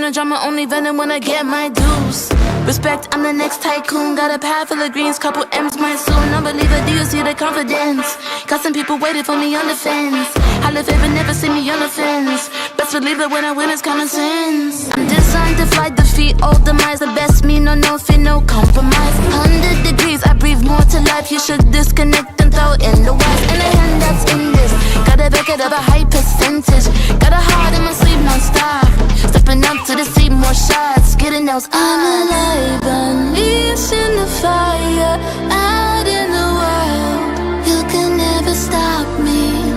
the drama, only venom when I get my dues. Respect, I'm the next tycoon. Got a pad full of greens, couple M's my soon. Unbeliever, do you see the confidence? Got some people waiting for me on the fence. I live it, but never see me on the fence. Best believe that when I win, it's common sense. I'm designed to fly, defeat all demise. The best me, no fear, no compromise. 100 degrees, I breathe more to life. You should disconnect and throw in the wires. And a hand that's in this. Gotta back it up a high percentage. Got a heart in my sleeve, non-stop. Stepping up to the seat, more shots. Getting those I'm alive, unleashed in the fire. Out in the wild, you can never stop me.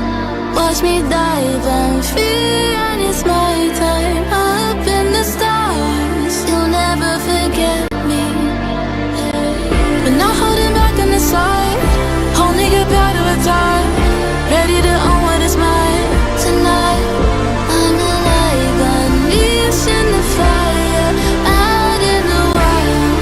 Watch me dive and free, and it's my time. Up in the stars, you'll never forget me. But not holding back on the side. Only get better with time. Ready to own what is mine tonight. I'm alive, unleashed in the fire. Out in the wild,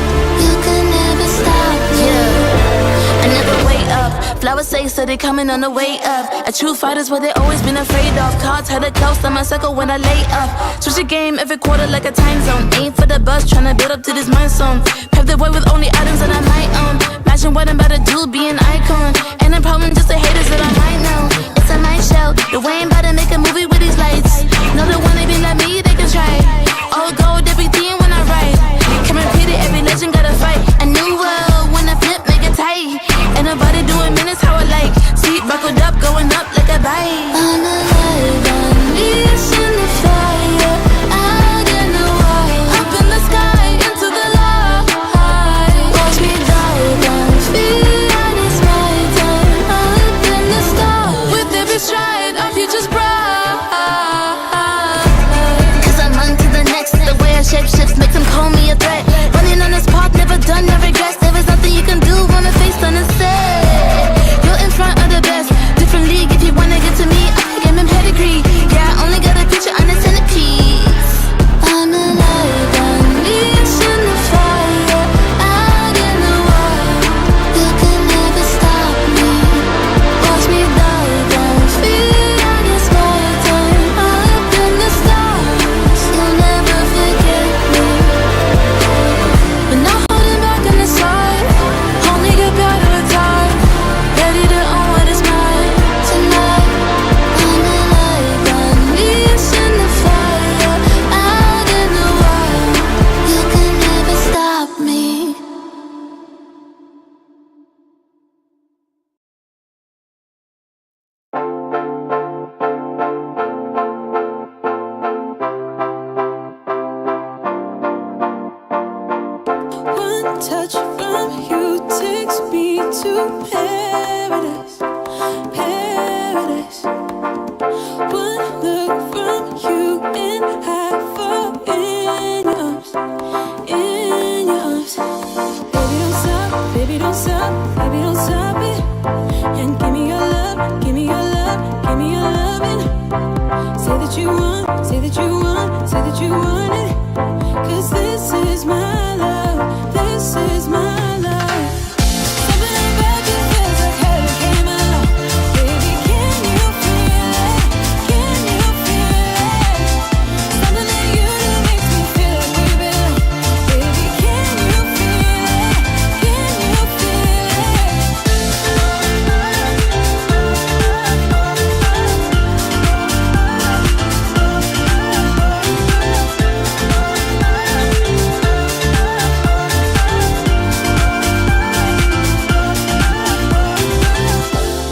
you can never stop me. Yeah, I never wait up. Flowers say so they coming on the way up. A true fighter's what they always been afraid of. Cards had it close on my circle when I lay up. Switch the game every quarter like a time zone. Aim for the buzz, tryna build up to this mind zone. Pave the way with only items that I might own. Imagine what I'm about to do, be an icon. Ain't a problem, just the haters that I might know. It's a night show, the way I'm about to make a movie with these lights. Know the one they be like me, they can try. All gold, everything when I write. Can't repeat it, every legend gotta fight. A new world, when I flip, make it tight. Ain't nobody doing minutes how I like. Seat buckled up, going up like a bike. I'm alive, unleashed in the fire. Out in the wild, up in the sky, into the light. Watch me dive and free, and it's my time. Up in the stars, with every stride, our future's bright. Cause I'm on to the next. The way I shape shifts makes them call me a threat. Running on this path, never done, no regrets. There is nothing you can do on the face on the set. You're in front of the best. Different league if you wanna get to me. I game and pedigree. Yeah, I only got a picture on the centerpiece. I'm alive, unleashed in the fire. Out in the wild, you can never stop me. Watch me dive and free, and it's my time. Up in the stars, you'll never forget me. But not holding back on the side. Only get better with time. Ready to own what is mine tonight. I'm alive, unleashed in the fire. Out in the wild, you can never stop me. One touch from you takes me to paradise, paradise. One look from you and I fall in your arms, in your arms. Baby, don't stop, baby, don't stop, baby, don't stop it. And give me your love, give me your love, give me your loving. Say that you want, say that you want, say that you want it. Cause this is my love, this is my love. Something about you feels like heaven came along. Baby, can you feel it? Can you feel it? Something that you do makes me feel like we belong. Baby, can you feel it? Can you feel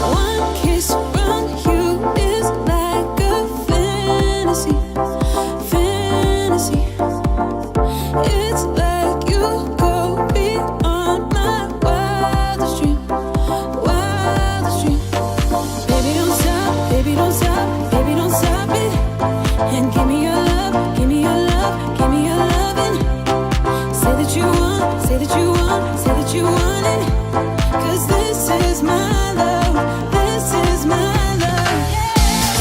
One kiss from you is like a fantasy, fantasy. It's like you go beyond my wildest dream, wildest dream. Baby, don't stop, baby, don't stop, baby, don't stop it. And give me your love, give me your love, give me your loving. Say that you want, say that you want, say that you want it. Cause this is my love, this is my love.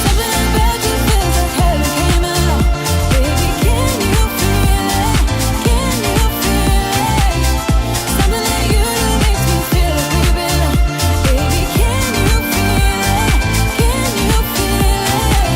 Something about you feels like heaven came along. Baby, can you feel it? Can you feel it? Something that you do makes me feel like we belong. Baby, can you feel it? Can you feel it?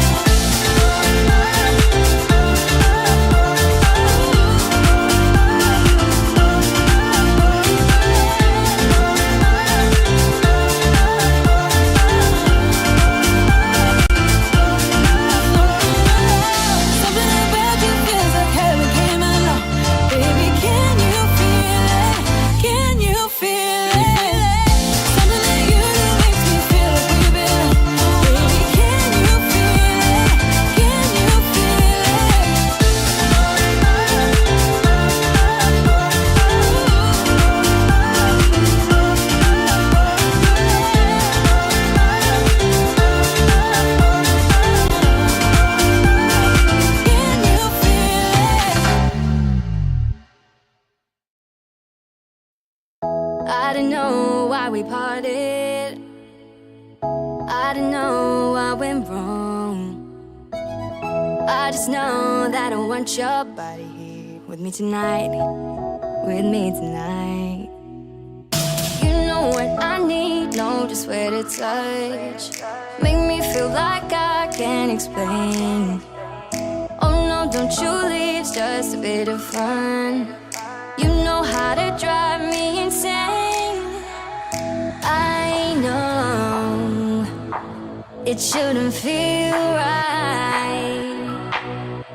I don't know why we parted. I don't know what went wrong. I just know that I want your body here with me tonight. With me tonight. You know what I need, know just where to touch. Make me feel like I can't explain. Oh no, don't you leave, it's just a bit of fun. You know how to drive me insane. I know it shouldn't feel right,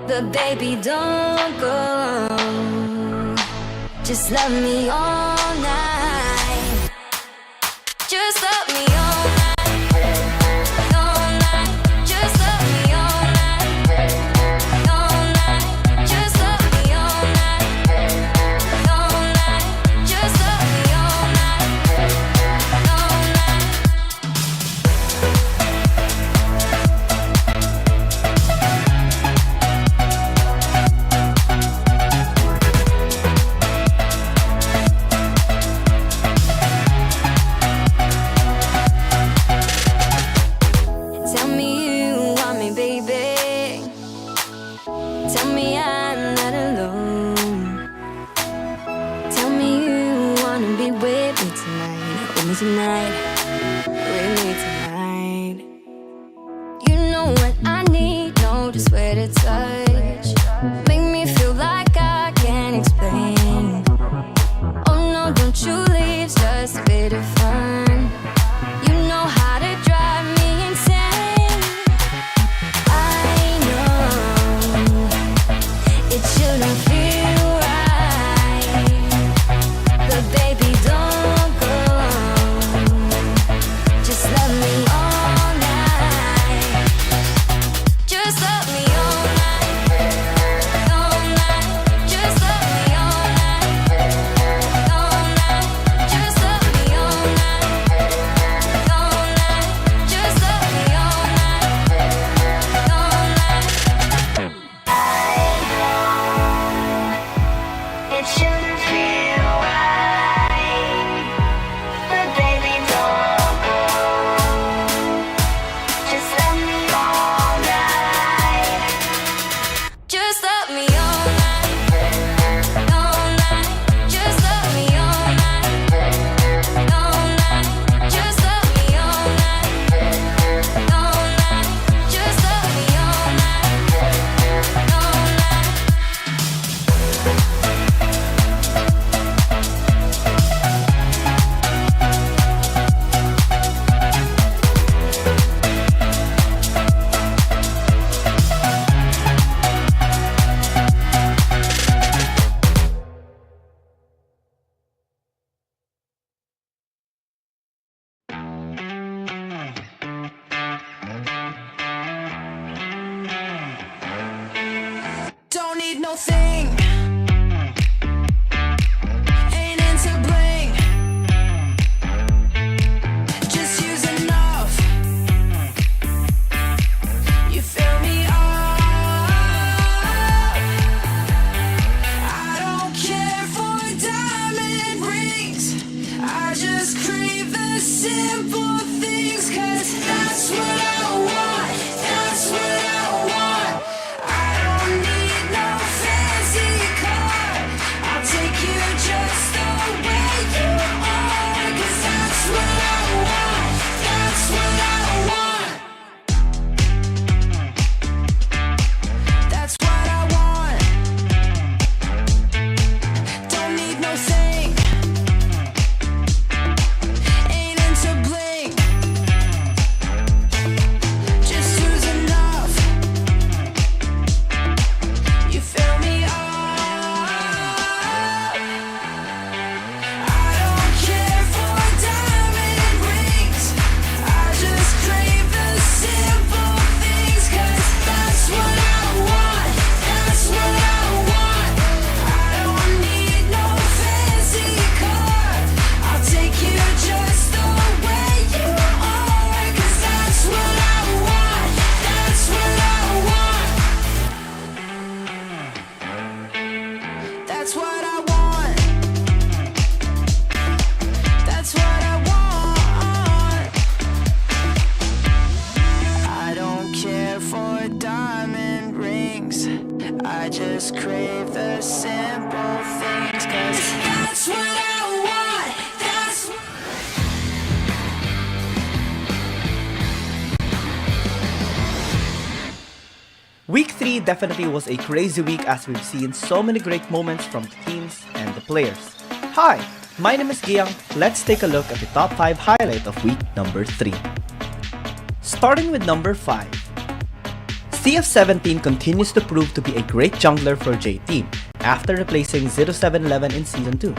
but baby, don't go. Just love me all night. Just love me all night. All night. Just love me all night. All night. Just love me all night. All night. Just love me all night. All night. Tell me you want me, baby. Tell me I'm not alone. Tell me you wanna be with me tonight. With me tonight. With me tonight. You know what I need, know just where to touch. Make me feel like I can't explain. Oh no, don't you leave, it's just a bit of fun. You know how to drive me insane. I know it shouldn't feel right, but baby, don't go. Just love me all night. Just love me all night. All night. Just love me all night. All night. Just love me all night. All night. Just love me all night. All night. It shouldn't feel right, but baby, don't go. Just let me all night. Just love me all night. All night. Just love me all night. All night. Just love me all night. All night. Just love me all night. All night. Don't need no thing. Ain't into bling. Just use enough. You fill me up. I don't care for diamond rings. I just crave the simple things, 'cause that's what I want. That's what I want. I don't need no fancy car. I'll take you just the way you are, 'cause that's what I want. That's what I want. That's what I want. Don't need no thing. Ain't into bling. Week 3 definitely was a crazy week as we've seen so many great moments from the teams and the players. Hi, my name is Giang. Let's take a look at the top 5 highlight of week number 3. Starting with number 5. CF17 continues to prove to be a great jungler for J-Team after replacing 0711 in Season 2.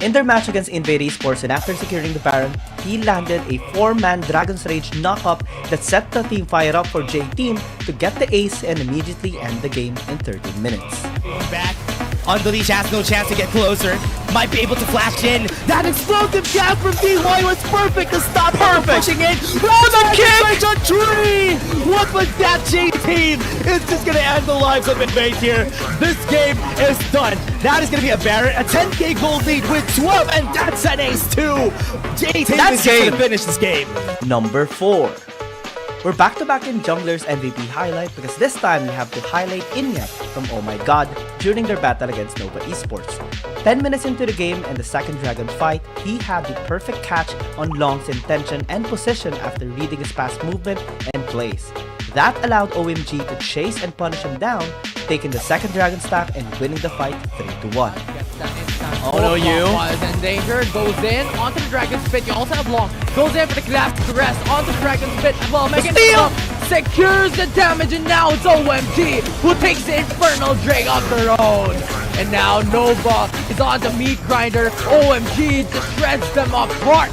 In their match against Invade Esports and after securing the Baron, he landed a 4-man Dragon's Rage knock-up that set the team fire up for J-Team to get the ace and immediately end the game in 13 minutes. Back. Unleash has no chance to get closer. Might be able to flash in. That explosive jab from DY was perfect to stop her pushing in. Oh, the kick! A tree! What was that, J-Team? It's just gonna end the lives of Invade here. This game is done. That is gonna be a Baron, a 10k gold lead with 12, and that's an ace too. J-Team is gonna finish this game. Number 4. We're back-to-back in Jungler's MVP highlight because this time we have to highlight Inya from Oh My God during their battle against Nova Esports. 10 minutes into the game and the second dragon fight, he had the perfect catch on Long's intention and position after reading his past movement and plays. That allowed OMG to chase and punish him down, taking the second dragon stack and winning the fight 3-1. Oh no, you was in danger, goes in onto the dragon's pit. You also have Long, goes in for the last rest onto the dragon's pit as well. Making it up, secures the damage, and now it's OMG who takes the infernal drag of their own. And now Nova is on the meat grinder. OMG just shreds them apart.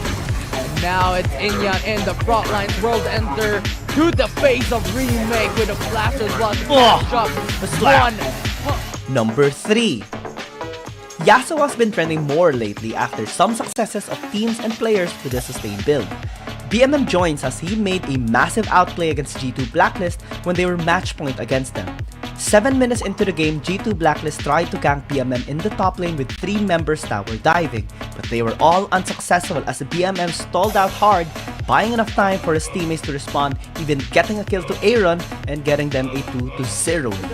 And now it's Inya in the front lines. World Enter to the face of Remake with a flash as well. Number 3. Yasuo has been trending more lately after some successes of teams and players with a sustained build. BMM joins as he made a massive outplay against G2 Blacklist when they were match point against them. 7 minutes into the game, G2 Blacklist tried to gank BMM in the top lane with 3 members tower diving, but they were all unsuccessful as BMM stalled out hard, buying enough time for his teammates to respond, even getting a kill to Aaron and getting them a 2-0. The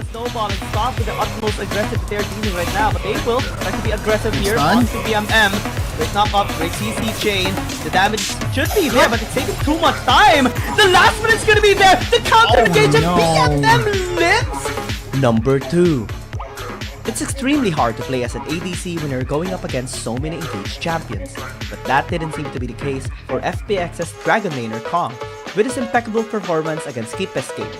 snowball and stop with the utmost aggressive they're dealing right now, but they will try to be aggressive here onto BMM. Great knock up, great CC chain. The damage should be there, but it's taking too much time. The last minute's gonna be there. The counter engage and BMM lives. Number 2. It's extremely hard to play as an ADC when you're going up against so many engaged champions, but that didn't seem to be the case for FPX's Dragon Laner Kong, with his impeccable performance against Keepes Gaming.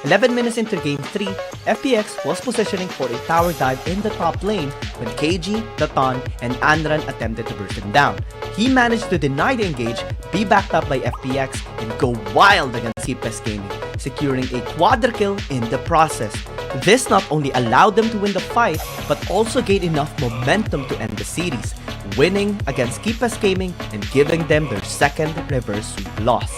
11 minutes into Game 3, FPX was positioning for a tower dive in the top lane when KG, Datan, and Anran attempted to burst him down. He managed to deny the engage, be backed up by FPX, and go wild against Keepes Gaming, securing a quadra kill in the process. This not only allowed them to win the fight, but also gained enough momentum to end the series, winning against Keepes Gaming and giving them their second reverse sweep loss.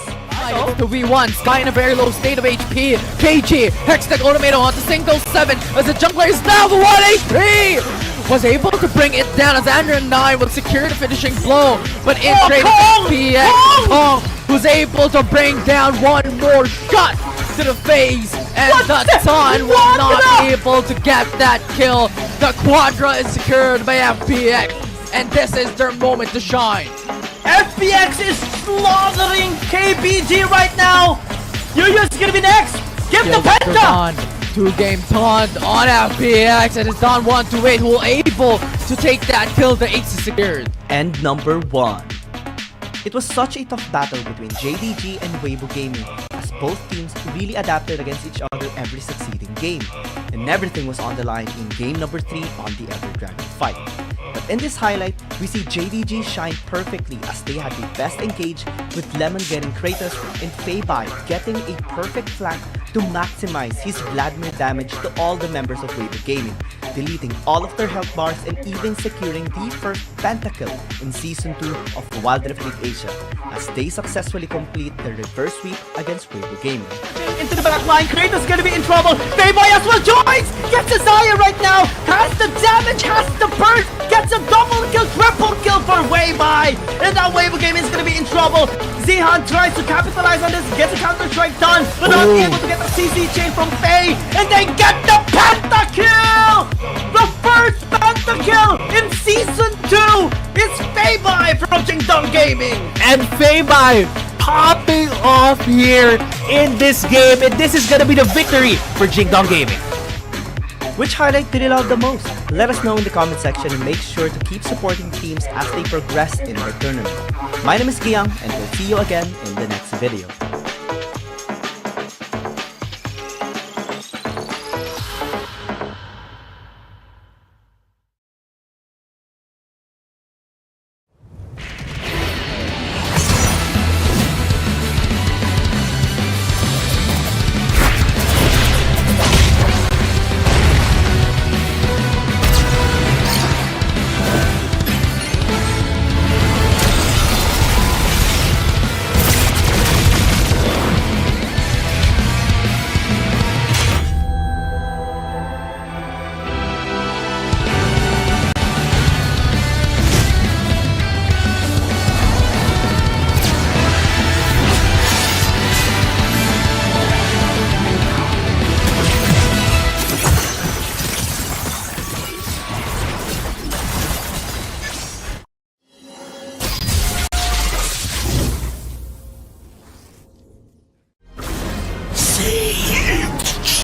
To V1, Sky in a very low state of HP. KG, Hextech Automator onto single 7 as the jungler is now 1 HP! Was able to bring it down as Andrew and 9 will secure the finishing blow. But in trade FPX, Kong was able to bring down one more shot to the face. And the Sun was not able to get that kill. The Quadra is secured by FPX. And this is their moment to shine. FPX is slaughtering KBG right now. Yuya's gonna be next. Give the Penta. 2-game taunt on FPX, and it's Don 1-8 who will able to take that kill. The ace is secured. And number 1. It was such a tough battle between JDG and Weibo Gaming as both teams really adapted against each other every succeeding game, and everything was on the line in game number 3 on the Ever Dragon fight. But in this highlight, we see JDG shine perfectly as they had the best engage with Lemon getting Kratos and Feibai getting a perfect flank to maximize his Vladimir damage to all the members of Weibo Gaming, deleting all of their health bars and even securing the first pentakill in Season 2 of the Wild Rift League Asia as they successfully complete their reverse sweep against Weibo Gaming. Into the back line, Kratos gonna be in trouble. Feibai as well joins! Gets a Zaya right now! Has the damage, has the burst! Gets a double kill, triple kill for Weibai! And now Weibo Gaming is gonna be in trouble! Zihan tries to capitalize on this, gets a counter-strike done, but not able to get the CC chain from Faye, and they get the pentakill! The first pentakill in Season 2 is Feibai from Jingdong Gaming! And Feibai popping off here in this game, and this is gonna be the victory for Jingdong Gaming. Which highlight did you love the most? Let us know in the comment section and make sure to keep supporting teams as they progress in their tournament. My name is Giang, and we'll see you again in the next video.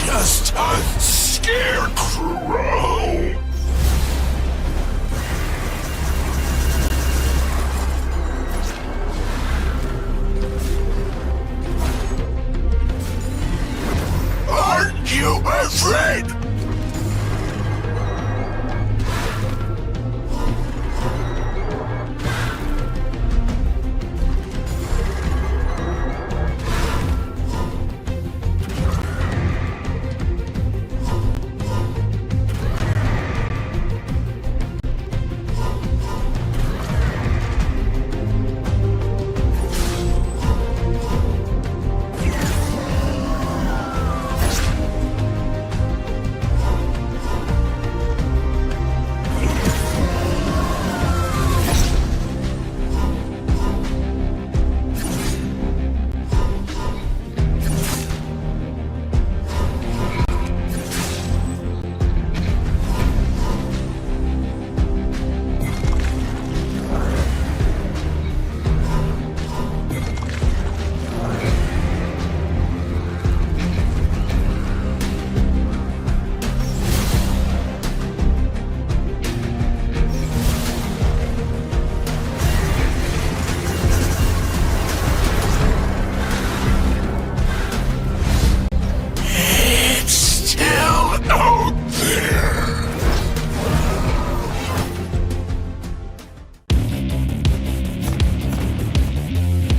Just a scarecrow! Aren't you afraid?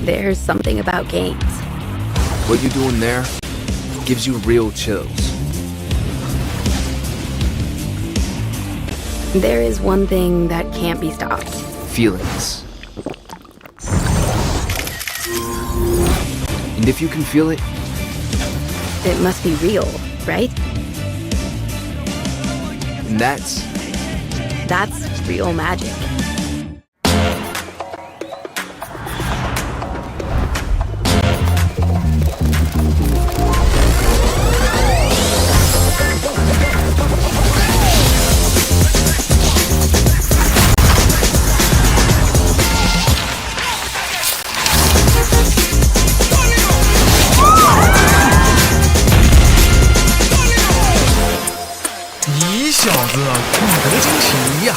There's something about games. What you're doing there gives you real chills. There is one thing that can't be stopped. Feelings. And if you can feel it, It must be real, right? and that's real magic. "你小子懂得真勤呀！"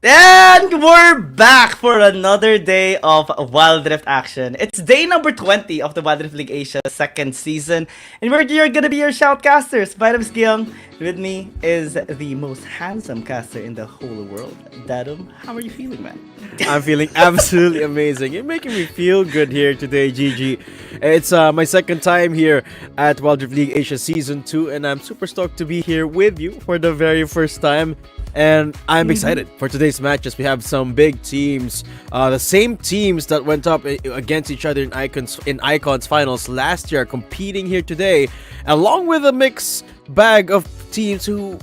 And we're back for another day of Wild Rift action. It's day number 20 of the Wild Rift League Asia second season. And you're gonna be your shoutcasters. My name is Gyung. With me is the most handsome caster in the whole world. Dadum, how are you feeling, man? I'm feeling absolutely amazing. You're making me feel good here today, GG. It's my second time here at Wild Rift League Asia Season 2, and I'm super stoked to be here with you for the very first time. And I'm excited for today's matches. We have some big teams, the same teams that went up against each other in Icons finals last year, competing here today, along with a mixed bag of teams who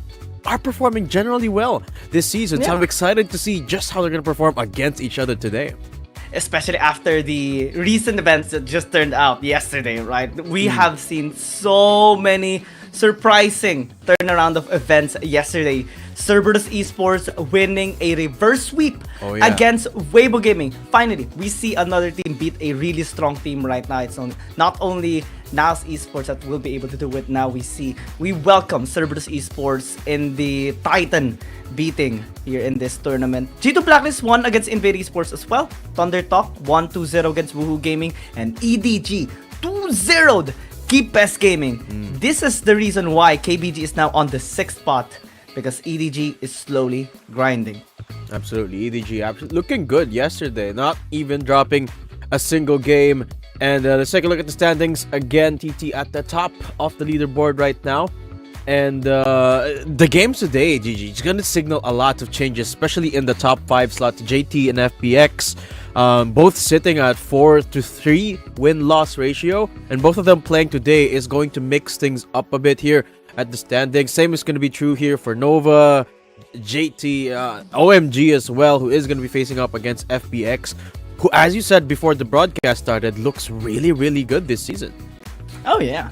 are performing generally well this season. So I'm excited to see just how they're going to perform against each other today. Especially after the recent events that just turned out yesterday, right? We have seen so many surprising turnaround of events yesterday. Cerberus Esports winning a reverse sweep against Weibo Gaming. Finally, we see another team beat a really strong team right now. It's not only Naos Esports that will be able to do it now. We welcome Cerberus Esports in the Titan beating here in this tournament. G2 Blacklist won against Invade Esports as well. Thunder Talk won 2-0 against Woohoo Gaming, and EDG 2-0'd Keep Best Gaming. This is the reason why KBG is now on the 6th spot, because EDG is slowly grinding. Absolutely, EDG looking good yesterday, not even dropping a single game. And let's take a look at the standings again. TT at the top of the leaderboard right now. And the games today, GG, is going to signal a lot of changes, especially in the top 5 slot. JT and FPX, both sitting at 4-3 win-loss ratio. And both of them playing today is going to mix things up a bit here at the standings. Same is going to be true here for Nova, JT, OMG as well, who is going to be facing up against FPX, who, as you said before the broadcast started, looks really, really good this season. Oh yeah.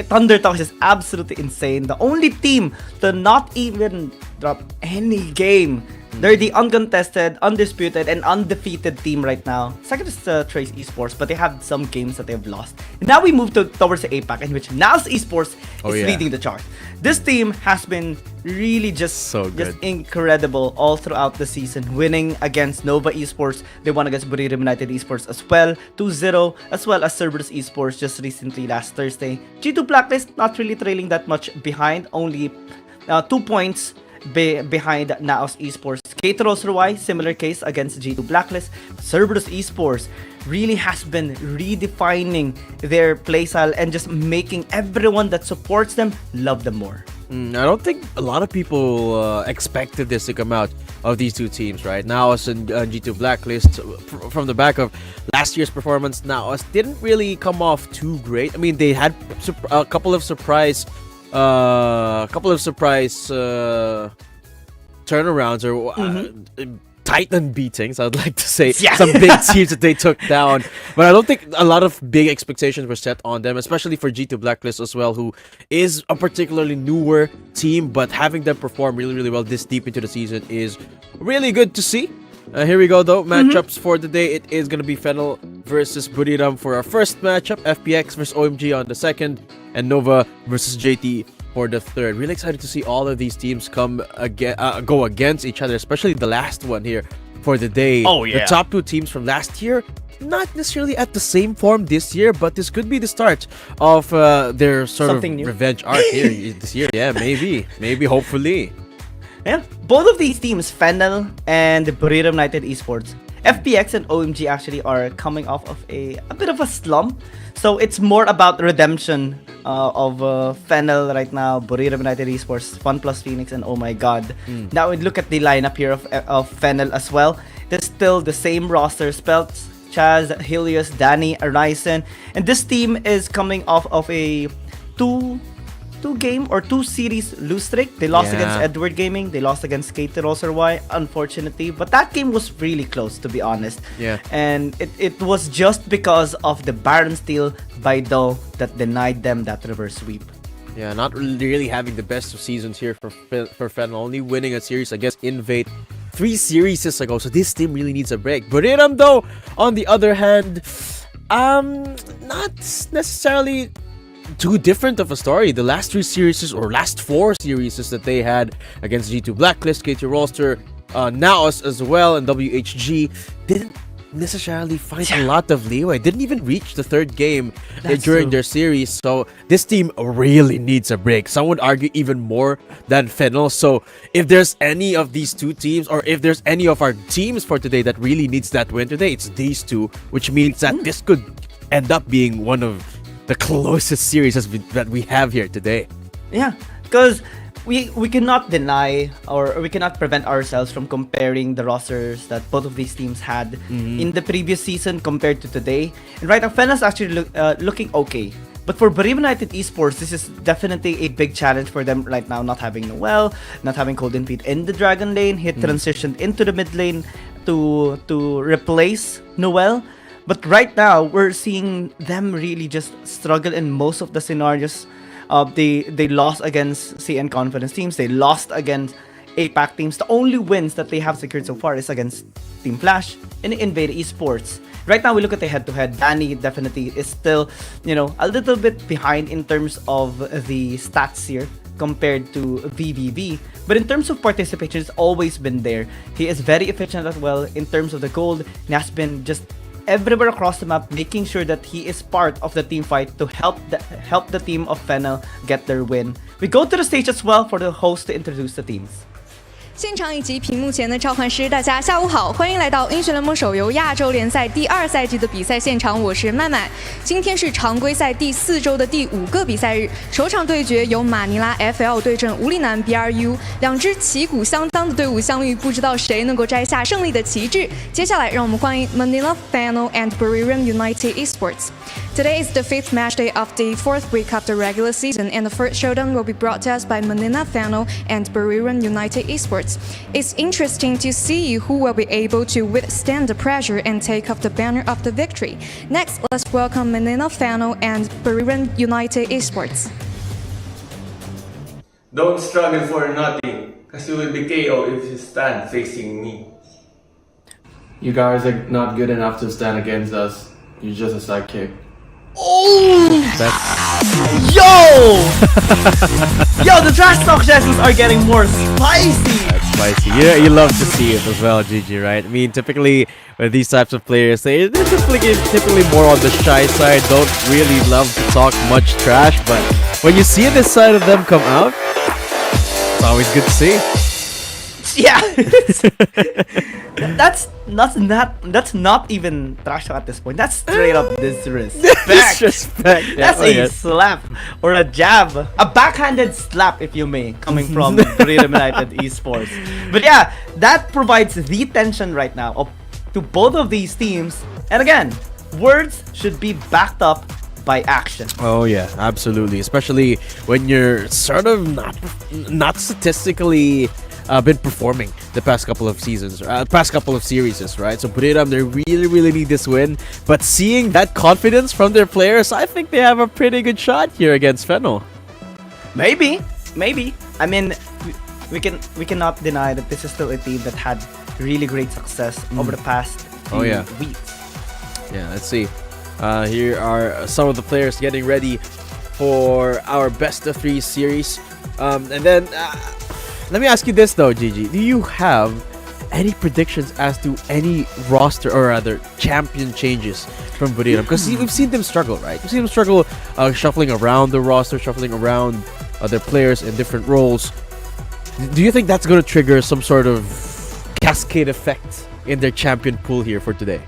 Thunder Talk is absolutely insane. The only team to not even drop any game. They're the uncontested, undisputed, and undefeated team right now. Second is Trace Esports, but they have some games that they've lost. And now we move towards the APAC, in which Naos Esports is leading the chart. This team has been really just incredible all throughout the season, winning against Nova Esports. They won against Buriram United Esports as well, 2-0, as well as Cerberus Esports just recently last Thursday. G2 Blacklist not really trailing that much behind, only 2 points behind Naos Esports. Cateros Ruai, similar case against G2 Blacklist. Cerberus Esports really has been redefining their playstyle and just making everyone that supports them love them more. I don't think a lot of people expected this to come out of these two teams, right? Naos and G2 Blacklist, from the back of last year's performance, Naos didn't really come off too great. I mean, they had a couple of surprise turnarounds or Titan beatings, I'd like to say. Some big teams that they took down. But I don't think a lot of big expectations were set on them, especially for G2 Blacklist as well, who is a particularly newer team, but having them perform really, really well this deep into the season is really good to see. Here we go though, matchups for the day. It is going to be Fennel versus Buriram for our first matchup, FPX versus OMG on the second, and Nova versus JT for the third. Really excited to see all of these teams go against each other, especially the last one here for the day. The top two teams from last year, not necessarily at the same form this year, but this could be the start of their sort of revenge arc here this year. Yeah, maybe, hopefully. Yeah, both of these teams, Fennel and Buriram United Esports, FPX and OMG actually are coming off of a bit of a slump. So it's more about redemption of Fennel right now, Buriram United Esports, Fun Plus Phoenix, and oh my god. Now we look at the lineup here of Fennel as well. There's still the same roster, Spelts, Chaz, Helios, Danny, Arisen, and this team is coming off of a two series lose streak. They lost against Edward Gaming, they lost against Cateros Ruai, unfortunately, but that game was really close, to be honest. And it was just because of the Baron steal by Do that denied them that reverse sweep. Yeah, not really having the best of seasons here for Fennel, only winning a series against Invade 3 series ago, so this team really needs a break. Buriram though, on the other hand, not necessarily too different of a story. The last 3 series or last 4 series that they had against G2 Blacklist, KT Roster, Naos as well and WHG didn't necessarily find a lot of leeway. Didn't even reach the third game during their series. So this team really needs a break. Some would argue even more than Fennel. So if there's any of these two teams, or if there's any of our teams for today that really needs that win today, it's these two, which means that this could end up being one of the closest series that we have here today. Yeah, because we cannot deny, or we cannot prevent ourselves from comparing the rosters that both of these teams had in the previous season compared to today. And right now, Fennel's actually looking okay. But for Buriram United Esports, this is definitely a big challenge for them right now, not having Noel, not having Golden Feet in the Dragon lane. He transitioned into the mid lane to replace Noel. But right now, we're seeing them really just struggle in most of the scenarios. They lost against CN Confidence teams. They lost against APAC teams. The only wins that they have secured so far is against Team Flash and Invade Esports. Right now, we look at the head-to-head. Danny definitely is still, a little bit behind in terms of the stats here compared to VVV. But in terms of participation, it's always been there. He is very efficient as well in terms of the gold. He has been just everywhere across the map, making sure that he is part of the team fight to help the team of Fennel get their win. We go to the stage as well for the host to introduce the teams. 现场以及屏幕前的召唤师，大家下午好，欢迎来到英雄联盟手游亚洲联赛第2赛季的比赛现场，我是曼曼。今天是常规赛第4周的第5个比赛日，首场对决由马尼拉 FL 对阵无力男 BRU， 两支旗鼓相当的队伍相遇，不知道谁能够摘下胜利的旗帜。接下来，让我们欢迎 Manila Fennel and Buriram United Esports. Today is the 5th match day of the 4th week of the regular season, and the first showdown will be brought to us by Manila Fennel and Buriram United Esports. It's interesting to see who will be able to withstand the pressure and take off the banner of the victory. Next, let's welcome Manila Fennel and Buriram United Esports. Don't struggle for nothing, because you will be KO if you stand facing me. You guys are not good enough to stand against us. You're just a sidekick. Oh! Yo, the trash talk sessions are getting more spicy. That's spicy. You love to see it as well, GG, right? I mean, typically with these types of players, they're typically more on the shy side. Don't really love to talk much trash, but when you see this side of them come out, it's always good to see. Yeah, that's not even trash talk at this point. That's straight up disrespect. Disrespect. Yeah, That's a slap or a jab, a backhanded slap, if you may, coming from Buriram United Esports. But yeah, that provides the tension right now to both of these teams. And again, words should be backed up by action. Oh yeah, absolutely. Especially when you're sort of not statistically been performing the past couple of seasons, past couple of series, right? So Buriram, they really need this win. But seeing that confidence from their players, I think they have a pretty good shot here against Fennel. Maybe. I mean, we cannot deny that this is still a team that had really great success over the past few weeks. Yeah, let's see. Here are some of the players getting ready for our best of 3 series. And then let me ask you this though, Gigi. Do you have any predictions as to any roster or rather champion changes from Buriram? Because we've seen them struggle, right? We've seen them struggle shuffling around the roster, shuffling around their players in different roles. Do you think that's going to trigger some sort of cascade effect in their champion pool here for today?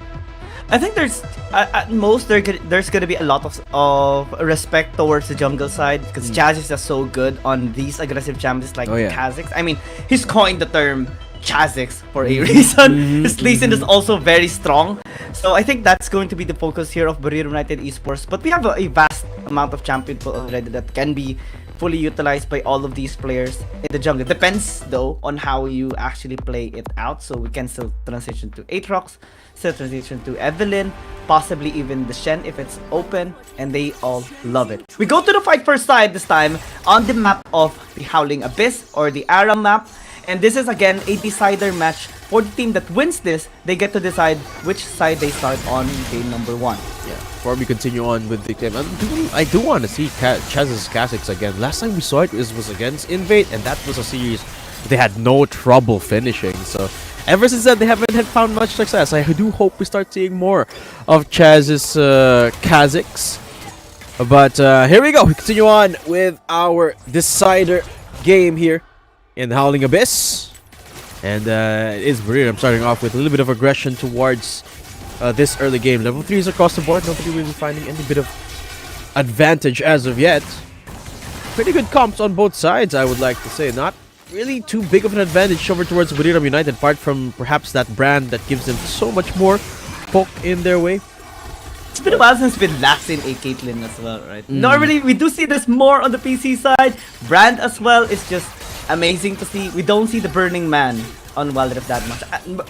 I think there's at most there's gonna be a lot of respect towards the jungle side because Chazix is so good on these aggressive champions like Kha'Zix. I mean, he's coined the term Chazix for a reason. His Lee Sin is also very strong, so I think that's going to be the focus here of Buriram United Esports. But we have a vast amount of champion pool already that can be fully utilized by all of these players in the jungle. Depends though on how you actually play it out. So we can still transition to Aatrox, still transition to Evelyn, possibly even the Shen if it's open, and they all love it. We go to the fight first side this time on the map of the Howling Abyss or the Aram map. And this is again a decider match. For the team that wins this, they get to decide which side they start on game number 1. Yeah, before we continue on with the game, I do want to see Chaz's Kha'Zix again. Last time we saw it was against Invade, and that was a series they had no trouble finishing. So ever since then, they haven't had found much success. I do hope we start seeing more of Chaz's Kazakhs. But here we go. We continue on with our decider game here in the Howling Abyss. And it is Buriram starting off with a little bit of aggression towards this early game. Level 3s across the board. Nobody really finding any bit of advantage as of yet. Pretty good comps on both sides, I would like to say. Not really too big of an advantage over towards Buriram United, apart from perhaps that brand that gives them so much more poke in their way. It's been a while since we've been lax in a Caitlyn as well, right? Normally, we do see this more on the PC side. Brand as well is just amazing to see. We don't see the Burning Man on Wild Rift that much.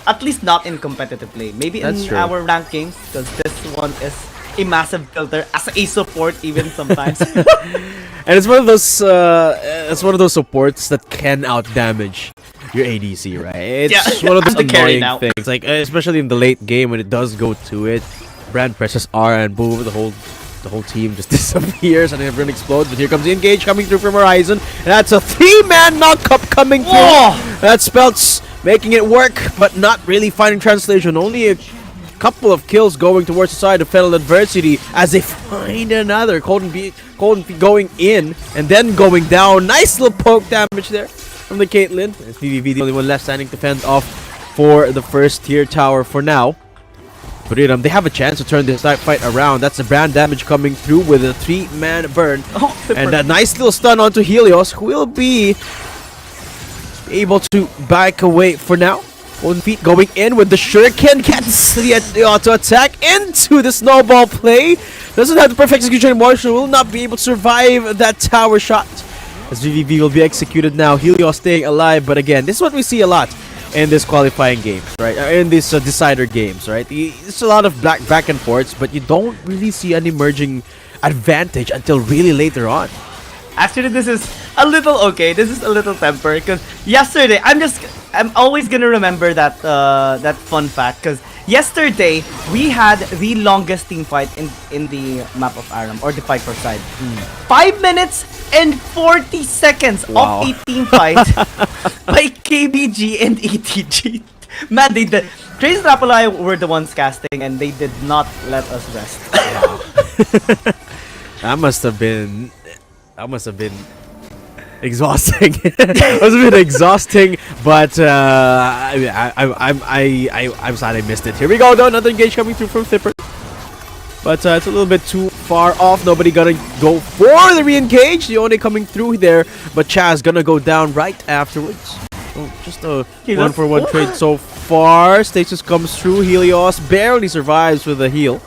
At least not in competitive play. Maybe in our rankings, because this one is a massive filter as a support even sometimes. And it's one of those supports that can out damage your ADC, right? It's one of those annoying things, like especially in the late game when it does go to it. Brand presses R and boom, the whole team just disappears and everyone explodes. But here comes the engage coming through from Horizon, and that's a 3-man knock-up coming through. That's Spelts making it work, but not really finding translation. Only a couple of kills going towards the side of Fennel Adversity as they find another. Golden Feet going in and then going down. Nice little poke damage there from the Caitlyn. And PvV the only one left standing to fend off for the first tier tower for now. Buriram, they have a chance to turn this fight around. That's the brand damage coming through with a 3-man burn. And a nice little stun onto Helios, who will be able to back away for now. Golden Feet going in with the shuriken, gets the auto attack into the snowball play. Doesn't have the perfect execution anymore, so will not be able to survive that tower shot. As VVV will be executed now, Helios staying alive. But again, this is what we see a lot in this qualifying games, right? In these decider games, right? It's a lot of back and forths, but you don't really see an emerging advantage until really later on. Actually, this is a little okay. This is a little temper because yesterday I'm always gonna remember that that fun fact because yesterday we had the longest team fight in the map of Aram or the fight for side. 5 minutes and 40 seconds of a team fight by KBG and ETG. Man, they did. Trace Rapalai were the ones casting and they did not let us rest. That must have been exhausting. It must have been exhausting, but I'm sad I missed it. Here we go, though. Another engage coming through from Thipper. But it's a little bit too far off. Nobody gonna go for the re-engage. The only coming through there, but Chaz gonna go down right afterwards. Oh, just a 1-for-1 trade so far. Stasis comes through. Helios barely survives with a heal.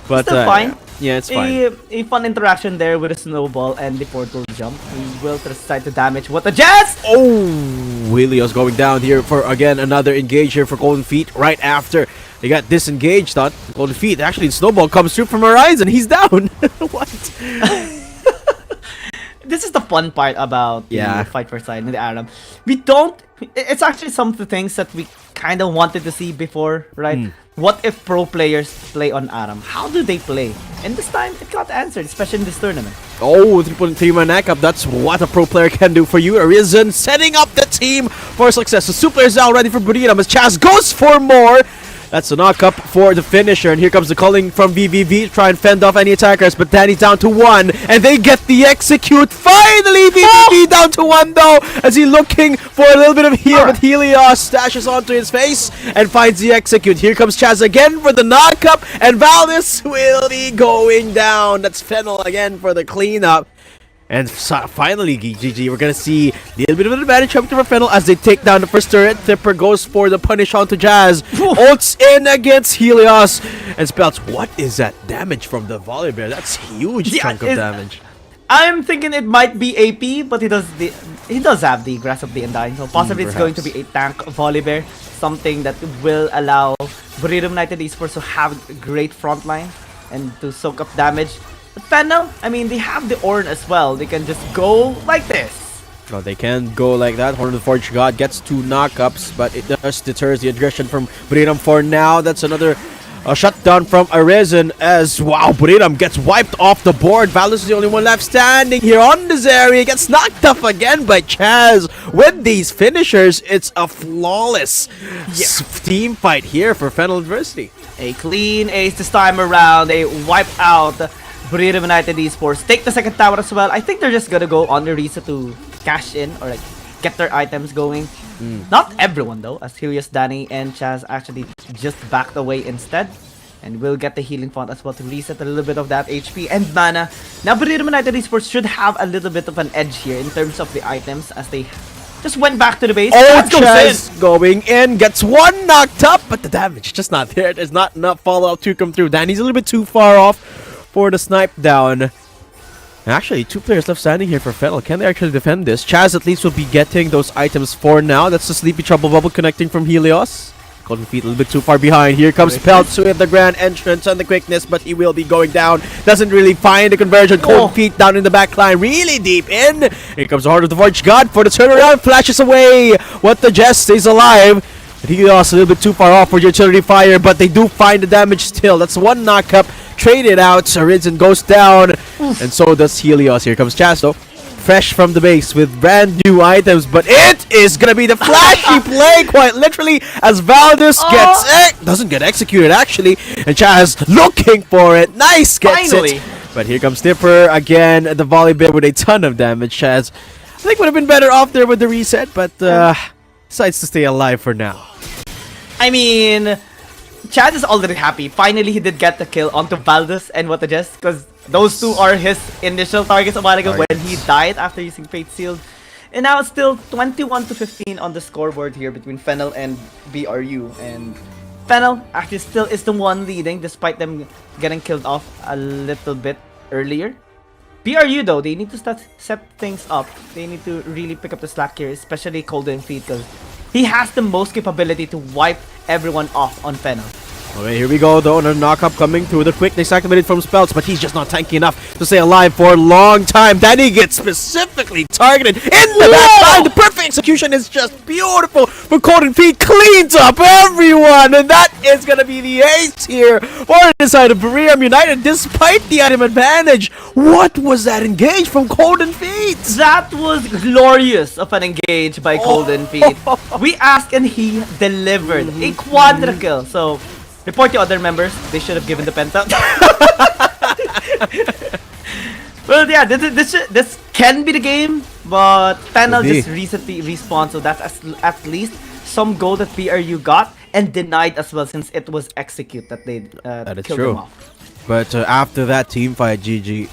But still fine. Yeah, it's fine. A fun interaction there with a snowball and the portal jump. He will decide to damage. What a jazz! Oh, Helios going down here for again another engage here for Golden Feet right after they got disengaged on Golden Feet. Actually, snowball comes through from Horizon. He's down. What? This is the fun part about the fight for side in the Aram. We don't. It's actually some of the things that we kind of wanted to see before, right? What if pro players play on Aram? How do they play? And this time, it got answered, especially in this tournament. Oh, 3.3-man knock-up. That's what a pro player can do for you. Arisen setting up the team for success. The super players now ready for Buriram as Chaz goes for more. That's a knock-up for the finisher. And here comes the calling from VVV to try and fend off any attackers. But Danny's down to 1. And they get the execute. Finally, VVV down to 1 though. As he's looking for a little bit of heal. But Helios stashes onto his face and finds the execute. Here comes Chaz again for the knock-up. And Valdez will be going down. That's Fennel again for the cleanup. And finally, GG, we're gonna see a little bit of an advantage coming to Fennel as they take down the first turret. Thipper goes for the punish onto Jazz. Ults in against Helios. And Spelts, what is that damage from the volley bear? That's huge chunk of damage. I'm thinking it might be AP, but he does have the Grasp of the Undying, so possibly it's going to be a tank volley bear, something that will allow Buriram United Esports to have a great frontline and to soak up damage. But Fennel, I mean, they have the Ornn as well. They can just go like this. No, they can go like that. Horn of the Forged God gets 2 knockups, but it just deters the aggression from Buriram for now. That's another A shutdown from Arisen as, wow, Buriram gets wiped off the board. Valdez is the only one left standing here on this area. Gets knocked off again by Chaz. With these finishers, it's a flawless team fight here for Fennel University. A clean ace this time around. They wipe out Buriram United Esports. Take the second tower as well. I think they're just gonna go on the reset to cash in or like get their items going. Not everyone though, as Helios, Danny, and Chaz actually just backed away instead. And we'll get the healing font as well to reset a little bit of that HP and mana. Now Buriram United Esports should have a little bit of an edge here in terms of the items as they just went back to the base. Oh, Chaz going in, gets one knocked up, but the damage just not there. There's not enough follow-up to come through. Danny's a little bit too far off for the snipe down. Actually, 2 players left standing here for Fennel. Can they actually defend this? Chaz at least will be getting those items for now. That's the Sleepy Trouble Bubble connecting from Helios. Golden Feet a little bit too far behind. Here comes Peltz with the grand entrance and the quickness, but he will be going down. Doesn't really find the conversion. Golden Feet down in the back line, really deep in. Here comes the Heart of the Forge God for the turnaround. Flashes away. What the Jess stays alive. Helios a little bit too far off for utility fire, but they do find the damage still. That's one knockup. Traded out. Arisen goes down, and so does Helios. Here comes Chaz though, fresh from the base with brand new items, but it is gonna be the flashy play, quite literally, as Valdez doesn't get executed actually, and Chaz looking for it. Nice, gets it. But here comes Tipper again, the volley bit with a ton of damage. Chaz, I think, would have been better off there with the reset, but decides to stay alive for now. I mean, Chaz is already happy. Finally, he did get the kill onto Valdez and Watajes, because those two are his initial targets a while ago when he died after using Fate Sealed. And now it's still 21-15 on the scoreboard here between Fennel and BRU. And Fennel actually still is the one leading despite them getting killed off a little bit earlier. BRU though, they need to start set things up. They need to really pick up the slack here, especially Golden Feet, because he has the most capability to wipe everyone off on Fennel. Okay, here we go though, another knockup coming through the quickness activated from Spells, but he's just not tanky enough to stay alive for a long time. Danny gets specifically targeted in the back line. The perfect execution is just beautiful for Golden Feet, cleans up everyone, and that is gonna be the ace here for the side of Buriram United despite the item advantage. What was that engage from Golden Feet? That was glorious of an engage by Golden Feet. We asked and he delivered a quadra kill. So report to other members, they should have given the penta. Well, yeah, this can be the game, but Fennel just recently respawned, so that's at least some goal that BRU got and denied as well, since it was execute that they killed them off. But after that team fight, GG,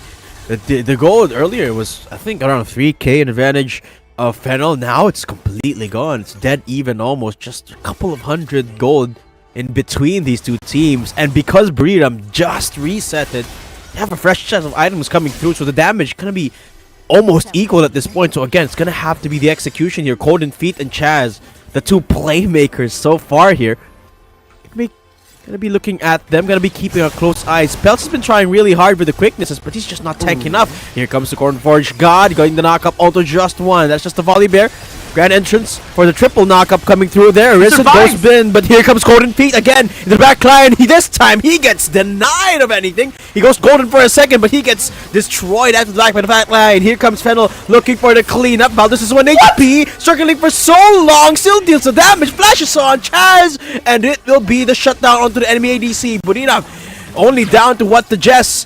the goal earlier was, I think, around 3k in advantage of Fennel. Now it's completely gone. It's dead even almost, just a couple of hundred gold in between these two teams, and because Buriram just reset it, they have a fresh set of items coming through, so the damage gonna be almost equal at this point. So again, it's gonna have to be the execution here. Golden Feet and Chaz, the two playmakers so far here. Gonna be looking at them, gonna be keeping a close eye. Peltz has been trying really hard with the quicknesses, but he's just not tanky enough. Here comes the Corn Forge God, going to knock up auto just one. That's just a volley bear. Grand entrance for the triple knockup coming through there. Arisen goes bin, but here comes Golden Feet again in the back line. This time he gets denied of anything. He goes golden for a second, but he gets destroyed after the back line. Here comes Fennel looking for the cleanup. Valdez is 1 HP, circling for so long, still deals the damage. Flashes on Chaz, and it will be the shutdown onto the enemy ADC. Buriram only down to what the Jess.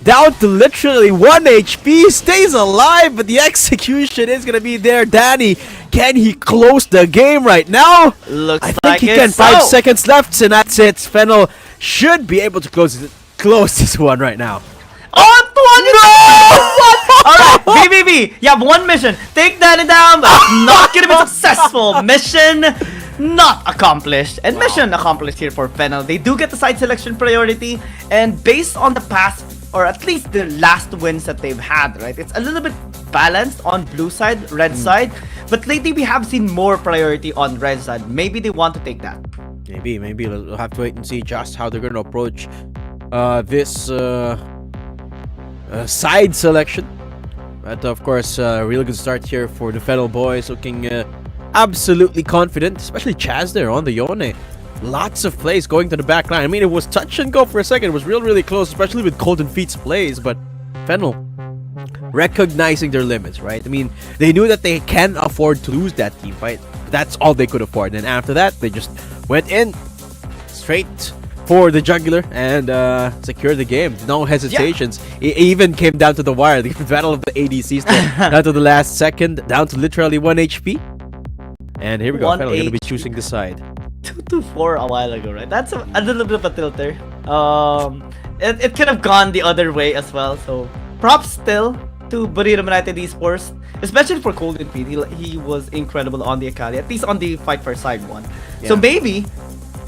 Down to literally 1 HP, stays alive, but the execution is gonna be there. Danny, can he close the game right now? Looks I think like he can. 5 seconds left, and that's it. Fennel should be able to close this one right now. Oh, 20! No! Alright, BBB, you have one mission. Take Danny down, but it's not gonna be successful. Mission not accomplished. And mission accomplished here for Fennel. They do get the side selection priority, and based on the past, or at least the last wins that they've had, right? It's a little bit balanced on blue side, red side, but lately we have seen more priority on red side. Maybe they want to take that. Maybe we'll have to wait and see just how they're going to approach this side selection. But of course, really good start here for the Fennel boys, looking absolutely confident, especially Chaz there on the Yone. lots of plays going to the back line. I mean, it was touch and go for a second. It was really close, especially with Golden Feet's plays. But Fennel recognizing their limits, right? I mean, they knew that they can afford to lose that team fight. That's all they could afford. And after that, they just went in straight for the jugular and secured the game. No hesitations. It even came down to the wire. The battle of the ADCs down to the last second, down to literally 1 HP. And here we go. Fennel going to be choosing the side. 2-4 a while ago, right? That's a little bit of a tilter. It could have gone the other way as well. So props still to Buriram United Esports, especially for Golden Feet. He was incredible on the Akali, at least on the fight for side one. Yeah. So maybe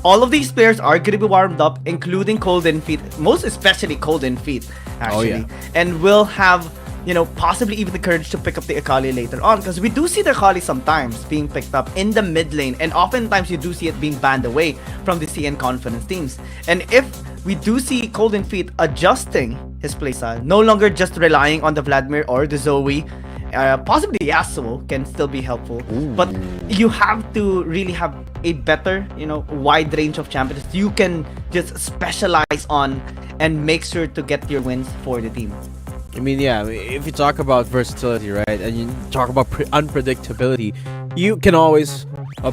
all of these players are going to be warmed up, including Golden Feet, most especially Golden Feet, actually. And will have, you know, possibly even the courage to pick up the Akali later on, because we do see the Akali sometimes being picked up in the mid lane, and oftentimes you do see it being banned away from the CN Confidence teams. And if we do see Golden Feet adjusting his playstyle, no longer just relying on the Vladimir or the Zoe, possibly Yasuo can still be helpful. But you have to really have a better, you know, wide range of champions you can just specialize on and make sure to get your wins for the team. I mean, yeah, if you talk about versatility, right, and you talk about unpredictability, you can always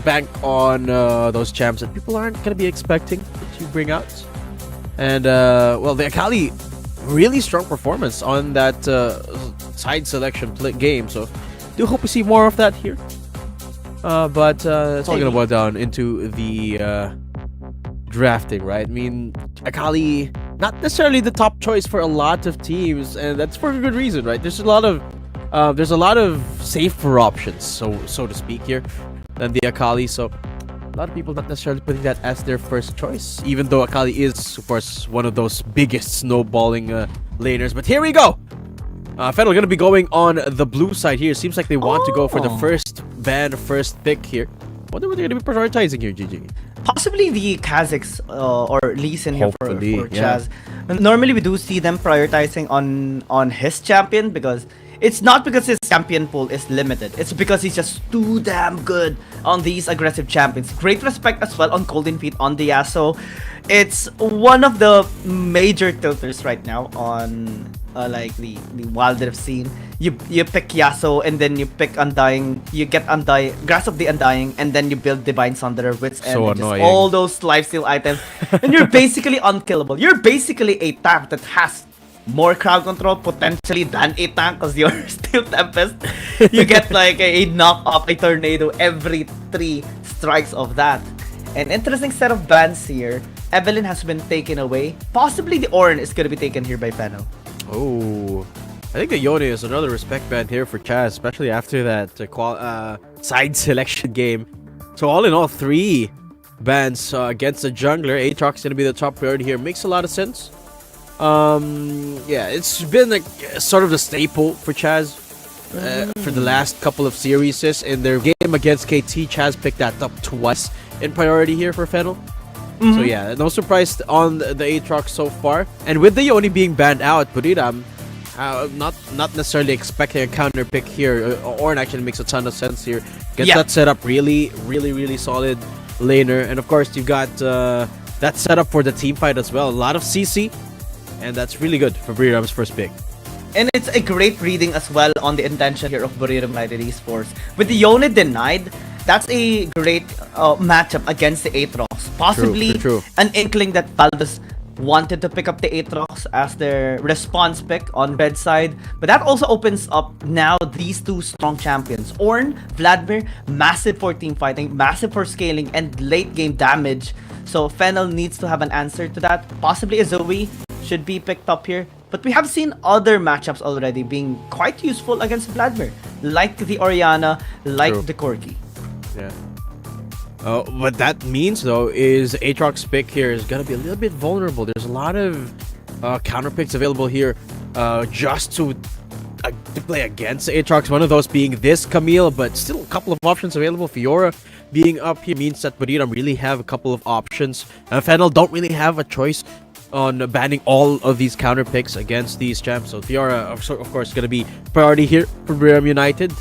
bank on those champs that people aren't going to be expecting to bring out. And, well, the Akali, really strong performance on that side selection game, so do hope we see more of that here. But it's all going to boil down into the drafting, right? I mean, Akali, not necessarily the top choice for a lot of teams, and that's for a good reason, right? There's a lot of safer options, so to speak, here than the Akali. So a lot of people not necessarily putting that as their first choice, even though Akali is, of course, one of those biggest snowballing laners. But here we go. Fennel going to be going on the blue side here. Seems like they want to go for the first ban, first pick here. Wonder what they're going to be prioritizing here, GG. Possibly the Kazakhs or Lee Sin here for Chaz. Normally we do see them prioritizing on his champion, because it's not because his champion pool is limited. It's because he's just too damn good on these aggressive champions. Great respect as well on Golden Feet on the Yasuo. It's one of the major tilters right now on like the Wild Rift scene. You pick Yasuo and then you pick Undying. You get Undying, Grasp of the Undying, and then you build Divine Sunderer, Wits End, and just all those lifesteal items, and you're basically unkillable. You're basically a tank that has more crowd control potentially than a tank, because you're still Tempest. You get like a knock off a tornado every 3 strikes of that. An interesting set of bans here. Evelyn has been taken away. Possibly the Ornn is going to be taken here by Fennel. Oh, I think the Yone is another respect ban here for Chaz, especially after that side selection game. So all in all, 3 bans against the jungler. Aatrox going to be the top priority here. Makes a lot of sense. Yeah, it's been like sort of the staple for Chaz for the last couple of series. In their game against KT, Chaz picked that up twice in priority here for Fennel. So yeah, no surprise on the Aatrox so far. And with the Yone being banned out, Buriram not necessarily expecting a counter pick here. Ornn actually makes a ton of sense here. Gets that setup really solid laner. And of course, you've got that setup for the team fight as well. A lot of CC. And that's really good for Buriram's first pick. And it's a great reading as well on the intention here of Buriram United Esports. With the Yone denied, that's a great matchup against the Aatrox. Possibly true. An inkling that Valdes wanted to pick up the Aatrox as their response pick on red side. But that also opens up now these 2 strong champions. Ornn, Vladimir, massive for team fighting, massive for scaling, and late game damage. So Fennel needs to have an answer to that. Possibly a Zoe should be picked up here. But we have seen other matchups already being quite useful against Vladimir, like the Orianna, like the Corki. Yeah. What that means though is Aatrox's pick here is gonna be a little bit vulnerable. There's a lot of counter picks available here just to play against Aatrox. One of those being this Camille, but still a couple of options available. Fiora being up here means that Buriram really have a couple of options. Fennel don't really have a choice on banning all of these counter picks against these champs. So Fiora, of course, going to be priority here for Buriram United.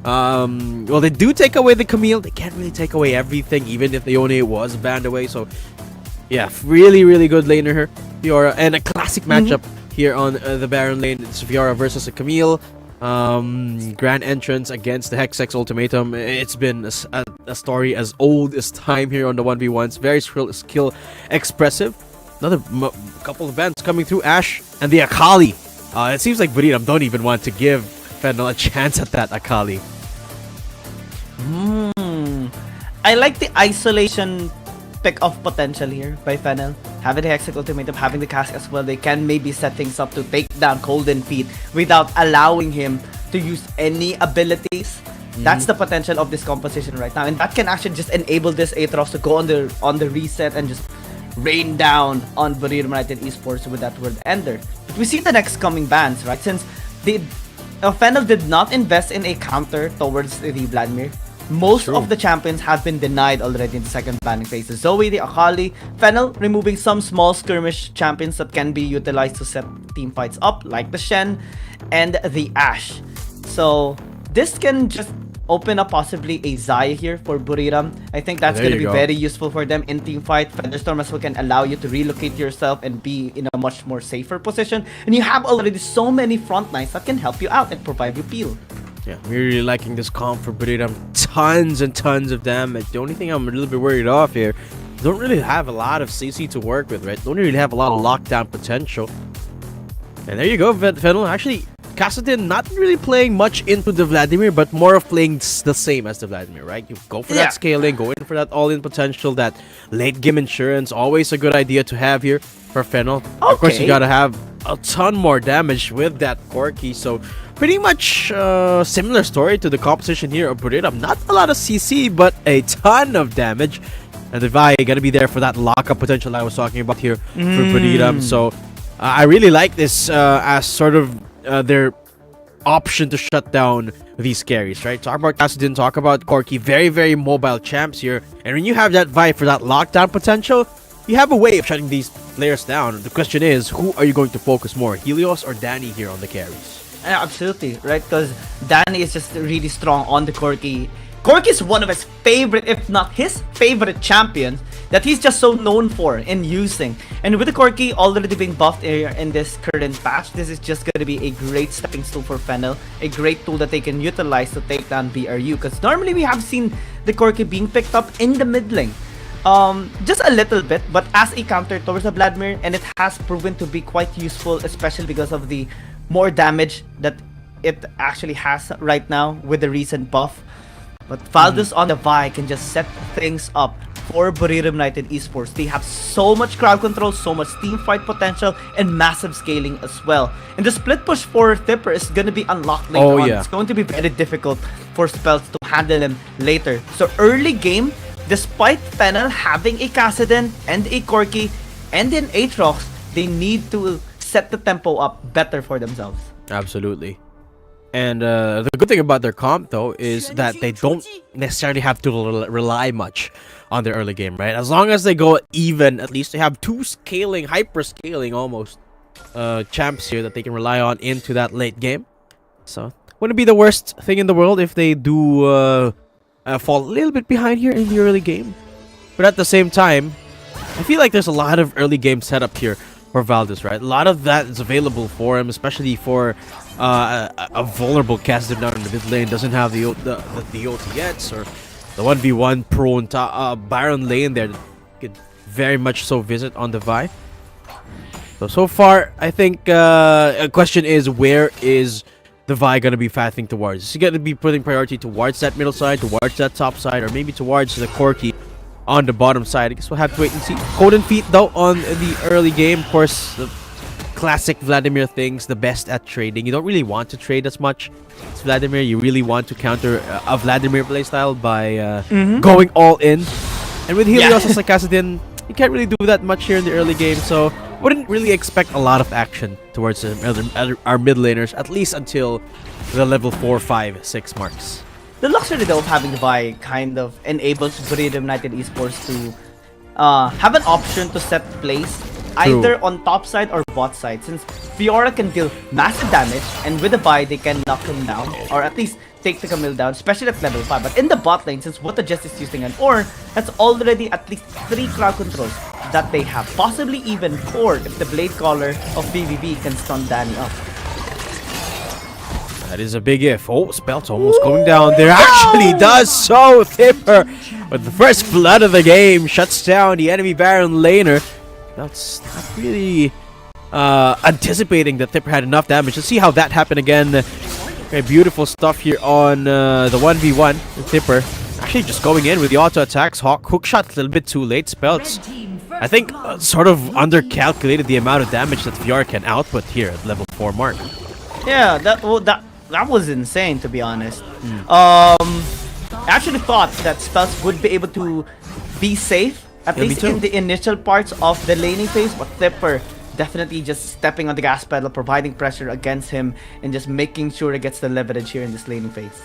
Well, they do take away the Camille. They can't really take away everything, even if the One was banned away. So, yeah, really, really good laner here, Fiora. And a classic matchup here on the Baron lane. It's Fiora versus a Camille. Grand entrance against the Hexex Ultimatum. It's been a story as old as time here on the 1v1s. Very skill expressive. Another couple of events coming through. Ashe and the Akali. It seems like Buriram don't even want to give Fennel a chance at that Akali. I like the isolation pick of potential here by Fennel. Having the Hextech Ultimatum, having the cask as well, they can maybe set things up to take down Golden Feet without allowing him to use any abilities. That's the potential of this composition right now, and that can actually just enable this Aatrox to go on the reset and just rain down on Buriram United Esports with that word Ender. But we see the next coming bans, right? Since the Fennel did not invest in a counter towards the Vladimir, most of the champions have been denied already in the second banning phase. The Zoe, the Akali, Fennel removing some small skirmish champions that can be utilized to set team fights up, like the Shen and the Ashe. So this can just open up possibly a Zaya here for Buriram. I think that's going to be very useful for them in team fight. Thunderstorm as well can allow you to relocate yourself and be in a much more safer position. And you have already so many front lines that can help you out and provide you peel. Yeah, I'm really liking this comp for Buriram. Tons and tons of damage. The only thing I'm a little bit worried off here, don't really have a lot of CC to work with, right? Don't really have a lot of lockdown potential. And there you go, Fennel. Actually, Kassadin not really playing much into the Vladimir, but more of playing the same as the Vladimir, right? You go for that scaling, go in for that all-in potential, that late game insurance. Always a good idea to have here for Fennel. Of course, you gotta have a ton more damage with that Corki, so pretty much similar story to the composition here of Buriram. Not a lot of CC, but a ton of damage. And the Vi gonna be there for that lockup potential I was talking about here for Buriram. So I really like this as sort of their option to shut down these carries, right? Talk about Kassadin, talk about Corki, very, very mobile champs here. And when you have that Vi for that lockdown potential, you have a way of shutting these players down. The question is, who are you going to focus more, Helios or Danny here on the carries? Yeah, absolutely, right? Because Danny is just really strong on the Corki. Corki is one of his favorite, if not his favorite champions that he's just so known for in using. And with the Corki already being buffed in this current patch, this is just going to be a great stepping stone for Fennel. A great tool that they can utilize to take down BRU. Because normally we have seen the Corki being picked up in the mid lane. Just a little bit, but as a counter towards the Vladimir, and it has proven to be quite useful, especially because of the more damage that it actually has right now with the recent buff. But Valdez on the Vi can just set things up for Buriram United Esports. They have so much crowd control, so much team fight potential, and massive scaling as well. And the split push for Tipper is going to be unlocked later on. It's going to be very difficult for spells to handle him later. So early game, despite Fennel having a Kassadin and a Corki and an Aatrox, they need to set the tempo up better for themselves. Absolutely. And the good thing about their comp, though, is that they don't necessarily have to rely much on their early game, right? As long as they go even, at least they have two scaling, hyper scaling almost, champs here that they can rely on into that late game. So, wouldn't be the worst thing in the world if they do fall a little bit behind here in the early game. But at the same time, I feel like there's a lot of early game setup here for Valdez, right? A lot of that is available for him, especially for a vulnerable Kassadin down in the mid lane. Doesn't have the OTX or the 1v1 prone Baron lane there. Could very much so visit on the Vi. So far, I think a question is, where is the Vi going to be fathing towards? Is he going to be putting priority towards that middle side, towards that top side, or maybe towards the Corki on the bottom side? I guess we'll have to wait and see. Golden Feet, though, on the early game. Of course, the classic Vladimir things, the best at trading. You don't really want to trade as much. It's Vladimir. You really want to counter a Vladimir playstyle by going all in. And with Helios as a Kassadin, you can't really do that much here in the early game. So, wouldn't really expect a lot of action towards our mid laners, at least until the level 4, 5, 6 marks. The luxury, though, of having the Vi kind of enables Buriram United Esports to have an option to set plays either on top side or bot side, since Fiora can deal massive damage, and with the buy they can knock him down, or at least take the Camille down, especially at level 5. But in the bot lane, since what the Jess is using an Ornn, that's already at least 3 crowd controls that they have. Possibly even 4 if the Blade Caller of BBB can stun Danny up. That is a big if. Oh, Spelt's almost going down there. Actually does so. Thipper with the first blood of the game shuts down the enemy Baron laner. That's not really anticipating that Thipper had enough damage. Let's see how that happened again. Okay, beautiful stuff here on the 1v1. Thipper actually just going in with the auto attacks. Hook shot a little bit too late. Spelts, I think, sort of undercalculated the amount of damage that Fiora can output here at level 4 mark. Yeah, that was insane, to be honest. I actually thought that Spells would be able to be safe, at least in the initial parts of the laning phase, but Thipper definitely just stepping on the gas pedal, providing pressure against him, and just making sure he gets the leverage here in this laning phase.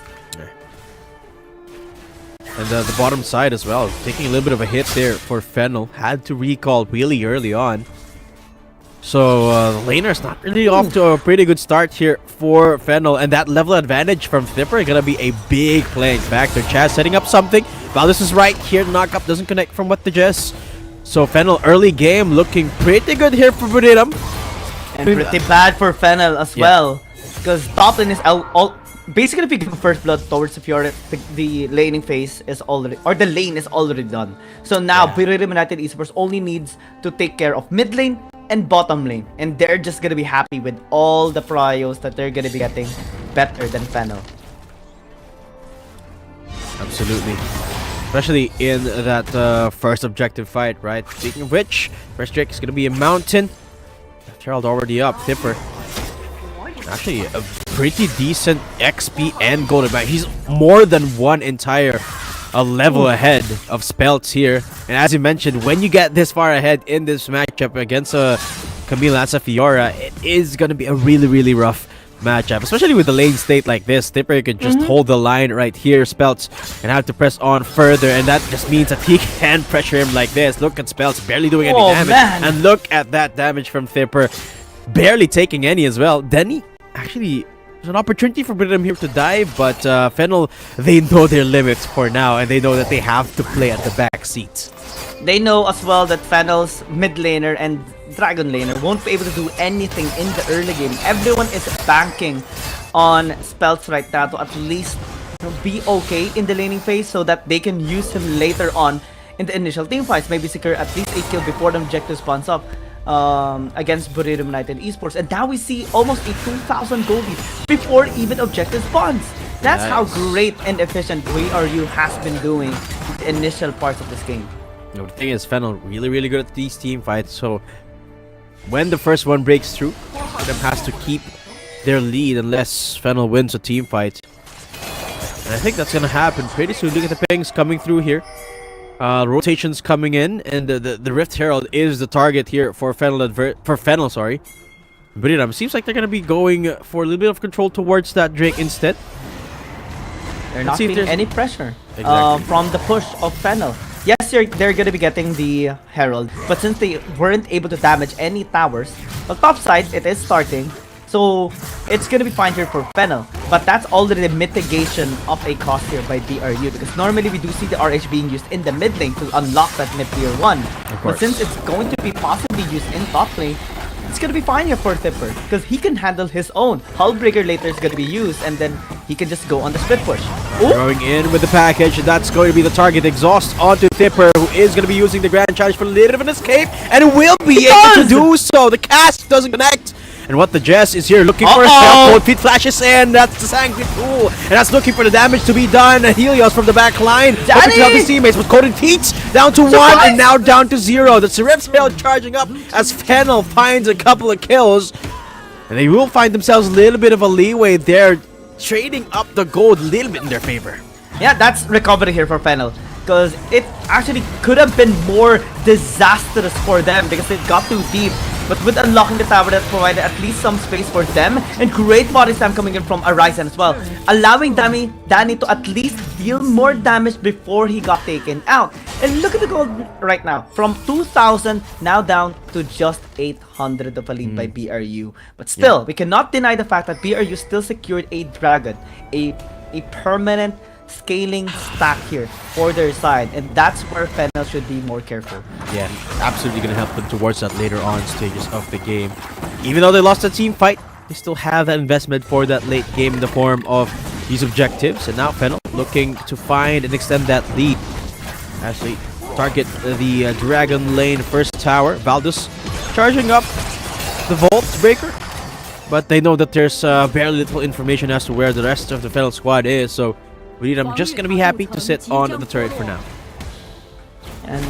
And the bottom side as well, taking a little bit of a hit there for Fennel. Had to recall really early on. So the laner's not really off to a pretty good start here for Fennel, and that level advantage from Thipper is gonna be a big playing factor. Chaz setting up something. Valdez is right here. Knockup doesn't connect from what the Jess. So Fennel early game looking pretty good here for Buriram. And pretty bad for Fennel as well, because top lane is basically if you give first blood towards Fiora, the laning phase is already, or the lane is already done. So now Buriram United Esports only needs to take care of mid lane and bottom lane, and they're just gonna be happy with all the prios that they're gonna be getting better than Fennel. Absolutely. Especially in that first objective fight, right? Speaking of which, first Drake is gonna be a mountain. Herald already up. Thipper, actually a pretty decent XP and gold amount. He's more than one entire level ahead of Spelts here. And as you mentioned, when you get this far ahead in this matchup against Camille and Fiora, it is going to be a really, really rough matchup, especially with the lane state like this. Thipper could just hold the line right here, Spelts, and have to press on further, and that just means that he can pressure him like this. Look at Spelts barely doing any damage, and look at that damage from Thipper, barely taking any as well. Denny, actually, there's an opportunity for Buriram here to dive, but Fennel, they know their limits for now, and they know that they have to play at the back seats. They know as well that Fennel's mid laner and Dragon laner won't be able to do anything in the early game. Everyone is banking on Spelts right now to at least be okay in the laning phase so that they can use him later on in the initial team fights. Maybe secure at least a kill before the objective spawns up against Buriram United Esports. And now we see almost a 2,000 gold lead before even objective spawns. That's how great and efficient BRU has been doing in the initial parts of this game. You know, the thing is, Fennel really, really good at these team fights. So when the first one breaks through, them has to keep their lead unless Fennel wins a team fight. And I think that's gonna happen pretty soon. Look at the pings coming through here. Rotations coming in, and the Rift Herald is the target here for Fennel. Sorry. Buriram seems like they're gonna be going for a little bit of control towards that Drake instead. They're not feeling any pressure from the push of Fennel. Yes, they're gonna be getting the Herald, but since they weren't able to damage any towers, on top side it is starting, so it's gonna be fine here for Fennel. But that's already the mitigation of a cost here by BRU, because normally we do see the RH being used in the mid lane to unlock that mid tier 1. But since it's going to be possibly used in top lane, it's gonna be fine here for Thipper, because he can handle his own. Hullbreaker later is gonna be used, and then he can just go on the split push. Going in with the package, that's going to be the target. Exhaust onto Thipper, who is going to be using the Grand Challenge for a little bit of an escape, and will be able to do so. The cast doesn't connect. And what the Jess is here looking for a spell. Cold Feet flashes in. That's the Sanctity Pool. And that's looking for the damage to be done. Helios from the back line. Hoping to help his teammates with Coated Feet. Down to 1 and now down to 0. The Rift Herald charging up as Fennel finds a couple of kills. And they will find themselves a little bit of a leeway there, trading up the gold a little bit in their favor. Yeah, that's recovery here for Fennel, because it actually could have been more disastrous for them because it got too deep but with unlocking the tower, that provided at least some space for them, and great body slam coming in from Arizon as well, allowing Danny to at least deal more damage before he got taken out. And look at the gold right now, from 2,000 now down to just 800 of a lead by BRU. But still, we cannot deny the fact that BRU still secured a dragon, a permanent scaling stack here for their side, and that's where Fennel should be more careful. Yeah, absolutely gonna help them towards that later on stages of the game. Even though they lost the team fight, they still have that investment for that late game in the form of these objectives, and now Fennel looking to find and extend that lead as they target the Dragon Lane first tower. Valdez charging up the Vault Breaker, but they know that there's very little information as to where the rest of the Fennel squad is, so I'm just gonna be happy to sit on the turret for now. And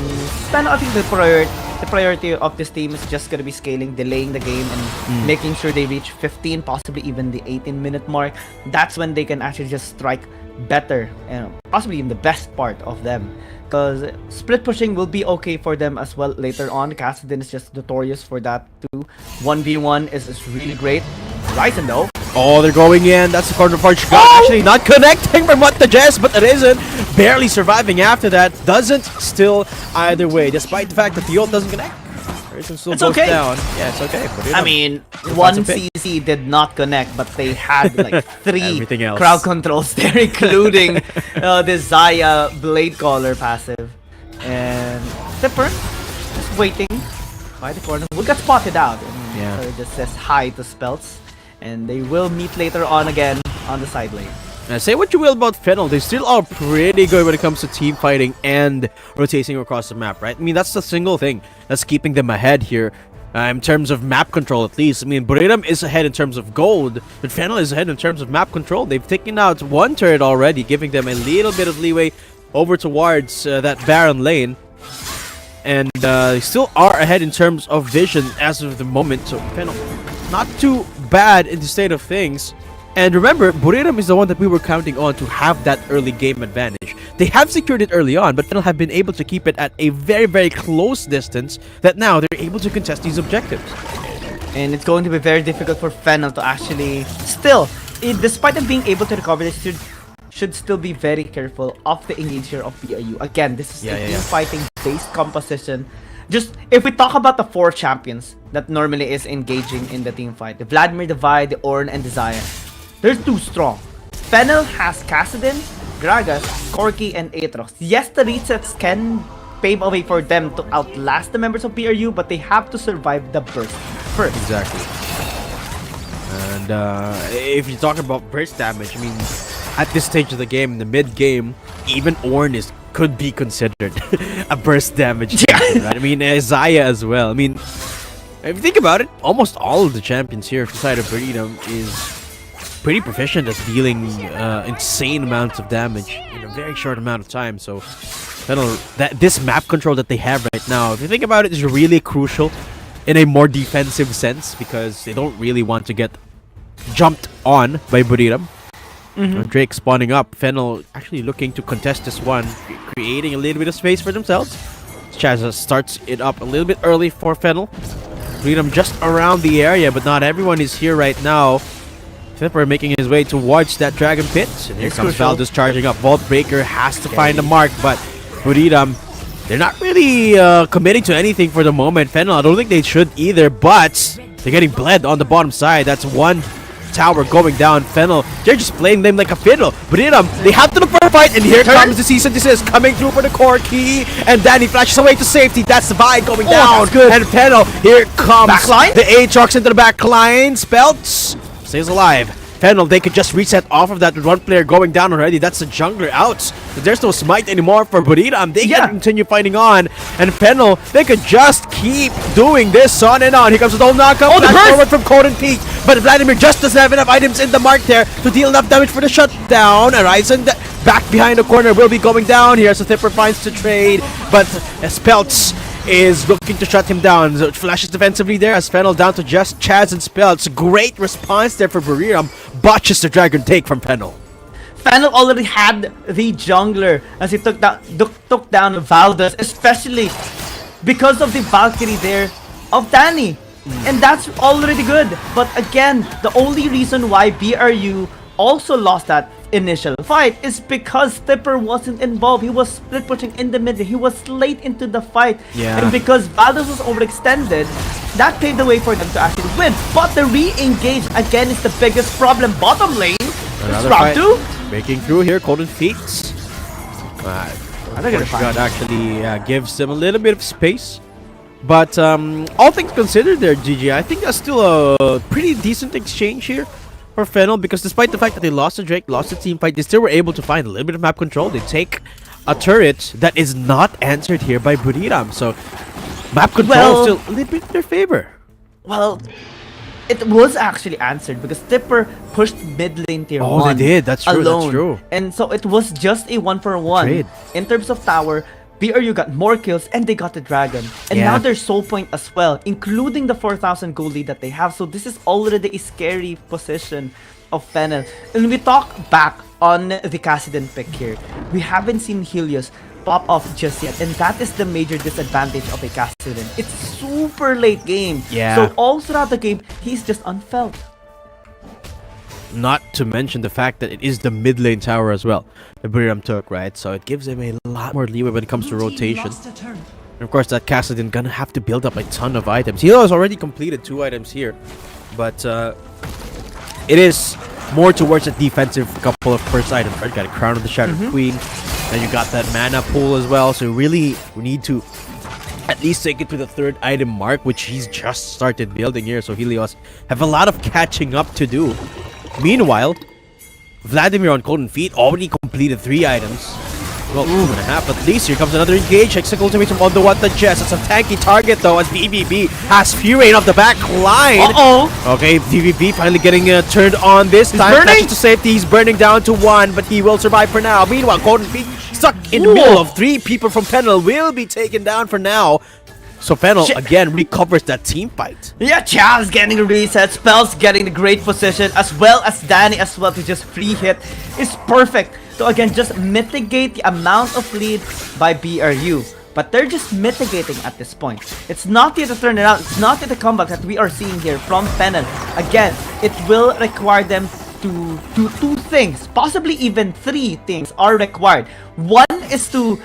Fennel, I think the priority of this team is just gonna be scaling, delaying the game, and making sure they reach 15, possibly even the 18-minute mark. That's when they can actually just strike better, and possibly in the best part of them. Because split pushing will be okay for them as well later on. Kassadin is just notorious for that too. 1v1 is really great. Ryzen though. Oh, they're going in. That's the corner punch. Actually not connecting from what the Jess, but it isn't. Barely surviving after that. Doesn't still either way. Despite the fact that the ult doesn't connect. Still it's goes okay. Down. Yeah, it's okay. But I mean, one CC did not connect, but they had like 3 crowd controls there, including the Zaya Blade Caller passive. And Zipper just waiting by the corner. Will get spotted out. And so it just says hi to Spelts. And they will meet later on again on the side lane. Now, say what you will about Fennel, they still are pretty good when it comes to team fighting and rotating across the map, right? I mean, that's the single thing that's keeping them ahead here in terms of map control, at least. I mean, Buriram is ahead in terms of gold, but Fennel is ahead in terms of map control. They've taken out 1 turret already, giving them a little bit of leeway over towards that Baron lane. And they still are ahead in terms of vision as of the moment, so Fennel not too bad in the state of things. And remember, Buriram is the one that we were counting on to have that early game advantage. They have secured it early on, but Fennel have been able to keep it at a very, very close distance that now they're able to contest these objectives. And it's going to be very difficult for Fennel to actually still, despite them being able to recover, they should still be very careful of the engage here of BRU. Again, this is a team fighting based composition. Just, if we talk about the 4 champions that normally is engaging in the team fight, the Vladimir, the Vi, the Ornn, and the Zaya, they're too strong. Fennel has Kassadin, Gragas, Corki, and Atrox. Yes, the resets can pave a way for them to outlast the members of BRU, but they have to survive the burst first. Exactly. And if you talk about burst damage, I mean, at this stage of the game, in the mid-game, even Ornn could be considered a burst damage champion, right? I mean, Zaya as well. I mean, if you think about it, almost all of the champions here inside of Buriram is pretty proficient at dealing insane amounts of damage in a very short amount of time. So this map control that they have right now, if you think about it, is really crucial in a more defensive sense, because they don't really want to get jumped on by Buriram. Drake spawning up. Fennel actually looking to contest this one, creating a little bit of space for themselves. Chaz starts it up a little bit early for Fennel. Buriram just around the area, but not everyone is here right now. Flipper making his way towards that Dragon Pit. And here comes Valdez charging up. Vault Breaker has to find the mark, but Buriram, they're not really committing to anything for the moment. Fennel, I don't think they should either, but they're getting bled on the bottom side. That's 1 tower going down. Fennel, they're just playing them like a fiddle. Buriram, they have to look for a fight, and here comes the cease and desist coming through for the core key, and Danny flashes away to safety. That's the Vi going down. Good. And Fennel, here comes backline? the Aatrox into the back line. Spelts stays alive. Fennel, they could just reset off of that with 1 player going down already. That's the jungler out. So there's no smite anymore for Buriram. They can continue fighting on. And Fennel, they could just keep doing this on and on. Here comes the double knockup. Oh, the burst! Forward from Coden Peak. But Vladimir just doesn't have enough items in the mark there to deal enough damage for the shutdown. Horizon back behind the corner will be going down here. So Thipper finds to trade. But Spelts is looking to shut him down. So it flashes defensively there as Fennel down to just Chaz and Spelts. Great response there for Buriram. Botches the Dragon take from Fennel. Fennel already had the jungler as he took down Valdez, especially because of the Valkyrie there of Danny. And that's already good. But again, the only reason why BRU also lost that initial fight is because Tipper wasn't involved. He was split pushing in the mid. He was late into the fight. Yeah. And because Valdos was overextended, that paved the way for them to actually win. But the re-engage again is the biggest problem. Bottom lane, Another round fight. 2. Breaking through here, Golden Feet. God actually gives them a little bit of space. But all things considered there, GG, I think that's still a pretty decent exchange here for Fennel, because despite the fact that they lost the Drake, lost the team fight, they still were able to find a little bit of map control. They take a turret that is not answered here by Buriram. So map control is still a little bit in their favor. Well, it was actually answered because Tipper pushed mid lane tier 1. Oh, they did. That's true. Alone. That's true. And so it was just a 1-for-1. Trade. In terms of tower, BRU got more kills and they got the dragon. And Yeah. now their soul point as well, including the 4,000 gold lead that they have. So this is already a scary position of Fennel. And when we talk back on the Kassadin pick here, we haven't seen Helios pop off just yet, and that is the major disadvantage of a Kassadin. It's super late game. Yeah. So all throughout the game, he's just unfelt. Not to mention the fact that it is the mid lane tower as well. The Buriram took, right? So it gives him a lot more leeway when it comes to rotation. And of course, that Kassadin gonna have to build up a ton of items. He has already completed 2 items here, but it is more towards a defensive couple of first items, right? Got a Crown of the Shattered Queen, and you got that mana pool as well. So really, we need to at least take it to the 3rd item mark, which he's just started building here. So Helios have a lot of catching up to do. Meanwhile, Vladimir on Golden Feet already completed 3 items. Well, 2.5 at least. Here comes another engage. Hextech ultimatum on the what the Jess. It's a tanky target though, as BBB has Fury off the back line. Okay, BBB finally getting turned on this time. Flashes to safety. He's burning down to 1, but he will survive for now. Meanwhile, Golden Feet stuck in the middle of 3 people from Fennel will be taken down for now. So Fennel again recovers that team fight. Yeah, Chaz getting a reset, Spells getting the great position, as well as Danny as well to just free hit is perfect. So again, just mitigate the amount of lead by BRU. But they're just mitigating at this point. It's not yet a turnaround, it's not yet a comeback that we are seeing here from Fennel. Again, it will require them to do 2 things, possibly even 3 things are required. One is to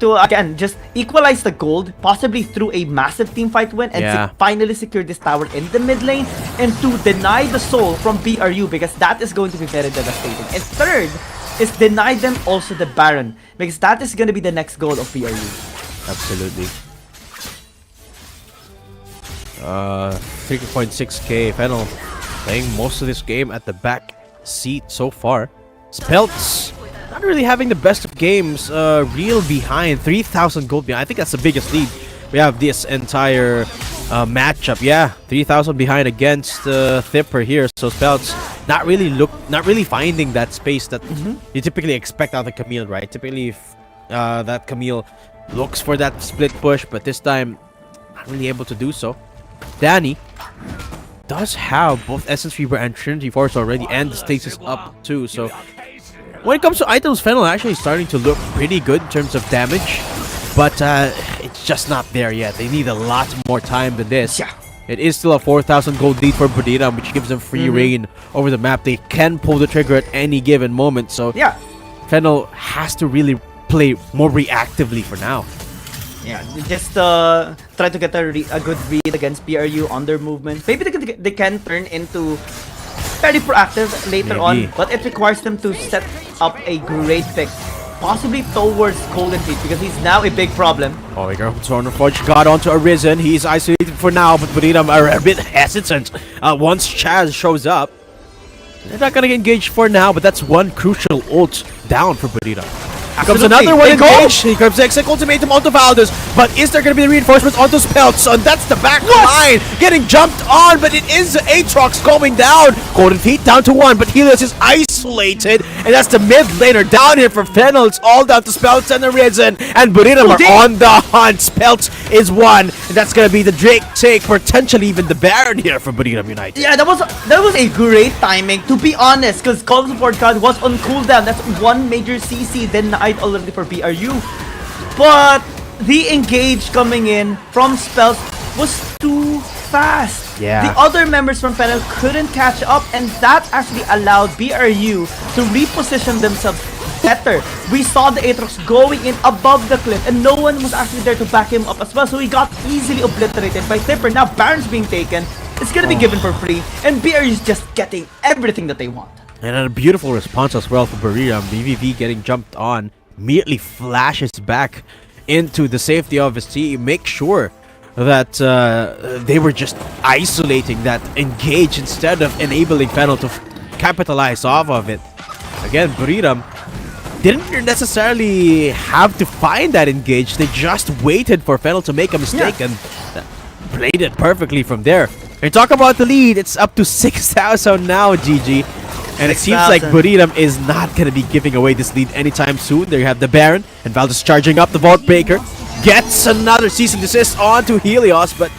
again just equalize the gold, possibly through a massive team fight win, and finally secure this tower in the mid lane, and to deny the soul from BRU, because that is going to be very devastating. And third is deny them also the Baron, because that is going to be the next goal of BRU. Absolutely. 3.6k. Fennel playing most of this game at the back seat so far. Spelts not really having the best of games. Real behind, 3,000 gold behind. I think that's the biggest lead we have this entire matchup. Yeah, 3,000 behind against Thipper here. So Spelts not really finding that space that you typically expect out of Camille, right? Typically, that Camille looks for that split push, but this time not really able to do so. Danny does have both Essence Fever and Trinity Force already, and the stasis up too. So when it comes to items, Fennel actually starting to look pretty good in terms of damage, but it's just not there yet. They need a lot more time than this. It is still a 4,000 gold lead for Buriram, which gives them free reign over the map. They can pull the trigger at any given moment. So Fennel has to really play more reactively for now. Yeah, just try to get a good read against BRU on their movement. Maybe they can turn into very proactive later on, but it requires them to set up a great pick, possibly towards Golden Feet, because he's now a big problem. Oh, we got Forge got onto Arisen. He's isolated for now, but Buriram are a bit hesitant once Chaz shows up. They're not gonna engage for now, but that's one crucial ult down for Buriram. Here comes another one engaged. Here comes Hextech ultimatum onto Valdez, but is there going to be the reinforcements onto Spelts? And that's the back line getting jumped on, but it is Aatrox going down. Golden Feet down to 1, but Helios is isolated, and that's the mid laner down here for Fennel. It's all down to Spelts and Arisen, and Buriram are on the hunt. Spelts is 1, and that's going to be the Drake take, potentially even the Baron here for Buriram United. Yeah, that was a great timing, to be honest, because Call Support card was on cooldown. That's one major CC denied already for BRU, but the engage coming in from Spells was too fast. Yeah. The other members from Fennel couldn't catch up, and that actually allowed BRU to reposition themselves better. We saw the Aatrox going in above the cliff, and no one was actually there to back him up as well, so he got easily obliterated by Tipper. Now Baron's being taken. It's gonna be given for free, and BRU is just getting everything that they want. And a beautiful response as well for Buriram. BVV getting jumped on, immediately flashes back into the safety of his team, make sure that they were just isolating that engage instead of enabling Fennel to capitalize off of it. Again, Buriram didn't necessarily have to find that engage. They just waited for Fennel to make a mistake and played it perfectly from there. And talk about the lead, it's up to 6,000 now, GG. And it seems like Buriram is not going to be giving away this lead anytime soon. There you have the Baron, and Valdez charging up the Vault Breaker. Gets another cease and desist onto Helios, but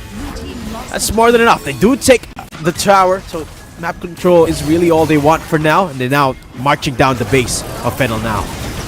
that's more than enough. They do take the tower, so map control is really all they want for now. And they're now marching down the base of Fennel now.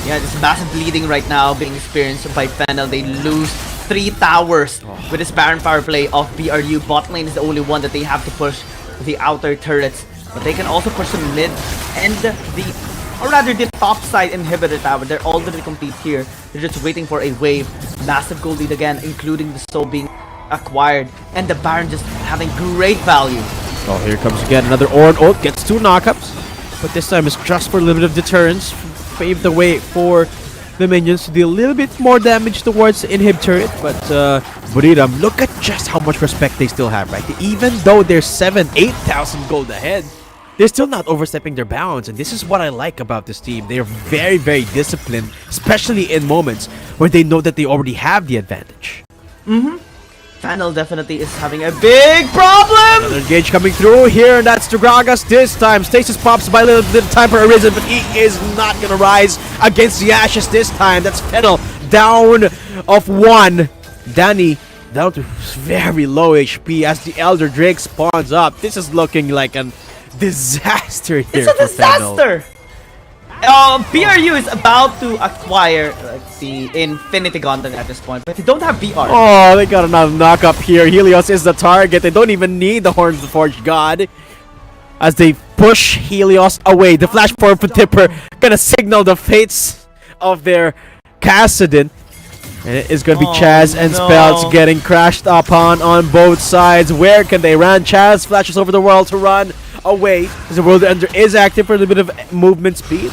Yeah, this massive bleeding right now being experienced by Fennel. They lose 3 towers with this Baron power play of BRU. Bot lane is the only one that they have to push the outer turrets. But they can also push the mid and the top side inhibitor tower. They're already complete here. They're just waiting for a wave. Massive gold lead again, including the soul being acquired. And the Baron just having great value. Oh, here comes again another Ornn ult. Gets 2 knockups. But this time it's just for a little bit of deterrence. Pave the way for the minions to deal a little bit more damage towards the inhib turret. But Buriram, look at just how much respect they still have, right? Even though they're 8,000 gold ahead, they're still not overstepping their bounds, and this is what I like about this team. They're very, very disciplined, especially in moments where they know that they already have the advantage. Fennel definitely is having a big problem! Another engage coming through here, and that's Dragas this time. Stasis pops by a little bit of time for Arisen, but he is not going to rise against the Ashes this time. That's Fennel down of 1. Danny down to very low HP as the Elder Drake spawns up. This is looking like an disaster here. It's a disaster! BRU is about to acquire the Infinity Gauntlet at this point, but they don't have BR. Oh, they got another knock up here. Helios is the target. They don't even need the Horns of the Forged God as they push Helios away. The flash forward for Tipper gonna signal the fates of their Kassadin. And it is going to be Chaz and Spells getting crashed upon on both sides. Where can they run? Chaz flashes over the world to run away as the World Ender is active for a little bit of movement speed.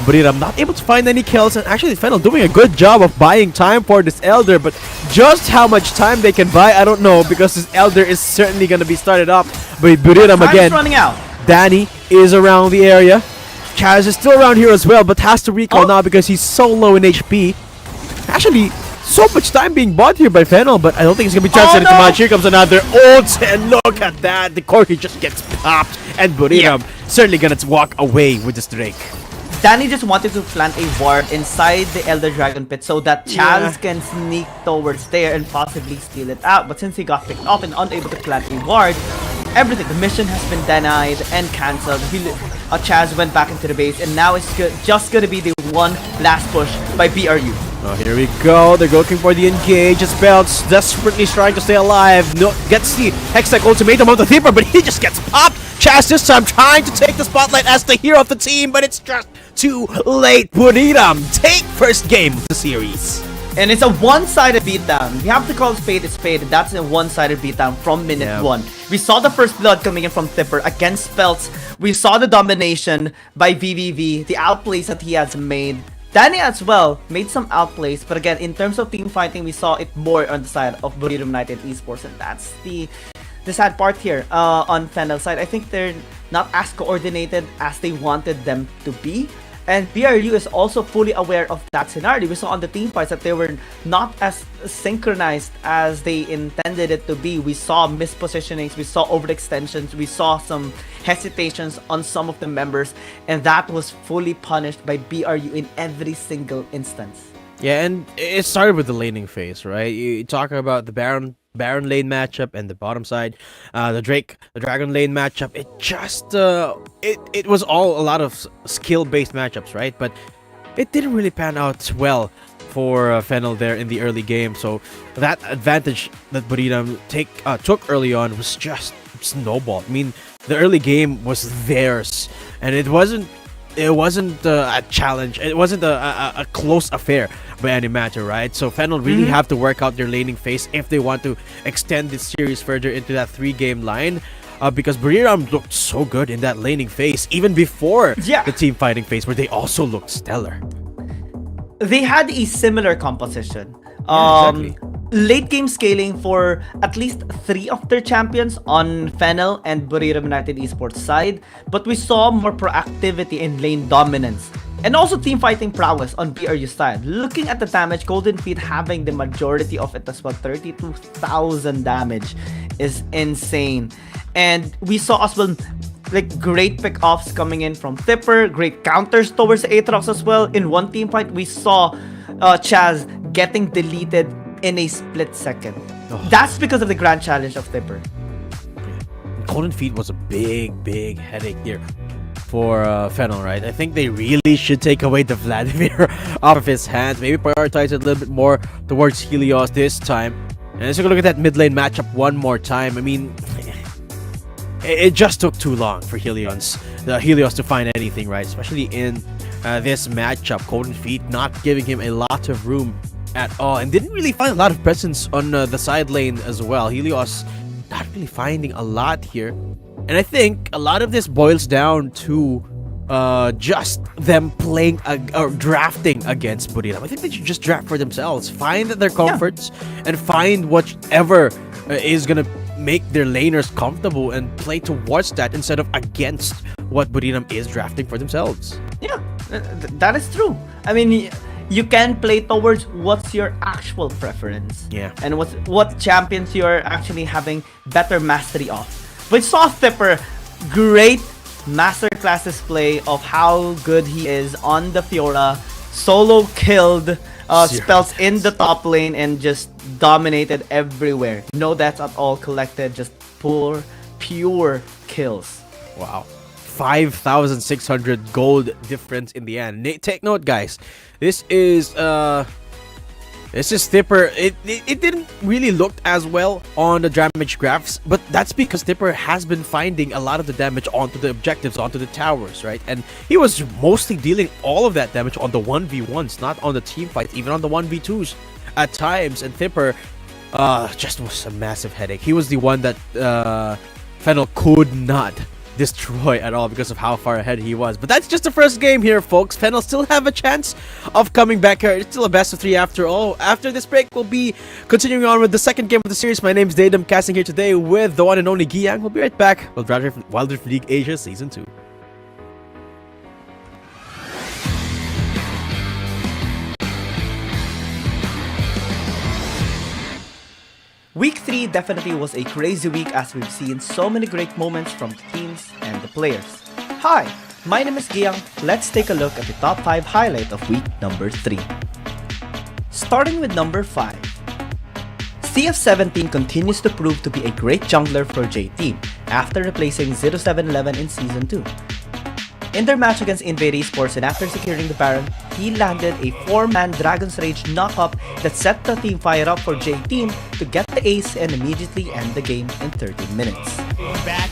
Buriram not able to find any kills, and actually Fennel doing a good job of buying time for this Elder, but just how much time they can buy, I don't know, because this Elder is certainly going to be started up by Buriram again. Running out. Danny is around the area. Chaz is still around here as well, but has to recall now because he's so low in HP. Actually, so much time being bought here by Fennel, but I don't think it's going to be translated too much. Here comes another ult, and look at that. The Corki just gets popped, and Buriram certainly going to walk away with this Drake. Danny just wanted to plant a ward inside the Elder Dragon Pit so that Chaz can sneak towards there and possibly steal it out. But since he got picked off and unable to plant a ward, the mission has been denied and cancelled. Chaz went back into the base, and now it's just going to be the one last push by BRU. Oh, here we go. They're looking for the engage. Spells desperately trying to stay alive. No, gets the Hextech ultimatum on the Thief, but he just gets popped. Chaz this time trying to take the spotlight as the hero of the team, but it's just too late. Buriram take first game of the series. And it's a one-sided beatdown. We have to call spade a spade. That's a one-sided beatdown from minute 1. We saw the first blood coming in from Tipper against Spells. We saw the domination by VVV, the outplays that he has made. Danny as well made some outplays, but again, in terms of team fighting, we saw it more on the side of Buriram United Esports, and that's the sad part here on Fennel's side. I think they're not as coordinated as they wanted them to be. And BRU is also fully aware of that scenario. We saw on the team fights that they were not as synchronized as they intended it to be. We saw mispositionings, we saw overextensions, we saw some hesitations on some of the members, and that was fully punished by BRU in every single instance. Yeah, and it started with the laning phase, right? You talk about the Baron lane matchup and the bottom side, the Dragon lane matchup. It just it was all a lot of skill-based matchups, right? But it didn't really pan out well for Fennel there in the early game. So that advantage that Buriram took early on was just snowball. I mean, the early game was theirs, and it wasn't a challenge. It wasn't a close affair by any matter, right? So Fennel really have to work out their laning phase if they want to extend this series further into that 3-game line. Because Buriram looked so good in that laning phase, even before the team fighting phase, where they also looked stellar. They had a similar composition. Exactly. Late game scaling for at least 3 of their champions on Fennel and Buriram United Esports side, but we saw more proactivity in lane dominance and also team fighting prowess on BRU side. Looking at the damage, Golden Feet having the majority of it as well, 32,000 damage is insane. And we saw as well like great pick-offs coming in from Tipper, great counters towards Aatrox as well. In one team fight, we saw Chaz getting deleted in a split second. That's because of the grand challenge of Tipper. Golden Feet was a big headache here for Fennel, right? I think they really should take away the Vladimir off of his hands. Maybe prioritize it a little bit more towards Helios this time. And let's take a look at that mid lane matchup one more time. I mean, it just took too long for Helios to find anything, right? Especially in this matchup. Golden Feet not giving him a lot of room at all, and didn't really find a lot of presence on the side lane as well. Helios not really finding a lot here, and I think a lot of this boils down to just them playing or drafting against Buriram. I think they should just draft for themselves, find their comforts, and find whatever is gonna make their laners comfortable and play towards that instead of against what Buriram is drafting for themselves. Yeah, that is true. I mean, you can play towards what's your actual preference. Yeah. And what champions you're actually having better mastery of. We saw Tipper, great masterclass display of how good he is on the Fiora. Solo killed spells in the top lane and just dominated everywhere. No deaths at all collected, just pure kills. Wow. 5,600 gold difference in the end. Take note, guys. This is Tipper. It didn't really look as well on the damage graphs, but that's because Tipper has been finding a lot of the damage onto the objectives, onto the towers, right? And he was mostly dealing all of that damage on the 1v1s, not on the team fights, even on the 1v2s at times. And Tipper just was a massive headache. He was the one that Fennel could not destroy at all because of how far ahead he was. But that's just the first game here, folks. Fennel still have a chance of coming back here. It's still a best of 3 after all. After this break, we'll be continuing on with the second game of the series. My name's Daedum, casting here today with the one and only Giyang. We'll be right back with Wild Rift League Asia Season 2. Week 3 definitely was a crazy week as we've seen so many great moments from the teams and the players. Hi, my name is Giyang. Let's take a look at the top 5 highlight of week number 3. Starting with number 5. CF17 continues to prove to be a great jungler for J Team after replacing 0711 in Season 2. In their match against Invade Esports and after securing the Baron, he landed a 4-man Dragon's Rage knockup that set the team fire up for J Team to get the ace and immediately end the game in 13 minutes. Back.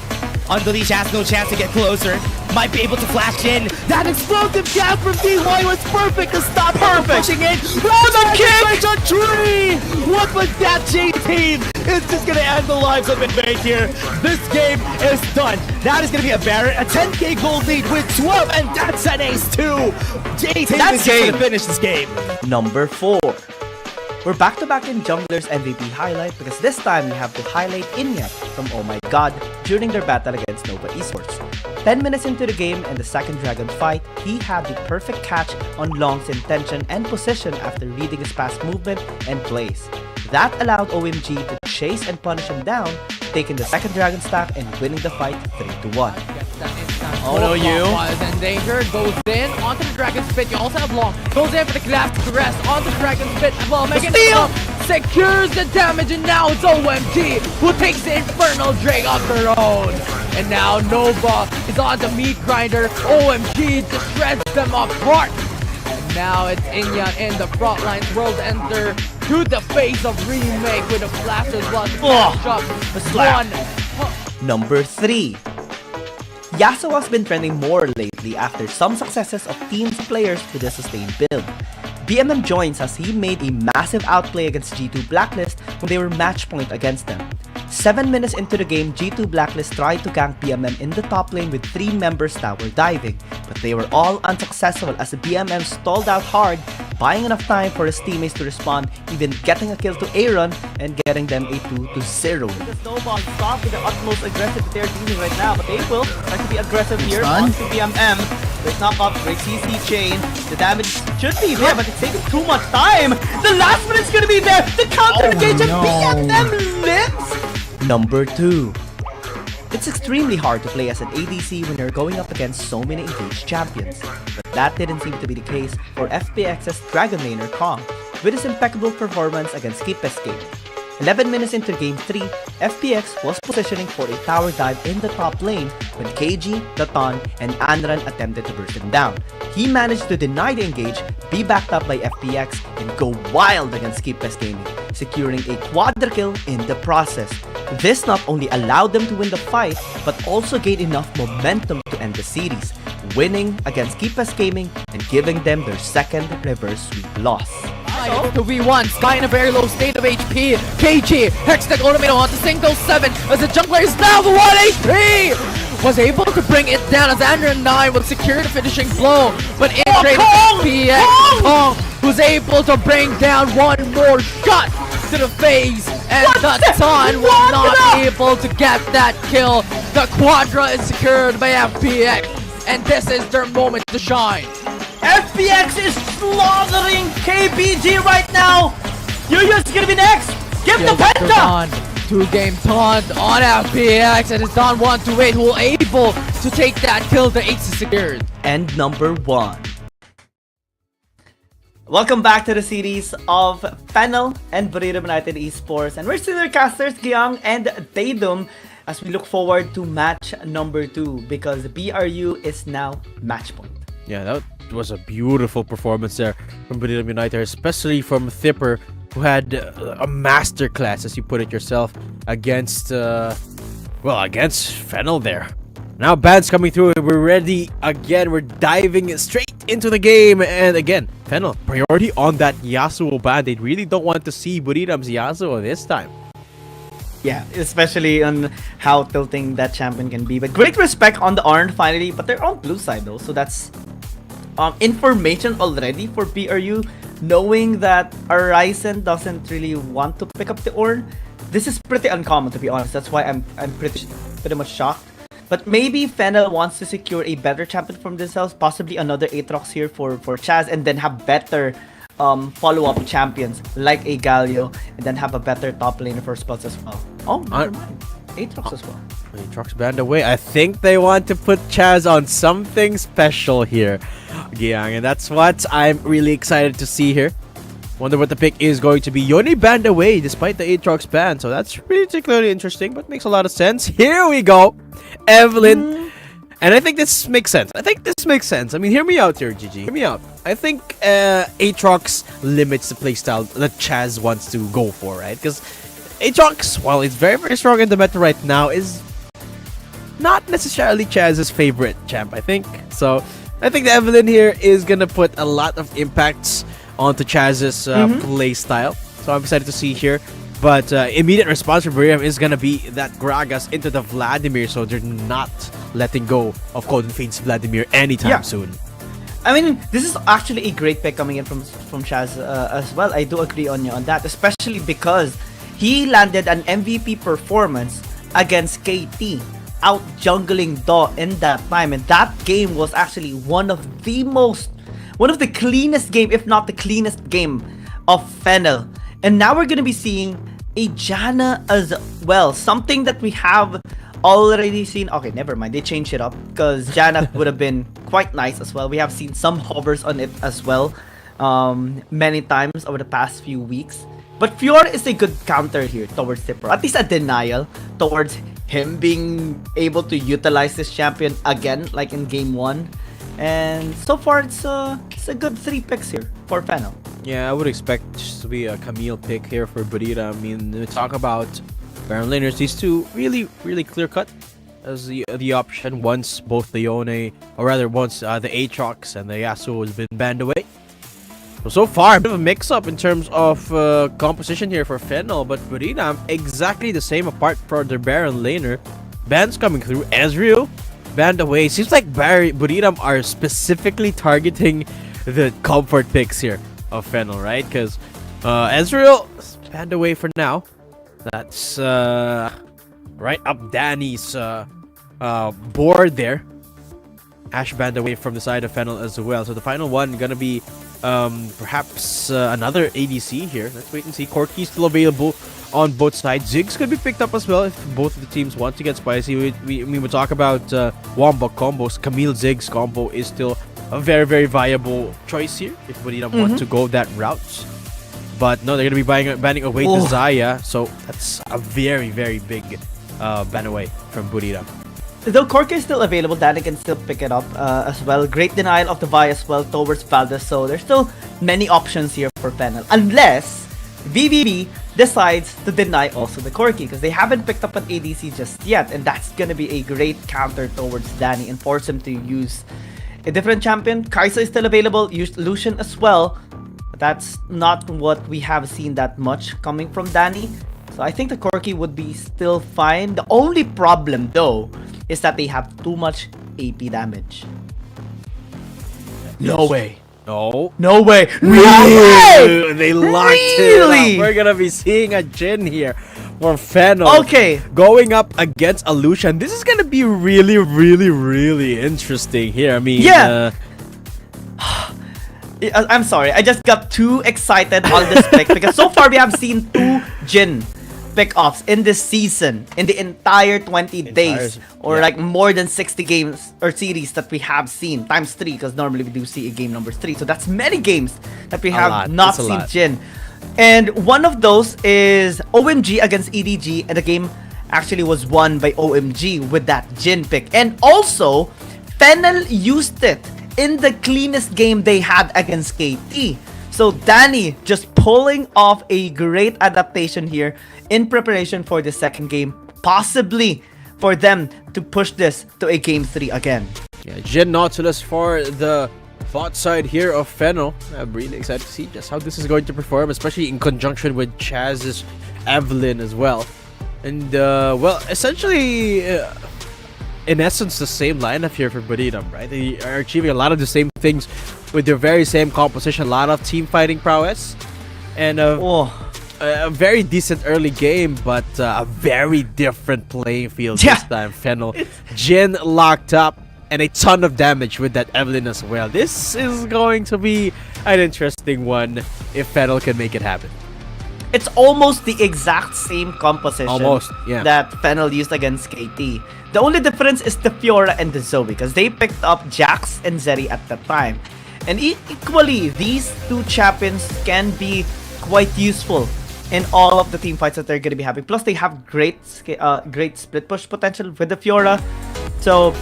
Unleash has no chance to get closer. Might be able to flash in. That explosive jab from DY was perfect to stop pushing in. Oh, the kick! On tree! What was that, J Team? It's just gonna end the lives of Invade here. This game is done. That is gonna be a Baron, a 10k gold lead with 12, and that's an ace too. J Team is gonna finish this game. Number 4. We're back-to-back in Jungler's MVP highlight because this time we have to highlight Inyat from Oh My God during their battle against Nova Esports. 10 minutes into the game and the second dragon fight, he had the perfect catch on Long's intention and position after reading his past movement and plays. That allowed OMG to chase and punish him down, taking the second dragon stack and winning the fight 3-1. Oh no, you was in danger, goes in onto the Dragon's Pit. You also have Long, goes in for the collapse to rest onto the Dragon's Pit as well. Making it secures the damage, and now it's OMG who takes the Infernal Drake off their own. And now Nova is on the meat grinder. OMG just shreds them apart. now it's Inyan in the front lines. World enter to the face of Remake with a blaster blood. Number 3. Yasuo has been trending more lately after some successes of teams players with a sustained build. BMM joins as he made a massive outplay against G2 Blacklist when they were match point against them. 7 minutes into the game, G2 Blacklist tried to gank BMM in the top lane with 3 members tower diving, but they were all unsuccessful as the BMM stalled out hard, buying enough time for his teammates to respond, even getting a kill to Aaron and getting them a 2-0. The snowball stop with the utmost aggressive they're dealing right now, but they will try to be aggressive here onto BMM. Great knock up, great CC chain. The damage should be there, but it's taking too much time. The last minute's gonna be there. The counter engage and BMM lives. Number 2. It's extremely hard to play as an ADC when you're going up against so many engaged champions, but that didn't seem to be the case for FPX's Dragon Laner Kong, with his impeccable performance against skirmishes game. 11 minutes into Game 3, FPX was positioning for a tower dive in the top lane when KG, Datan, and Anran attempted to burst him down. He managed to deny the engage, be backed up by FPX, and go wild against skirmishes gaming, securing a quadra kill in the process. This not only allowed them to win the fight, but also gained enough momentum to end the series, winning against skirmishes gaming and giving them their second reverse sweep loss. To V1, Sky in a very low state of HP. KG, Hextech automated onto single 7 as the jungler is now the 1 HP! Was able to bring it down as Andrew 9 would secure the finishing blow, but in trade FPX, Kong was able to bring down one more shot to the face, and Datan was not able to get that kill. The quadra is secured by FPX, and this is their moment to shine. FPX is slaughtering KBG right now. Yuya's gonna be next. Give the penta. 2-game taunt on FPX, and it's Don 1-8 who will able to take that kill. The 8 is secured. And number 1. Welcome back to the series of Fennel and Buriram United Esports, and we're senior casters Giang and Taedum as we look forward to match number 2 because BRU is now match point. Yeah, that was a beautiful performance there from Buriram United, especially from Thipper, who had a masterclass, as you put it yourself, against Fennel there. Now Ban's coming through and we're ready again. We're diving straight into the game, and again, Fennel, priority on that Yasuo ban. They really don't want to see Buriram's Yasuo this time. Yeah, especially on how tilting that champion can be. But great respect on the Arn finally, but they're on blue side though, so that's information already for BRU, knowing that Arisen doesn't really want to pick up the Ornn. This is pretty uncommon, to be honest. That's why I'm pretty much shocked. But maybe Fennel wants to secure a better champion from themselves, possibly another Aatrox here for Chaz, and then have better follow-up champions like a Galio, and then have a better top laner for spells as well. Oh, never mind. Aatrox as well. Aatrox banned away. I think they want to put Chaz on something special here, Giang, and that's what I'm really excited to see here. Wonder what the pick is going to be. Yone banned away despite the Aatrox ban, so that's particularly interesting, but makes a lot of sense. Here we go, Evelyn. And I think this makes sense. I mean, hear me out here, GG. Hear me out. I think Aatrox limits the playstyle that Chaz wants to go for, right? Because Aatrox, while it's very, very strong in the meta right now, is not necessarily Chaz's favorite champ, I think. So I think the Evelyn here is going to put a lot of impacts onto Chaz's playstyle. So I'm excited to see here. But immediate response from Buriram is going to be that Gragas into the Vladimir, so they're not letting go of Golden Fade's Vladimir anytime soon. I mean, this is actually a great pick coming in from Chaz as well. I do agree on you on that, especially because he landed an MVP performance against KT, out jungling Do in that time, and that game was actually one of the cleanest game, if not the cleanest game of Fennel. And now we're gonna be seeing a Janna as well, something that we have already seen. Okay, never mind, they changed it up because Janna would have been quite nice as well. We have seen some hovers on it as well many times over the past few weeks. But Fiora is a good counter here towards Tipper, at least a denial towards him being able to utilize this champion again, like in game 1. And so far, it's a good 3 picks here for Fennel. Yeah, I would expect this to be a Camille pick here for Buriram. I mean, we talk about Baron laners, these two really clear cut as the option once both the Yone, or rather once the Aatrox and the Yasuo has been banned away. So far, a bit of a mix-up in terms of composition here for Fennel, but Buriram exactly the same apart from their Baron laner. Bans coming through, Ezreal banned away. Seems like Buriram are specifically targeting the comfort picks here of Fennel, right? Because Ezreal banned away for now. That's right up Danny's board there. Ash banned away from the side of Fennel as well. So the final one gonna be perhaps another ADC here. Let's wait and see. Corki's still available on both sides. Ziggs could be picked up as well if both of the teams want to get spicy. We talk about Wombo combos. Camille Ziggs combo is still a very viable choice here if Buriram want to go that route. But no, they're going to be banning away the Zaya. So that's a very big ban away from Buriram. Though Corki is still available, Danny can still pick it up as well. Great denial of the Vi as well towards Valdez. So there's still many options here for Fennel. Unless VVB decides to deny also the Corki, because they haven't picked up an ADC just yet. And that's going to be a great counter towards Danny and force him to use a different champion. Kai'Sa is still available. Use Lucian as well. But that's not what we have seen that much coming from Danny. So I think the Corki would be still fine. The only problem though is that they have too much AP damage. No way. No. No way. Really? They locked it up. We're gonna be seeing a Jhin here for Fennel. Okay. Going up against a Lucian. This is gonna be really interesting here. I mean, yeah. I'm sorry. I just got too excited on this pick because so far we have seen 2 Jhin pick-offs in this season, in the entire 20 days, or like more than 60 games or series that we have seen, times 3, because normally we do see a game number 3. So that's many games that we have not seen Jhin. And one of those is OMG against EDG, and the game actually was won by OMG with that Jhin pick. And also, Fennel used it in the cleanest game they had against KT. So Danny just pulling off a great adaptation here in preparation for the second game, possibly for them to push this to a game 3 again. Yeah, Jhin Nautilus for the bot side here of Fennel. I'm really excited to see just how this is going to perform, especially in conjunction with Chaz's Evelyn as well. And well, essentially in essence the same lineup here for Buriram, right? They are achieving a lot of the same things with their very same composition, a lot of team fighting prowess, and a very decent early game, but a very different playing field this time. Fennel, Jhin locked up, and a ton of damage with that Evelyn as well. This is going to be an interesting one if Fennel can make it happen. It's almost the exact same composition that Fennel used against KT. The only difference is the Fiora and the Zoe, because they picked up Jax and Zeri at the time. And equally, these 2 champions can be quite useful in all of the team fights that they're going to be having. Plus, they have great split push potential with the Fiora. So,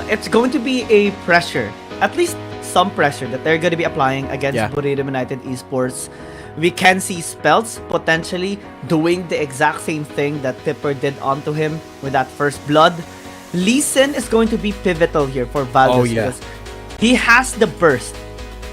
it's going to be a pressure, at least some pressure that they're going to be applying against Buriram United Esports. We can see Spells potentially doing the exact same thing that Tipper did onto him with that first blood. Lee Sin is going to be pivotal here for Valdez because he has the burst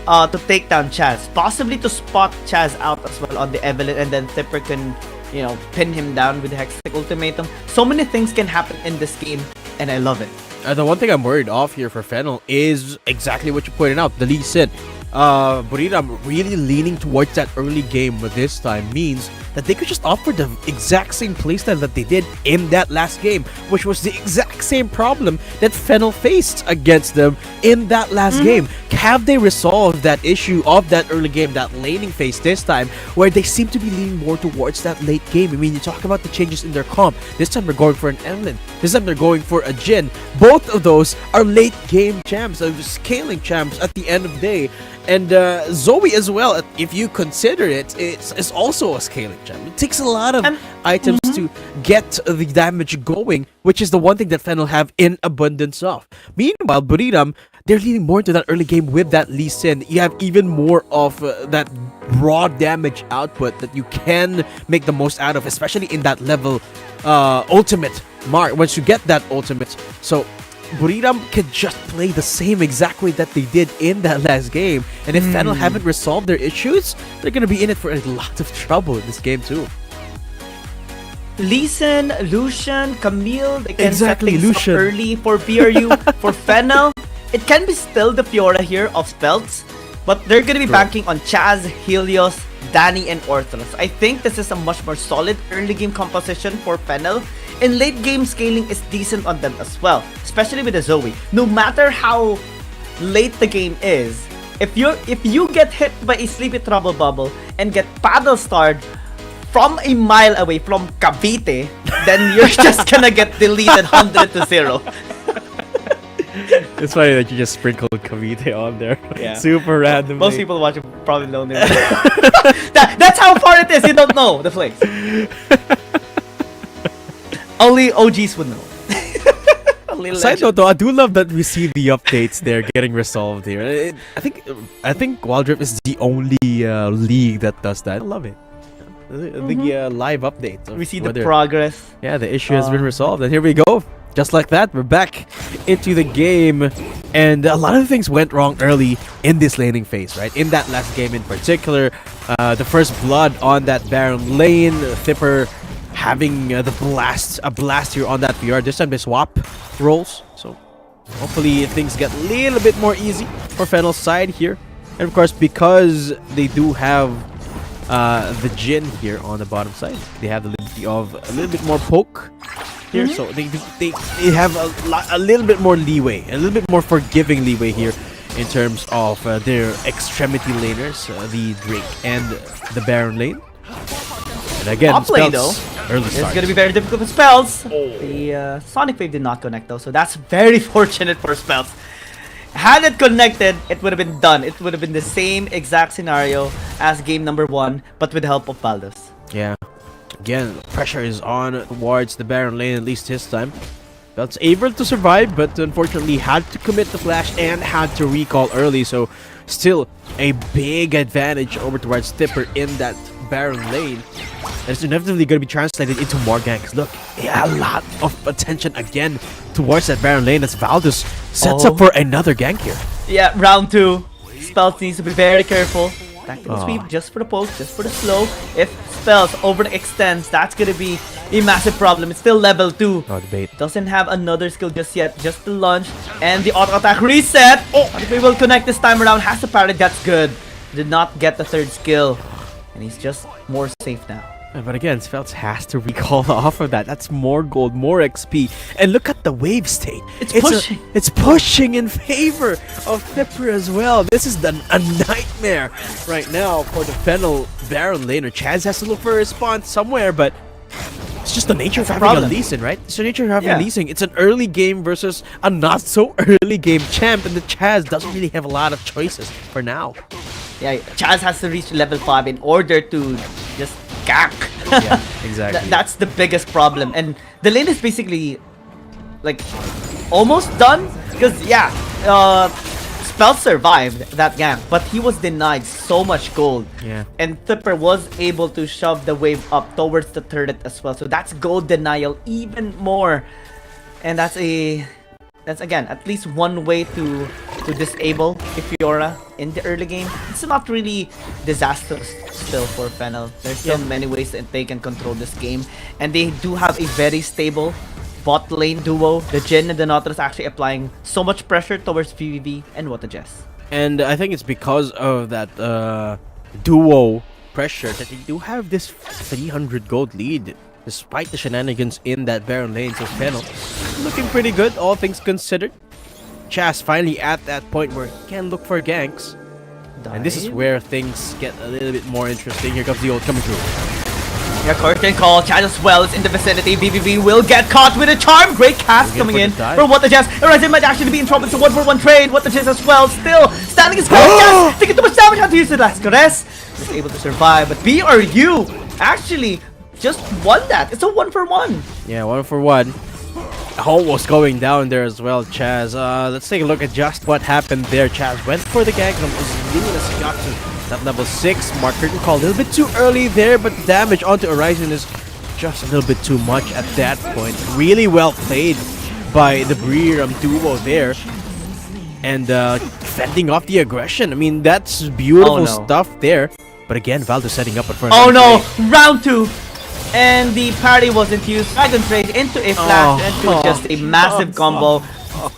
to take down Chaz, possibly to spot Chaz out as well on the Evelyn, and then Tipper can, you know, pin him down with the Hextech Ultimatum. So many things can happen in this game, and I love it. The one thing I'm worried of here for Fennel is exactly what you pointed out, the Lee Sin. Buriram really leaning towards that early game this time means that they could just offer the exact same playstyle that they did in that last game, which was the exact same problem that Fennel faced against them in that last game. Have they resolved that issue of that early game, that laning phase this time, where they seem to be leaning more towards that late game? I mean, you talk about the changes in their comp. This time they're going for an Evelyn. This time they're going for a Jhin. Both of those are late game champs, scaling champs at the end of the day. And Zoe as well, if you consider it, it's also a scaling gem. It takes a lot of items to get the damage going, which is the one thing that Fennel have in abundance of. Meanwhile, Buriram, they're leaning more into that early game with that Lee Sin. You have even more of that raw damage output that you can make the most out of, especially in that level ultimate mark, once you get that ultimate. So Buriram can just play the same exact way that they did in that last game. And if Fennel haven't resolved their issues, they're going to be in it for a lot of trouble in this game too. Lee Sin, Lucian, Camille, they can Exactly, set things Lucian. up early for BRU. For Fennel, it can be still the Fiora here of Spelts, but they're going to be banking on Chaz, Helios, Danny, and Orthros. I think this is a much more solid early game composition for Fennel. And late game scaling is decent on them as well, especially with the Zoe. No matter how late the game is, if you get hit by a Sleepy Trouble Bubble and get paddle starred from a mile away from Cavite, then you're just gonna get deleted 100-0. It's funny that you just sprinkled Cavite on there. Yeah. Super randomly. Most people watching probably don't know. That's how far it is. You don't know the place. Only OGs would know. Side note though, I do love that we see the updates there getting resolved here. I think Wild Rift is the only league that does that. I love it. The live update. We see the progress. Yeah, the issue has been resolved, and here we go. Just like that, we're back into the game, and a lot of things went wrong early in this laning phase, right? In that last game in particular, the first blood on that Baron lane, Thipper having a blast here on that VR. This time they swap roles, so hopefully things get a little bit more easy for Fennel's side here. And of course, because they do have the Jin here on the bottom side, they have the liberty of a little bit more poke here, so they have a little bit more leeway, a little bit more forgiving leeway here in terms of their extremity laners, the Drake and the Baron lane. And again, Top lane though, early it's start. gonna be very difficult for Spells. The Sonic Wave did not connect though, so that's very fortunate for Spells. Had it connected, it would have been done. It would have been the same exact scenario as game number 1, but with the help of Baldos. Yeah. Again, pressure is on towards the Baron lane, at least this time. That's able to survive, but unfortunately had to commit the flash and had to recall early, so still a big advantage over towards Thipper in that Baron lane. And it's inevitably going to be translated into more ganks. Look, a lot of attention again towards that Baron lane as Valdus sets up for another gank here. Yeah, round 2. Spells needs to be very careful. Tactical sweep just for the poke, just for the slow. If Spells overextends, that's gonna be a massive problem. It's still level 2. No debate. Doesn't have another skill just yet, just the launch and the auto attack reset. Oh, if we will connect this time around, has to parry, that's good. Did not get the third skill, and he's just more safe now. But again, Spells has to recall off of that. That's more gold, more XP. And look at the wave state. It's pushing. It's pushing in favor of Thipper as well. This is a nightmare right now for the Fennel Baron laner. Chaz has to look for a response somewhere, but it's just the nature of having a Lee Sin, right? It's the nature of having a Lee Sin. It's an early game versus a not so early game champ, and the Chaz doesn't really have a lot of choices for now. Yeah, Chaz has to reach level 5 in order to just gank. Yeah, exactly. That's the biggest problem. And the lane is basically like almost done because Spells survived that gank, but he was denied so much gold. Yeah. And Thipper was able to shove the wave up towards the turret as well. So that's gold denial even more. And that's again at least one way to disable a Fiora in the early game. It's not really disastrous still for Fennel. There's still many ways that they can control this game, and they do have a very stable bot lane duo. The Jin and the Nautilus actually applying so much pressure towards PvP and what a Jess. And I think it's because of that duo pressure that they do have this 300 gold lead despite the shenanigans in that Baron lane. So Fennel looking pretty good, all things considered. Chaz finally at that point where he can look for ganks. And this is where things get a little bit more interesting. Here comes the ult coming through. Yeah, curtain call. Chad as well is in the vicinity. BBV will get caught with a charm. Great cast coming in from What the Jazz. Horizon might actually be in trouble. It's a 1-for-1 trade. What the Jazz as well. Still standing his ground. Yes! Taking too much damage. How to use it. That's Caress. Is able to survive. But BRU actually just won that. It's a 1-for-1. Yeah, 1-for-1. Almost going down there as well, Chaz. Let's take a look at just what happened there. Chaz went for the gag as soon as he got to that level 6 mark. Curtain call a little bit too early there, but the damage onto Horizon is just a little bit too much at that point. Really well played by the Buriram duo there. And fending off the aggression. I mean, that's beautiful stuff there. But again, Valdo setting up for oh no! Round 2! And the parry wasn't used. Dragon trade into a flash into just a massive combo.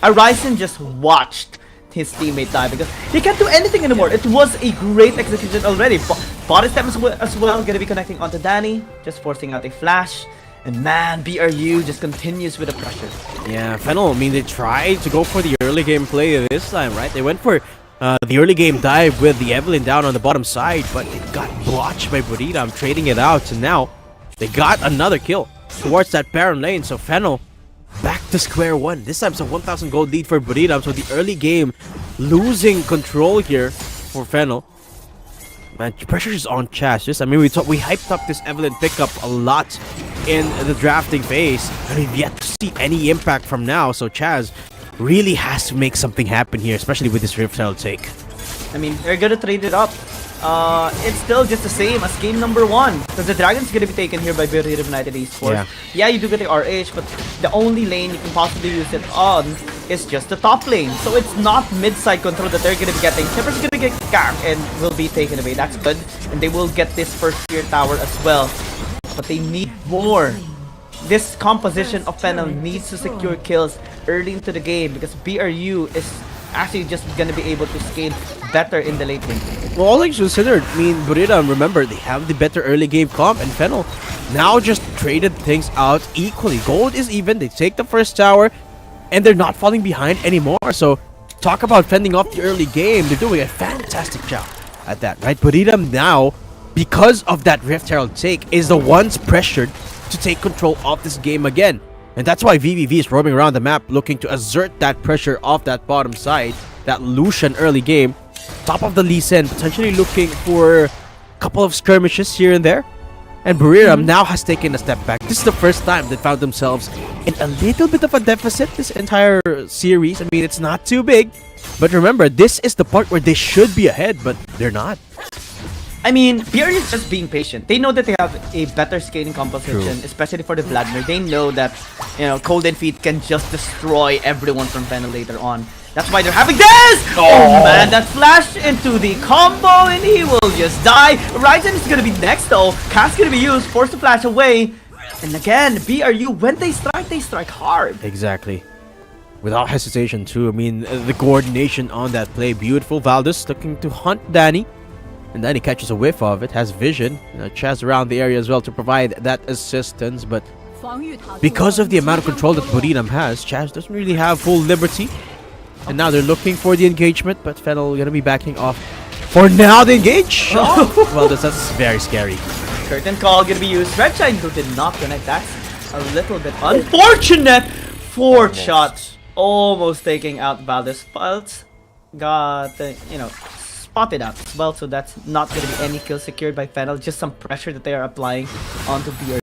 Horizon just watched his teammate die because he can't do anything anymore. It was a great execution already. Body step as well, gonna be connecting onto Danny, just forcing out a flash. And man, BRU just continues with the pressure. Yeah, Fennel, I mean, they tried to go for the early game play this time, right? They went for the early game dive with the Evelyn down on the bottom side, but it got blotched by Buriram, trading it out, and now they got another kill towards that Baron lane. So Fennel back to square one. This time it's a 1,000 gold lead for Buriram. So the early game losing control here for Fennel. Man, pressure is on Chaz. I mean, we hyped up this Evelyn pickup a lot in the drafting phase, and we've yet to see any impact from now. So Chaz really has to make something happen here, especially with this Rift take. I mean, they're gonna trade it up. It's still just the same as game number 1 because the Dragon's gonna be taken here by Buriram United Esports. Yeah, you do get the RH, but the only lane you can possibly use it on is just the top lane. So it's not mid-side control that they're gonna be getting. Tipper's gonna get ganked and will be taken away. That's good. And they will get this first tier tower as well. But they need more. This composition of Fennel needs to secure kills early into the game because BRU is actually just gonna be able to scale better in the late game. Well, all things considered, I mean, Buriram, remember, they have the better early game comp, and Fennel now just traded things out equally. Gold is even, they take the first tower, and they're not falling behind anymore. So, talk about fending off the early game. They're doing a fantastic job at that, right? Buriram now, because of that Rift Herald take, is the ones pressured to take control of this game again. And that's why VVV is roaming around the map looking to assert that pressure off that bottom side, that Lucian early game. Top of the Lee Sin, potentially looking for a couple of skirmishes here and there. And Buriram now has taken a step back. This is the first time they found themselves in a little bit of a deficit this entire series. I mean, it's not too big. But remember, this is the part where they should be ahead, but they're not. I mean, BRU is just being patient. They know that they have a better scaling composition, especially for the Vladimir. They know that, you know, Cold and Feet can just destroy everyone from Fennel later on. That's why they're having this! Oh man, that flash into the combo and he will just die. Ryzen is gonna be next though. Cast gonna be used, forced to flash away. And again, BRU, when they strike hard. Exactly. Without hesitation too. I mean, the coordination on that play, beautiful. Valdez looking to hunt Danny. And then he catches a whiff of it, has vision, Chaz around the area as well to provide that assistance. But because of the amount of control that Buriram has, Chaz doesn't really have full liberty. And now they're looking for the engagement, but Fennel gonna be backing off for now the engage. Well, that's very scary. Curtain call gonna be used. Redshine who did not connect. That's a little bit unfortunate. 4 shots, almost taking out Valdez. But got spotted out as well, so that's not going to be any kill secured by Fennel, just some pressure that they are applying onto BRU.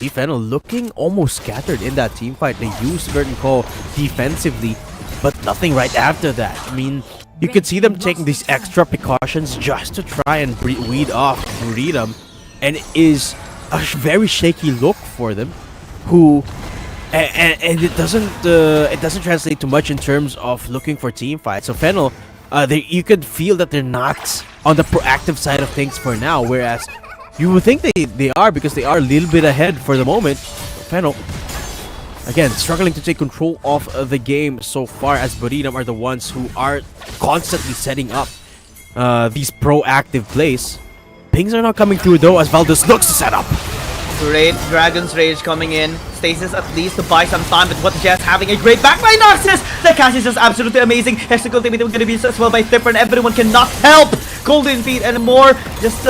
Fennel looking almost scattered in that team fight. They used curtain call defensively, but nothing right after that. I mean, you could see them taking these extra precautions just to try and weed off Buriram, and it is a very shaky look for them, who and it doesn't translate too much in terms of looking for team fights. So Fennel, you could feel that they're not on the proactive side of things for now, whereas you would think they are, because they are a little bit ahead for the moment. Fennel, again, struggling to take control of the game so far, as Buriram are the ones who are constantly setting up these proactive plays. Pings are not coming through though, as Valdez looks to set up. Great Dragon's Rage coming in. Stasis at least to buy some time, but what Jazz having a great back by Narcissus. The cash is just absolutely amazing. Hexagon ultimate going to be used as well by Tipper, and everyone cannot help Golden Feet anymore. Just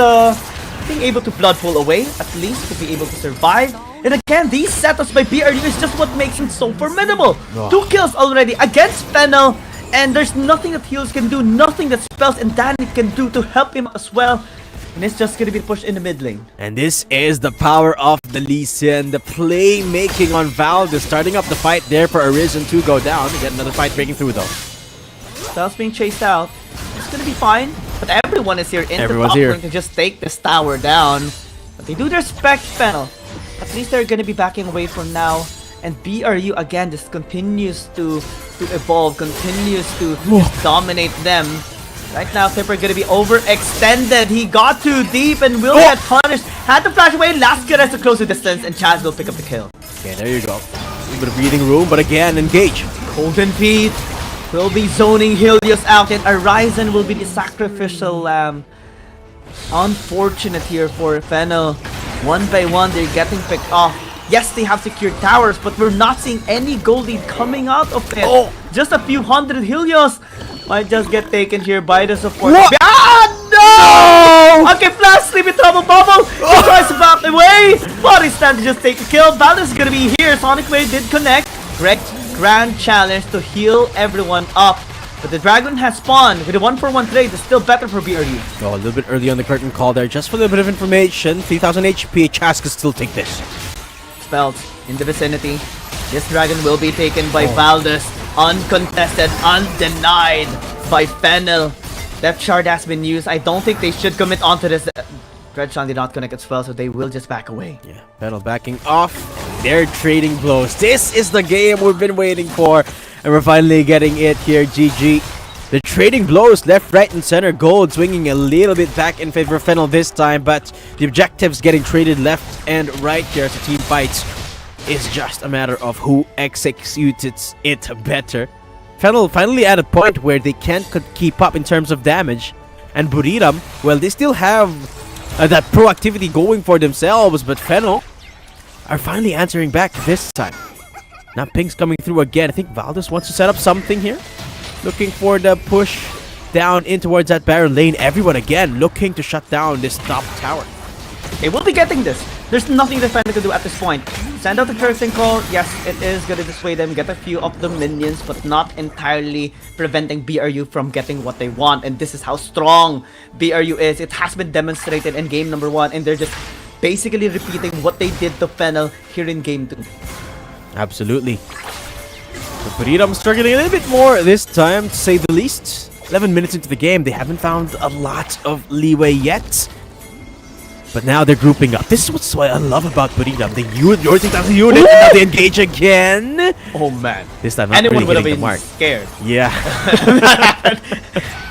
being able to blood pull away, at least to be able to survive. And again, these setups by BRU is just what makes him so formidable. 2 kills already against Fennel, and there's nothing that heals can do, nothing that spells and Danny can do to help him as well. And it's just gonna be pushed in the mid lane. And this is the power of the Lee Sin, the playmaking on Valve, starting up the fight there for Arisen to go down. Get another fight breaking through though. Styles being chased out. It's gonna be fine, but everyone is here in Everyone's the top here lane to just take this tower down. But they do respect Fennel. At least they're gonna be backing away from now. And BRU again just continues to evolve, continues to dominate them. Right now, Tipper gonna be overextended. He got too deep and will get punished. Had to flash away. Lasker has to close the distance, and Chaz will pick up the kill. Okay, there you go. A little bit of breathing room, but again, engage. Golden Pete will be zoning Helios out, and Arisen will be the sacrificial lamb. Unfortunate here for Fennel. One by one, they're getting picked off. Yes, they have secured towers, but we're not seeing any gold lead coming out of it. Just a few hundred Helios might just get taken here by the support. Ah, no! Okay, Flash, Sleepy Trouble Bubble. He tries to back away, but he's trying to just take a kill. Valdez is gonna be here. Sonic Wave did connect. Correct grand challenge to heal everyone up. But the Dragon has spawned with a 1-for-1 trade. It's still better for BRU. Oh, a little bit early on the curtain call there. Just for a little bit of information, 3000 HP. Chaz can still take this. Spells in the vicinity. This Dragon will be taken by Valdez. Uncontested, undenied by Fennel. Depth Shard has been used. I don't think they should commit onto this. Dreadshot did not connect as well, so they will just back away. Yeah, Fennel backing off. They're trading blows. This is the game we've been waiting for. And we're finally getting it here, GG. The trading blows left, right, and center. Gold swinging a little bit back in favor of Fennel this time, but the objectives getting traded left and right here as the team fights. It's just a matter of who executes it better. Fennel finally at a point where they can't keep up in terms of damage. And Buriram, well, they still have that proactivity going for themselves, but Fennel are finally answering back this time. Now Pink's coming through again. I think Valdez wants to set up something here. Looking for the push down in towards that Baron lane. Everyone again looking to shut down this top tower. They will be getting this. There's nothing the Fennel can do at this point. Send out the cursing call. Yes, it is going to dissuade them. Get a few of the minions, but not entirely preventing BRU from getting what they want. And this is how strong BRU is. It has been demonstrated in game number 1. And they're just basically repeating what they did to Fennel here in game 2. Absolutely. So Buriram struggling a little bit more this time, to say the least. 11 minutes into the game, they haven't found a lot of leeway yet. But now they're grouping up. This is what I love about Buriram. They use your thing as a unit, and now they engage again. Oh man. This time, not anyone really would have hitting been the mark. scared. Yeah.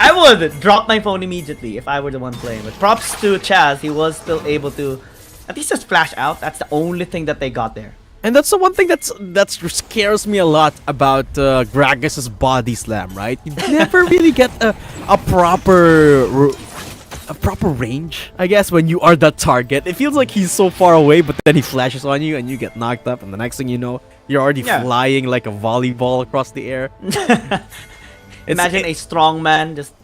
I would drop my phone immediately if I were the one playing. But props to Chaz. He was still able to at least just flash out. That's the only thing that they got there. And that's the one thing that scares me a lot about Gragas's body slam, right? You never really get a proper range, I guess, when you are the target. It feels like he's so far away, but then he flashes on you and you get knocked up, and the next thing you know, you're already flying like a volleyball across the air. Imagine a strong man just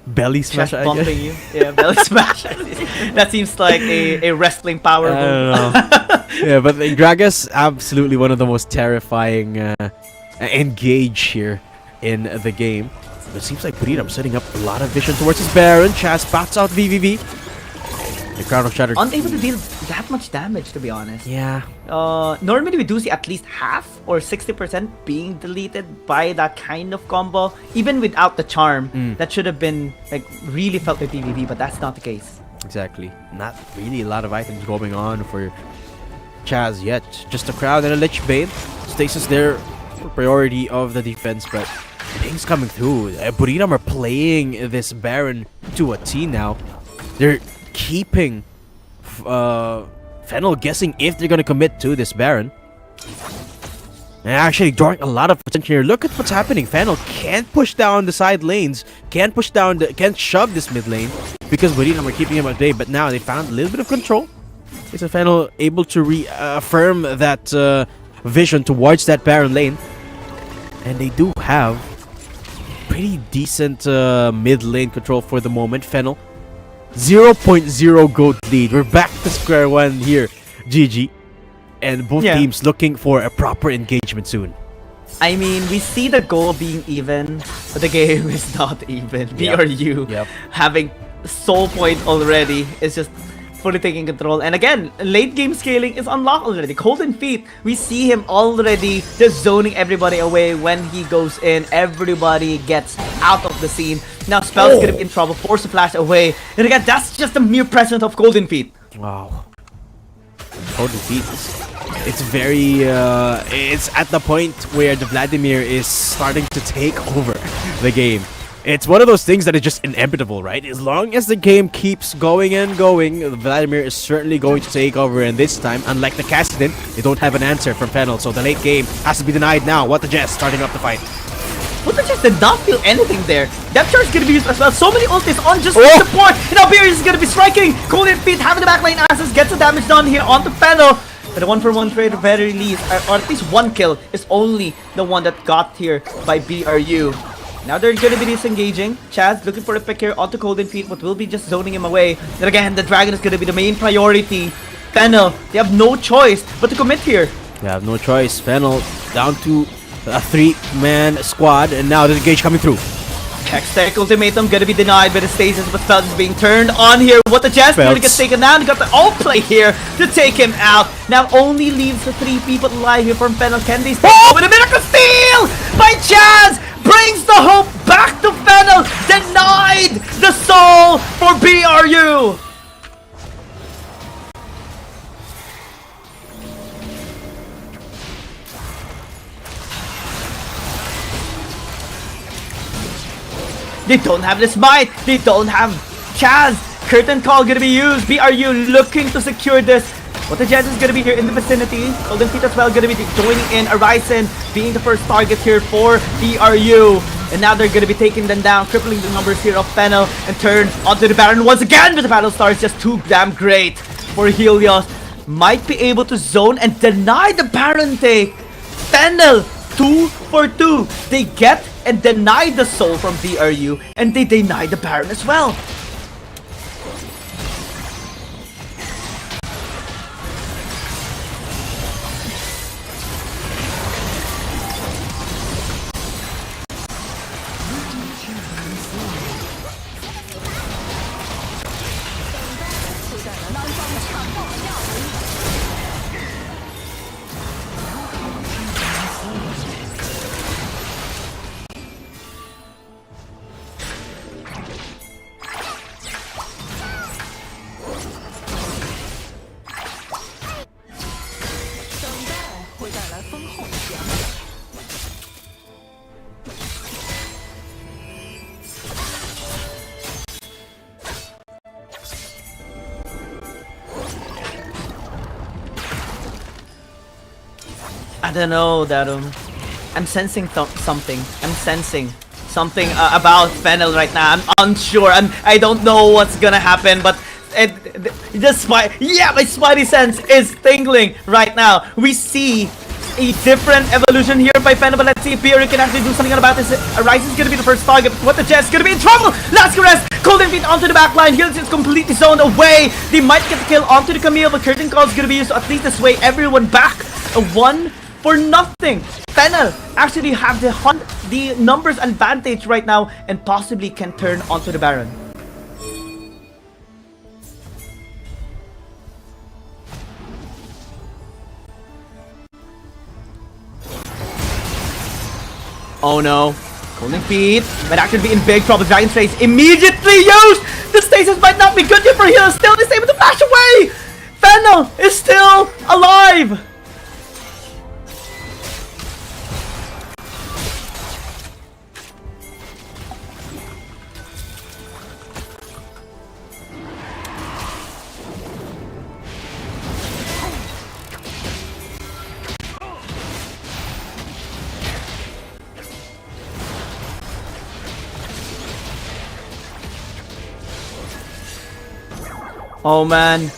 belly smash bumping you. Yeah, belly smash. That seems like a wrestling power move. I don't know. Yeah, but Gragas, absolutely one of the most terrifying engage here in the game. It seems like Buriram setting up a lot of vision towards his Baron. Chaz spots out VVV. The Crown of Shatter. Unable to deal that much damage, to be honest. Yeah. Normally we do see at least half or 60% being deleted by that kind of combo. Even without the charm, that should have been like really felt with VVV, but that's not the case. Exactly. Not really a lot of items going on for Chaz yet. Just a crowd and a Lich Bane. Stasis there for priority of the defense, but things coming through. Buriram are playing this Baron to a T now. They're keeping Fennel guessing if they're gonna commit to this Baron. And actually drawing a lot of attention here. Look at what's happening. Fennel can't push down the side lanes, can't shove this mid lane because Buriram are keeping him at bay. But now they found a little bit of control. Is Fennel able to reaffirm that vision towards that Baron lane? And they do have pretty decent mid lane control for the moment. Fennel 0.0 gold lead. We're back to square one here, GG. And both teams looking for a proper engagement soon. I mean, we see the goal being even, but the game is not even. BRU having soul point already is just fully taking control. And again, late game scaling is unlocked already. Golden Feet, we see him already just zoning everybody away. When he goes in, everybody gets out of the scene. Now Spell's gonna be in trouble, force to flash away. And again, that's just the mere presence of Golden Feet. Wow. Golden Feet, it's very, it's at the point where the Vladimir is starting to take over the game. It's one of those things that is just inevitable, right? As long as the game keeps going and going, Vladimir is certainly going to take over. And this time, unlike the Kassadin, they don't have an answer from Fennel. So the late game has to be denied now. What the Jess starting up the fight. What the Jess did not feel anything there. Depth charge is going to be used as well. So many ultis on just support. And now BRU is going to be striking. Golden Feet having the backline access, gets the damage done here onto Fennel. But a 1-for-1 trade at very least, or at least one kill, is only the one that got here by BRU. Now they're going to be disengaging. Chaz looking for a pick here onto Golden Feet, but will be just zoning him away. Then again, the Dragon is going to be the main priority. Fennel, they have no choice but to commit here. They have no choice. Fennel down to a 3-man squad, and now the engage coming through. Hextech ultimatum gonna be denied by the stasis, but Felt is being turned on here. What the Jazz really gets taken down. Got the all play here to take him out. Now only leaves the 3 people alive here from Fennel. Can they stay? Oh, with a miracle steal by Jazz! Brings the hope back to Fennel. Denied the soul for BRU. They don't have the smite. They don't have Chaz. Curtain call gonna be used. BRU looking to secure this. What the Jazz is gonna be here in the vicinity. Golden Feet as well gonna be joining in. Arisen being the first target here for BRU. And now they're gonna be taking them down, crippling the numbers here of Fennel, and turn onto the Baron once again. But the battle star is just too damn great for Helios. Might be able to zone and deny the Baron take. Fennel 2 for 2. They get and deny the soul from BRU, and they deny the Baron as well. I don't know, Darum. I'm sensing something. I'm sensing something about Fennel right now. I'm unsure. I don't know what's gonna happen, but my spidey sense is tingling right now. We see a different evolution here by Fennel, but let's see if BRU can actually do something about this. Ryze is gonna be the first target. What the Jess is gonna be in trouble. Last caress. Golden Feet onto the back line. Heels is completely zoned away. They might get the kill onto the Camille, but Curtain Call is gonna be used to at least sway everyone back. A 1 for nothing. Fennel actually have the numbers advantage right now and possibly can turn onto the Baron. Oh no. Golden Feet might actually be in big trouble. Dragon's Race immediately used! The stasis might not be good here for Healer. Still is able to flash away! Fennel is still alive! Oh man,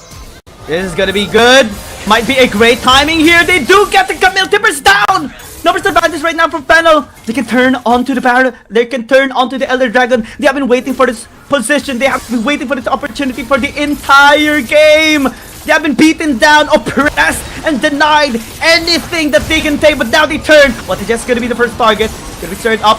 this is gonna be good. Might be a great timing here. They do get the Camille Tippers down. Numbers advantage right now from Fennel. They can turn onto the barrel. They can turn onto the Elder Dragon. They have been waiting for this position. They have been waiting for this opportunity for the entire game. They have been beaten down, oppressed, and denied anything that they can take. But now they turn. What is just gonna be the first target? Gonna be stirred up,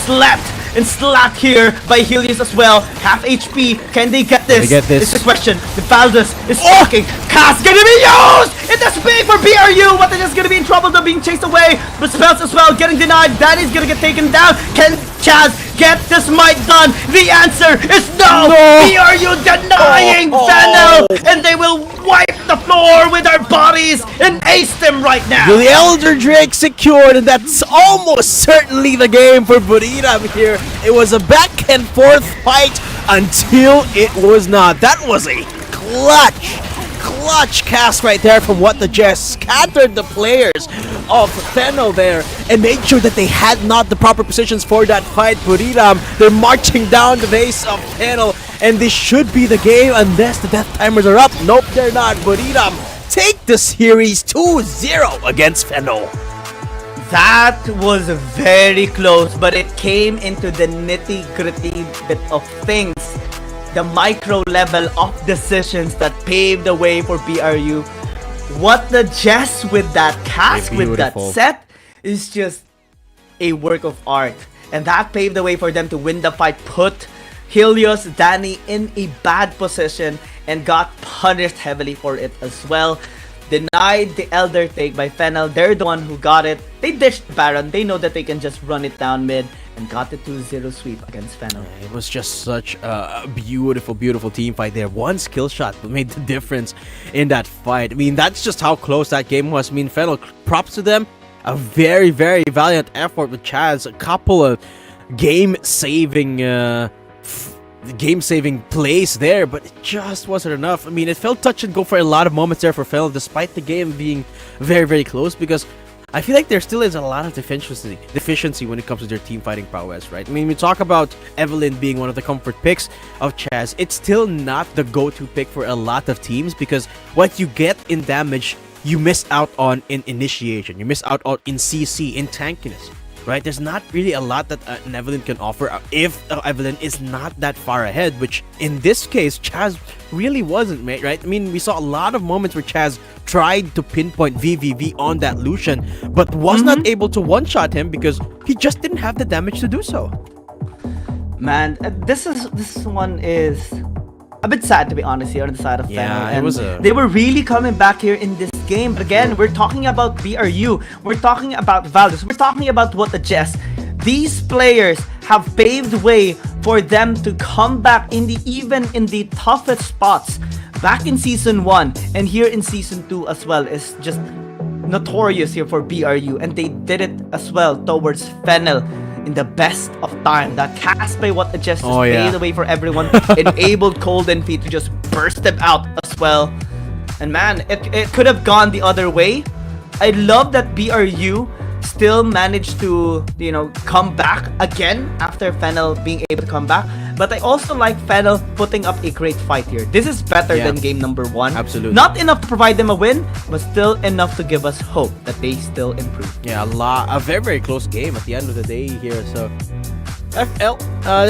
slept, and slapped here by Helios as well. Half HP. Can they get this? It's the question. The Valdez is talking. Cast gonna be used! It is big for BRU. What is just gonna be in trouble? They're being chased away. But spells as well getting denied. Danny's gonna get taken down. Can Chaz get this mic done? The answer is no! BRU denying Fennel! And they will wipe the floor with their bodies and ace them right now! The Elder Drake secured, and that's almost certainly the game for Buriram here. It was a back and forth fight until it was not. That was a clutch cast right there from What the Jess. Scattered the players of Fennel there and made sure that they had not the proper positions for that fight. Buriram, they're marching down the base of Fennel, and this should be the game unless the death timers are up. Nope, they're not. Buriram take the series 2-0 against Fennel. That was very close, but it came into the nitty-gritty bit of things. The micro level of decisions that paved the way for BRU. What the Jess with that cast, with that set, is just a work of art. And that paved the way for them to win the fight, put Helios, Danny in a bad position, and got punished heavily for it as well. Denied the Elder take by Fennel. They're the one who got it. They dished Baron. They know that they can just run it down mid and got the 2-0 sweep against Fennel. It was just such a beautiful team fight there. One skill shot made the difference in that fight. I mean, that's just how close that game was. I mean, Fennel, props to them. A very valiant effort with Chaz. A couple of game-saving plays there, but it just wasn't enough. I mean, it felt touch and go for a lot of moments there for Fennel, despite the game being very close, because I feel like there still is a lot of deficiency when it comes to their team fighting prowess, right? I mean, we talk about Evelyn being one of the comfort picks of Chaz. It's still not the go-to pick for a lot of teams, because what you get in damage, you miss out on in initiation, you miss out on in CC, in tankiness. Right, there's not really a lot that an Evelyn can offer if Evelyn is not that far ahead, which in this case Chaz really wasn't, mate. Right? I mean, we saw a lot of moments where Chaz tried to pinpoint VVV on that Lucian, but was not able to one-shot him because he just didn't have the damage to do so. Man, this one is a bit sad, to be honest, here on the side of Fennel. They were really coming back here in this game. But again, we're talking about BRU. We're talking about Valdez. We're talking about What the Jess. These players have paved way for them to come back even in the toughest spots. Back in Season 1 and here in Season 2 as well is just notorious here for BRU. And they did it as well towards Fennel in the best of time. That cast by What the Jess just paved the way for everyone. Enabled Golden Feet to just burst them out as well. And man, it could have gone the other way. I love that BRU still managed to, you know, come back again after Fennel being able to come back. But I also like Fennel putting up a great fight here. This is better than game number 1. Absolutely. Not enough to provide them a win, but still enough to give us hope that they still improve. Yeah, a very close game at the end of the day here. So FL,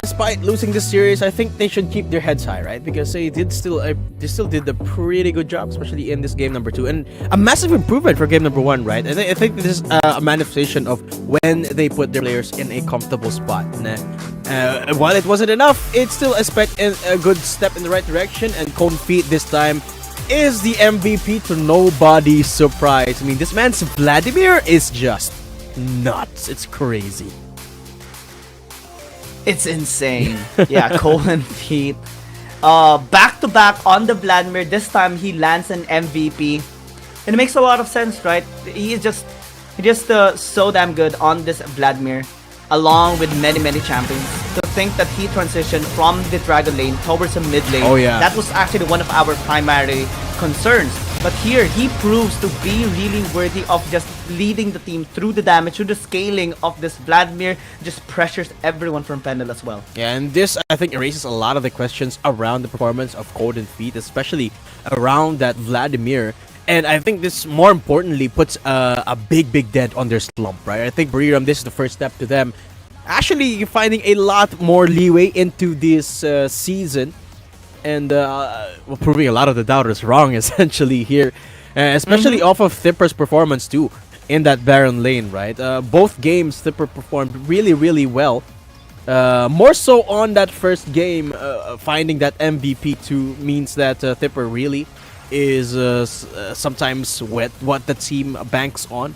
despite losing this series, I think they should keep their heads high, right? Because they still did a pretty good job, especially in this game number 2, and a massive improvement for game number 1, right? I think this is a manifestation of when they put their players in a comfortable spot. While it wasn't enough, it's still a good step in the right direction, and Cold Feet this time is the MVP to nobody's surprise. I mean, this man's Vladimir is just nuts. It's crazy. It's insane. Yeah, Cold Feet. Back-to-back on the Vladimir. This time he lands an MVP. And it makes a lot of sense, right? He's just so damn good on this Vladimir, along with many champions. To think that he transitioned from the Dragon lane towards the mid lane. Oh yeah. That was actually one of our primary concerns. But here, he proves to be really worthy of just leading the team through the damage, through the scaling of this Vladimir. Just pressures everyone from Fennel as well. Yeah, and this, I think, erases a lot of the questions around the performance of Cold and Feet, especially around that Vladimir. And I think this, more importantly, puts a big dent on their slump, right? I think Buriram, this is the first step to them actually finding a lot more leeway into this season, and proving a lot of the doubters wrong, essentially, here. Especially off of Thipper's performance, too, in that Baron lane, right? Both games, Thipper performed really well. More so on that first game, finding that MVP too means that Thipper really is sometimes what the team banks on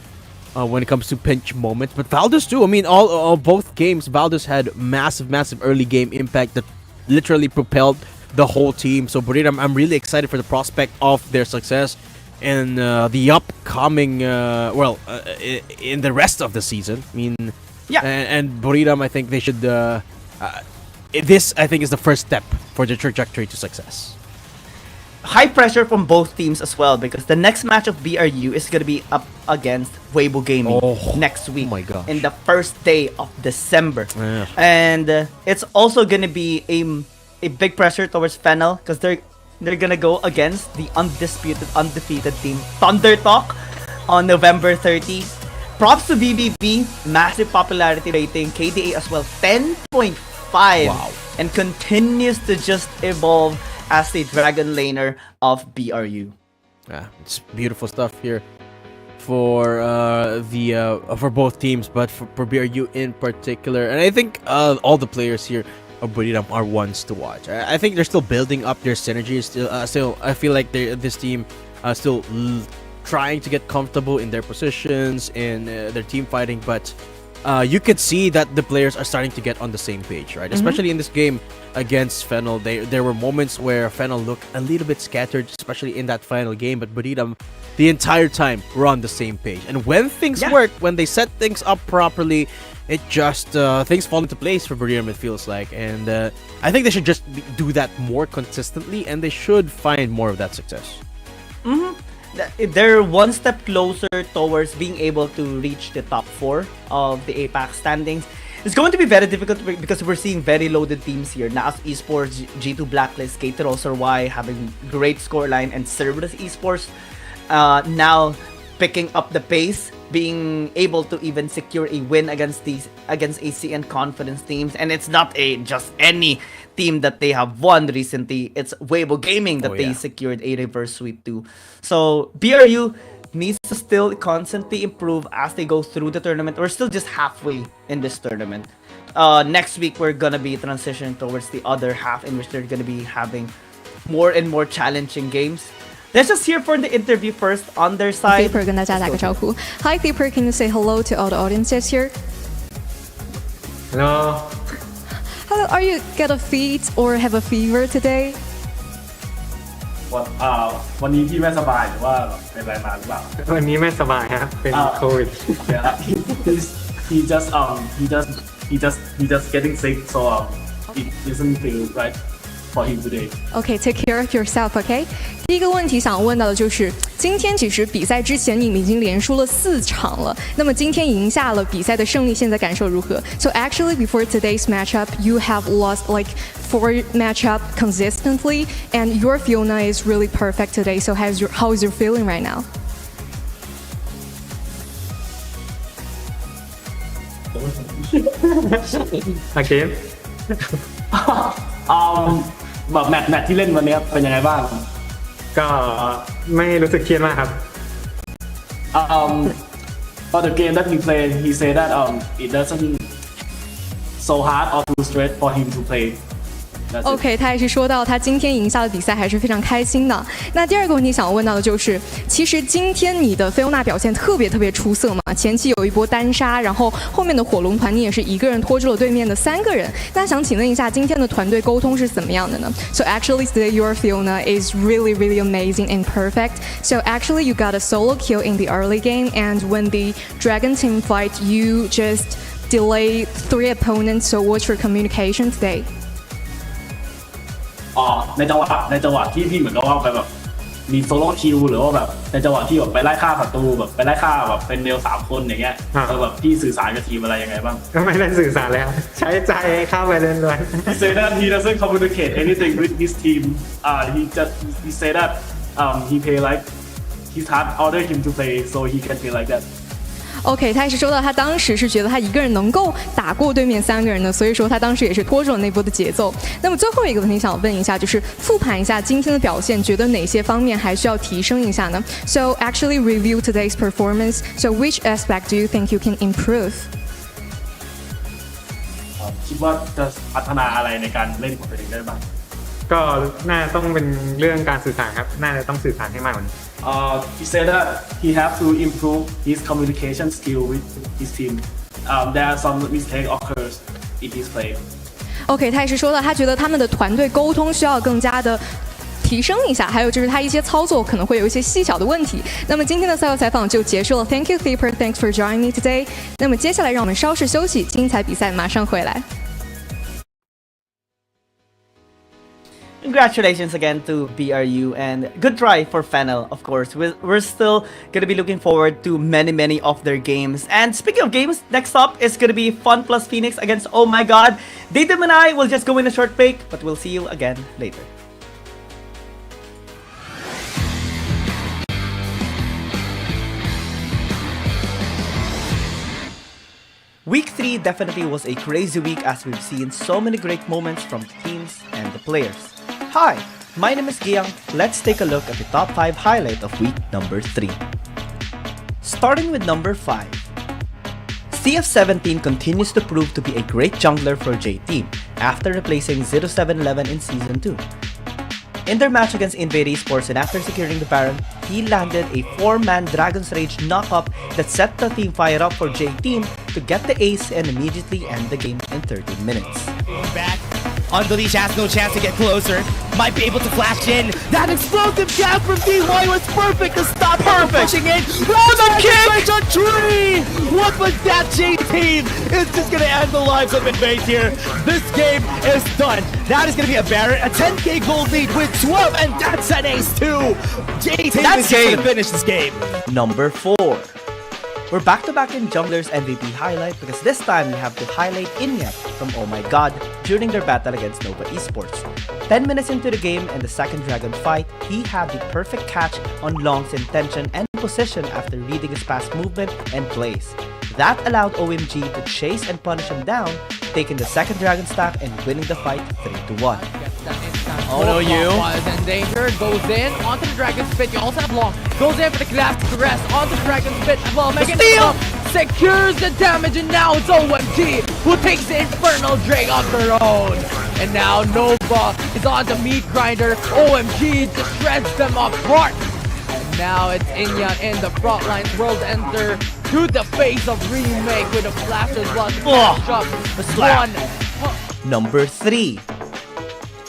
when it comes to pinch moments. But Valdez too. I mean, all both games, Valdez had massive early game impact that literally propelled the whole team. So Buriram, I'm really excited for the prospect of their success in the upcoming, in the rest of the season. I mean, yeah. And Buriram, I think they should. This, I think, is the first step for the trajectory to success. High pressure from both teams as well, because the next match of BRU is going to be up against Weibo Gaming next week. Oh my gosh. In the first day of December. Yeah. And it's also going to be a big pressure towards Fennel, because they're going to go against the undefeated team Thunder Talk on November 30. Props to BBB, massive popularity rating, KDA as well, 10.5. Wow. And continues to just evolve as the Dragon laner of BRU. Yeah, it's beautiful stuff here for for both teams, but for BRU in particular. And I think all the players here of Buriram are ones to watch. I think they're still building up their synergy. Still, I feel like this team still trying to get comfortable in their positions in their team fighting, but you could see that the players are starting to get on the same page, right? Especially in this game against Fennel. There were moments where Fennel looked a little bit scattered, especially in that final game, but Buriram the entire time were on the same page. And when things work, when they set things up properly, it just things fall into place for Buriram, it feels like. And I think they should just do that more consistently, and they should find more of that success. They're one step closer towards being able to reach the top 4 of the APAC standings. It's going to be very difficult because we're seeing very loaded teams here. Naas Esports, G2 Blacklist, Caterosor Y having great scoreline, and Cerberus Esports now picking up the pace, being able to even secure a win against AC and Confidence teams. And it's not just any team that they have won recently. It's Weibo Gaming that they secured a reverse sweep to. So BRU needs to still constantly improve as they go through the tournament. We're still just halfway in this tournament. Next week, we're gonna be transitioning towards the other half, in which they're gonna be having more and more challenging games. Let's just hear for the interview first on their side. Thipper 跟大家打个招呼。Hi Thipper, can you say hello to all the audiences here? Hello. Hello, are you get a feet or have a fever today? วันนี้พี่ไม่สบายหรือว่าเป็นอะไรมาหรือเปล่า วันนี้ไม่สบายฮะเป็นโควิด he just getting sick, so it doesn't feel right for him today. Okay, take care of yourself, okay? 第一个问题想问到的就是，今天其实比赛之前你们已经连输了4场了，那么今天赢下了比赛的胜利，现在感受如何 ？So actually, before today's matchup, you have lost like 4 matchup consistently, and your Fiona is really perfect today. So how is your feeling right now? Again. แบบแมตช์ที่เล่นวันนี้เป็นยังไงบ้างก็ไม่รู้สึกเครียดมากครับ But the game that he played, he said that it doesn't so hard or too straight for him to play. OK， 他也是说到他今天赢下的比赛还是非常开心的。那第二个问题想要问到的就是，其实今天你的菲欧娜表现特别出色嘛，前期有一波单杀，然后后面的火龙团你也是一个人拖住了对面的3个人。那想请问一下，今天的团队沟通是怎么样的呢 ？So actually today your Fiona is really amazing and perfect. So actually you got a solo kill in the early game, and when the Dragon team fight, you just delay 3 opponents. So what's your communication today? ในจังหวะที่พี่เหมือนกับว่าแบบมีโซโล่คิวหรือว่าแบบในจังหวะที่แบบไปไล่ฆ่าศัตรูแบบไปไล่ฆ่าแบบเป็นเดล3 คนอย่างเงี้ยแบบพี่สื่อสารกับทีมอะไรยังไงบ้างก็ไม่ได้สื่อสารเลยครับใช้ใจเข้าไปเล่นเลย He said that he doesn't communicate anything with his team. He said that he his heart ordered him to play, so he can play like that. OK， 他也是说到他当时是觉得他一个人能够打过对面3个人的，所以说他当时也是拖住了那波的节奏。那么最后一个问题想问一下，就是复盘一下今天的表现，觉得哪些方面还需要提升一下呢 ？So actually review today's performance. So which aspect do you think you can improve? คิดว่าจะพัฒนาอะไรในการเล่นของตัวเองได้บ้าง ก็น่าต้องเป็นเรื่องการสื่อสารครับน่าจะต้องสื่อสารให้มากกว่านี้ He said that he have to improve his communication skill with his team. There are some mistake occurs in his play. OK， 他也是说到他觉得他们的团队沟通需要更加的提升一下，还有就是他一些操作可能会有一些细小的问题。那么今天的赛后采访就结束了 ，Thank you, Flipper, thanks for joining me today。那么接下来让我们稍事休息，精彩比赛马上回来。Congratulations again to BRU and good try for Fennel, of course. We're still going to be looking forward to many of their games. And speaking of games, next up is going to be Fun plus Phoenix against Oh My God. Datum and I will just go in a short break, but we'll see you again later. Week 3 definitely was a crazy week as we've seen so many great moments from the teams and the players. Hi, my name is Giang. Let's take a look at the top 5 highlight of week number 3. Starting with number 5. CF17 continues to prove to be a great jungler for J-Team after replacing 0711 in Season 2. In their match against Invade Esports and after securing the Baron, he landed a 4-man Dragon's Rage knockup that set the team fired up for J-Team to get the ace and immediately end the game in 13 minutes. Back. Unleash has no chance to get closer. Might be able to flash in. That explosive jab from DY was perfect to stop pushing in. Oh, the kick! On tree! What was that, J-Team? It's just gonna end the lives of Invade here. This game is done. That is gonna be a Baron, a 10k gold lead with 12, and that's an ace too. J-Team is gonna finish this game. Number 4. We're back-to-back in Jungler's MVP highlight because this time we have to highlight Inya from Oh My God during their battle against Nova Esports. 10 minutes into the game and the second dragon fight, he had the perfect catch on Long's intention and position after reading his past movement and plays. That allowed OMG to chase and punish him down, taking the second dragon stack and winning the fight 3-1. Oh no, you was in danger, goes in onto the Dragon's Pit. You also have Long, goes in for the last caress onto the Dragon's Pit as well. Making steal, secures the damage, and now it's OMG who takes the Infernal Drake of their own. And now Nova is on the meat grinder. OMG just shreds them apart. And now it's Inya in the front lines. World Enter to the face of Remake with a flash as well. Number 3.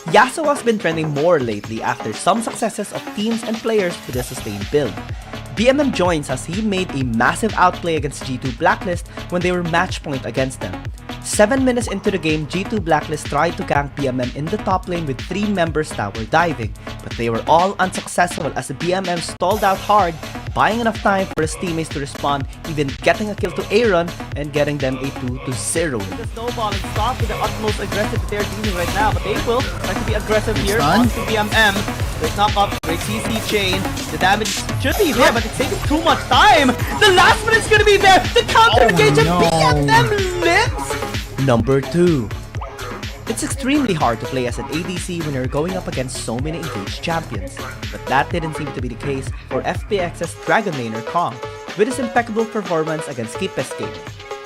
Yasuo has been trending more lately after some successes of teams and players with a sustained build. BMM joins as he made a massive outplay against G2 Blacklist when they were match point against them. 7 minutes into the game, G2 Blacklist tried to gank BMM in the top lane with 3 members tower diving, but they were all unsuccessful as the BMM stalled out hard, buying enough time for his teammates to respond, even getting a kill to Aaron and getting them a 2-0 win. The snowball and stop with the utmost aggressive they're dealing right now, but they will try to be aggressive here onto BMM. Great knock up, great CC chain. The damage should be there, but it's taking too much time. The last minute's gonna be there. The counter engage and BMM lives. Number 2. It's extremely hard to play as an ADC when you're going up against so many engaged champions, but that didn't seem to be the case for FPX's Dragon laner Kong, with his impeccable performance against Skirmishes game.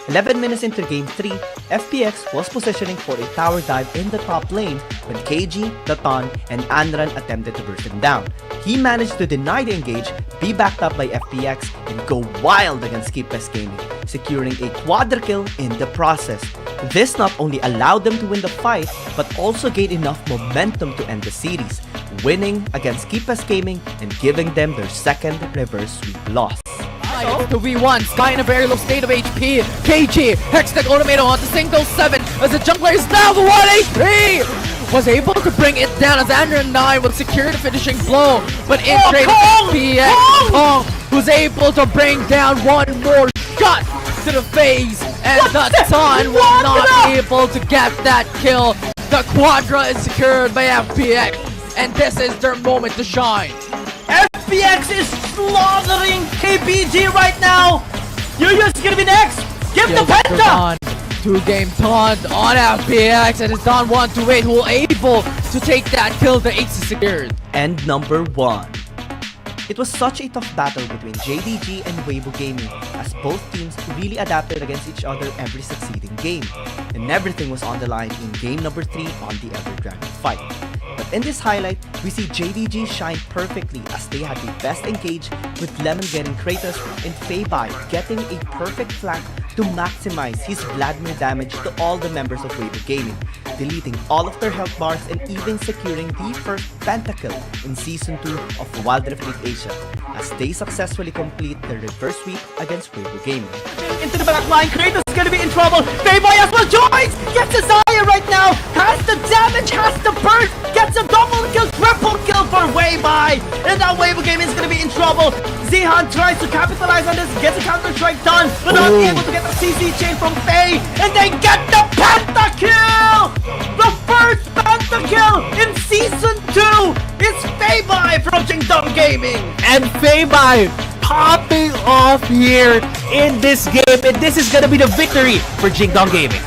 11 minutes into Game 3, FPX was positioning for a tower dive in the top lane when KG, Datan, and Anran attempted to burst him down. He managed to deny the engage, be backed up by FPX, and go wild against Skirmishes Gaming, securing a quadra kill in the process. This not only allowed them to win the fight, but also gained enough momentum to end the series, winning against Skirmishes Gaming and giving them their second reverse sweep loss. To V1, Sky in a very low state of HP. KG, Hextech Automato onto single 7 as the jungler is now the 1 HP! Was able to bring it down as Andrew and 9 would secure the finishing blow, but in trade FPX, Kong was able to bring down one more shot to the face, and the Sun was not able to get that kill. The Quadra is secured by FPX, and this is their moment to shine. FPX is slaughtering KBG right now. Yuyu is gonna be next. Give the penta. 2-game taunt on FPX, and it's Don 128 who able to take that kill. The ace is secured. And number 1. It was such a tough battle between JDG and Weibo Gaming, as both teams really adapted against each other every succeeding game, and everything was on the line in game number 3 on the Ever Dragon fight. But in this highlight, we see JDG shine perfectly as they had the best engage, with Lemon getting Kratos and Feibai getting a perfect flank to maximize his Vladimir damage to all the members of Weibo Gaming, deleting all of their health bars and even securing the first pentakill in Season 2 of Wild Rift League Asia, as they successfully complete their reverse sweep against Weibo Gaming. Into the back line, Kratos is gonna be in trouble. Feibai as well joins! Gets a Zaya right now! Has the damage, has the burst! Gets a double kill, triple kill for Weibai! And now Weibo Gaming is gonna be in trouble. Zihan tries to capitalize on this, gets a counter-strike done, but not able to get the CC chain from Fei, and they get the pentakill! The first pentakill in Season 2 is Feibai from Jingdong Gaming! And Feibai popping off here in this game, and this is gonna be the victory for Jingdong Gaming.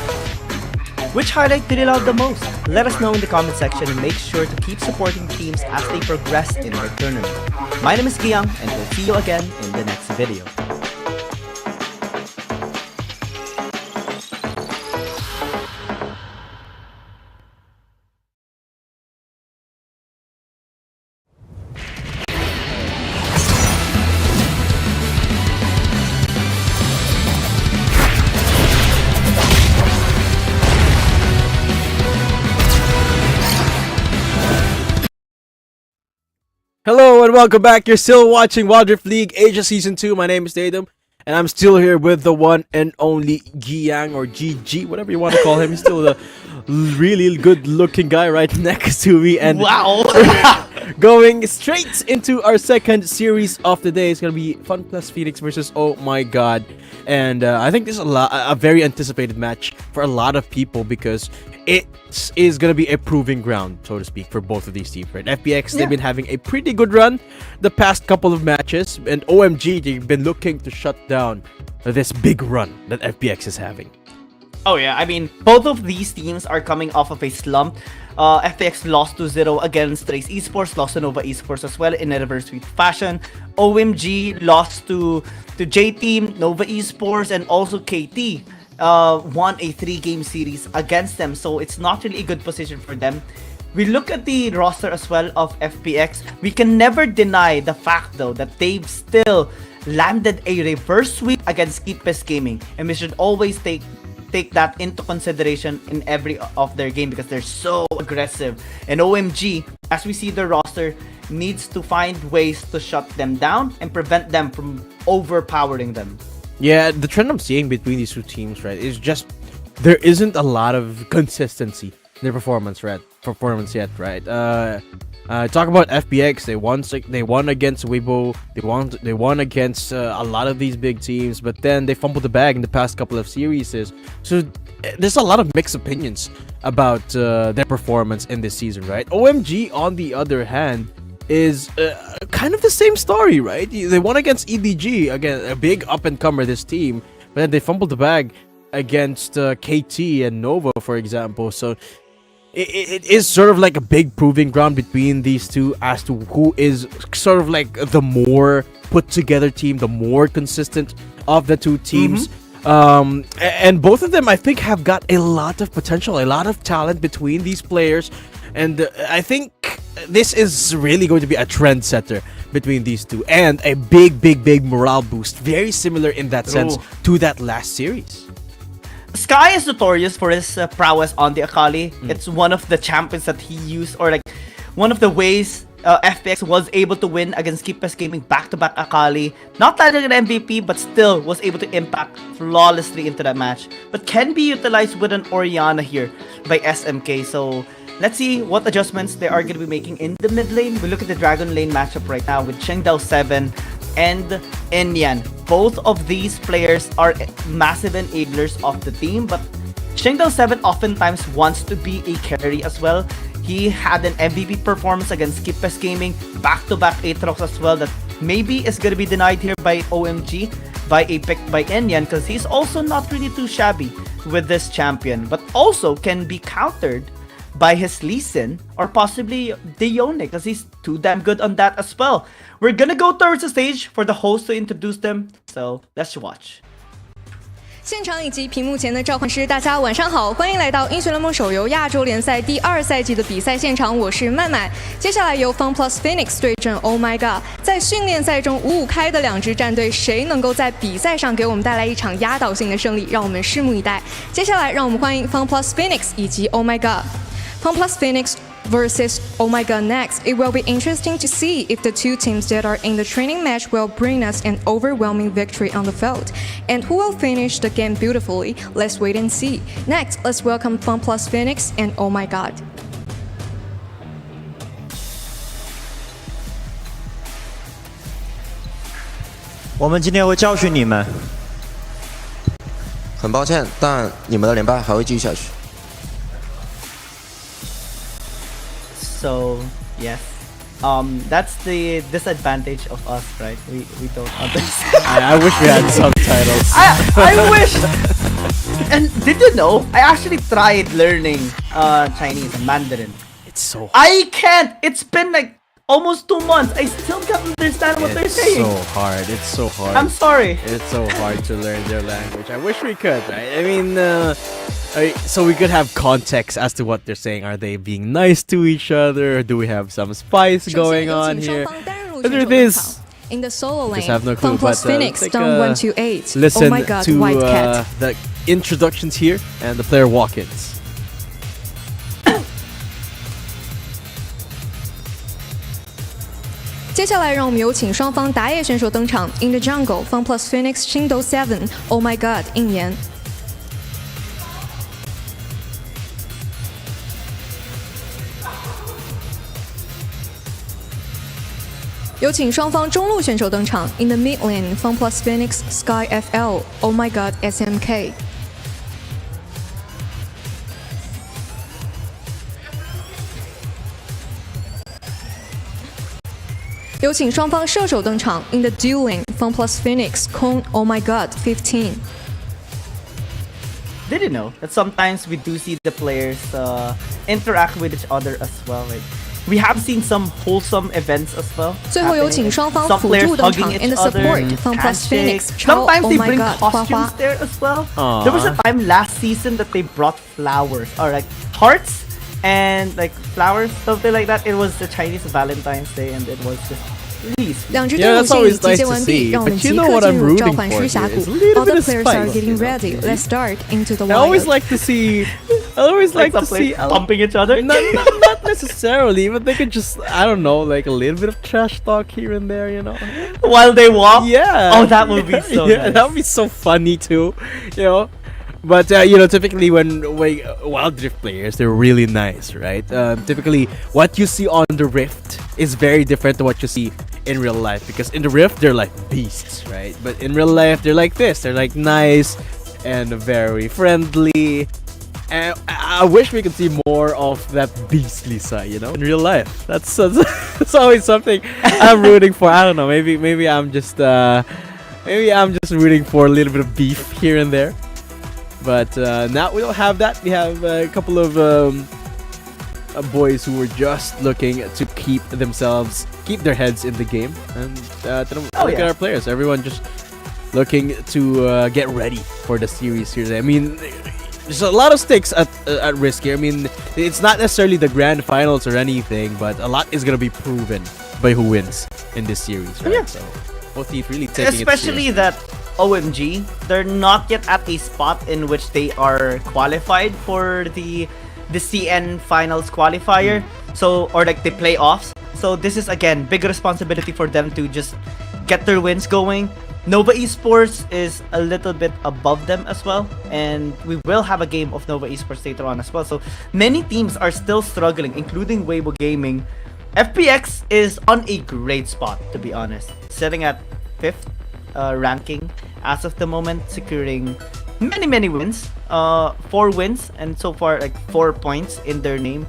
Which highlight did you love the most? Let us know in the comment section, and make sure to keep supporting teams as they progress in their tournament. My name is Giang, and we'll see you again in the next video. Hello and welcome back. You're still watching Wild Rift League Asia Season 2. My name is Tatum, and I'm still here with the one and only Giang, or GG, whatever you want to call him. He's still the really good looking guy right next to me. And wow! Going straight into our second series of the day. It's going to be Fun Plus Phoenix versus Oh My God. And I think this is a very anticipated match for a lot of people, because it is going to be a proving ground, so to speak, for both of these teams, right? FPX, they've been having a pretty good run the past couple of matches, and OMG, they've been looking to shut down this big run that FPX is having. Oh yeah, I mean, both of these teams are coming off of a slump. FPX lost 2-0 against Race Esports, lost to Nova Esports as well in a reverse sweep fashion. OMG lost to J-Team, Nova Esports, and also KT. Won a 3-game series against them, so it's not really a good position for them. We look at the roster as well of FPX. We can never deny the fact though that they've still landed a reverse sweep against Keepest Gaming, and we should always take that into consideration in every of their game, because they're so aggressive. And OMG, as we see the roster, needs to find ways to shut them down and prevent them from overpowering them. Yeah, the trend I'm seeing between these two teams, right, is just there isn't a lot of consistency in their performance yet, right? Talk about FPX. They won against Weibo. They won against a lot of these big teams, but then they fumbled the bag in the past couple of series. So there's a lot of mixed opinions about their performance in this season, right? OMG, on the other hand, is kind of the same story, right? They won against EDG, again, a big up-and-comer, this team, but then they fumbled the bag against KT and Nova, for example. So it is sort of like a big proving ground between these two as to who is sort of like the more put-together team, the more consistent of the two teams. And both of them, I think, have got a lot of potential, a lot of talent between these players. And I think this is really going to be a trendsetter between these two, and a big morale boost, very similar in that sense to that last series. Sky is notorious for his prowess on the Akali. It's one of the champions that he used, or like one of the ways FPX was able to win against Keepest Gaming back-to-back Akali. Not landing an MVP, but still was able to impact flawlessly into that match. But can be utilized with an Orianna here by SMK. So let's see what adjustments they are going to be making in the mid lane. We look at the Dragon lane matchup right now with Chengdao 7 and Enyan. Both of these players are massive enablers of the team, but Chengdao 7 oftentimes wants to be a carry as well. He had an MVP performance against Skipes Gaming, back-to-back Aatrox as well, that maybe is gonna be denied here by OMG, by a pick by Enyan, because he's also not really too shabby with this champion, but also can be countered by his Lee Sin or possibly Dione, because he's too damn good on that as well. We're gonna go towards the stage for the host to introduce them, so let's watch. 现场以及屏幕前的召唤师，大家晚上好，欢迎来到英雄联盟手游亚洲联赛第2赛季的比赛现场，我是曼曼。接下来由 FunPlus Phoenix 对阵 Oh My God， 在训练赛中5-5开的两支战队，谁能够在比赛上给我们带来一场压倒性的胜利？让我们拭目以待。接下来，让我们欢迎 FunPlus Phoenix 以及 Oh My God。FunPlus Phoenix versus Oh My God next. It will be interesting to see if the two teams that are in the training match will bring us an overwhelming victory on the field. And who will finish the game beautifully? Let's wait and see. Next, let's welcome FunPlus Phoenix and Oh My God. 我们今天会教训你们。很抱歉，但你们的连败还会继续下去。 So yes, that's the disadvantage of us, right? We don't understand. I wish we had subtitles. I wish. And did you know? I actually tried learning Chinese and Mandarin. It's so hard. I can't. It's been like almost 2 months. I still can't understand what they're saying. It's so hard. It's so hard. I'm sorry. It's so hard to learn their language. I wish we could, right? I mean, so we could have context as to what they're saying. Are they being nice to each other? Do we have some spice going on here? Whether it is, in the solo lane, just have no clue. FunPlus Phoenix down 128. Listen Oh My God, to White Cat. the introductions here and the player walk-ins. 接下来，让我们有请双方打野选手登场。In the jungle, FunPlus Phoenix Shindo 7. Oh My God， 应言。有请双方中路选手登场。In the mid lane, FunPlus Phoenix Sky FL. Oh My God, SMK。有请双方射手登场。In the dueling, FunPlus Phoenix, Kong, Oh My God, 15. Did you know that sometimes we do see the players interact with each other as well? Like, we have seen some wholesome events as well. 最后有请双方辅助登场。In the support, FunPlus Phoenix, Chao, Sometimes Oh they My bring God, 花 costumes 花。 there as well. There was a time last season that they brought flowers or like hearts and like flowers, something like that. It was the Chinese Valentine's Day, and it was just really sweet. 两支队伍现已集结完毕，让我们即刻进入召唤师峡谷。All the players are getting ready. Let's start into the I always wild. like to see. I always like to see pumping each other. Not necessarily, but they could just, I don't know, like a little bit of trash talk here and there, you know. While they walk. Yeah. Oh, that would be so. Yeah, nice. that would be so funny too, you know. But typically when Wild Rift players, they're really nice, right? Typically, what you see on the Rift is very different to what you see in real life, because in the Rift they're like beasts, right? But in real life they're like this. They're like nice and very friendly. And I wish we could see more of that beastly side, you know, in real life. That's always something I'm rooting for. I don't know. Maybe I'm just rooting for a little bit of beef here and there. But now we don't have that. We have a couple of boys who were just looking to keep their heads in the game, and look at our players. Everyone just looking to get ready for the series here. I mean, there's a lot of stakes at risk here. I mean, it's not necessarily the grand finals or anything, but a lot is gonna be proven by who wins in this series, right? Yeah. So both teams really taking Especially it that OMG, they're not yet at a spot in which they are qualified for the CN finals qualifier, so, or like the playoffs. So this is again big responsibility for them to just get their wins going. Nova Esports is a little bit above them as well, and we will have a game of Nova Esports later on as well. So many teams are still struggling, including Weibo Gaming. FPX is on a great spot, to be honest, sitting at 5th ranking as of the moment, securing many wins, 4 wins, and so far like 4 points in their name.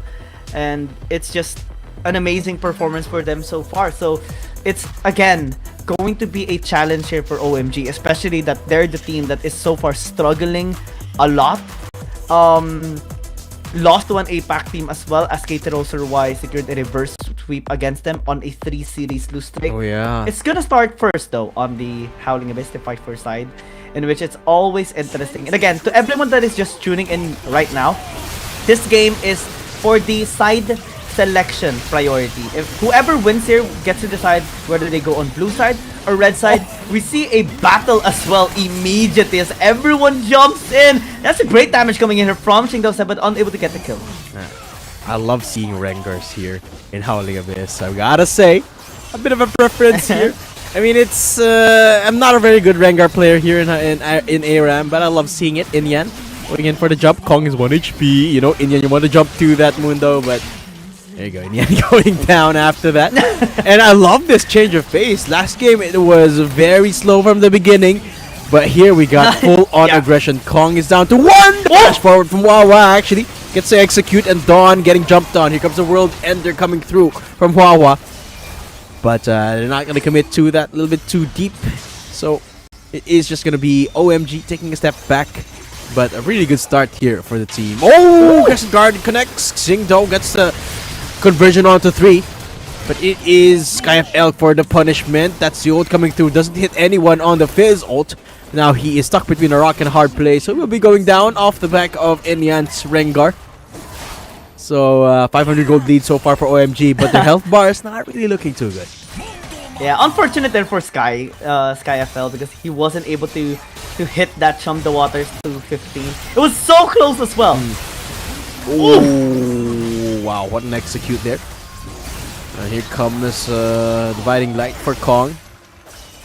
and it's just an amazing performance for them so far. So it's again going to be a challenge here for OMG, especially that they're the team that is so far struggling a lot. Lost to an APAC team as well, as Cateroser Y secured a reverse sweep against them on a 3-series lose streak. Oh yeah. It's gonna start first though on the Howling Abyss, the Fight for side, in which it's always interesting. And again, to everyone that is just tuning in right now, this game is for the side selection priority. If whoever wins here gets to decide whether they go on blue side or red side. We see a battle as well immediately as everyone jumps in. That's a great damage coming in here from Shingdao7, but unable to get the kill. I love seeing Rengars here in Howling Abyss. I gotta say, a bit of a preference here. I mean, it's I'm not a very good Rengar player here in ARAM, but I love seeing it. Inyan going in for the jump. Kong is 1 HP. You know, Inyan, you want to jump to that Mundo, but there you go. Inyan going down after that. And I love this change of pace. Last game it was very slow from the beginning, but here we got full-on aggression. Kong is down to 1. Dash forward from Wawa actually gets to execute, and Dawn getting jumped on. Here comes the World Ender coming through from Wawa. But they're not going to commit to that, a little bit too deep. So it is just going to be OMG taking a step back. But a really good start here for the team. Oh! Crescent Guard connects. Xingdao gets the conversion onto 3. But it is SkyFL for the punishment. That's the ult coming through. Doesn't hit anyone on the Fizz ult. Now he is stuck between a rock and a hard play. So he'll be going down off the back of Enyan's Rengar. So 500 gold lead so far for OMG, but the health bar is not really looking too good. Yeah, unfortunate there for SkyFL, because he wasn't able to hit that Chum the Waters to 15. It was so close as well. Oh, wow, what an execute there. Here comes Dividing Light for Kong.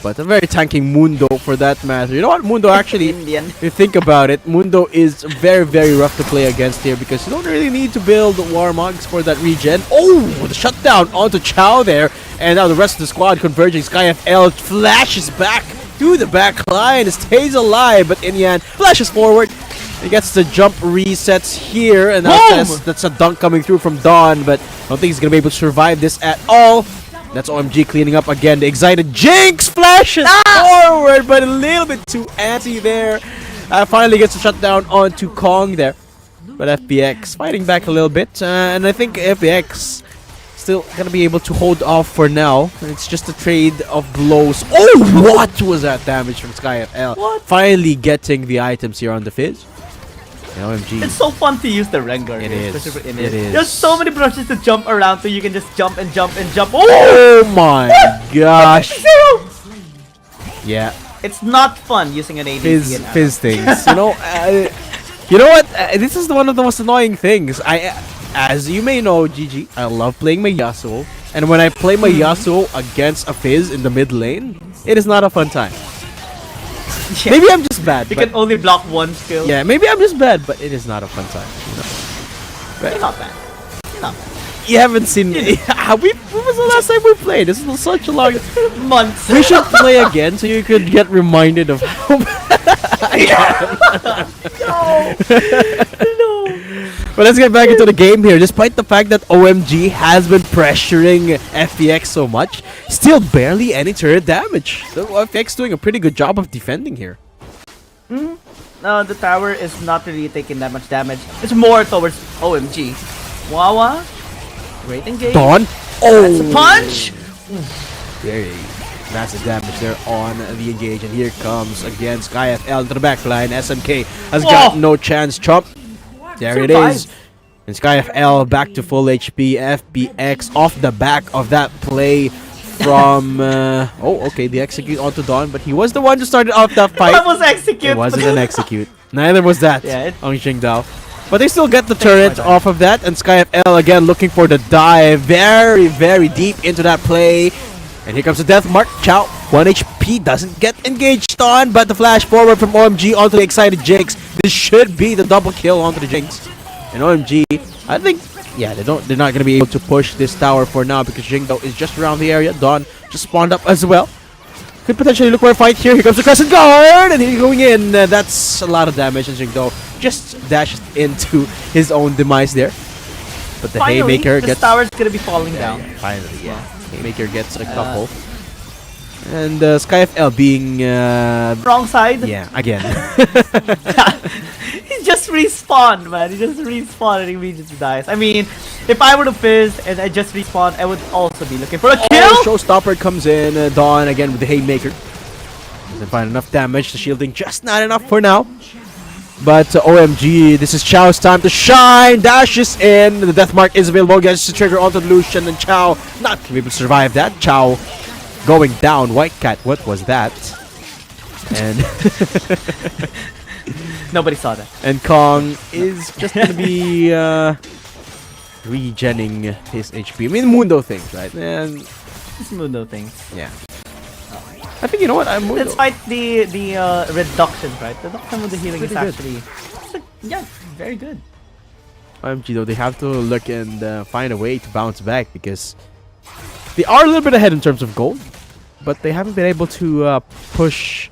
But a very tanking Mundo for that matter. You know what, Mundo actually, if you think about it, Mundo is very, very rough to play against here because you don't really need to build Warmogs for that regen. Oh, the shutdown onto Chow there. And now the rest of the squad converging. SkyFL flashes back to the back line, stays alive, but Inyan flashes forward. He gets the jump resets here, and that's a dunk coming through from Dawn, but I don't think he's going to be able to survive this at all. That's OMG cleaning up again. The excited Jinx flashes forward, but a little bit too antsy there. Finally gets a shutdown onto Kong there. But FPX fighting back a little bit. And I think FPX still going to be able to hold off for now. It's just a trade of blows. Oh, what was that damage from SkyFL? Finally getting the items here on the Fizz. OMG. It's so fun to use the Rengar. It is. It is. There's so many brushes to jump around, so you can just jump and jump and jump. Oh my gosh. Yeah. It's not fun using an ADC. Fizz things. You know what? This is one of the most annoying things. As you may know, GG, I love playing my Yasuo. And when I play my Yasuo against a Fizz in the mid lane, it is not a fun time. Yeah. Maybe I'm just bad. You can only block one skill. Yeah, maybe I'm just bad, but it is not a fun time. You're not bad. You're not bad. You haven't seen me. When was the last time we played? This was such a long months. We should play again so you could get reminded of how bad. No. But let's get back into the game here. Despite the fact that OMG has been pressuring FPX so much, still barely any turret damage. So FPX doing a pretty good job of defending here. No, the tower is not really taking that much damage. It's more towards OMG. Wawa, great engage. Dawn. Oh, that's a punch. Very massive damage there on the engage, and here comes again SkyFL to the backline. SMK has got no chance. Chomp. There it is. And SkyFL back to full HP. FPX off the back of that play from okay, the execute onto Dawn, but he was the one who started off that fight. That was execute. It wasn't an execute. Neither was that on Xingdao. But they still get the turret off of that, and SkyFL again looking for the dive very, very deep into that play. And here comes the death mark. Chow, 1 HP, doesn't get engaged on, but the flash forward from OMG onto the excited Jinx. This should be the double kill onto the Jinx. And OMG, I think, yeah, they're not gonna be able to push this tower for now because Xingdao is just around the area. Dawn just spawned up as well. Could potentially look for a fight here. Here comes the Crescent Guard, and he's going in. That's a lot of damage, and Xingdao just dashes into his own demise there. but the Finally, haymaker this gets tower's gonna be falling down. finally. Yeah, haymaker gets a couple. And SkyFL being Wrong side. Yeah, again. He just respawned, man. He just respawned and immediately dies. I mean, if I were to fizz and I just respawned, I would also be looking for a kill. Showstopper comes in. Dawn again with the haymaker. Doesn't find enough damage. The shielding just not enough for now. But OMG, this is Chao's time to shine. Dashes in. The death mark is available. Gets the trigger onto the Lucian, and Chao not going to be able to survive that. Chao going down. White Cat, what was that? And nobody saw that. And Kong is just going to be regenning his HP. I mean, Mundo things, right? And it's Mundo things. Yeah. I think, you know what, let's fight the reduction, right? The reduction with the healing is Pretty actually yeah, very good. OMG though, they have to look and find a way to bounce back because they are a little bit ahead in terms of gold, but they haven't been able to push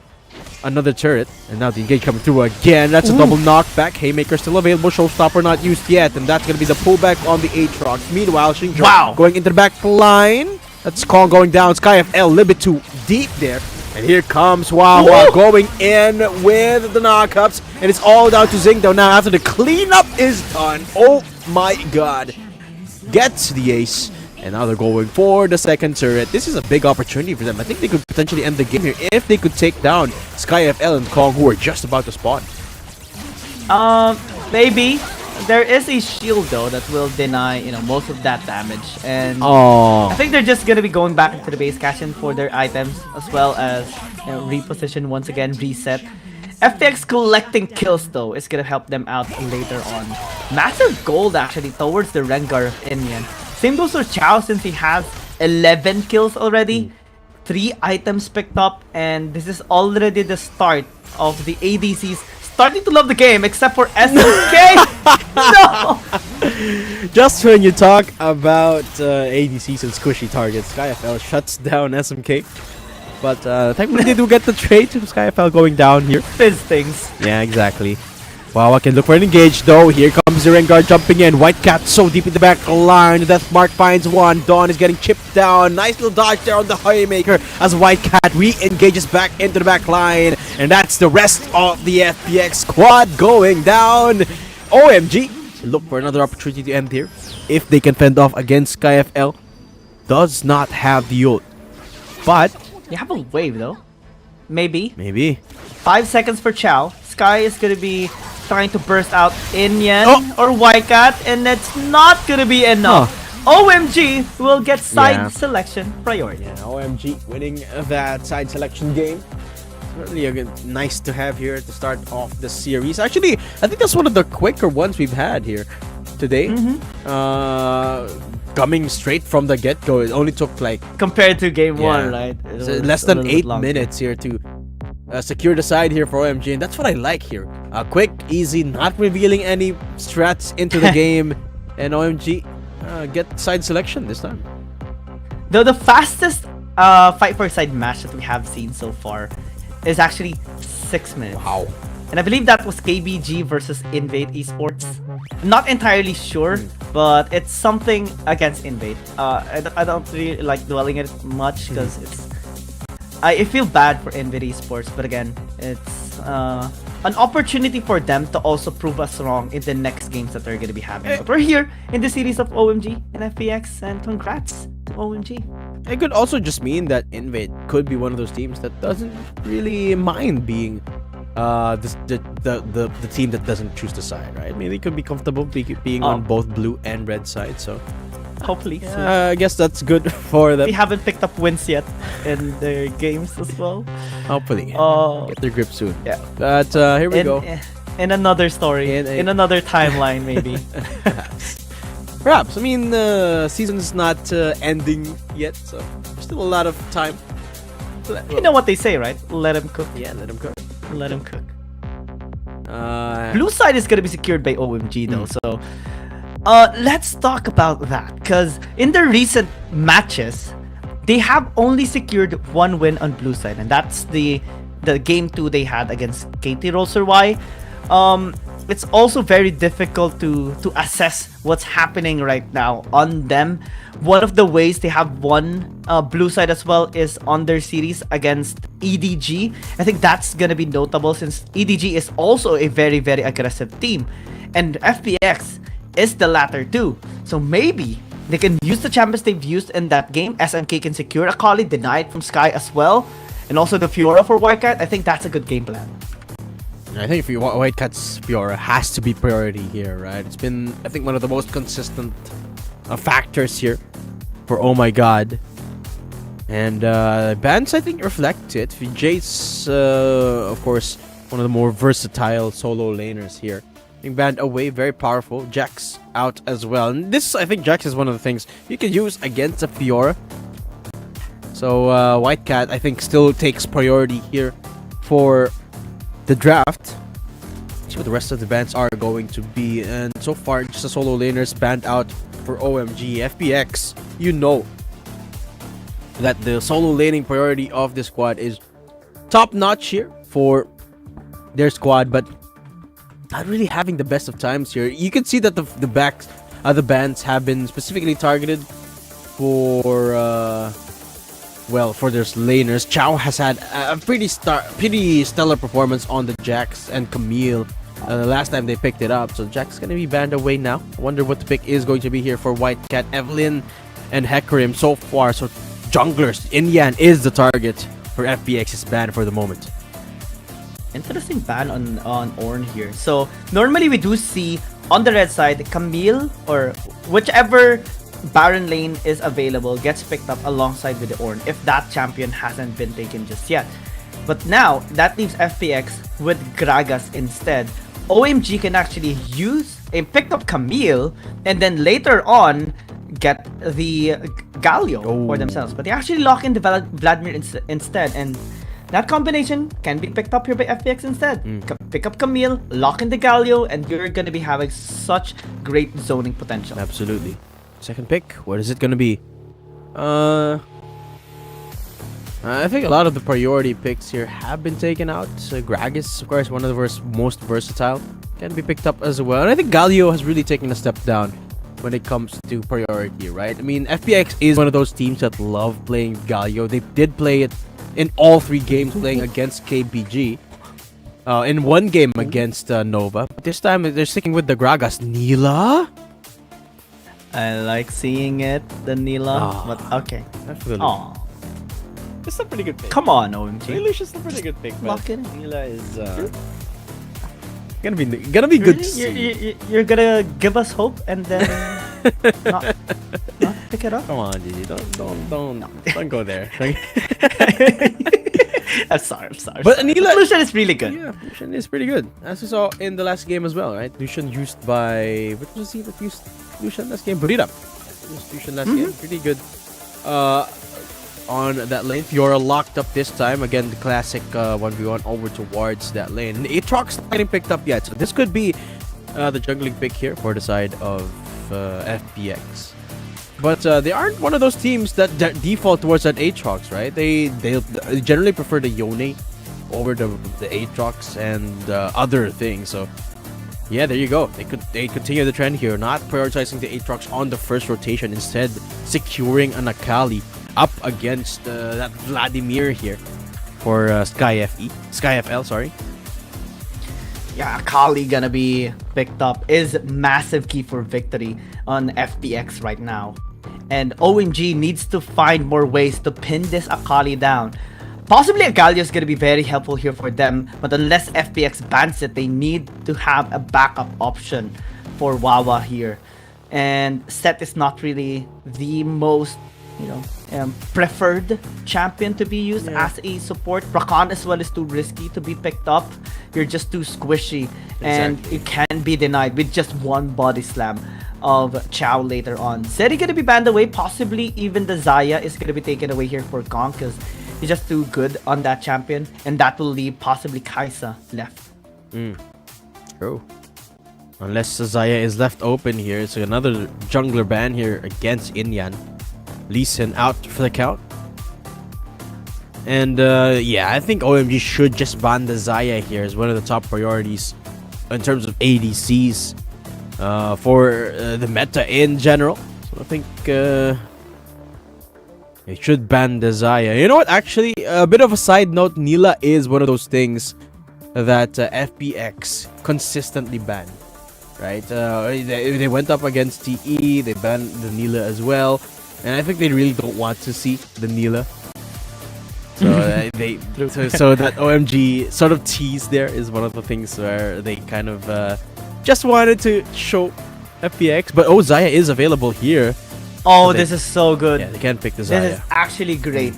another turret. And now the engage coming through again. That's a double knockback. Haymaker still available. Showstopper not used yet, and that's gonna be the pullback on the Aatrox. Meanwhile, Xingqiu going into the back line. That's Kong going down. SkyFL a little bit too deep there. And here comes Wawa going in with the knockups. And it's all down to Xingqiu now after the cleanup is done. Oh my god. Gets the ace. And now they're going for the second turret. This is a big opportunity for them. I think they could potentially end the game here if they could take down SkyFL and Kong, who are just about to spawn. Maybe. There is a shield though that will deny, most of that damage, and I think they're just gonna be going back into the base cash-in for their items as well as reposition once again, reset. FPX collecting kills though is gonna help them out later on. Massive gold actually towards the Rengar of Inyan. Same goes for Chao since he has 11 kills already, 3 items picked up, and this is already the start of the ADCs starting to love the game, except for SMK. No! Just when you talk about ADCs and squishy targets, SkyFL shuts down SMK. But thankfully they do get the trade to SkyFL going down here. Fizz things. Yeah, exactly. Wow, I can look for an engage though. Here comes the Rengar jumping in. White Cat so deep in the back line. The Death Mark finds one. Dawn is getting chipped down. Nice little dodge there on the Haymaker as White Cat re-engages back into the back line. And that's the rest of the FPX squad going down. OMG. Look for another opportunity to end here. If they can fend off against SkyFL. Does not have the ult. But you have a wave though. Maybe. 5 seconds for Chao. Sky is gonna be trying to burst out Inyan or White Cat, and that's not gonna be enough. OMG will get side selection priority. Yeah, OMG winning that side selection game. Really nice to have here at the start of the series. Actually, I think that's one of the quicker ones we've had here today. Coming straight from the get-go, it only took like compared to game 1, right? So less than 8 minutes here to secure the side here for OMG, and that's what I like here. Quick, easy, not revealing any strats into the game, and OMG get side selection this time. The fastest fight for side match that we have seen so far is actually 6 minutes. Wow. And I believe that was KBG versus Invade Esports. Not entirely sure, but it's something against Invade. I don't really like dwelling it much because I feel bad for Invade Esports, but again, it's an opportunity for them to also prove us wrong in the next games that they're going to be having. But we're here in the series of OMG and FPX, and congrats to OMG. It could also just mean that Invade could be one of those teams that doesn't really mind being the team that doesn't choose the side, right? I mean, they could be comfortable being on both blue and red sides, so hopefully. I guess that's good for them. They haven't picked up wins yet in their games as well. Hopefully. Get their grip soon. Yeah. But here we go. In another story, in another timeline, maybe. Perhaps. I mean, the season's not ending yet, so there's still a lot of time. You know what they say, right? Let them cook. Yeah, let them cook. Let them cook. Blue side is gonna be secured by OMG though, so let's talk about that, because in the recent matches they have only secured 1 win on blue side, and that's the game 2 they had against KT Rolser Y. it's also very difficult to assess what's happening right now on them. One of the ways they have won blue side as well is on their series against EDG. I think that's gonna be notable since EDG is also a very, very aggressive team, and FPX is the latter too. So maybe they can use the champions they've used in that game. SMK can secure a Kali, deny it from Sky as well, and also the Fiora for Whitecat. I think that's a good game plan. I think Whitecat's Fiora has to be priority here, right? It's been, I think, one of the most consistent factors here for Oh My God. And bans, I think, reflect it. Jace, of course, one of the more versatile solo laners here. Being banned away, very powerful. Jax out as well. And this, I think, Jax is one of the things you can use against a Fiora. So Whitecat, I think, still takes priority here for the draft. See what the rest of the bans are going to be. And so far, just the solo laners banned out for OMG. FPX, you know that the solo laning priority of the squad is top notch here for their squad, but not really having the best of times here. You can see that the bans have been specifically targeted for for their laners. Chow has had a pretty stellar performance on the Jax and Camille the last time they picked it up. So Jax is going to be banned away now. I wonder what the pick is going to be here for Whitecat. Evelyn and Hecarim so far. So junglers, Inyan is the target for FPX. Is banned for the moment. Interesting ban on Ornn here. So normally we do see on the red side, Camille or whichever Baron lane is available gets picked up alongside with the Ornn if that champion hasn't been taken just yet. But now that leaves FPX with Gragas instead. OMG can actually use a pick up Camille and then later on get the Galio for themselves. But they actually lock in the Vladimir instead, and that combination can be picked up here by FPX instead. Pick up Camille, lock in the Galio, and you're going to be having such great zoning potential. Absolutely. Second pick, what is it going to be? I think a lot of the priority picks here have been taken out. Gragas, of course, one of the most versatile, can be picked up as well. And I think Galio has really taken a step down when it comes to priority, right? I mean, FPX is one of those teams that love playing Galio. They did play it in all 3 games playing against KBG. In 1 game against Nova. But this time, they're sticking with the Gragas. Nila? I like seeing it, the Nila. But okay. Aww. It's a pretty good pick. Come on, OMG. Lelouch is a pretty good pick. Lock it in. Nila is gonna be good to see. You're gonna give us hope and then not pick it up. Come on, Gigi. Don't go there. I'm sorry. But Nila, Lucian is really good. Yeah, Lucian is pretty good. As we saw in the last game as well, right? Lucian used by what was he that used Lucian last game? Buriram. Lucian last game. Pretty good. On that lane, Fiora locked up this time. Again, the classic 1v1 over towards that lane. And Aatrox not getting picked up yet, so this could be the jungling pick here for the side of FPX. But they aren't one of those teams that default towards that Aatrox, right? They generally prefer the Yone over the Aatrox and other things. So yeah, there you go. They continue the trend here, not prioritizing the Aatrox on the first rotation, instead securing an Akali up against that Vladimir here for Sky FL, sorry. Yeah, Akali gonna be picked up is massive key for victory on FPX right now. And OMG needs to find more ways to pin this Akali down. Possibly a Galio is gonna be very helpful here for them, but unless FPX bans it, they need to have a backup option for Wawa here. And Set is not really the most preferred champion to be used as a support. Rakan as well is too risky to be picked up. You're just too squishy, and it can be denied with just 1 body slam of Chow later on. Zeri gonna be banned away, possibly even the Xayah is gonna be taken away here for Gong because he's just too good on that champion, and that will leave possibly Kaisa left. True. Unless Xayah is left open here, it's another jungler ban here against Inyan. Lee Sin out for the count. And yeah, I think OMG should just ban the Xayah here as one of the top priorities in terms of ADCs for the meta in general. So I think it should ban the Xayah. You know what? Actually, a bit of a side note, Nilah is one of those things that FPX consistently ban. Right? They went up against TE, they banned the Nilah as well. And I think they really don't want to see the Nilah. So so that OMG sort of tease there is one of the things where they kind of just wanted to show FPX. But Xayah is available here. Oh, so this is so good. Yeah, they can pick the Xayah. This is actually great.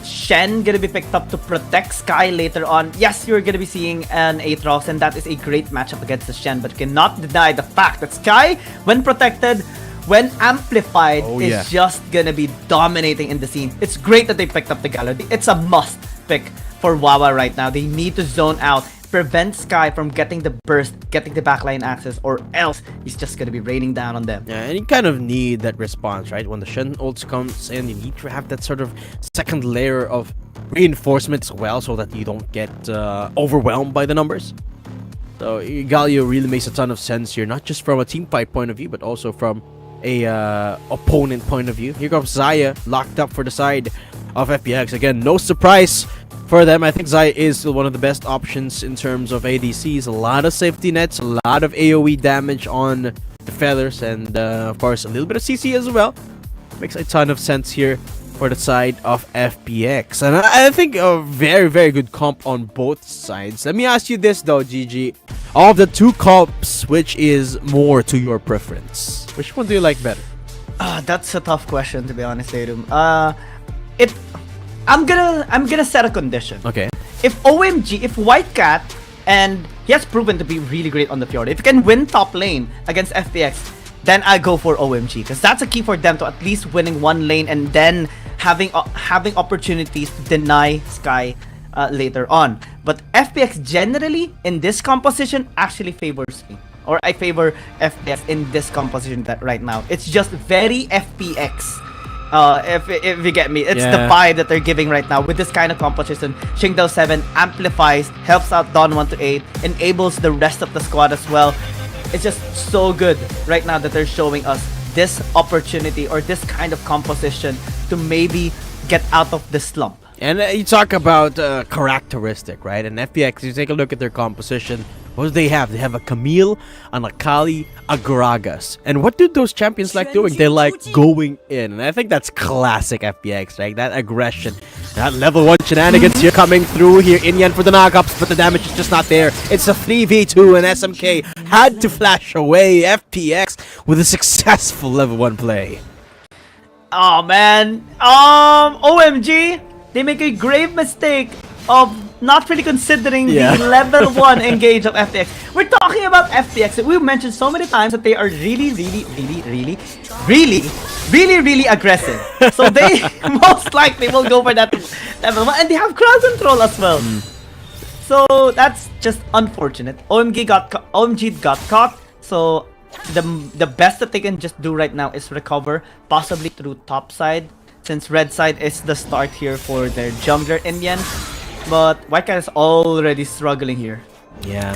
Shen gonna be picked up to protect Sky later on. Yes, you're gonna be seeing an Aatrox, and that is a great matchup against the Shen, but you cannot deny the fact that Sky, when protected, when amplified, is just gonna be dominating in the scene. It's great that they picked up the Gallo. It's a must pick for Wawa right now. They need to zone out, prevent Sky from getting the burst, getting the backline access, or else he's just gonna be raining down on them. Yeah, and you kind of need that response, right? When the Shen ult comes in, you need to have that sort of second layer of reinforcement as well, so that you don't get overwhelmed by the numbers. So Galio really makes a ton of sense here, not just from a team fight point of view, but also from a opponent point of view. Here comes Xayah, locked up for the side of FPX. Again, no surprise for them. I think Xayah is still one of the best options in terms of ADCs. A lot of safety nets, a lot of AoE damage on the feathers, and of course a little bit of CC as well. Makes a ton of sense here for the side of FPX. And I think a very, very good comp on both sides. Let me ask you this though, GG. Of the two comps, which is more to your preference? Which one do you like better? That's a tough question, to be honest, Tatum. I'm gonna set a condition. Okay. If OMG, if White Cat, and he has proven to be really great on the Fjord, if he can win top lane against FPX, then I go for OMG, because that's a key for them to at least winning one lane and then having opportunities to deny Sky later on. But FPX generally in this composition actually favors me, or I favor FPX in this composition that right now. It's just very FPX. If you get me, it's the vibe that they're giving right now with this kind of composition. Xingdao 7 amplifies, helps out Dawn 1 to 8, enables the rest of the squad as well. It's just so good right now that they're showing us this opportunity or this kind of composition to maybe get out of the slump. And you talk about characteristic, right? And FPX, you take a look at their composition. What do they have? They have a Camille, an Akali, a Gragas. And what do those champions like doing? They like going in. And I think that's classic FPX, right? That aggression. That level 1 shenanigans here coming through here. Inyan for the knockups, but the damage is just not there. It's a 3v2 and SMK had to flash away. FPX with a successful level 1 play. Oh man. OMG. They make a grave mistake of not really considering the level 1 engage of FPX. We're talking about FPX. We've mentioned so many times that they are really aggressive. So they most likely will go for that level 1. And they have crowd control as well. So that's just unfortunate. OMG got caught. So the best that they can just do right now is recover, possibly through top side, since red side is the start here for their jungler Indian. But White Cat is already struggling here. Yeah.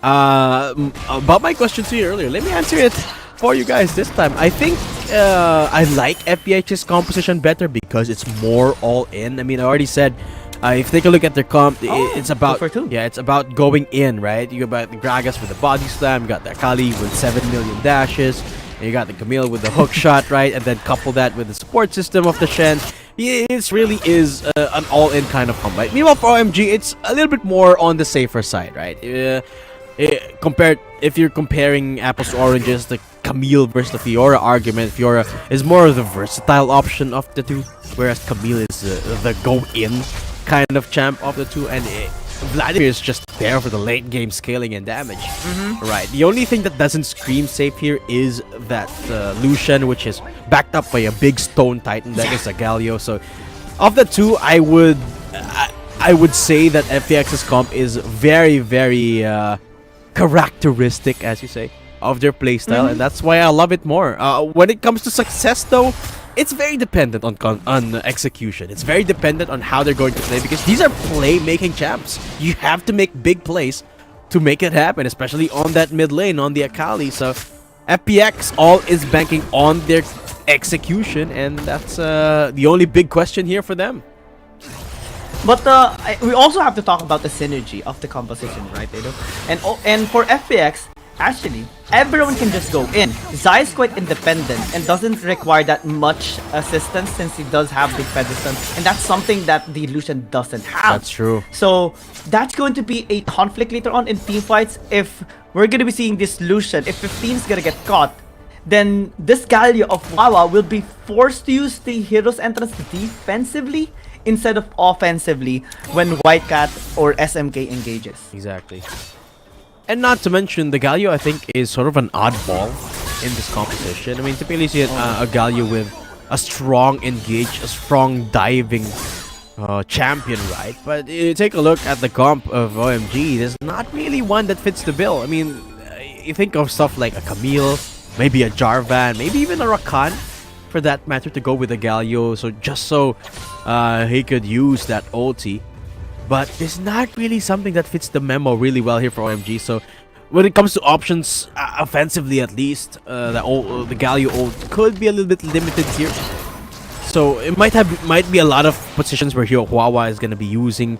About my question to you earlier, let me answer it for you guys this time. I think I like FPH's composition better because it's more all in. I mean, I already said, if you take a look at their comp, it's about it's about going in, right? You got the Gragas with the body slam, you got the Akali with 7 million dashes, and you got the Camille with the hook shot, right? And then couple that with the support system of the Shen. It really is an all-in kind of comp, right? Meanwhile, for OMG, it's a little bit more on the safer side, right? If you're comparing apples to oranges, the Camille versus the Fiora argument, Fiora is more of the versatile option of the two, whereas Camille is the go-in kind of champ of the two, and Vladimir is just there for the late game scaling and damage. Right. The only thing that doesn't scream safe here is that Lucian, which is backed up by a big stone titan that is a Galio. So of the two, I would say that FPX's comp is very, very characteristic, as you say, of their playstyle, and that's why I love it more. When it comes to success, though, it's very dependent on execution. It's very dependent on how they're going to play, because these are play-making champs. You have to make big plays to make it happen, especially on that mid lane, on the Akali. So FPX all is banking on their execution, and that's the only big question here for them. But we also have to talk about the synergy of the composition, right, Edo? And for FPX, actually, everyone can just go in. Zai is quite independent and doesn't require that much assistance since he does have big pedestal, and that's something that the Lucian doesn't have. That's true. So that's going to be a conflict later on in team fights. If we're going to be seeing this Lucian, if 15 is going to get caught, then this Galio of Wawa will be forced to use the hero's entrance defensively instead of offensively when White Cat or SMK engages. Exactly. And not to mention, the Galio, I think, is sort of an oddball in this composition. I mean, typically you see a Galio with a strong engage, a strong diving champion, right? But you take a look at the comp of OMG, there's not really one that fits the bill. I mean, you think of stuff like a Camille, maybe a Jarvan, maybe even a Rakan, for that matter, to go with a Galio, so just so he could use that ulti. But there's not really something that fits the memo really well here for OMG. So when it comes to options, offensively at least, the Galio ult could be a little bit limited here. So it might be a lot of positions where Hero Huawa is going to be using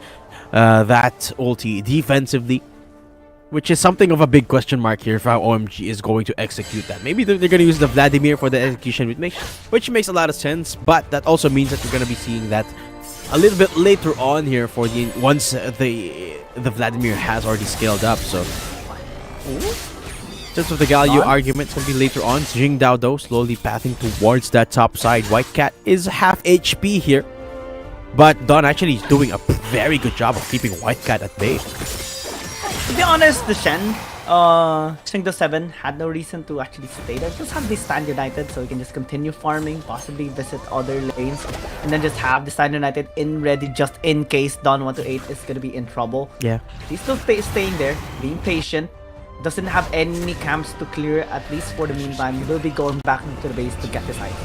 that ulti defensively, which is something of a big question mark here for how OMG is going to execute that. Maybe they're going to use the Vladimir for the execution, which makes a lot of sense. But that also means that we're going to be seeing that a little bit later on here for once the Vladimir has already scaled up. So in terms of the Galio argument, it's going to be later on. Jingdao though slowly pathing towards that top side. White Cat is half HP here, but Don actually is doing a very good job of keeping White Cat at bay. To be honest, the Shen, Singdo 7 had no reason to actually stay there. Just have this Stand United so he can just continue farming, possibly visit other lanes, and then just have the Stand United in ready just in case Don 128 is going to be in trouble. Yeah. He's still staying there, being patient. Doesn't have any camps to clear, at least for the meantime. He will be going back into the base to get this item.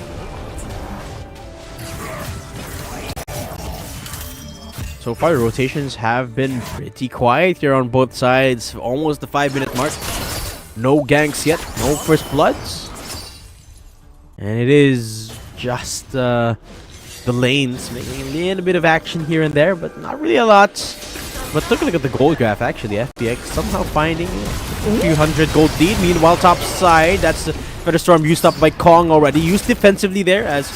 So far, rotations have been pretty quiet here on both sides. Almost the 5-minute mark. No ganks yet. No first bloods. And it is just the lanes making a little bit of action here and there, but not really a lot. But take a look at the gold graph, actually. FPX somehow finding a few hundred gold lead. Meanwhile, top side, that's the Feather Storm used up by Kong already. Used defensively there as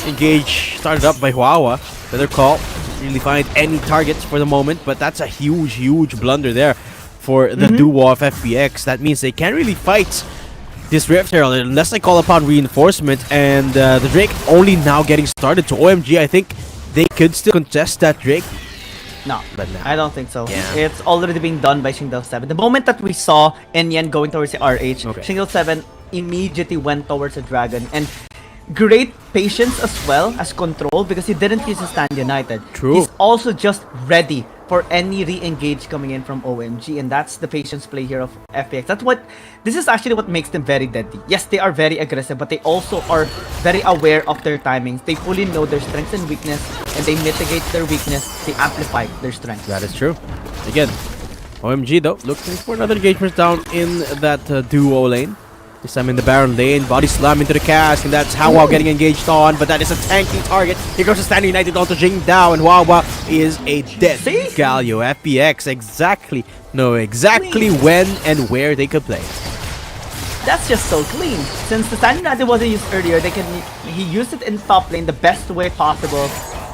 engage started up by Huawa. Better call. Really find any targets for the moment, but that's a huge blunder there for the duo of FPX. That means they can't really fight this Rift Herald unless they call upon reinforcement, and the Drake only now getting started. To OMG, I think they could still contest that Drake. No, but no. I don't think so. Yeah. It's already being done by Shingdao 7. The moment that we saw Enyan going towards the RH, Shingdao 7 immediately went towards the Dragon, and great patience as well as control because he didn't use his Stand United. True. He's also just ready for any re-engage coming in from OMG, and that's the patience play here of FPX. This is actually what makes them very deadly. Yes, they are very aggressive, but they also are very aware of their timings. They fully know their strengths and weakness, and they mitigate their weakness. They amplify their strength. That is true. Again, OMG though looking for another engagement down in that duo lane. This time in the Baron lane, body slam into the cast, and that's Hawa getting engaged on, but that is a tanky target. Here goes the Stand United onto Jingdao, and Wawa is a dead Galio. FPX know exactly when and where they could play. That's just so clean. Since the Stand United wasn't used earlier, he used it in top lane the best way possible.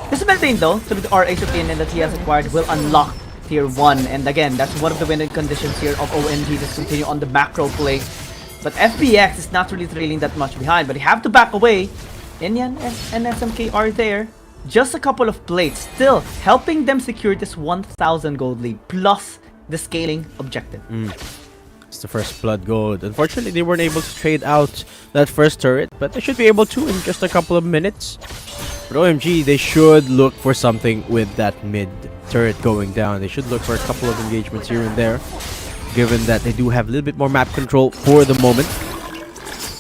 This mid lane though, so the RH opinion that he has acquired will unlock tier 1, and again, that's one of the winning conditions here of OMG to continue on the macro play. But FPX is not really trailing that much behind, but they have to back away. Enyan and SMK are there. Just a couple of plates, still helping them secure this 1,000 gold lead, plus the scaling objective. It's the first blood gold. Unfortunately, they weren't able to trade out that first turret, but they should be able to in just a couple of minutes. But OMG, they should look for something with that mid turret going down. They should look for a couple of engagements here and there, given that they do have a little bit more map control for the moment.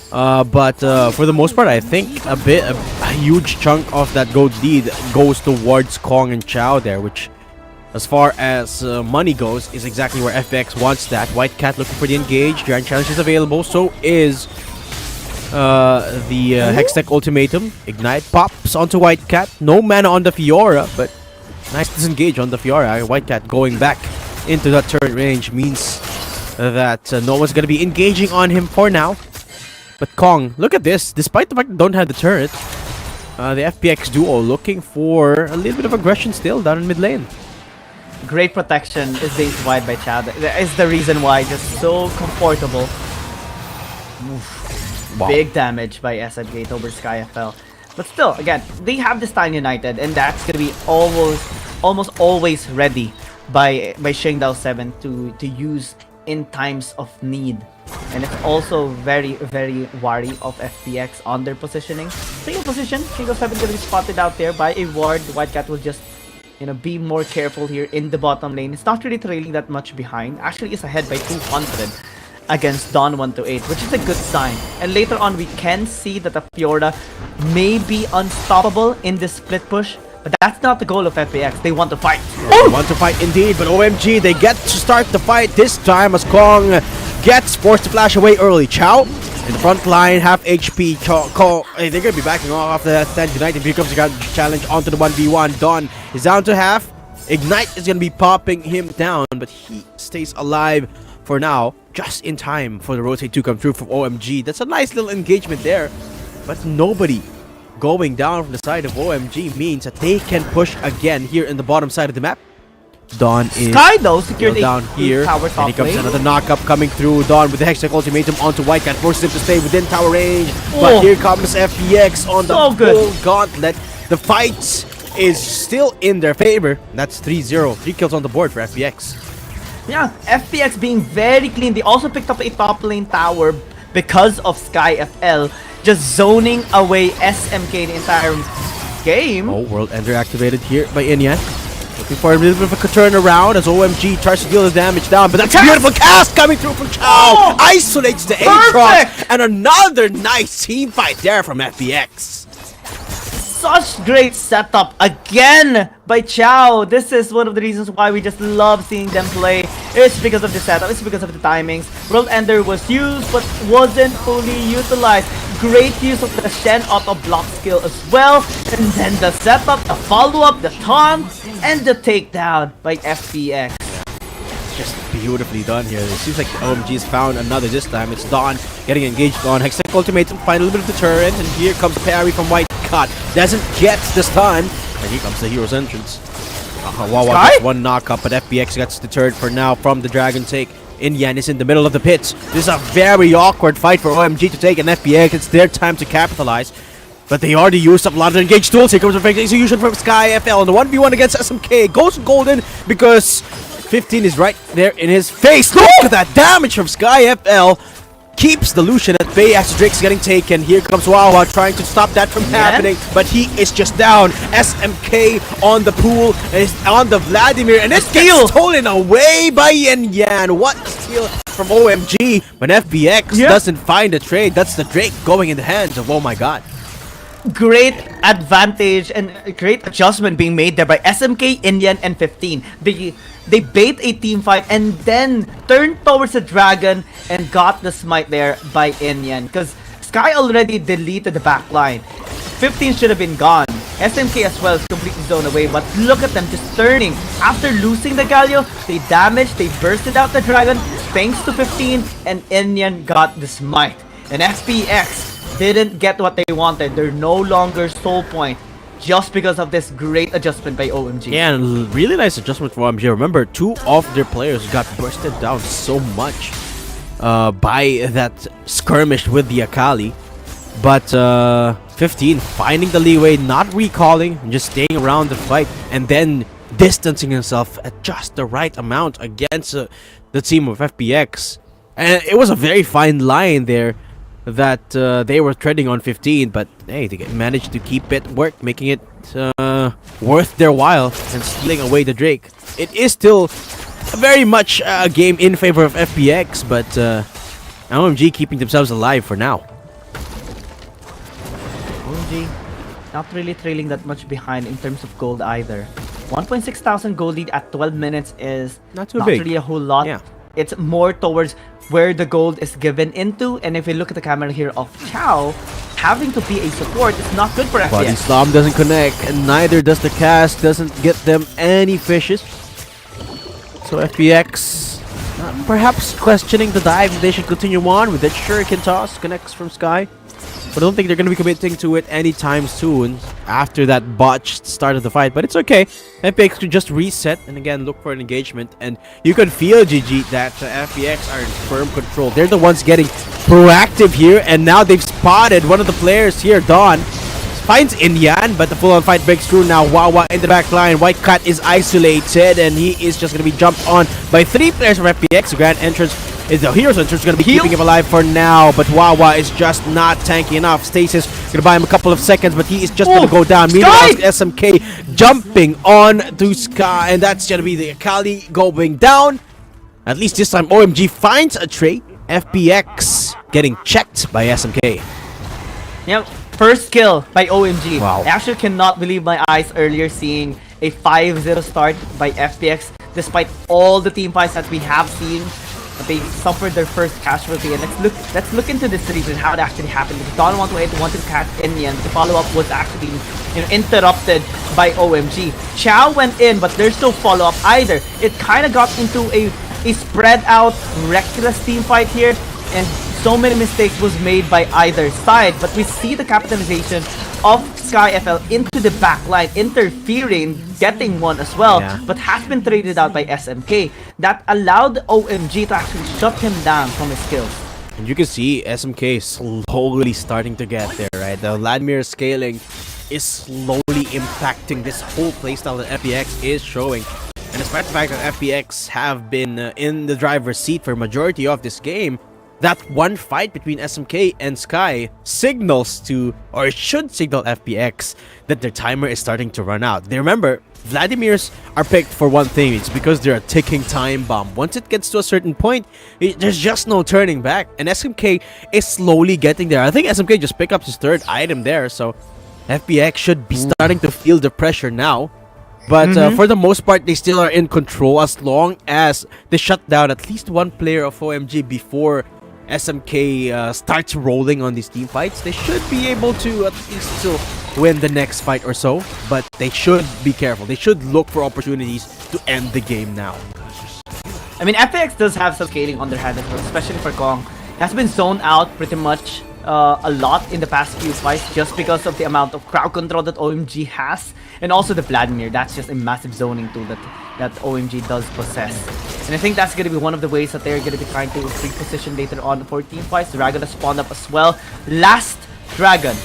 But for the most part, I think a huge chunk of that gold lead goes towards Kong and Chao there, which as far as money goes, is exactly where FPX wants that. White Cat looking for the engage. Giant Challenge is available. So is the Hextech Ultimatum. Ignite pops onto White Cat. No mana on the Fiora, but nice disengage on the Fiora. White Cat going back into that turret range means that no one's going to be engaging on him for now. But Kong, look at this. Despite the fact they don't have the turret, the FPX duo looking for a little bit of aggression still down in mid lane. Great protection is based wide by Chad. That is the reason why just so comfortable. Wow. Big damage by SM Gate over SkyFL. But still, again, they have this Time United, and that's gonna be almost always ready by Shengdao 7 to use in times of need. And it's also very wary of FPX on their positioning. Single position, Shengdao 7 gonna be spotted out there by a ward. White Cat will just, you know, be more careful here in the bottom lane. It's not really trailing that much behind. Actually, it's ahead by 200 against Dawn 128, which is a good sign. And later on, we can see that the Fiora may be unstoppable in this split push. But that's not the goal of FPX. They want to fight. They want to fight indeed, but OMG, they get to start the fight this time as Kong gets forced to flash away early. Chow in the front line, half HP. Hey, they're going to be backing off after that. Then United becomes a challenge onto the 1v1. Dawn is down to half. Ignite is going to be popping him down, but he stays alive for now, just in time for the rotate to come through from OMG. That's a nice little engagement there, but nobody going down from the side of OMG means that they can push again here in the bottom side of the map. Dawn is Sky though secured down here, and here comes another knockup coming through. Dawn with the Hextech Ultimatum onto White Cat, forces him to stay within tower range. But here comes FPX on the full gauntlet. The fight is still in their favor. That's 3-0. 3 kills on the board for FPX. Yeah, FPX being very clean. They also picked up a top lane tower because of SkyFL just zoning away SMK the entire game. Oh, World Ender activated here by Inyan. Looking for a little bit of a turnaround as OMG tries to deal the damage down. But that's a beautiful cast coming through from Chow. Isolates the Aatrox. And another nice team fight there from FPX. Such great setup again by Chow. This is one of the reasons why we just love seeing them play. It's because of the setup, it's because of the timings. World Ender was used but wasn't fully utilized. Great use of the Shen auto block skill as well. And then the setup, the follow-up, the taunt, and the takedown by FPX. Just beautifully done here. It seems like OMG's found another this time. It's Dawn getting engaged on Hextech Ultimatum, find a little bit of the turret, and here comes parry from White Cat. Doesn't get the stun, and here comes the hero's entrance. Wawa gets one knockup, but FPX gets the turret for now from the Dragon Take. Inyan is in the middle of the pits. This is a very awkward fight for OMG to take, and FPX, it's their time to capitalize. But they already used up a lot of the engaged tools. Here comes a perfect execution from SkyFL on the 1v1 against SMK. Goes golden because 15 is right there in his face. Look at that damage from SkyFL. Keeps the Lucian at bay as Drake's getting taken. Here comes Wawa trying to stop that from happening, but he is just down. SMK on the pool, is on the Vladimir, and it's stolen away by Yan. What a steal from OMG when FPX doesn't find a trade. That's the Drake going in the hands of, oh my god. Great advantage and great adjustment being made there by SMK, Inyan, and 15. They bait a team fight and then turned towards the dragon and got the smite there by Inyan. Because Sky already deleted the backline. 15 should have been gone. SMK as well is completely zoned away, but look at them just turning. After losing the Galio, they damaged, they bursted out the dragon thanks to 15, and Inyan got the smite. And FPX didn't get what they wanted. They're no longer soul point just because of this great adjustment by OMG. Yeah, and really nice adjustment for OMG. Remember, 2 of their players got bursted down so much by that skirmish with the Akali. But 15 finding the leeway, not recalling, just staying around the fight, and then distancing himself at just the right amount against the team of FPX. And it was a very fine line there that they were treading on 15, but hey, they managed to keep it making it worth their while and stealing away the Drake. It is still very much a game in favor of FPX, but OMG keeping themselves alive for now. OMG not really trailing that much behind in terms of gold either. 1.6 thousand gold lead at 12 minutes is not big. really a whole lot. Yeah. It's more towards where the gold is given into, and if we look at the camera here of Chow, having to be a support is not good for Body FPX. slam doesn't connect, and neither does the cast. Doesn't get them any fishes. So FPX perhaps questioning the dive. They should continue on with that shuriken toss. Connects from Sky. But I don't think they're going to be committing to it anytime soon after that botched start of the fight. But it's okay. FPX could just reset and again look for an engagement. And you can feel, GG, that FPX are in firm control. They're the ones getting proactive here. And now they've spotted one of the players here, Dawn. Finds Inyan, but the full-on fight breaks through now. Wawa in the back line. White Cat is isolated, and he is just going to be jumped on by 3 players from FPX. The grand entrance is the hero's entrance, going to be keeping him alive for now, but Wawa is just not tanky enough. Stasis going to buy him a couple of seconds, but he is just going to go down. Meanwhile, SMK jumping on to Sky, and that's going to be the Akali going down. At least this time, OMG finds a trade. FPX getting checked by SMK. Yep. First kill by OMG. Wow. I actually cannot believe my eyes earlier seeing a 5-0 start by FPX despite all the team fights that we have seen. They suffered their first casualty, and let's look into this reason how it actually happened. Because Don wanted to catch Indian. The follow-up was actually interrupted by OMG. Chow went in, but there's no follow-up either. It kind of got into a spread out reckless team fight here, and so many mistakes was made by either side. But we see the capitalization of Sky FL into the back line, interfering, getting one as well, but has been traded out by SMK. That allowed OMG to actually shut him down from his skills. And you can see SMK slowly starting to get there, right? The Vladimir scaling is slowly impacting this whole playstyle that FPX is showing. And despite the fact that FPX have been in the driver's seat for majority of this game, that one fight between SMK and Sky signals to, or it should signal FPX that their timer is starting to run out. They remember, Vladimir's are picked for one thing. It's because they're a ticking time bomb. Once it gets to a certain point, there's just no turning back. And SMK is slowly getting there. I think SMK just picked up his 3rd item there. So FPX should be starting to feel the pressure now. But for the most part, they still are in control as long as they shut down at least one player of OMG before SMK starts rolling on these team fights. They should be able to at least still win the next fight or so, but they should be careful. They should look for opportunities to end the game now. I mean, FPX does have some scaling on their hand, especially for Kong. He has been zoned out pretty much a lot in the past few fights just because of the amount of crowd control that OMG has, and also the Vladimir. That's just a massive zoning tool that OMG does possess. And I think that's going to be one of the ways that they're going to be trying to reposition later on for team fights. Dragon has spawned up as well. Last Dragon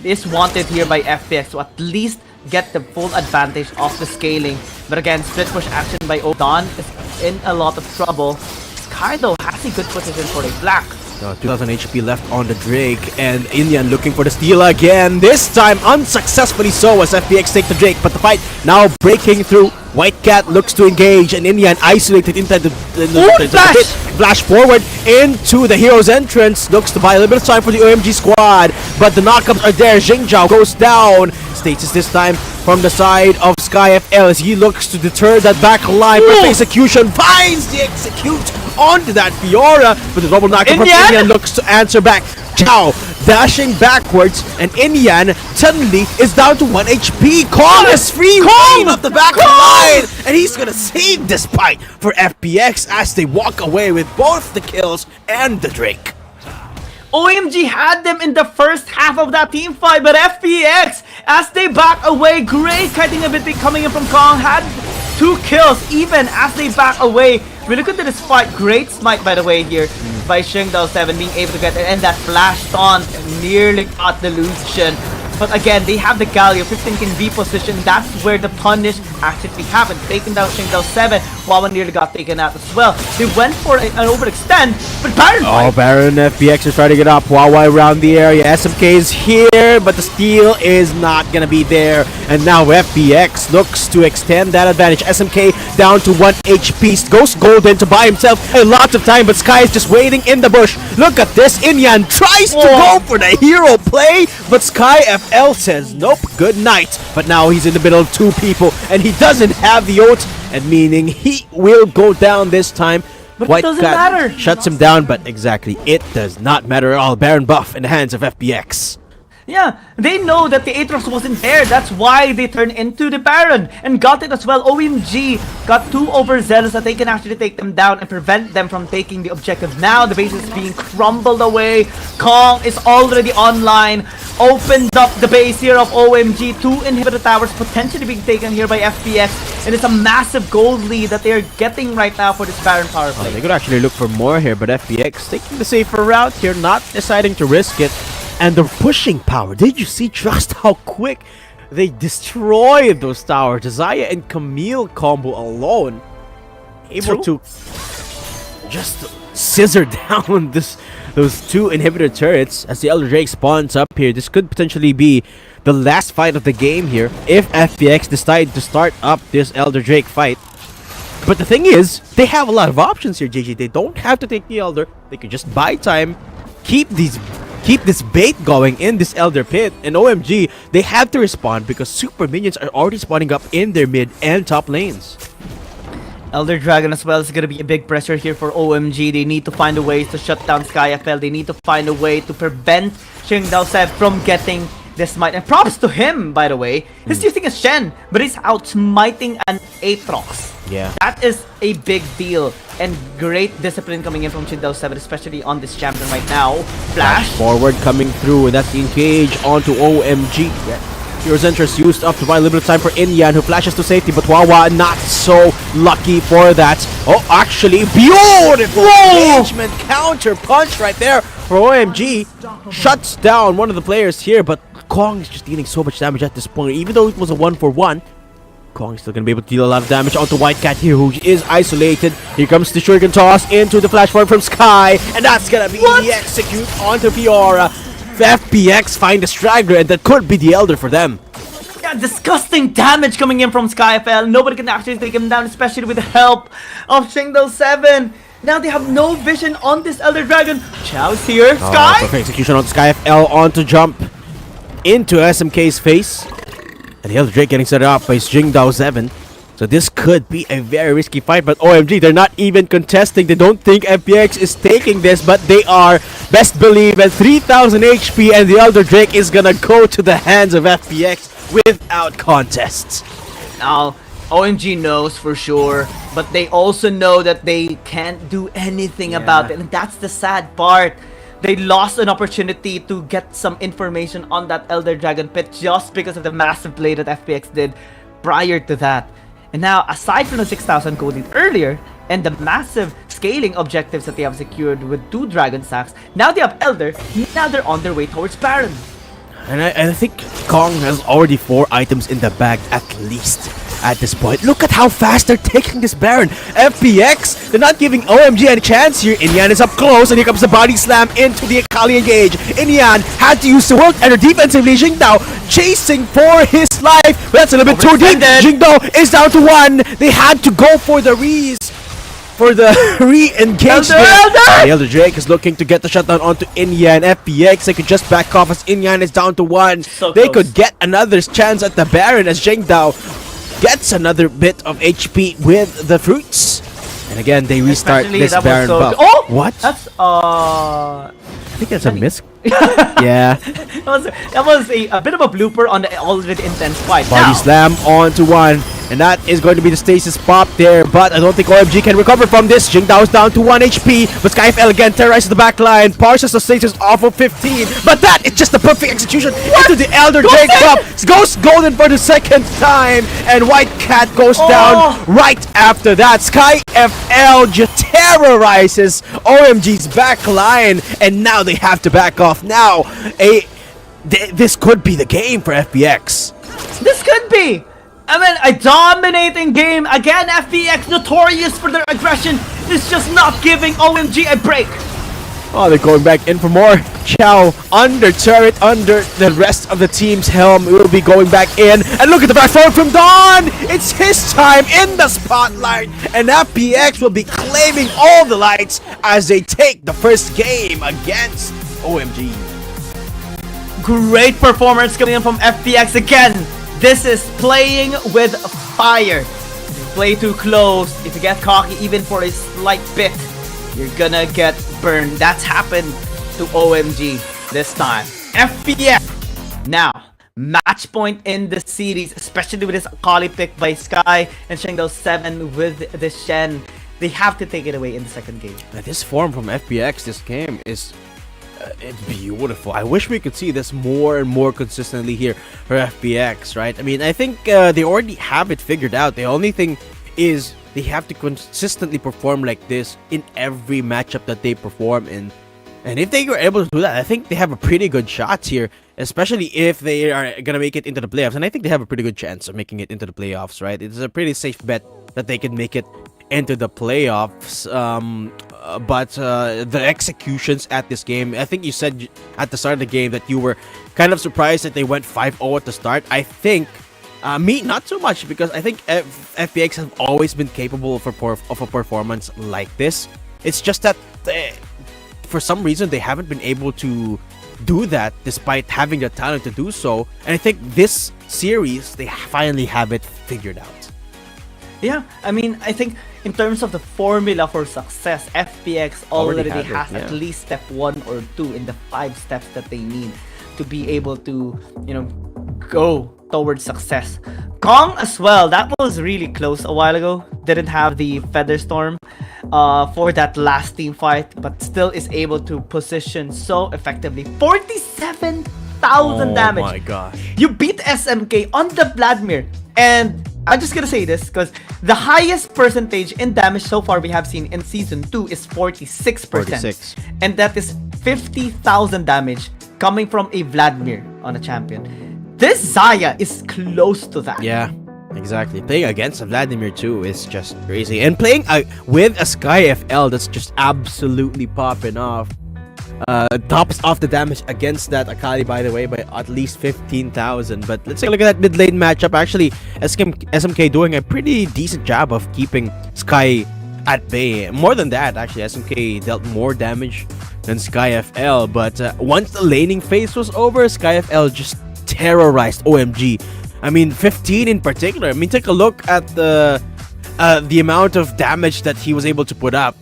is wanted here by FPX to at least get the full advantage of the scaling. But again, split push action by Odon is in a lot of trouble. Sky though has a good position for a black. 2000 HP left on the Drake, and Indian looking for the steal again. This time unsuccessfully so as FPX take the Drake, but the fight now breaking through. White Cat looks to engage, and Indian isolated inside the pit. Flash forward into the hero's entrance. Looks to buy a little bit of time for the OMG squad, but the knockups are there. Jingzhao goes down. Status this time from the side of Sky FL as he looks to deter that back line. Perfect execution, finds the execute onto that Fiora, but the double knockup from Indian looks to answer back. Chow dashing backwards, and Inyan suddenly is down to 1 HP. Kong is free reign of the back line, and he's gonna save this fight for FPX as they walk away with both the kills and the Drake. OMG had them in the first half of that team fight, but FPX, as they back away, great kiting ability coming in from Kong, had 2 kills even as they back away. We look at this fight, great smite by the way here by Shingdao7 being able to get it, and that flash taunt nearly got the Lucian. But again, they have the Galio, 15 can be positioned. That's where the punish actually happened. Taking down Shingdao7, Wawa nearly got taken out as well. They went for an overextend, but Baron Baron FPX is trying to get up. Wawa around the area. SMK is here, but the steal is not gonna be there. And now FPX looks to extend that advantage. SMK down to 1 HP. Goes golden to buy himself a lot of time, but Sky is just waiting in the bush. Look at this. Inyan tries to go for the hero play, but Sky FPX FL says, nope, good night. But now he's in the middle of two people, and he doesn't have the ult, and meaning he will go down this time. But White it doesn't Cat matter. shuts him down, but exactly, it does not matter at all. Baron buff in the hands of FPX. Yeah, they know that the Aatrox wasn't there. That's why they turned into the Baron and got it as well. OMG got too overzealous that they can actually take them down and prevent them from taking the objective. Now the base is being crumbled away. Kong is already online. Opened up the base here of OMG. 2 inhibitor towers potentially being taken here by FPX. And it's a massive gold lead that they're getting right now for this Baron power play. They could actually look for more here, but FPX taking the safer route here, not deciding to risk it. And the pushing power, did you see just how quick they destroyed those towers? Zaya and Camille combo alone, able to just scissor down those 2 inhibitor turrets as the Elder Drake spawns up here. This could potentially be the last fight of the game here if FPX decide to start up this Elder Drake fight. But the thing is, they have a lot of options here, JJ. They don't have to take the Elder. They could just buy time, keep this bait going in this Elder Pit, and OMG, they have to respond because super minions are already spawning up in their mid and top lanes. Elder Dragon as well is going to be a big pressure here for OMG. They need to find a way to shut down SkyFL. They need to find a way to prevent Xingdao from getting this smite. And props to him, by the way. He's using a Shen, but he's out smiting an Aatrox. Yeah. That is a big deal. And great discipline coming in from Xingdao, especially on this champion right now. Flash forward coming through, and that's the engage onto OMG. Yeah. Hero's interest used up to buy a little bit of time for Inyan, who flashes to safety, but Wawa not so lucky for that. Oh, actually, beautiful engagement counter punch right there for OMG. Shuts down one of the players here, but Kong is just dealing so much damage at this point. Even though it was a 1-for-1, Kong is still going to be able to deal a lot of damage onto White Cat here, who is isolated. Here comes the Shuriken toss into the flash forward from Sky, and that's going to be the execute onto Fiora. FPX find a straggler, and that could be the Elder for them. Yeah, disgusting damage coming in from SkyFL. Nobody can actually take him down, especially with the help of Xingdao. Now they have no vision on this Elder Dragon. Chow's here. Sky! Perfect execution on SkyFL on to jump into SMK's face. And the Elder Drake getting set up by Xingdao. So this could be a very risky fight, but OMG, they're not even contesting. They don't think FPX is taking this, but they are. Best believe at 3000 HP, and the Elder Drake is gonna go to the hands of FPX without contest. Now, OMG knows for sure, but they also know that they can't do anything about it, and that's the sad part. They lost an opportunity to get some information on that Elder Dragon Pit just because of the massive play that FPX did prior to that. And now, aside from the 6,000 gold lead earlier, and the massive scaling objectives that they have secured with 2 Dragon Sacks, now they have Elder, now they're on their way towards Baron. And I think Kong has already 4 items in the bag at least at this point. Look at how fast they're taking this Baron. FPX, they're not giving OMG any chance here. Inyan is up close, and here comes the body slam into the Akali engage. Inyan had to use the work and defensively. Xingdao chasing for his life, but that's a little bit too deep. Xingdao is down to 1. They had to go for the re-engage. The Elder Drake is looking to get the shutdown onto Inyan. FPX, they could just back off as Inyan is down to 1. They could get another chance at the Baron as Xingdao gets another bit of HP with the fruits. And again, they restart this Baron buff. Oh! What? That's, I think that's a miss. Yeah. That was a bit of a blooper on the already intense fight. Body slam onto 1. And that is going to be the stasis pop there. But I don't think OMG can recover from this. Xingdao is down to 1 HP. But SkyFL again terrorizes the backline. Parses the stasis off of 15. But that is just the perfect execution into the Elder Drake buff. Goes golden for the second time. And White Cat goes down right after that. SkyFL just terrorizes OMG's backline. And now they have to back off. Now, this could be the game for FPX. This could be! I mean, a dominating game. Again, FPX, notorious for their aggression, is just not giving OMG a break. Oh, they're going back in for more. Chow under turret, under the rest of the team's helm. Will be going back in. And look at the back forward from Dawn. It's his time in the spotlight. And FPX will be claiming all the lights as they take the first game against OMG. Great performance coming in from FPX again. This is playing with fire. If you play too close, if you get cocky even for a slight bit, you're gonna get burned. That's happened to OMG this time. FPX now match point in the series, especially with this Akali pick by Sky and Shengdao 7 with the Shen. They have to take it away in the second game. Now, this form from FPX this game is it's beautiful. I wish we could see this more and more consistently here for FPX, right? I mean, I think they already have it figured out. The only thing is they have to consistently perform like this in every matchup that they perform in. And if they were able to do that, I think they have a pretty good shot here, especially if they are going to make it into the playoffs. And I think they have a pretty good chance of making it into the playoffs, right? It's a pretty safe bet that they can make it into the playoffs. But the executions at this game, I think you said at the start of the game that you were kind of surprised that they went 5-0 at the start. I think, me, not so much, because I think FPX have always been capable of a performance like this. It's just that for some reason they haven't been able to do that despite having the talent to do so. And I think this series, they finally have it figured out. Yeah, I mean, I think in terms of the formula for success, FPX already has at least step 1 or 2 in the 5 steps that they need to be able to, you know, go towards success. Kong as well, that was really close a while ago. Didn't have the Feather Storm for that last team fight, but still is able to position so effectively. 47,000 damage. Oh my gosh. You beat SMK on the Vladimir, and I'm just gonna say this because the highest percentage in damage so far we have seen in Season 2 is 46%. And that is 50,000 damage coming from a Vladimir on a champion. This Zaya is close to that. Yeah, exactly. Playing against a Vladimir too is just crazy. And playing with a Sky FL that's just absolutely popping off. Tops off the damage against that Akali, by the way, by at least 15,000. But let's take a look at that mid lane matchup. Actually, SMK doing a pretty decent job of keeping Sky at bay. More than that, actually, SMK dealt more damage than Sky FL. But once the laning phase was over, Sky FL just terrorized OMG. I mean, 15 in particular. I mean, take a look at the amount of damage that he was able to put up.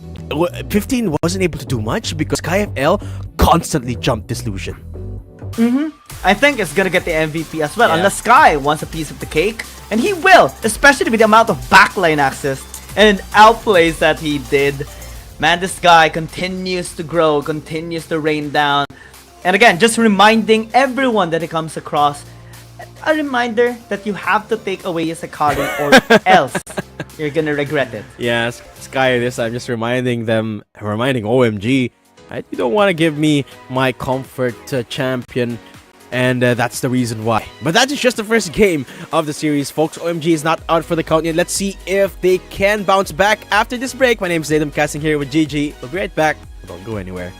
15 wasn't able to do much because SkyFL constantly jumped this Lucian. I think it's gonna get the MVP as well, unless Sky wants a piece of the cake, and he will, especially with the amount of backline access and outplays that he did. Man, this guy continues to grow, continues to rain down. And again, just reminding everyone that he comes across, a reminder that you have to take away his Akali or else you're gonna regret it. Yes, Sky this I'm just reminding OMG, right? You don't want to give me my comfort champion, and that's the reason why. But that is just the first game of the series, folks. OMG is not out for the count yet. Let's see if they can bounce back after this break. My name is Zadam Casting here with GG. We'll be right back. Don't go anywhere.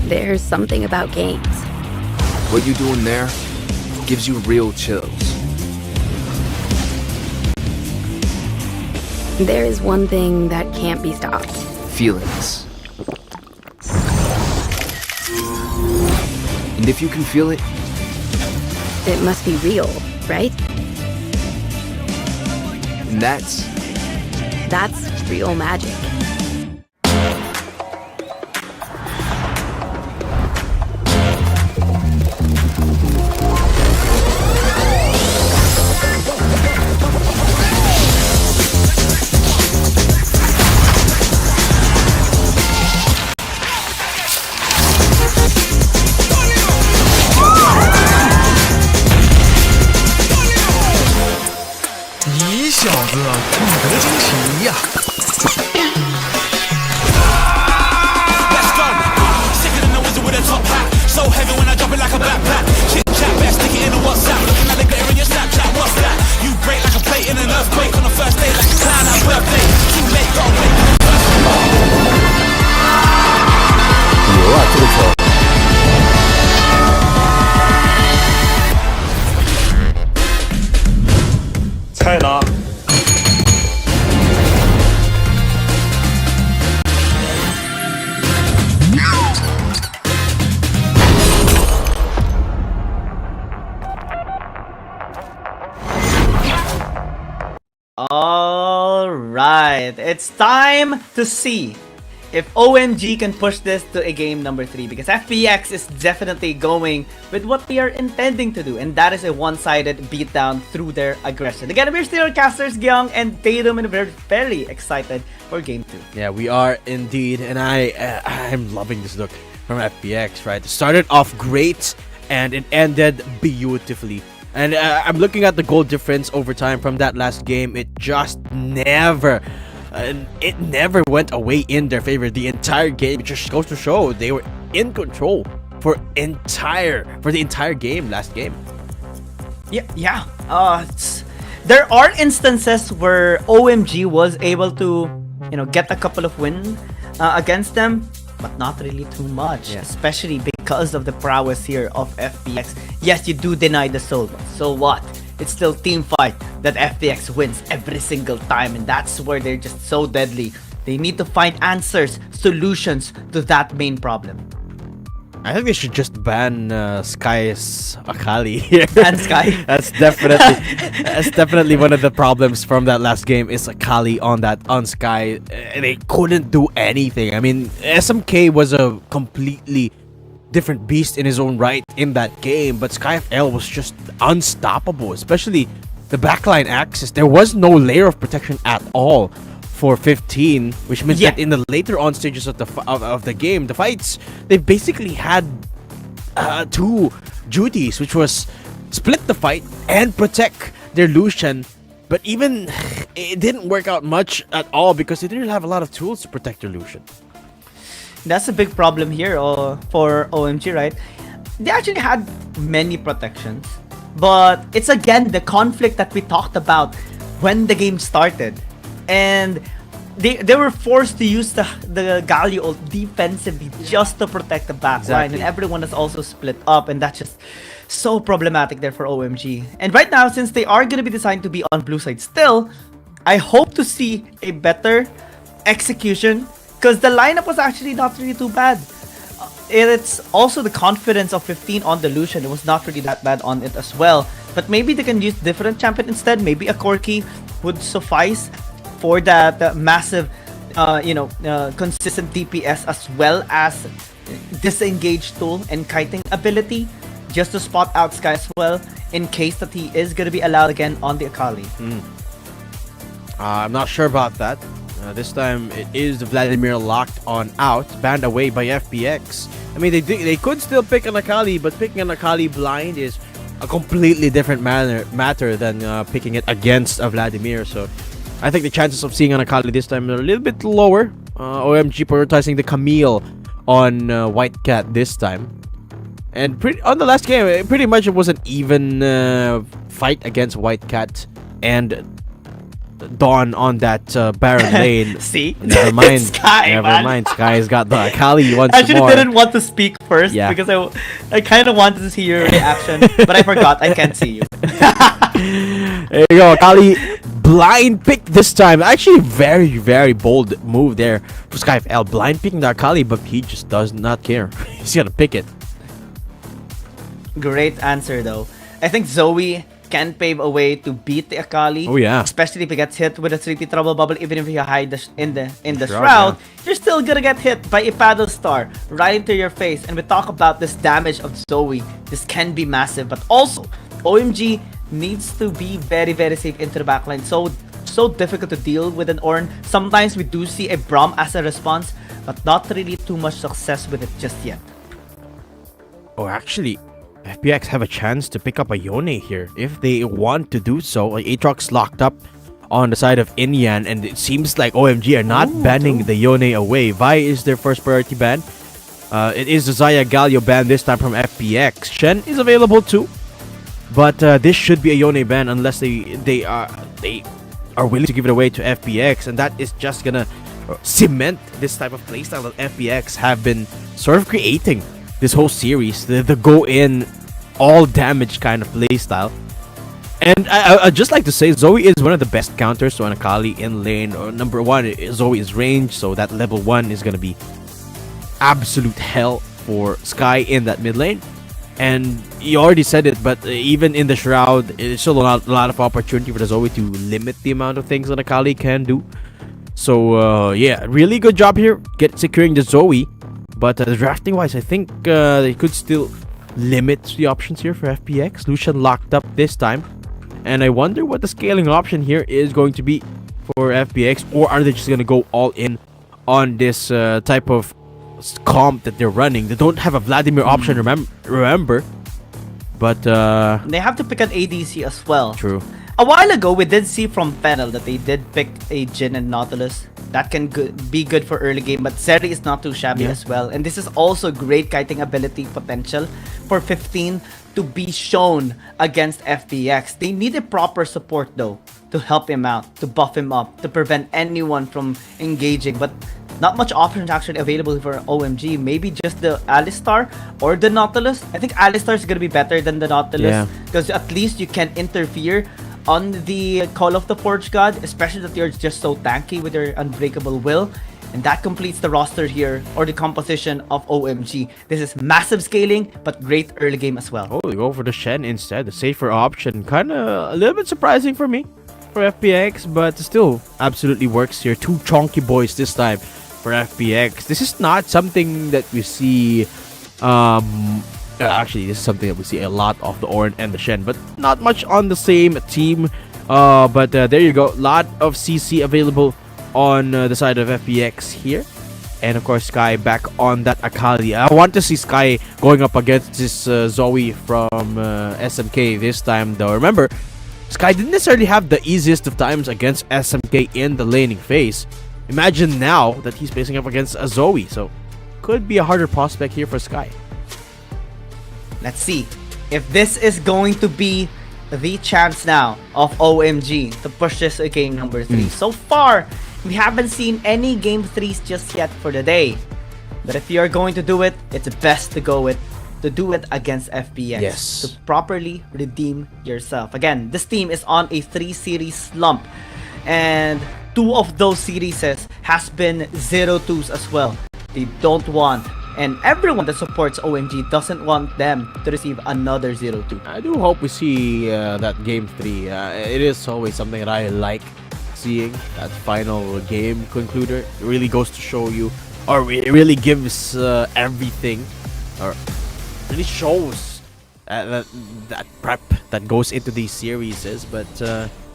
There's something about games. What you doing there gives you real chills. There is one thing that can't be stopped. Feelings. And if you can feel it, it must be real, right? And that's real magic. Alright, it's time to see if OMG can push this to a game number 3, because FPX is definitely going with what they are intending to do, and that is a one-sided beatdown through their aggression. Again, we're still casters Gyung and Tatum, and we're very excited for game 2. Yeah, we are indeed, and I'm loving this look from FPX, right? It started off great, and it ended beautifully. And I'm looking at the goal difference over time from that last game. It just never went away in their favor the entire game. It just goes to show they were in control for the entire game last game. Yeah. There are instances where OMG was able to, get a couple of wins against them, but not really too much, especially because of the prowess here of FPX. Yes, you do deny the soul, but so what? It's still team fight that FPX wins every single time, and that's where they're just so deadly. They need to find answers, solutions to that main problem. I think they should just ban Sky's Akali here. Ban Sky? That's definitely one of the problems from that last game is Akali on Sky. They couldn't do anything. I mean, SMK was a completely different beast in his own right in that game, but SkyFL was just unstoppable, especially the backline axis. There was no layer of protection at all for 15, which means that in the later on stages of the game, the fights, they basically had two duties, which was split the fight and protect their Lucian. But even it didn't work out much at all because they didn't have a lot of tools to protect their Lucian. That's a big problem here for OMG, right? They actually had many protections, but it's again the conflict that we talked about when the game started. And they were forced to use the Galio ult defensively just to protect the back line, and everyone is also split up, and that's just so problematic there for OMG. And right now, since they are going to be designed to be on blue side still, I hope to see a better execution, because the lineup was actually not really too bad. It's also the confidence of 15 on the Lucian. It was not really that bad on it as well. But maybe they can use different champion instead. Maybe a Corki would suffice for that massive, consistent DPS, as well as disengage tool and kiting ability, just to spot out Sky as well, in case that he is going to be allowed again on the Akali. I'm not sure about that. This time it is the Vladimir locked on out, banned away by FPX. I mean, they could still pick an Akali, but picking an Akali blind is a completely different matter than picking it against a Vladimir. So I think the chances of seeing an Akali this time are a little bit lower. OMG prioritizing the Camille on White Cat this time. And on the last game, pretty much it was an even fight against White Cat and Dawn on that Baron lane. See? Never mind. Sky, Never man. mind. Sky's got the Akali once I actually more. didn't want to speak first Yeah. because I kind of wanted to see your reaction, but I forgot I can't see you. There you go, Akali. Blind pick this time. Actually, very, very bold move there for SkyFL. Blind picking the Akali, but he just does not care. He's gonna pick it. Great answer though. I think Zoe can pave a way to beat the Akali. Oh, yeah. Especially if he gets hit with a 3P trouble bubble, even if you hide in the Shroud, shroud, you're still gonna get hit by a paddle star right into your face. And we talk about this damage of Zoe. This can be massive, but also OMG needs to be very, very safe into the backline. So difficult to deal with an Ornn. Sometimes we do see a Braum as a response, but not really too much success with it just yet. Oh, actually, FPX have a chance to pick up a Yone here if they want to do so. Aatrox locked up on the side of Inyan, and it seems like OMG are not banning the Yone away. Vi is their first priority ban. It is the Xayah Galio ban this time from FPX. Shen is available too, but this should be a Yone ban unless they are willing to give it away to FPX, and that is just gonna cement this type of playstyle that FPX have been sort of creating this whole series, the go in all damage kind of playstyle. And I'd just like to say Zoe is one of the best counters to an Akali in lane. Number one, Zoe is range, so that level 1 is gonna be absolute hell for Sky in that mid lane. And you already said it, but even in the Shroud, it's still a lot of opportunity for the Zoe to limit the amount of things that Akali can do. So yeah, really good job here securing the Zoe. But drafting wise, I think they could still limit the options here for FPX. Lucian locked up this time, and I wonder what the scaling option here is going to be for FPX, or are they just going to go all in on this type of comp that they're running? They don't have a Vladimir option, remember, but they have to pick an ADC as well. True. A while ago, we did see from Fennel that they did pick a Jhin and Nautilus. That can be good for early game, but Zeri is not too shabby as well. And this is also great kiting ability potential for 15 to be shown against FPX. They need a proper support though to help him out, to buff him up, to prevent anyone from engaging. But not much options actually available for OMG. Maybe just the Alistar or the Nautilus. I think Alistar is gonna be better than the Nautilus because at least you can interfere on the Call of the Forge God, especially that you're just so tanky with your Unbreakable Will. And that completes the roster here, or the composition of OMG. This is massive scaling, but great early game as well. Oh, they go for the Shen instead, the safer option. Kind of a little bit surprising for me, for FPX, but still absolutely works here. 2 chonky boys this time for FPX. This is not something that we see... actually, this is something that we see a lot of the Ornn and the Shen, but not much on the same team. But there you go. Lot of CC available on the side of FPX here. And of course, Sky back on that Akali. I want to see Sky going up against this Zoe from SMK this time, though. Remember, Sky didn't necessarily have the easiest of times against SMK in the laning phase. Imagine now that he's facing up against a Zoe. So, could be a harder prospect here for Sky. Let's see if this is going to be the chance now of OMG to push this to game number 3. So far, we haven't seen any game 3s just yet for the day. But if you're going to do it, it's best to do it against FPX. Yes. To properly redeem yourself. Again, this team is on a 3-series slump. And 2 of those series has been 0-2s as well. They don't want, and everyone that supports OMG doesn't want them to receive another 0-2. I do hope we see that game 3. It is always something that I like seeing. That final game concluder. It really goes to show you, or it really gives everything, or really shows that prep that goes into these series. But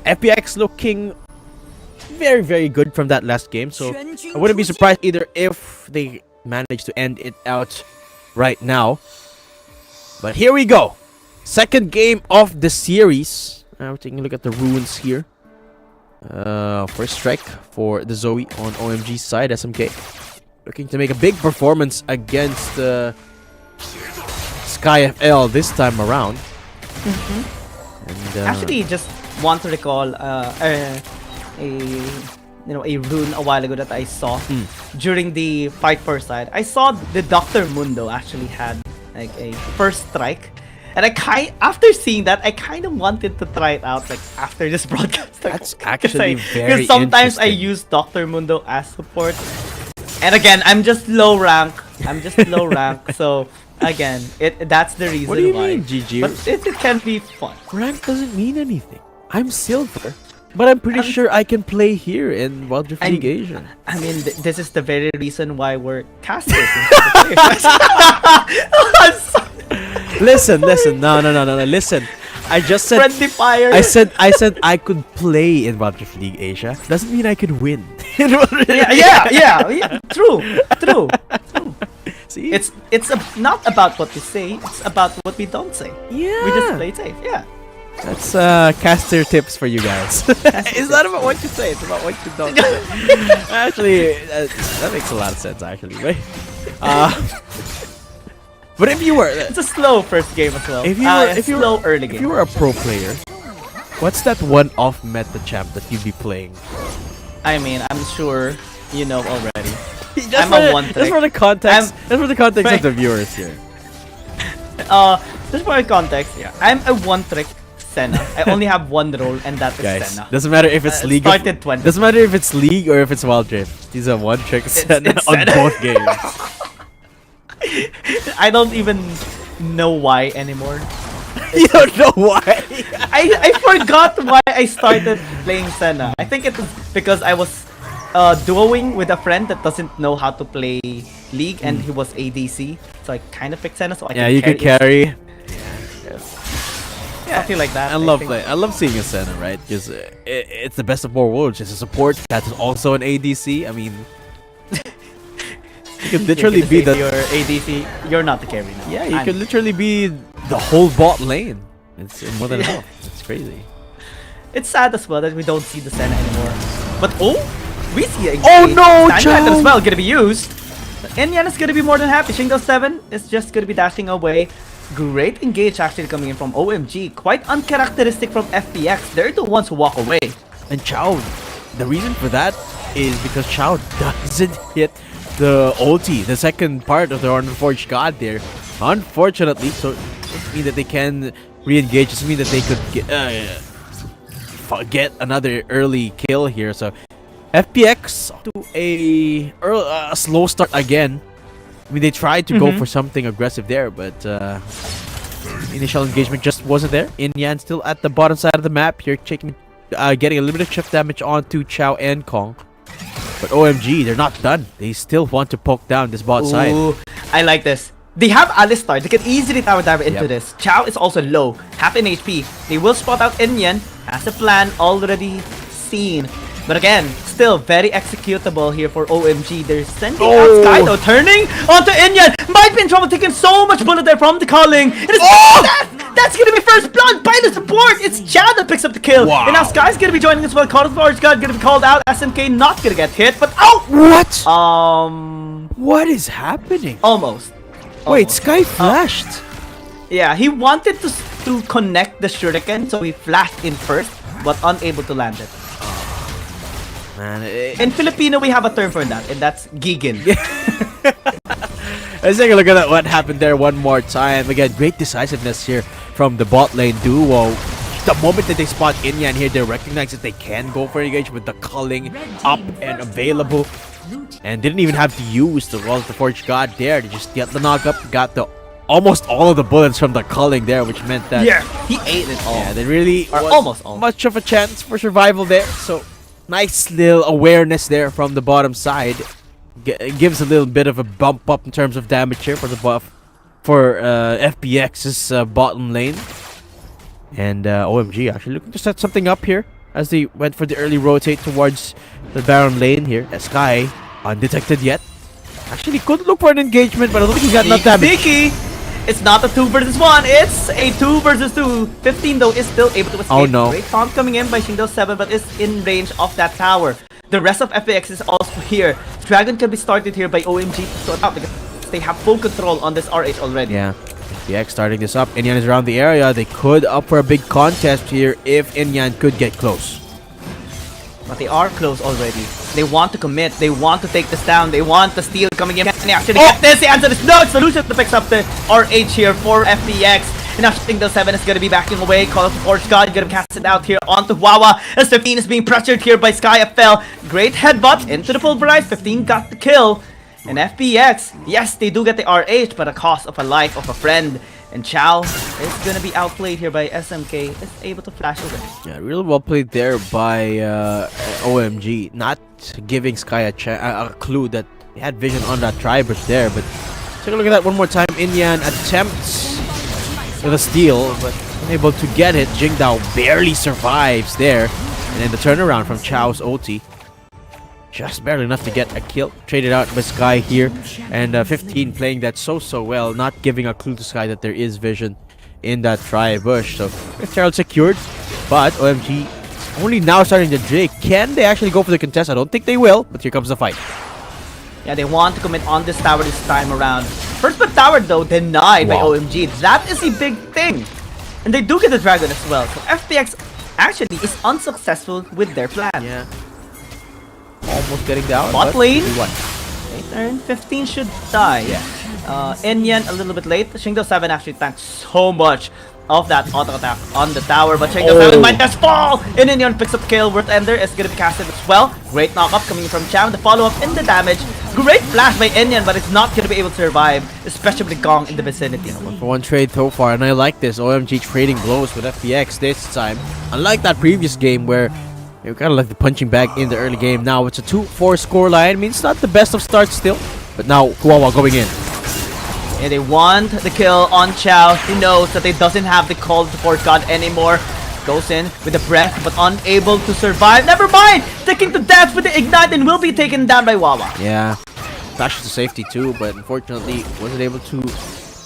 FPX looking very, very good from that last game. So I wouldn't be surprised either if they manage to end it out right now. But here we go. Second game of the series. We're taking a look at the runes here. First strike for the Zoe on OMG's side. SMK looking to make a big performance against SkyFL this time around. And, actually, just want to recall a rune a while ago that I saw during the fight first side. I saw the Dr. Mundo actually had like a first strike. And after seeing that, I kind of wanted to try it out like after this broadcast. That's actually very Because sometimes I interesting. use Dr. Mundo as support. And again, I'm just low rank. So again, that's the reason What do you why. mean, GG? But it can be fun. Rank doesn't mean anything. I'm silver. But I'm pretty sure I can play here in Wild Rift League Asian. I mean, this is the very reason why we're casters. Listen. No. Listen. I just said Friendly fire. I said I could play in Wild Rift League Asia. Doesn't mean I could win. yeah. True. See? It's not about what we say, it's about what we don't say. Yeah. We just play safe. Yeah. That's caster tips for you guys. It's not about what you say, it's about what you don't say. Actually, that makes a lot of sense actually, right? But if you were It's a slow first game as well. if you slow were, early if game. you were a pro player, what's that one off meta champ that you'd be playing? I mean, I'm sure you know already. Just I'm for a the- one Just trick. for the context. Just for the context of the viewers here. Just for context, yeah. I'm a one trick Senna. I only have one role and that is Guys, Senna. doesn't matter if it's League. Started 20. Doesn't matter if it's League or if it's Wild Rift. He's a one trick Senna it's on Senna. both games. I don't even know why anymore. You don't know why? I forgot why I started playing Senna. I think it was because I was duoing with a friend that doesn't know how to play League and he was ADC. So I kind of picked Senna so I You could carry. Something like that. I love seeing a Senna, right? Because it's the best of both worlds. It's a support that is also an ADC. I mean, you could literally be the your ADC. You're not the carry now. you could literally be the whole bot lane. It's more than enough. It's crazy. It's sad as well that we don't see the Senna anymore. But we see a no, standard Chow! item as well gonna be used. Enyan is gonna be more than happy. Shingo 7 is just gonna be dashing away. Great engage actually coming in from OMG. Quite uncharacteristic from FPX. They're the ones who walk away. And Chow, the reason for that is because Chow doesn't hit the ulti, the second part of the Unforged God there. Unfortunately, so it doesn't mean that they can re-engage. It doesn't mean that they could get another early kill here. So FPX to a slow start again. I mean, they tried to go for something aggressive there, but initial engagement just wasn't there. Inyan still at the bottom side of the map here, getting a little bit of shift damage onto Chow and Kong. But OMG, they're not done. They still want to poke down this bot side. I like this. They have Alistar. They can easily tower dive into this. Chow is also low, half in HP. They will spot out Inyan. Has a plan already seen. But again, still very executable here for OMG. They're sending out Skydo, turning onto Inyan. Might be in trouble, taking so much bullet there from the calling. That's gonna be first blood by the support. It's Chad that picks up the kill. Wow. And now Sky's gonna be joining as well. Carl's gonna be called out. SMK not gonna get hit, but What? What is happening? Almost. Wait, Sky flashed. Yeah, he wanted to connect the shuriken, so he flashed in first, but unable to land it. Man, in Filipino, we have a term for that, and that's gigin. Let's take a look at what happened there one more time. Again, great decisiveness here from the bot lane duo. The moment that they spot Inyan here, they recognize that they can go for engage with the culling up and available. And didn't even have to use the Wall of the Forged God there. They just get the knock up, got the almost all of the bullets from the culling there, which meant that he ate it all. Yeah, they really Or was almost all. much of a chance for survival there. So nice little awareness there from the bottom side. Gives a little bit of a bump up in terms of damage here for the buff for FPX's bottom lane. And OMG actually looking to set something up here as they went for the early rotate towards the Baron lane here. Sky undetected yet. Actually could look for an engagement, but I don't think he got enough damage. Sneaky! It's not a 2 versus 1, it's a 2 versus 2. 15 though is still able to escape. Oh no. Great taunt coming in by Shingdo 7, but is in range of that tower. The rest of FPX is also here. Dragon can be started here by OMG to sort out because they have full control on this RH already. Yeah. FPX starting this up. Inyan is around the area. They could up for a big contest here if Inyan could get close. But they are close already. They want to commit. They want to take this down. They want the steal coming in. Can they actually get this? The answer is no. It's Solution that picks up the RH here for FPX. And now Single 7 is going to be backing away. Call of the Forge God going to cast it out here onto Wawa. As 15 is being pressured here by SkyFL. Great headbutt into the pulverize. 15 got the kill. And FPX, yes, they do get the RH, but at the cost of a life of a friend. And Chow is going to be outplayed here by SMK. Is able to flash away. Yeah, really well played there by OMG. Not giving Sky a clue that he had vision on that tri-burst there. But take a look at that one more time. Inyan attempts with a steal, but unable to get it. Jingdao barely survives there. And then the turnaround from Chow's OT. Just barely enough to get a kill. Traded out by Sky here. And 15 playing that so well. Not giving a clue to Sky that there is vision in that tri-bush. So Herald secured. But OMG only now starting to Drake. Can they actually go for the contest? I don't think they will. But here comes the fight. Yeah, they want to commit on this tower this time around. First but tower though denied by OMG. That is a big thing. And they do get the dragon as well. So FPX actually is unsuccessful with their plan. Yeah. Almost getting down. Bot lane. Late turn. 15 should die. Yeah. Inyan a little bit late. Shingdo 7 actually tanked so much of that auto attack on the tower, but Shingdo 7 might just fall! And Inyan picks up the kill. Worth Ender is going to be casted as well. Great knock-up coming from Cham. The follow-up in the damage. Great flash by Inyan, but it's not going to be able to survive, especially with Gong in the vicinity. Yeah, 1-for-1 trade so far, and I like this. OMG trading blows with FPX this time. Unlike that previous game where you kind of like the punching bag in the early game. Now it's a 2-4 score line. I mean, it's not the best of starts still. But now, Wawa going in. Yeah, they want the kill on Chow. He knows that he doesn't have the call to Force God anymore. Goes in with a breath, but unable to survive. Never mind! Sticking to death with the ignite and will be taken down by Wawa. Yeah. Flashes to safety too, but unfortunately wasn't able to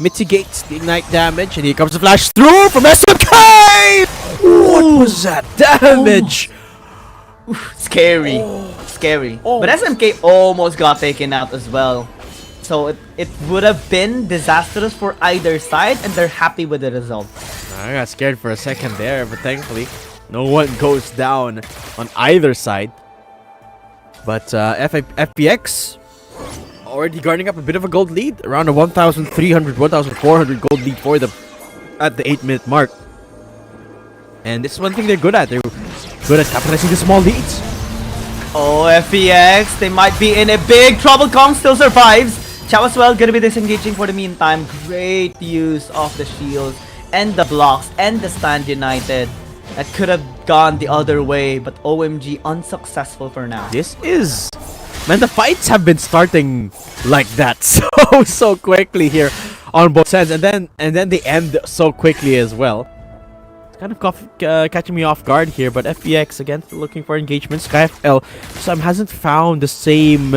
mitigate the ignite damage. And here comes the flash through from SMK! What was that damage? Scary. Scary. But SMK almost got taken out as well. So it would have been disastrous for either side, and they're happy with the result. I got scared for a second there, but thankfully no one goes down on either side. But FPX already guarding up a bit of a gold lead, around a 1,300, 1,400 gold lead for them at the 8-minute mark. And this is one thing they're good at. They're good at capitalizing the small leads. Oh, FPX, they might be in a big trouble. Kong still survives. Chow as well, gonna be disengaging for the meantime. Great use of the shields and the blocks and the stand united. That could have gone the other way, but OMG unsuccessful for now. This is... Man, the fights have been starting like that so quickly here on both sides. And then they end so quickly as well. Kind of catching me off guard here, but FPX again still looking for engagement. SkyFL hasn't found the same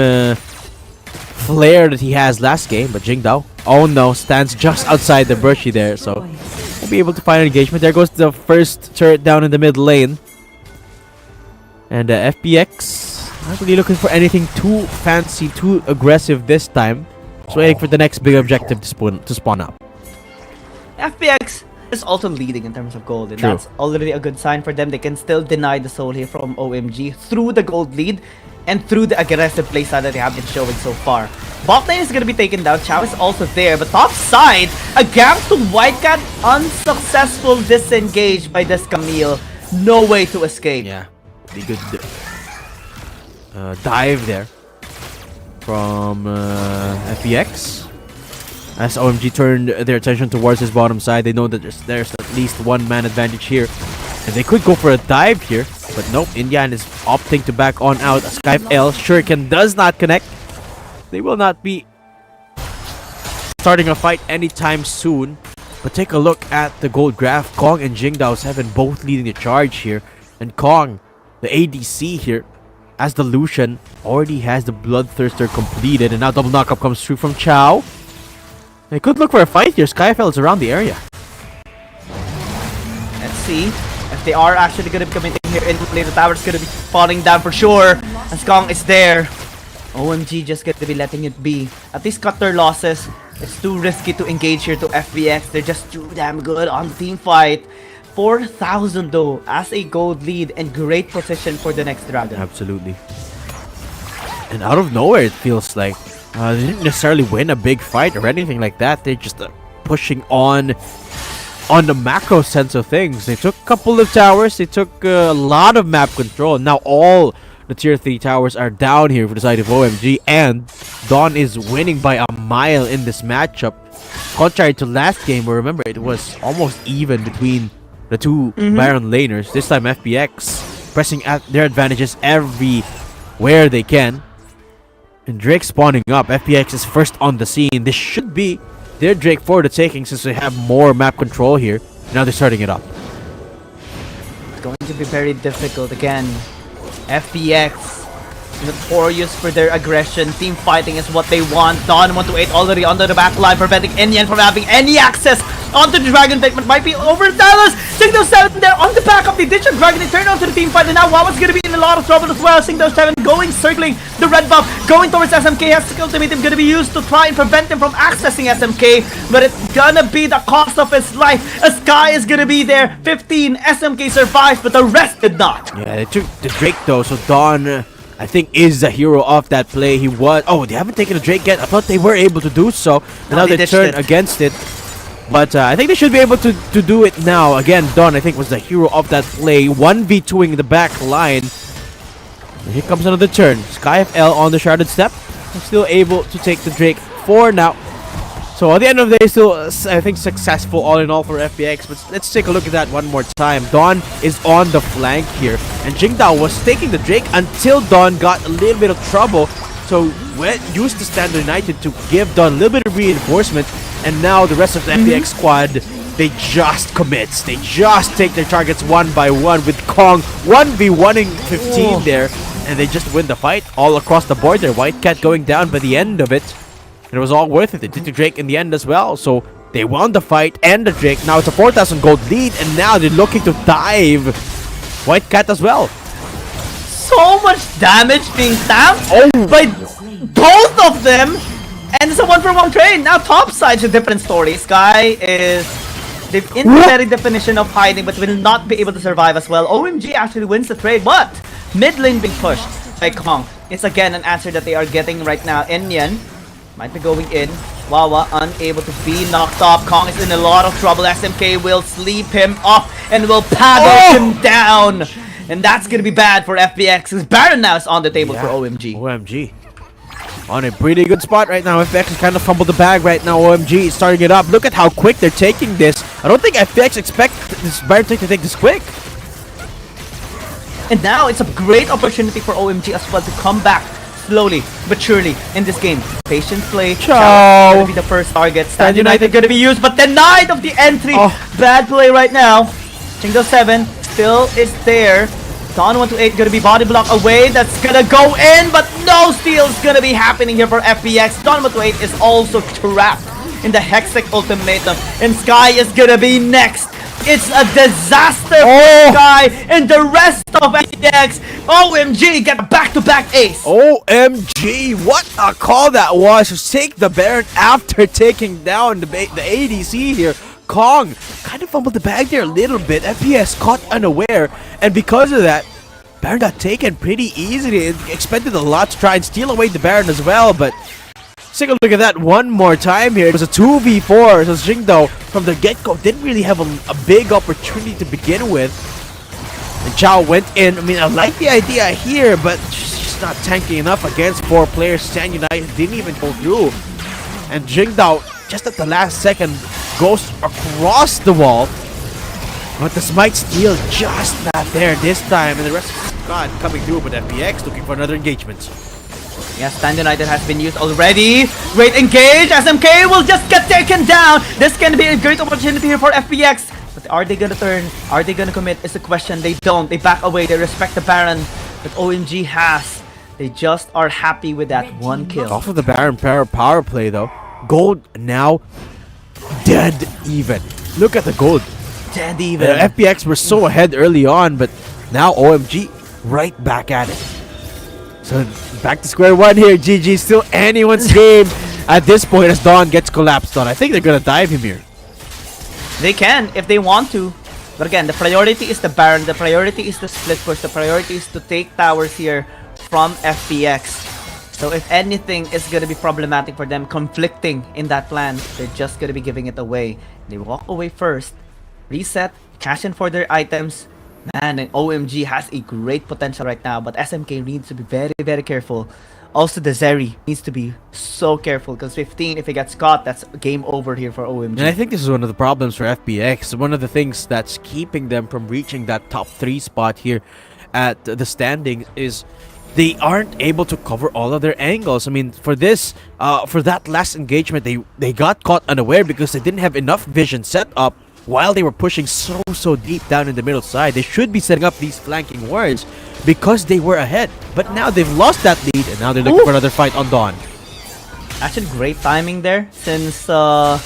flair that he has last game, but Jingdao, oh no, stands just outside the brushy there, so won't be able to find an engagement. There goes the first turret down in the mid lane. And FPX not really looking for anything too fancy, too aggressive this time. Just waiting for the next big objective to spawn up. FPX is also leading in terms of gold, and True. that's already a good sign for them. They can still deny the soul here from OMG through the gold lead and through the aggressive playstyle that they have been showing so far. Bot lane is going to be taken down. Chow is also there, but top side, a gap to Whitecat, unsuccessful disengage by this Camille. No way to escape. Yeah, pretty good dive there from FPX. As OMG turned their attention towards his bottom side, they know that there's at least one man advantage here. And they could go for a dive here, but nope, Indian is opting to back on out. SkyFL Shuriken does not connect. They will not be starting a fight anytime soon. But take a look at the gold graph. Kong and Jingdao 7 both leading the charge here. And Kong, the ADC here, as the Lucian, already has the Bloodthirster completed. And now double knockup comes through from Chow. They could look for a fight here. SkyFL is around the area. Let's see if they are actually going to be committing here. In the tower's going to be falling down for sure. As Kong is there. OMG just going to be letting it be. At least cut their losses. It's too risky to engage here to FPX. They're just too damn good on the team fight. 4,000 though as a gold lead and great position for the next Dragon. Absolutely. And out of nowhere, it feels like they didn't necessarily win a big fight or anything like that. They're just pushing on the macro sense of things. They took a couple of towers. They took a lot of map control. Now all the tier 3 towers are down here for the side of OMG. And Dawn is winning by a mile in this matchup. Contrary to last game, where remember it was almost even between the two Baron laners. This time FPX pressing at their advantages everywhere they can. And Drake spawning up. FPX is first on the scene. This should be their Drake for the taking since they have more map control here. Now they're starting it up. It's going to be very difficult again. FPX notorious for their aggression. Team fighting is what they want. Dawn 128 already under the back line, preventing Enyan from having any access onto the Dragon Pit, but might be over Dallas. Signal 7 there on the back of the ditch of Dragon. They turn onto the team fight, and now Wawa's gonna be in a lot of trouble as well. Signal 7 going, circling the red buff, going towards SMK. Has skill ultimate gonna be used to try and prevent him from accessing SMK, but it's gonna be the cost of his life. A Sky is gonna be there. 15 SMK survives, but the rest did not. Yeah, they took the Drake though, so Dawn I think is the hero of that play. He was. Oh, they haven't taken a Drake yet. I thought they were able to do so. And now they turn against it. But I think they should be able to do it now. Again, Dawn I think was the hero of that play. 1v2ing the back line. And here comes another turn. Sky FL on the Sharded Step. Still able to take the Drake for now. So at the end of the day, still I think successful all in all for FPX. But let's take a look at that one more time. Dawn is on the flank here, and Jingdao was taking the Drake until Dawn got a little bit of trouble. So used the Standard United to give Dawn a little bit of reinforcement, and now the rest of the FPX squad, they just commit. They just take their targets one by one with Kong 1v1ing 15 there, and they just win the fight all across the board there. White Cat going down by the end of it. And it was all worth it. They did the Drake in the end as well. So they won the fight and the Drake. Now it's a 4,000 gold lead. And now they're looking to dive White Cat as well. So much damage being stamped by both of them. And it's a 1-for-1 trade. Now top side's a different story. Sky is the very definition of hiding, but will not be able to survive as well. OMG actually wins the trade. But mid lane being pushed by Kong. It's again an answer that they are getting right now. Enyan might be going in. Wawa unable to be knocked off. Kong is in a lot of trouble. SMK will sleep him off and will paddle him down. And that's gonna be bad for FPX. Because Baron now is on the table for OMG. OMG. On a pretty good spot right now. FPX has kind of fumbled the bag right now. OMG is starting it up. Look at how quick they're taking this. I don't think FPX expect this Baron to take this quick. And now it's a great opportunity for OMG as well to come back slowly but surely in this game. Patient play. Ciao. Gonna be the first target. Stand United gonna be used, but denied of the entry. Bad play right now. Jingle 7 still is there. Dawn 128 gonna be body block away. That's gonna go in, but no steals gonna be happening here for FPX. Dawn 128 is also trapped in the Hextech ultimatum, and Sky is gonna be next. It's a disaster for Sky and the rest of FPX. OMG get a back-to-back ace. OMG, what a call that was to take the Baron after taking down the ADC here. Kong kind of fumbled the bag there a little bit. FPS caught unaware, and because of that, Baron got taken pretty easily. It expected a lot to try and steal away the Baron as well, but let's take a look at that one more time here. It was a 2v4, so Jingdao from the get-go didn't really have a big opportunity to begin with. And Chao went in. I mean, I like the idea here, but she's not tanking enough against 4 players. Stand United didn't even go through. And Jingdao, just at the last second, goes across the wall. But the smite steal just not there this time. And the rest of the squad coming through, but FPX looking for another engagement. Yes, Stand United has been used already. Great engage. SMK will just get taken down. This can be a great opportunity here for FPX. But are they gonna turn? Are they gonna commit? Is the question. They don't. They back away. They respect the Baron that OMG has. They just are happy with that one kill. Off of the Baron power play though. Gold now dead even. Look at the gold. Dead even. FPX were so ahead early on, but now OMG right back at it. So back to square one here. GG, still anyone's game at this point as Dawn gets collapsed on. I think they're gonna dive him here. They can if they want to. But again, the priority is the Baron, the priority is the split push, the priority is to take towers here from FPX. So if anything is gonna be problematic for them, conflicting in that plan, they're just gonna be giving it away. They walk away first, reset, cash in for their items. Man, and OMG has a great potential right now, but SMK needs to be very, very careful. Also, the Zeri needs to be so careful because 15, if he gets caught, that's game over here for OMG. And I think this is one of the problems for FPX. One of the things that's keeping them from reaching that top 3 spot here at the standings is they aren't able to cover all of their angles. I mean, for this, for that last engagement, they got caught unaware because they didn't have enough vision set up while they were pushing so deep down in the middle side. They should be setting up these flanking wards because they were ahead. But now they've lost that lead, and now they're looking for another fight on Dawn. Actually, great timing there since the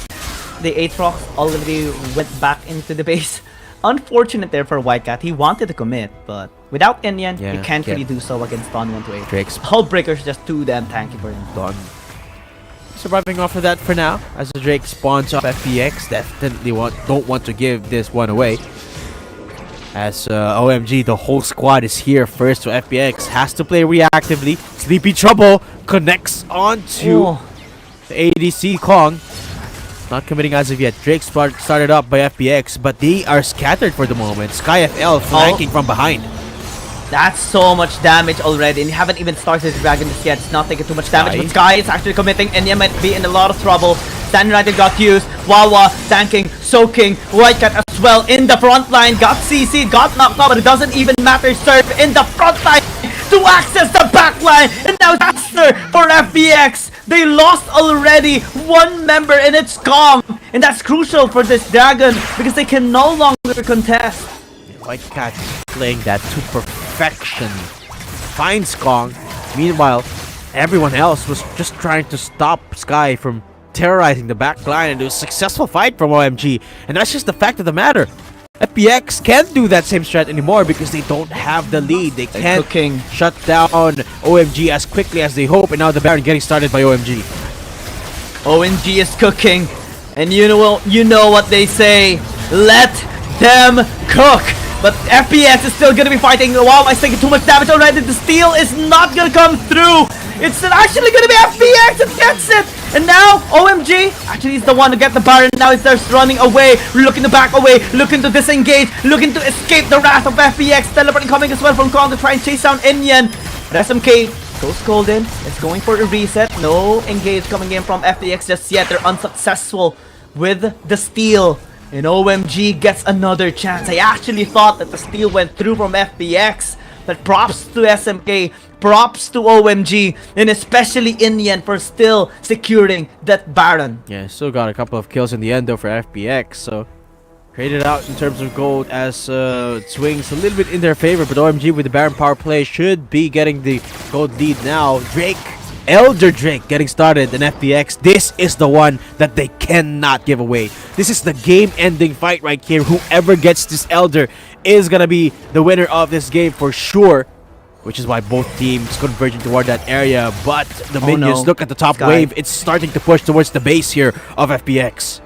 Aatrox already went back into the base. Unfortunate there for Whitecat. He wanted to commit, but without Indian, he can't really do so against Dawn 1-8. Drake's Hullbreaker's just too damn tanky for him. Dawn surviving off of that for now, as the Drake spawns off. FPX definitely don't want to give this one away. As OMG, the whole squad is here first, so FPX has to play reactively. Sleepy Trouble connects onto the ADC Kong. Not committing as of yet. Drake started up by FPX, but they are scattered for the moment. SkyFL flanking from behind. That's so much damage already, and you haven't even started the Dragon just yet. It's not taking too much damage, but Sky is actually committing. Enya might be in a lot of trouble. Stand United got used. Wawa tanking, soaking. Whitecat as well in the front line. Got CC, got knocked out, but it doesn't even matter. Serve in the front line to access the back line. And now disaster for FPX. They lost already one member, and it's Kong. And that's crucial for this Dragon because they can no longer contest. Whitecat playing that to perfection. Finds Kong. Meanwhile, everyone else was just trying to stop Sky from terrorizing the back line, and it was a successful fight from OMG. And that's just the fact of the matter. FPX can't do that same strat anymore because they don't have the lead. They can't shut down OMG as quickly as they hope, and now the Baron getting started by OMG. OMG is cooking, and you know what they say. Let them cook. But FPX is still gonna be fighting. Wow, it's taking too much damage already. The steal is not gonna come through. It's actually gonna be FPX that gets it. And now OMG actually is the one to get the Baron. Now it's just running away, looking to back away, looking to disengage, looking to escape the wrath of FPX. Teleporting coming as well from Kong to try and chase down Inyan. But SMK goes golden. It's going for a reset. No engage coming in from FPX just yet. They're unsuccessful with the steal. And OMG gets another chance. I actually thought that the steal went through from FPX. But props to SMK, props to OMG, and especially Indian for still securing that Baron. Yeah, still got a couple of kills in the end though for FPX. So traded out in terms of gold as it swings a little bit in their favor. But OMG with the Baron power play should be getting the gold lead now. Drake. Elder Drake getting started in FPX. This is the one that they cannot give away. This is the game-ending fight right here. Whoever gets this Elder is gonna be the winner of this game for sure. Which is why both teams converging toward that area. But the minions, look at the top wave. It's starting to push towards the base here of FPX.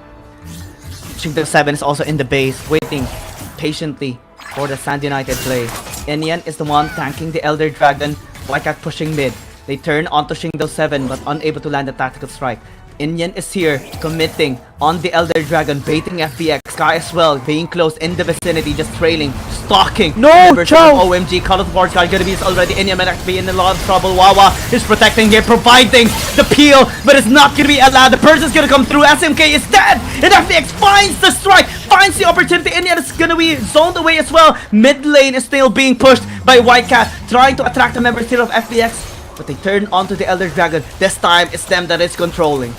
Shinto 7 is also in the base, waiting patiently for the Sand United play. Enian is the one tanking the Elder Dragon. Whitecat pushing mid. They turn onto Shingle 7 but unable to land the tactical strike. Indian is here, committing on the Elder Dragon, baiting FPX. Sky as well, being close in the vicinity, just trailing, stalking. No, OMG, Call of War Sky gonna be already. Indian might actually be in a lot of trouble. Wawa is protecting here, providing the peel, but it's not gonna be allowed. The person's gonna come through. SMK is dead, and FPX finds the strike, finds the opportunity. Indian is gonna be zoned away as well. Mid lane is still being pushed by Whitecat, trying to attract the members here of FPX. But they turn onto the Elder Dragon. This time, it's them that is controlling.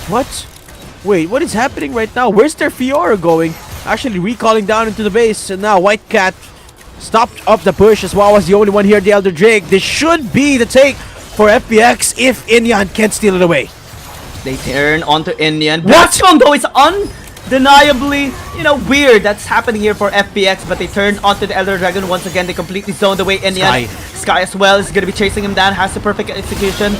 What? Wait, what is happening right now? Where's their Fiora going? Actually recalling down into the base. And now Whitecat stopped up the push as well. Was the only one here, the Elder Drake. This should be the take for FPX if Inyan can't steal it away. They turn onto Indian. Blast Combo is undeniably, weird that's happening here for FPX, but they turn onto the Elder Dragon once again. They completely zoned away Indian. Sky as well is gonna be chasing him down, has the perfect execution.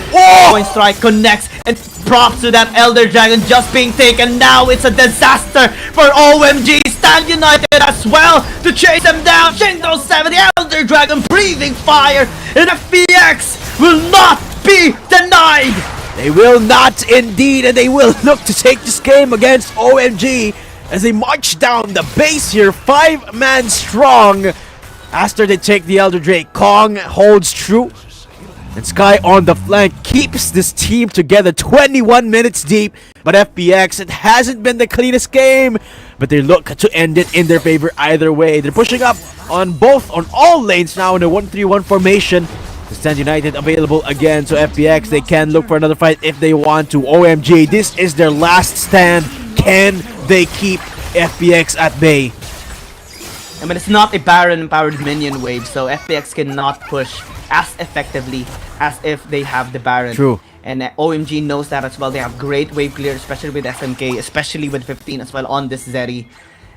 Point strike connects, and props to that Elder Dragon just being taken. Now it's a disaster for OMG. Stand United as well to chase them down. Shingo 7, the Elder Dragon breathing fire, and FPX will not be denied. They will not indeed, and they will look to take this game against OMG as they march down the base here, 5-man strong. After they take the Elder Drake, Kong holds true, and Sky on the flank keeps this team together 21 minutes deep. But FPX, it hasn't been the cleanest game, but they look to end it in their favor either way. They're pushing up on all lanes now in a 1-3-1 formation. The Stand United available again, so FPX, they can look for another fight if they want to. OMG, this is their last stand. Can they keep FPX at bay? I mean, it's not a Baron-powered minion wave, so FPX cannot push as effectively as if they have the Baron. True. And OMG knows that as well. They have great wave clear, especially with SMK, especially with 15 as well on this Zeri.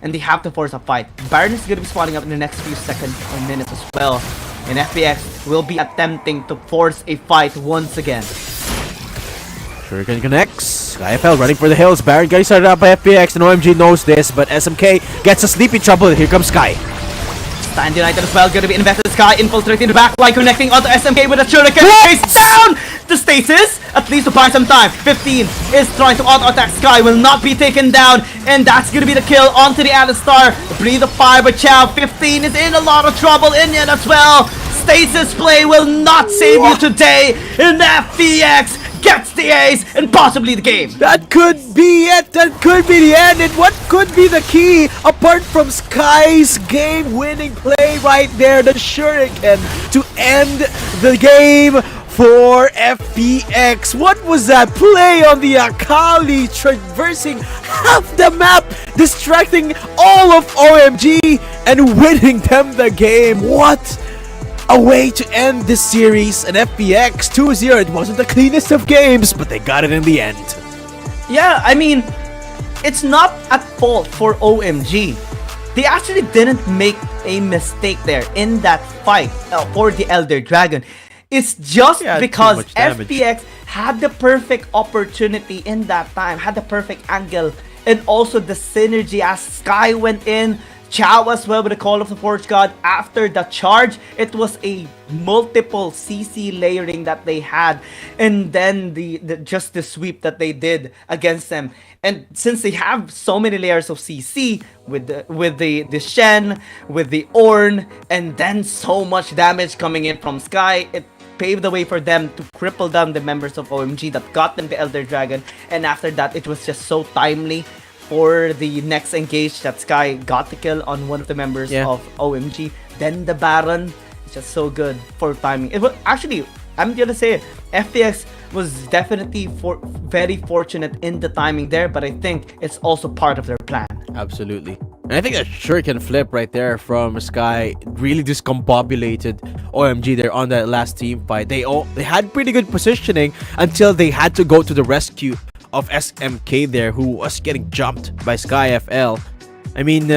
And they have to force a fight. Baron is going to be spawning up in the next few seconds or minutes as well. And FPX will be attempting to force a fight once again. Shuriken connects. IFL running for the hills. Baron getting started out by FPX, and OMG knows this, but SMK gets a sleepy trouble. Here comes Sky. Stand United as well, going to be invested. Sky infiltrating the back line, connecting onto SMK with a Shuriken. Chase down the stasis, at least to buy some time. 15 is trying to auto-attack. Sky will not be taken down, and that's going to be the kill onto the Alistar. Breathe of fire, but Chow 15 is in a lot of trouble. Indian as well. Stasis play will not save you today, and FPX gets the ace and possibly the game. That could be it. That could be the end. And what could be the key apart from Sky's game-winning play right there, the Shuriken to end the game for FPX? What was that play on the Akali, traversing half the map, distracting all of OMG and winning them the game? What a way to end this series. And FPX 2-0. It wasn't the cleanest of games, but they got it in the end. Yeah, I mean, it's not at fault for OMG. They actually didn't make a mistake there in that fight for the Elder Dragon. It's just because FPX had the perfect opportunity in that time, had the perfect angle, and also the synergy as Sky went in. Chow as well with the Call of the Forge God. After the charge, it was a multiple CC layering that they had, and then just the sweep that they did against them. And since they have so many layers of CC with the Shen, with the Ornn, and then so much damage coming in from Sky, it paved the way for them to cripple down the members of OMG that got them the Elder Dragon. And after that, it was just so timely for the next engage that Sky got the kill on one of the members of OMG. Then the Baron is just so good for timing. It was actually, I'm gonna say it, FPX was definitely very fortunate in the timing there, but I think it's also part of their plan. Absolutely. And I think that Shuriken flip right there from Sky really discombobulated OMG there on that last team fight. They had pretty good positioning until they had to go to the rescue of SMK there, who was getting jumped by Sky FL. I mean,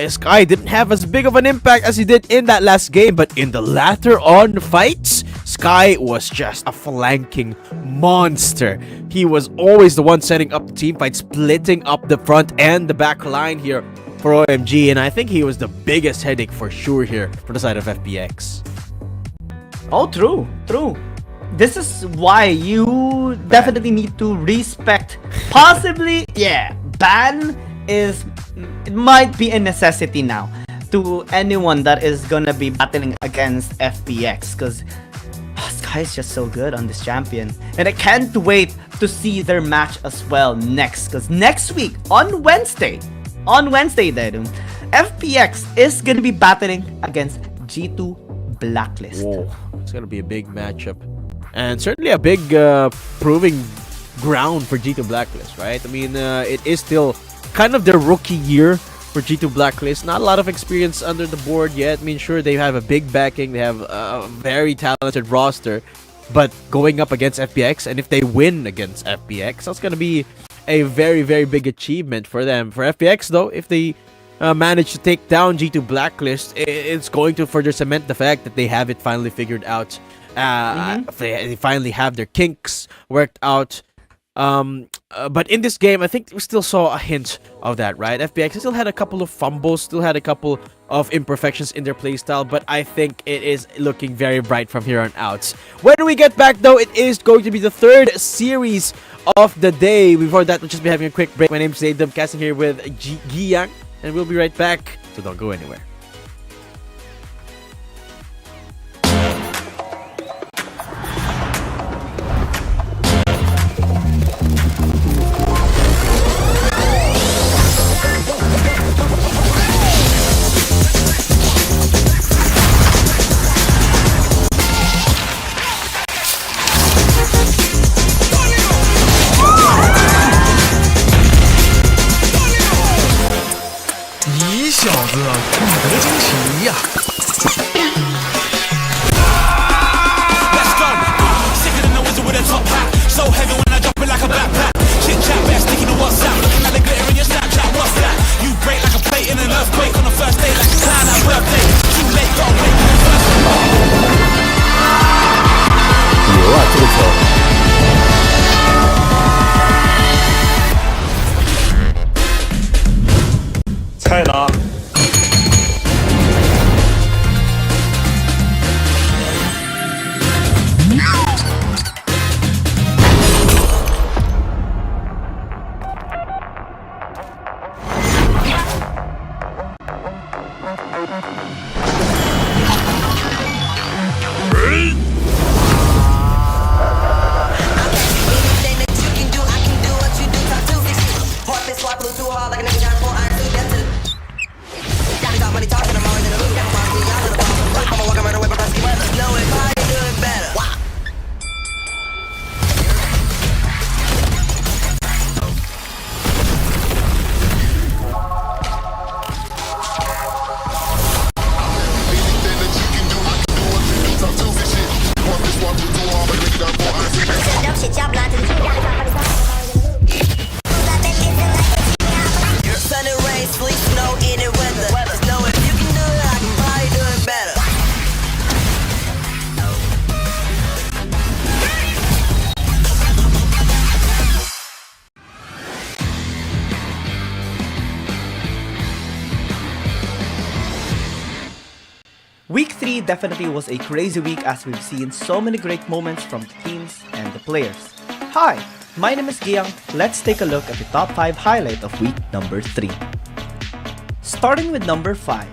Sky didn't have as big of an impact as he did in that last game, but in the latter on fights, Sky was just a flanking monster. He was always the one setting up the team fight, splitting up the front and the back line here for OMG, and I think he was the biggest headache for sure here for the side of FPX. Oh, true. This is why you definitely need to respect, possibly, ban it might be a necessity now to anyone that is gonna be battling against FPX, because Sky is just so good on this champion. And I can't wait to see their match as well next, because next week, on Wednesday, FPX is gonna be battling against G2 Blacklist. Whoa, it's gonna be a big matchup. And certainly a big proving ground for G2 Blacklist, right? I mean, it is still kind of their rookie year for G2 Blacklist. Not a lot of experience under the board yet. I mean, sure, they have a big backing. They have a very talented roster. But going up against FPX, and if they win against FPX, that's going to be a very, very big achievement for them. For FPX, though, if they manage to take down G2 Blacklist, it's going to further cement the fact that they have it finally figured out. They finally have their kinks worked out. But in this game, I think we still saw a hint of that, right? FPX still had a couple of fumbles, still had a couple of imperfections in their playstyle, but I think it is looking very bright from here on out. When we get back, though, it is going to be the third series of the day. Before that, we'll just be having a quick break. My name is Zaydum, casting here with Giyang, and we'll be right back, so don't go anywhere. Week 3 definitely was a crazy week as we've seen so many great moments from the teams and the players. Hi, my name is Giyang. Let's take a look at the top 5 highlight of week number 3. Starting with number 5.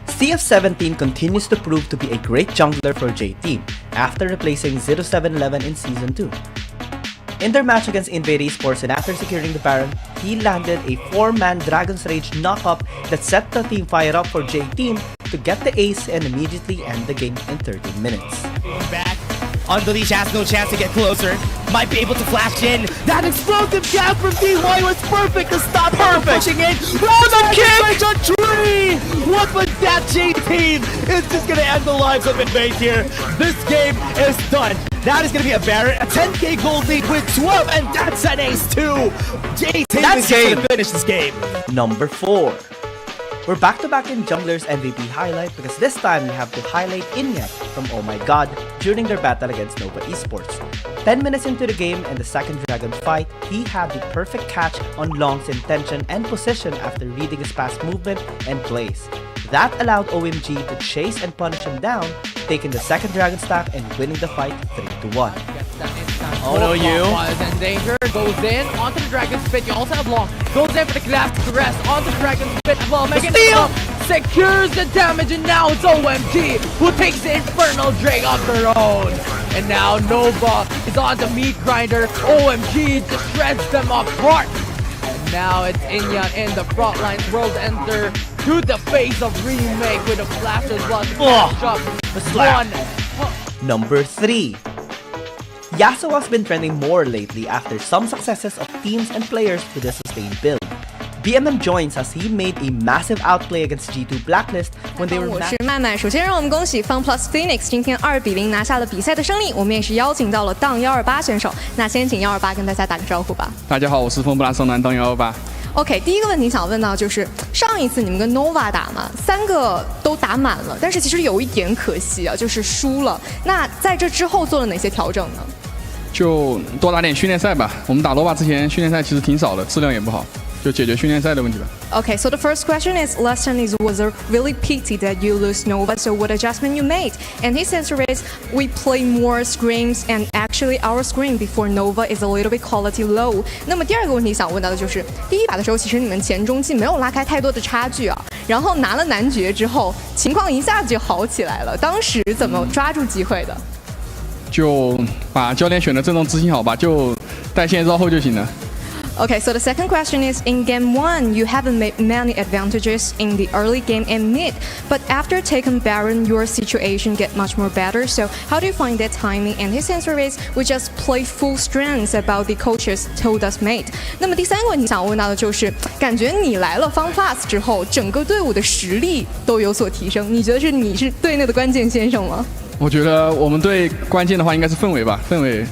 CF17 continues to prove to be a great jungler for J-Team after replacing 0711 in Season 2. In their match against Invade Esports and after securing the Baron, he landed a 4-man Dragon's Rage knock-up that set the team fire up for J-Team to get the ace and immediately end the game in 13 minutes. Back. Unleash has no chance to get closer. Might be able to flash in. That explosive jab from DY was perfect to stop her pushing in. Oh, the kick! A tree! What was that, J-Team? It's just gonna end the lives of Invade here. This game is done. That is gonna be a Baron, a 10k gold lead with 12, and that's an ace too. J-Team is gonna finish this game. Number 4. We're back-to-back in Jungler's MVP highlight because this time we have to highlight Inyat from Oh My God during their battle against Nova Esports. 10 minutes into the game and the second Dragon fight, he had the perfect catch on Long's intention and position after reading his past movement and plays. That allowed OMG to chase and punish him down, taking the second Dragon stack and winning the fight 3-1. Oh no, you is in danger, goes in onto the Dragon's Pit. You also have Long, goes in for the last rest onto the Dragon's Pit as well. Making steal, secures the damage, and now it's OMG who takes the Infernal Drake of their own. And now Nova is on the meat grinder. OMG just shreds them apart. And now it's Inyat in the front lines. World Enter to the face of Remake with a flash as well. Number 3. Yasuo has been trending more lately after some successes of teams and players with a sustained build. BMM joins as he made a massive outplay against G2 Blacklist when they were 我是麦麦，首先让我们恭喜 FunPlus Phoenix 今天2-0拿下了比赛的胜利。我们也是邀请到了当128选手，那先请128跟大家打个招呼吧。大家好，我是风不拉松男当128。OK， 第一个问题想问到就是上一次你们跟 Nova 打嘛，3个都打满了，但是其实有一点可惜啊，就是输了。那在这之后做了哪些调整呢？就多打点训练赛吧。我们打 Nova 之前训练赛其实挺少的，质量也不好，就解决训练赛的问题吧。Okay, so the first question is, last time it was a really pity that you lose Nova, so what adjustment you made? And his answer is, we play more scrims, and actually our scrim before Nova is a little bit quality low. 那么第二个问题想问到的就是，第一把的时候其实你们前中期没有拉开太多的差距啊，然后拿了男爵之后，情况一下子就好起来了。当时怎么抓住机会的？就把教练选的阵容执行好吧，就带线绕后就行了。Okay, so the second question is, in game 1, you haven't made many advantages in the early game and mid, but after taking Baron, your situation get much more better, so how do you find that timing? And his answer is, we just play full strengths about the coaches told us mate. 那么第三个问题想问到的就是，感觉你来了 FunPlus 之后，整个队伍的实力都有所提升，你觉得你是队内的关键先生吗？我觉得我们队关键的话应该是氛围吧，氛围，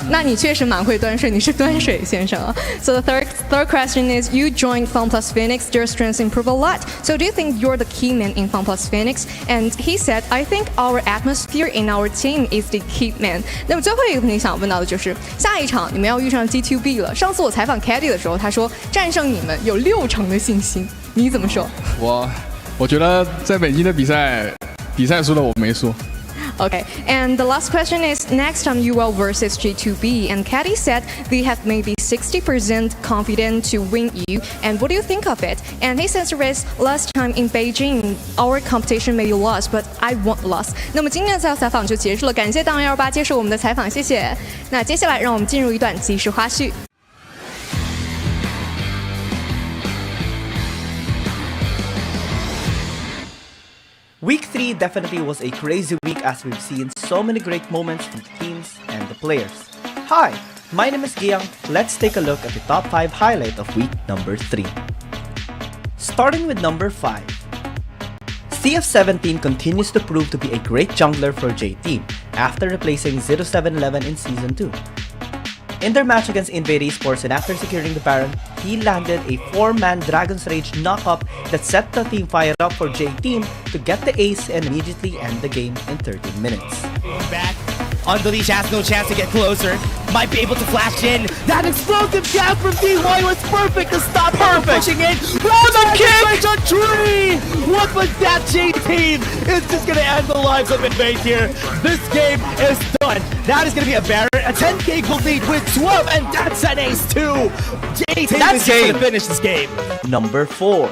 那你确实蛮会端水，你是端水先生啊。So the third question is, you joined FunPlus Phoenix, their strengths improve a lot. So do you think you're the key man in FunPlus Phoenix? And he said, I think our atmosphere in our team is the key man. 那么最后一个问题想问到的就是，下一场你们要遇上 G2B 了。上次我采访 Caddy 的时候，他说战胜你们有60%的信心，你怎么说？我觉得在北京的比赛输了我没输。Okay, and the last question is, next time you will versus G2B, and Caddy said they have maybe 60% confident to win you, and what do you think of it? And his answer is, last time in Beijing, our competition maybe lost, but I won't lost. 那么今天的采访就结束了，感谢当128接受我们的采访，谢谢。那接下来让我们进入一段即时花絮。Week 3 definitely was a crazy week as we've seen so many great moments from the teams and the players. Hi, my name is Giyang. Let's take a look at the top 5 highlight of week number 3. Starting with number 5. CF17 continues to prove to be a great jungler for J-Team after replacing 0711 in Season 2. In their match against Invade Esports and after securing the Baron, he landed a 4-man Dragon's Rage knock-up that set the team fired up for J-Team to get the ace and immediately end the game in 13 minutes. Back. Unleash has no chance to get closer. Might be able to flash in. That explosive jab from DY was perfect to stop him pushing in. Oh, the kick! On tree! What was that J-Team? It's just gonna end the lives of Invade here. This game is done. That is gonna be a Baron. A 10k gold lead with 12, and that's an ace too. J-Team is gonna finish this game. Number 4.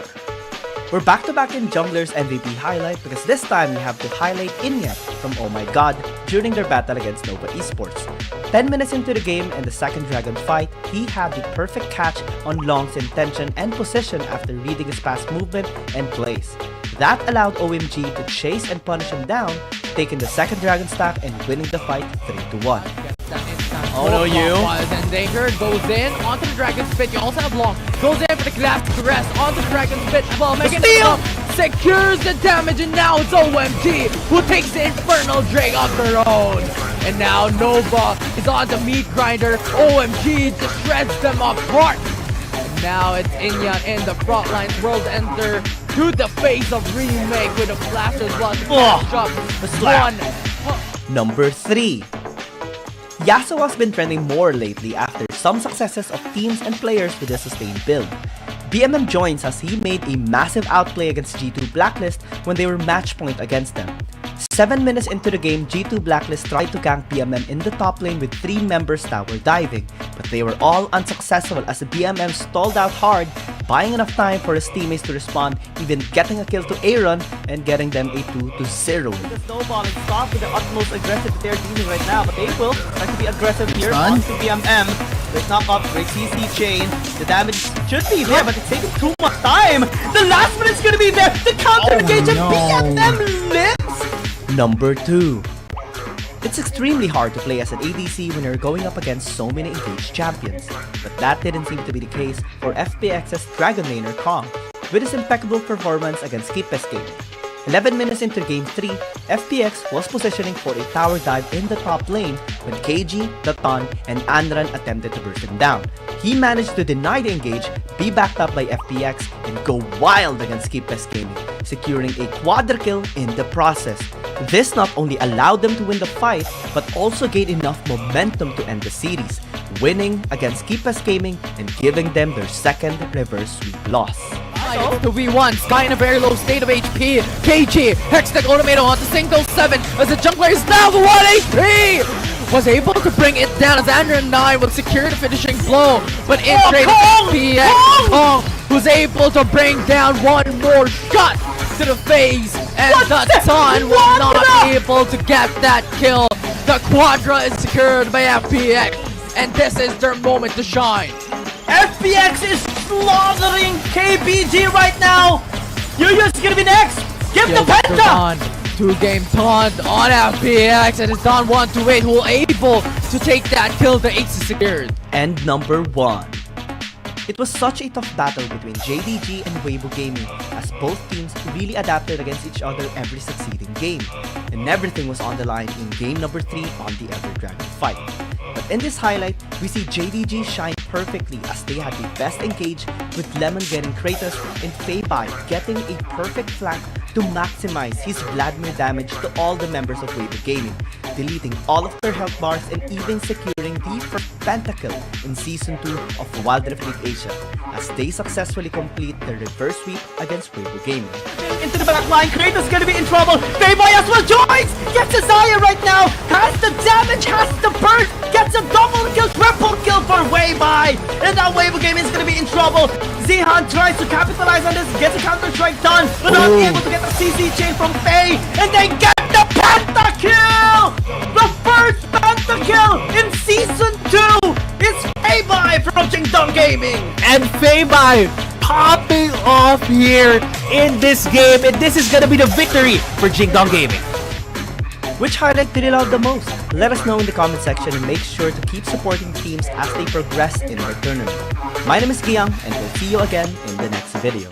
We're back-to-back in Jungler's MVP highlight because this time we have to highlight Inyat from Oh My God during their battle against Nova Esports. 10 minutes into the game and the second Dragon fight, he had the perfect catch on Long's intention and position after reading his past movement and plays. That allowed OMG to chase and punish him down, taking the second Dragon stack and winning the fight 3-1. Oh no, you. And Danger goes in onto the Dragon's Pit. You also have Long. Goes in for the glass caress onto the Dragon's Pit. Well, making it up. Secures the damage, and now it's OMG who takes the Infernal Drake off their own. And now Nova is on the meat grinder. OMG just shreds them apart. And now it's Inyat in the front lines. World Enter to the face of Remake with a flash as well. The slap. Number 3. Yasuo has been trending more lately after some successes of teams and players with a sustained build. BMM joins as he made a massive outplay against G2 Blacklist when they were match point against them. 7 minutes into the game, G2 Blacklist tried to gank BMM in the top lane with 3 members tower diving, but they were all unsuccessful as the BMM stalled out hard, buying enough time for his teammates to respond, even getting a kill to Aaron and getting them a 2-0 win. The snowballing stop with the utmost aggressive they're dealing right now, but they will try to be aggressive here onto BMM. Great knock up, great CC chain. The damage should be there, but it's taking too much time. The last minute's gonna be there. The counter engage and BMM lives. Number 2. It's extremely hard to play as an ADC when you're going up against so many engaged champions, but that didn't seem to be the case for FPX's Dragon Laner Kong, with his impeccable performance against skirmishes. 11 minutes into Game 3, FPX was positioning for a tower dive in the top lane when KG, Datan, and Anran attempted to burst him down. He managed to deny the engage, be backed up by FPX, and go wild against skirmishes, securing a quadra kill in the process. This not only allowed them to win the fight, but also gained enough momentum to end the series, winning against skirmishes and giving them their second reverse sweep loss. The V1, Sky in a very low state of HP. KG, Hextech Automator onto single 7 as the jungler is now the 1 HP! Was able to bring it down as Andrew 9 would secure the finishing blow, but in trade FPX, Kong was able to bring down one more shot to the face, and Datan was not able to get that kill. The quadra is secured by FPX, and this is their moment to shine. FPX is slaughtering KBG right now! Yuya's gonna be next! Give the penta! 2-game taunt on FPX, and it's Don 1-8 who will able to take that kill. The ace is secured. And number 1. It was such a tough battle between JDG and Weibo Gaming, as both teams really adapted against each other every succeeding game, and everything was on the line in game number 3 on the Ever Dragon fight. But in this highlight, we see JDG shine perfectly as they had the best engage, with Lemon getting Kratos and Feibai getting a perfect flank to maximize his Vladimir damage to all the members of Weibo Gaming, deleting all of their health bars and even securing the first pentakill in Season 2 of Wild Rift League Asia, as they successfully complete their reverse sweep against Weibo Gaming. Into the back line, Kratos gonna be in trouble. Feibai as well joins! Gets a Xayah right now! Has the damage, has the burst! Gets a double kill, triple kill for Weibai! And now Weibo Gaming is gonna be in trouble. Zihan tries to capitalize on this, gets a counter-strike done, but not able to get the CC chain from Fei, and they get the pentakill! The first pentakill in Season 2 is Feibai from Jingdong Gaming! And Feibai popping off here in this game, and this is gonna be the victory for Jingdong Gaming. Which highlight did you love the most? Let us know in the comment section, and make sure to keep supporting teams as they progress in their tournament. My name is Giang, and we'll see you again in the next video.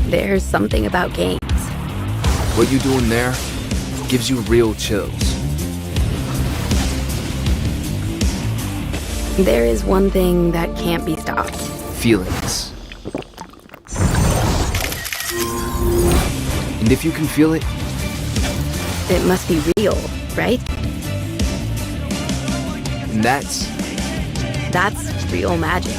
There's something about games. What you doing there gives you real chills. There is one thing that can't be stopped. Feelings. And if you can feel it, it must be real, right? And that's real magic.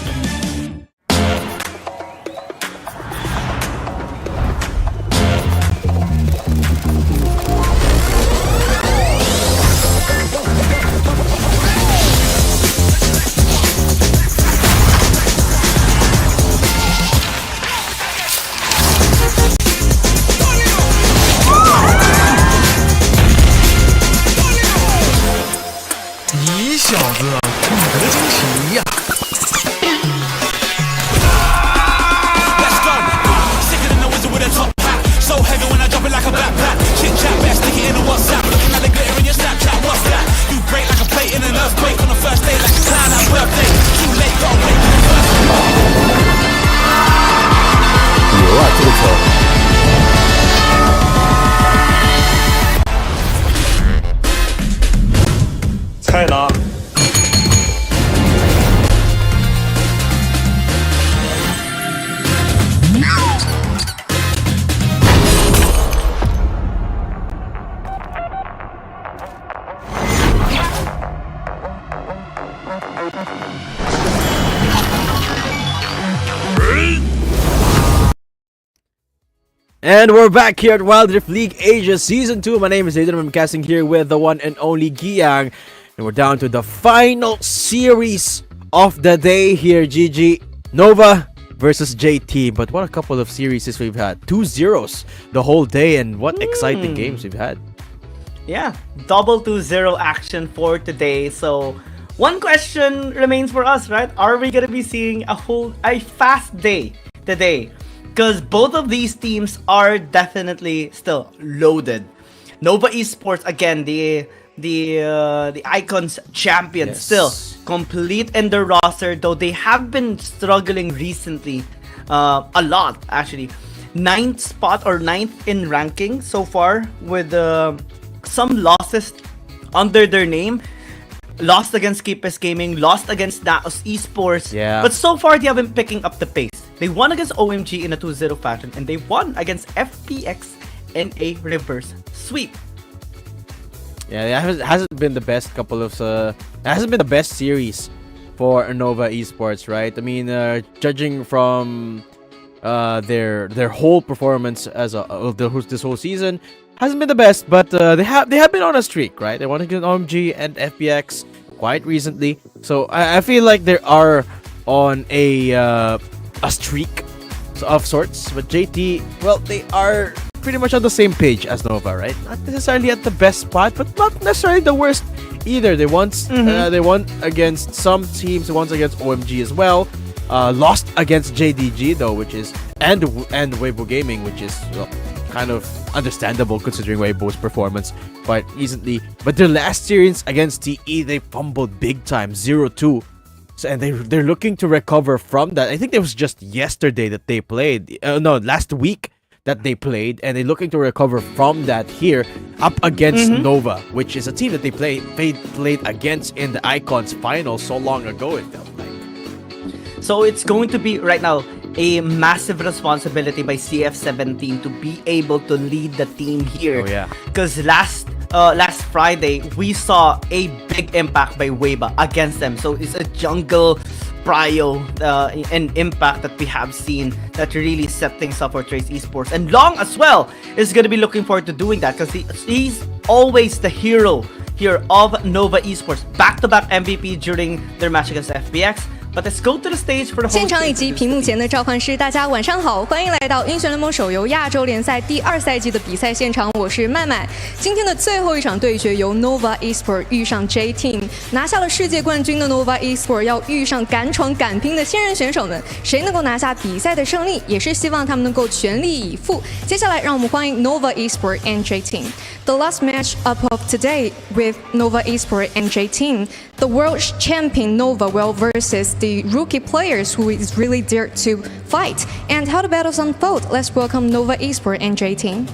And we're back here at Wild Rift League Asia Season 2. My name is Aiden. I'm casting here with the one and only Giang. And we're down to the final series of the day here, GG. Nova versus JT. But what a couple of series we've had. 2-0s the whole day, and what exciting games we've had. Yeah, double 2-0 action for today. So one question remains for us, right? Are we gonna be seeing a fast day today? Because both of these teams are definitely still loaded. Nova Esports, again, the Icons champions, still complete in the roster, though they have been struggling recently a lot, actually. 9th spot or 9th in ranking so far, with some losses under their name. Lost against Keepers Gaming, lost against Naos Esports. Yeah. But so far, they have been picking up the pace. They won against OMG in a 2-0 fashion, and they won against FPX in a reverse sweep. Yeah, it hasn't been the best couple of... it hasn't been the best series for Nova Esports, right? I mean, judging from their whole performance as this whole season, hasn't been the best, but they have been on a streak, right? They won against OMG and FPX quite recently, so I feel like they are on a streak of sorts. But JT, well, they are pretty much on the same page as Nova, right? Not necessarily at the best spot, but not necessarily the worst either. They won against some teams. They won against OMG as well. Lost against JDG though, which is and Weibo Gaming, which is kind of understandable considering Weibo's performance quite recently. But their last series against TE, they fumbled big time, 0-2. So, and they're looking to recover from that. I think it was just yesterday that they played. Last week that they played, and they're looking to recover from that here up against Nova, which is a team that they played against in the Icons final so long ago, it felt like. So it's going to be right now a massive responsibility by CF17 to be able to lead the team here. Oh yeah. Because last Friday we saw a big impact by Weibo against them. So it's a jungle prio and impact that we have seen that really set things up for Trace Esports. And Long as well is going to be looking forward to doing that, because he's always the hero here of Nova Esports. Back-to-back MVP during their match against FPX. But let's go to the stage for the whole 现场以及屏幕前的召唤师，大家晚上好，欢迎来到英雄联盟手游亚洲联赛第2赛季的比赛现场，我是麦麦。今天的最后一场对决由 Nova Esports 遇上 J Team， 拿下了世界冠军的 Nova Esports 要遇上敢闯敢拼的新人选手们，谁能够拿下比赛的胜利，也是希望他们能够全力以赴。接下来让我们欢迎 Nova Esports and J Team。The last match up of today with Nova Esports and J Team. The world champion Nova will versus the rookie players who is really dared to fight. And how the battles unfold, let's welcome Nova Esports and J Team.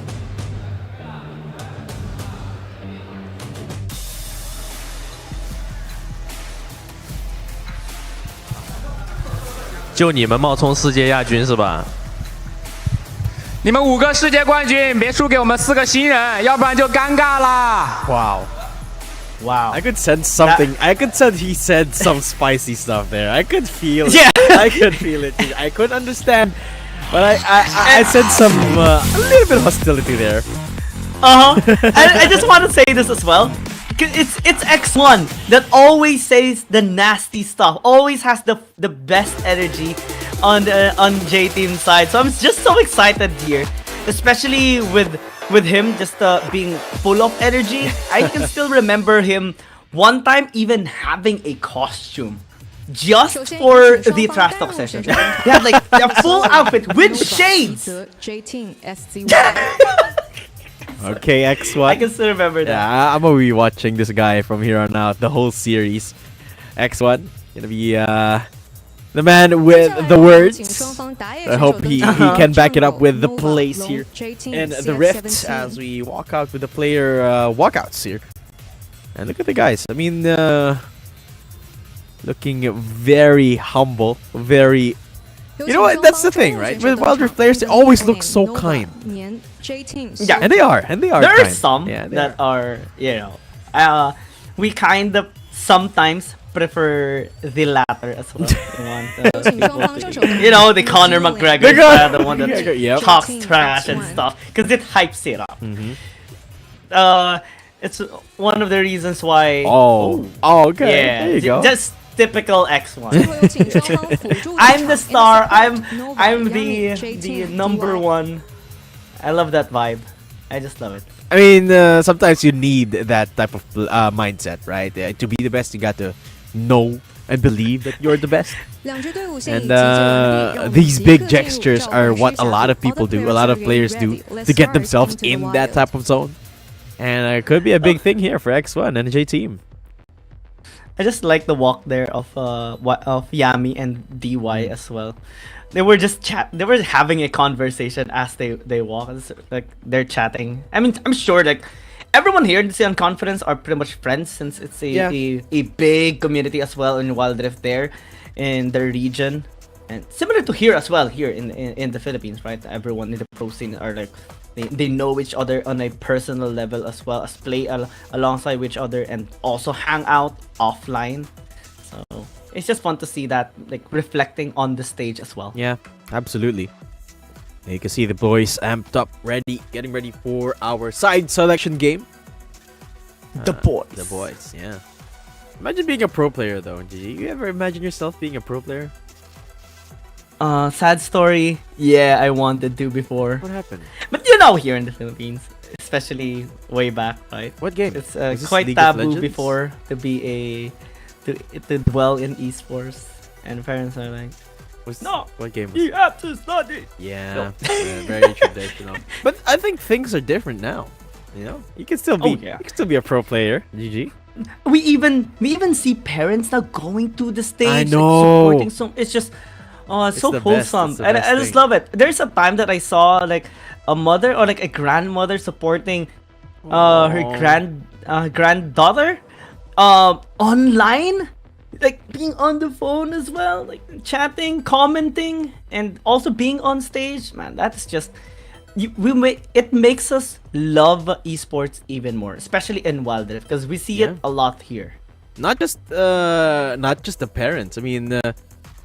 就你们冒充世界亚军是吧？你们5个世界冠军，别输给我们4个新人，要不然就尴尬啦。Wow. Wow. I could sense something. I could sense he said some spicy stuff there. I could feel it. Yeah. I could feel it. I couldn't understand. But I sensed some a little bit of hostility there. I just want to say this as well. It's X1 that always says the nasty stuff. Always has the best energy on J Team's side. So I'm just so excited here, especially with him just being full of energy. I can still remember him one time even having a costume just for the trash talk session. He had like a full outfit with shades. Okay, X1. I can still remember that. Yeah, I'm gonna be watching this guy from here on out, the whole series. X1 gonna be the man with the words. I hope he can back it up with the plays here and the rift as we walk out with the player walkouts here. And look at the guys. I mean, looking very humble, very. You know what? That's the thing, right? With Wild Rift players, they always look so kind. Yeah, and they are. There are kind. some that are, you know, we kind of sometimes prefer the latter as well. You know, the Conor McGregor, the one that talks trash and stuff, because it hypes it up. It's one of the reasons why. Oh, okay. Yeah, there you go. Just typical X1. I'm the star. I'm the number one. I love that vibe. I just love it. I mean, sometimes you need that type of mindset, right? To be the best, you got to know and believe that you're the best. And these big gestures are what a lot of people do, a lot of players do, to get themselves in that type of zone. And it could be a big thing here for X1 and J Team. I just like the walk there of Yami and DY as well. They were just they were having a conversation as they walk. It's like they're chatting. I mean, I'm sure like everyone here in the Conference are pretty much friends since it's a big community as well in Wild Rift there in their region. And similar to here as well, here in the Philippines, right? Everyone in the pro scene are like they know each other on a personal level as well as play alongside each other and also hang out offline. So it's just fun to see that like reflecting on the stage as well. Yeah, absolutely. You can see the boys amped up, getting ready for our side selection game. The boys, yeah. Imagine being a pro player though, Gigi. You ever imagine yourself being a pro player? Sad story. Yeah, I wanted to before. What happened? But you know, here in the Philippines, especially way back, right? What game? It's quite taboo before to be to dwell in esports, and parents are like, "No, what game? You have to study." Yeah, very traditional. But I think things are different now. You know, you can still be you can still be a pro player. GG. We even see parents now going to the stage. I know. Like, supporting some. It's just. Oh, it's so wholesome. And I just love it. There's a time that I saw like a mother or like a grandmother supporting her granddaughter online, like being on the phone as well, like chatting, commenting, and also being on stage. Man, that's just it makes us love esports even more, especially in Wild Rift, because we see it a lot here. Not just the parents. I mean,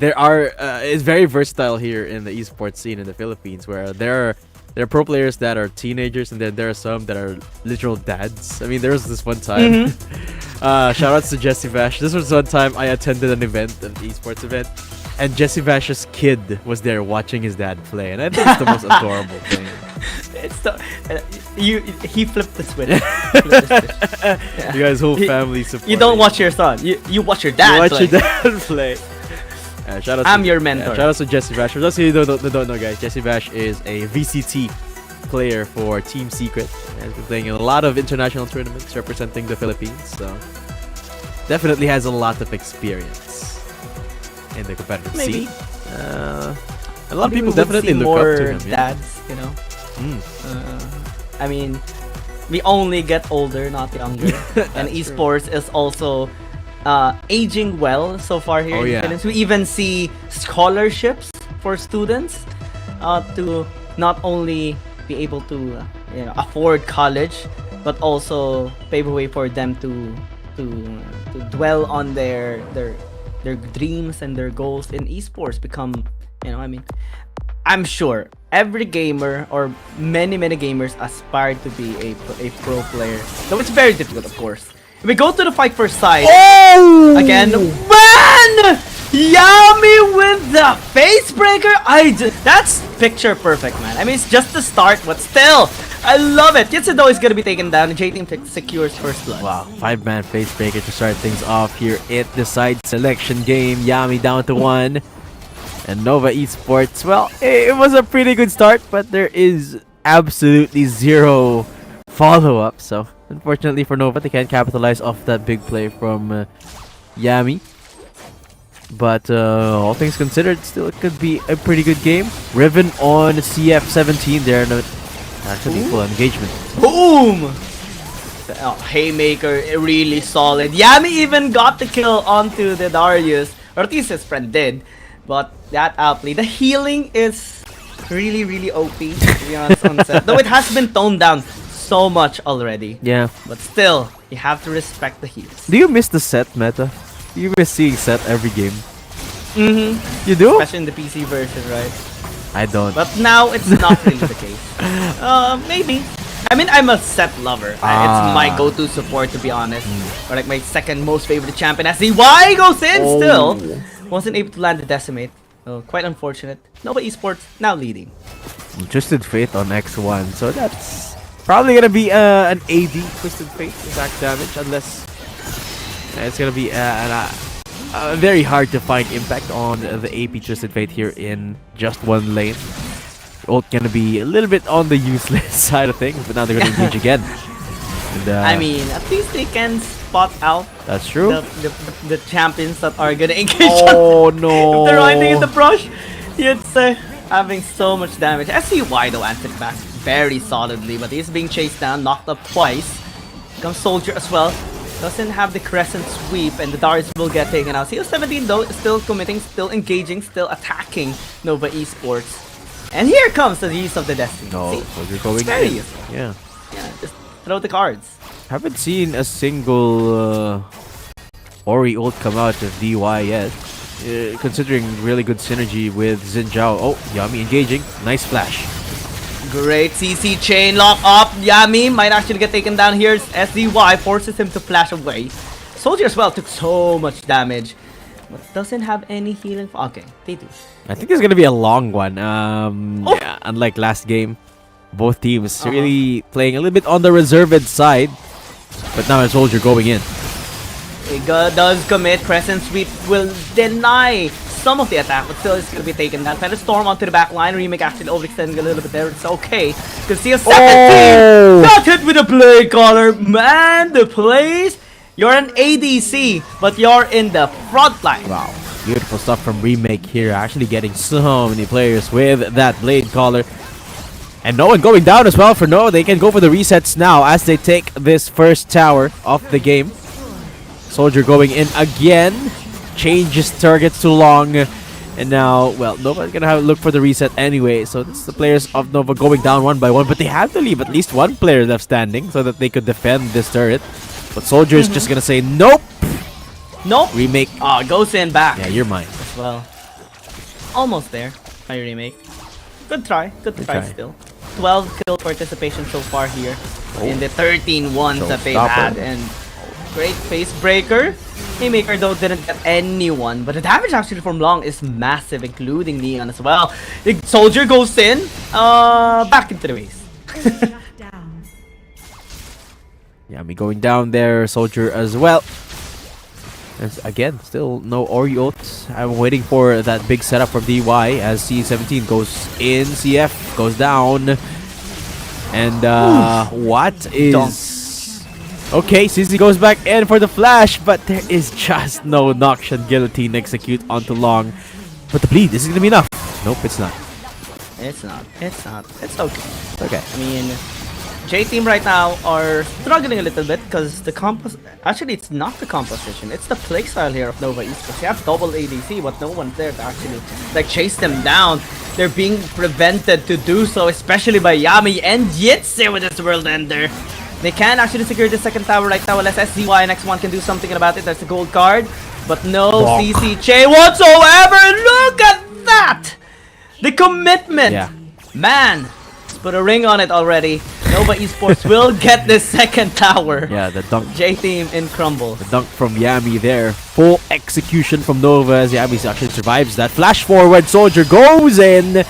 there are it's very versatile here in the esports scene in the Philippines, where there are pro players that are teenagers, and then there are some that are literal dads. I mean, there was this one time. Shout outs to Jesse Vash. This was one time I attended an esports event, and Jesse Vash's kid was there watching his dad play, and I think it's the most adorable thing. It's the he flipped the switch. You guys' whole family support. You don't watch your son. You watch your dad. Your dad play. Shout out I'm your mentor. Shout out to Jesse Vash. For those of you who don't know, guys, Jesse Vash is a VCT player for Team Secret. He's been playing in a lot of international tournaments representing the Philippines. So definitely has a lot of experience in the competitive Maybe. scene. A lot of people definitely look up to him. Yeah. Dads, you know. I mean, we only get older, not younger. And esports is also aging well so far here in the Philippines. We even see scholarships for students to not only be able to afford college, but also pave the way for them to dwell on their dreams and their goals in esports. Become, I'm sure every gamer or many gamers aspire to be a pro player. Though it's very difficult, of course. We go to the fight for side. Again, man! Yami with the face breaker. That's picture perfect, man. I mean, it's just the start, but still, I love it. Kitsudo is gonna be taken down. J-Team secures first blood. Wow, 5-man face breaker to start things off here at the side selection game. Yami down to 1. And Nova Esports, well, it was a pretty good start, but there is absolutely zero follow-up. So, unfortunately for Nova, they can't capitalize off that big play from Yami. But all things considered, still it could be a pretty good game. Riven on CF17 there, actually full engagement. Boom! Haymaker, really solid. Yami even got the kill onto the Darius, or at least his friend did. But that outplay, the healing is really OP, to be honest, on set. Though it has been toned down so much already. Yeah. But still, you have to respect the heals. Do you miss the set meta? Do you miss seeing set every game? You do? Especially in the PC version, right? I don't. But now it's not really the case. Maybe. I mean, I'm a set lover. It's my go-to support, to be honest. Or like my second most favorite champion. As the Y goes in still. Wasn't able to land the decimate. Quite unfortunate. Nova Esports now leading. Twisted Fate on X1. So that's probably gonna be an AD Twisted Fate exact damage, unless it's gonna be very hard to find impact on the AP Twisted Fate here in just one lane. Ult gonna be a little bit on the useless side of things, but now they're gonna engage again. And, I mean, at least they can spot out. That's true. The champions that are gonna engage. Oh no! If they're hiding in the brush, it's having so much damage. SCY though answered back very solidly, but he's being chased down, knocked up twice. Comes Soldier as well. Doesn't have the crescent sweep, and the Darius will get taken out. CO17 though is still committing, still engaging, still attacking Nova Esports. And here comes the use of the Destiny. No, Soldier going in. Yeah. Just throw the cards. Haven't seen a single Ori ult come out of DY yet. Considering really good synergy with Xin Zhao. Oh, Yami engaging. Nice flash. Great CC chain lock up. Yami might actually get taken down here. SDY forces him to flash away. Soldier as well took so much damage, but doesn't have any healing. Okay, they do. I think it's gonna be a long one. Yeah, unlike last game, both teams really playing a little bit on the reserved side. But now it's Soldier going in. It does commit. Crescent Sweep will deny some of the attack, but still it's going to be taken down. Fennel Storm onto the back line. Remake actually overextending a little bit there. It's okay. You can see a second team got hit with a play caller. Man, the plays. You're an ADC, but you're in the front line. Wow. Beautiful stuff from Remake here. Actually getting so many players with that blade caller. And no one going down as well for Noah. They can go for the resets now as they take this first tower of the game. Soldier going in again. Changes targets too long. And now, well, Nova's gonna have a look for the reset anyway. So it's the players of Nova going down one by one. But they have to leave at least one player left standing so that they could defend this turret. But Soldier is just gonna say nope. Nope. Remake. Goes in back. Yeah, you're mine. As well. Almost there. My Remake. Good try. Good try still. 12 kill participation so far here in the 13 ones that they've had. And great face breaker. Haymaker though didn't get anyone, but the damage actually from Long is massive, including Neon as well. The Soldier goes in, back into the base. Yami going down there, Soldier as well. And again, still no Ori ult. I'm waiting for that big setup from DY as C17 goes in, CF goes down. And what is Okay, CC goes back in for the flash, but there is just no Noxian Guillotine execute onto Long. But the bleed, is it gonna be enough? Nope, it's not. It's not. It's not. It's okay. It's okay. I mean, J-Team right now are struggling a little bit because the actually, it's not the composition. It's the playstyle here of Nova Esports. You have double ADC, but no one's there to actually like chase them down. They're being prevented to do so, especially by Yami and Jitse with this World Ender. They can actually secure the second tower right now unless SZY and X1 can do something about it. That's a gold card. But no CCJ whatsoever. Look at that! The commitment! Yeah. Man! Let's put a ring on it already. Nova Esports will get the second tower. Yeah, the dunk. J-Team in crumble. The dunk from Yami there. Full execution from Nova as Yami actually survives that. Flash forward, Soldier goes in.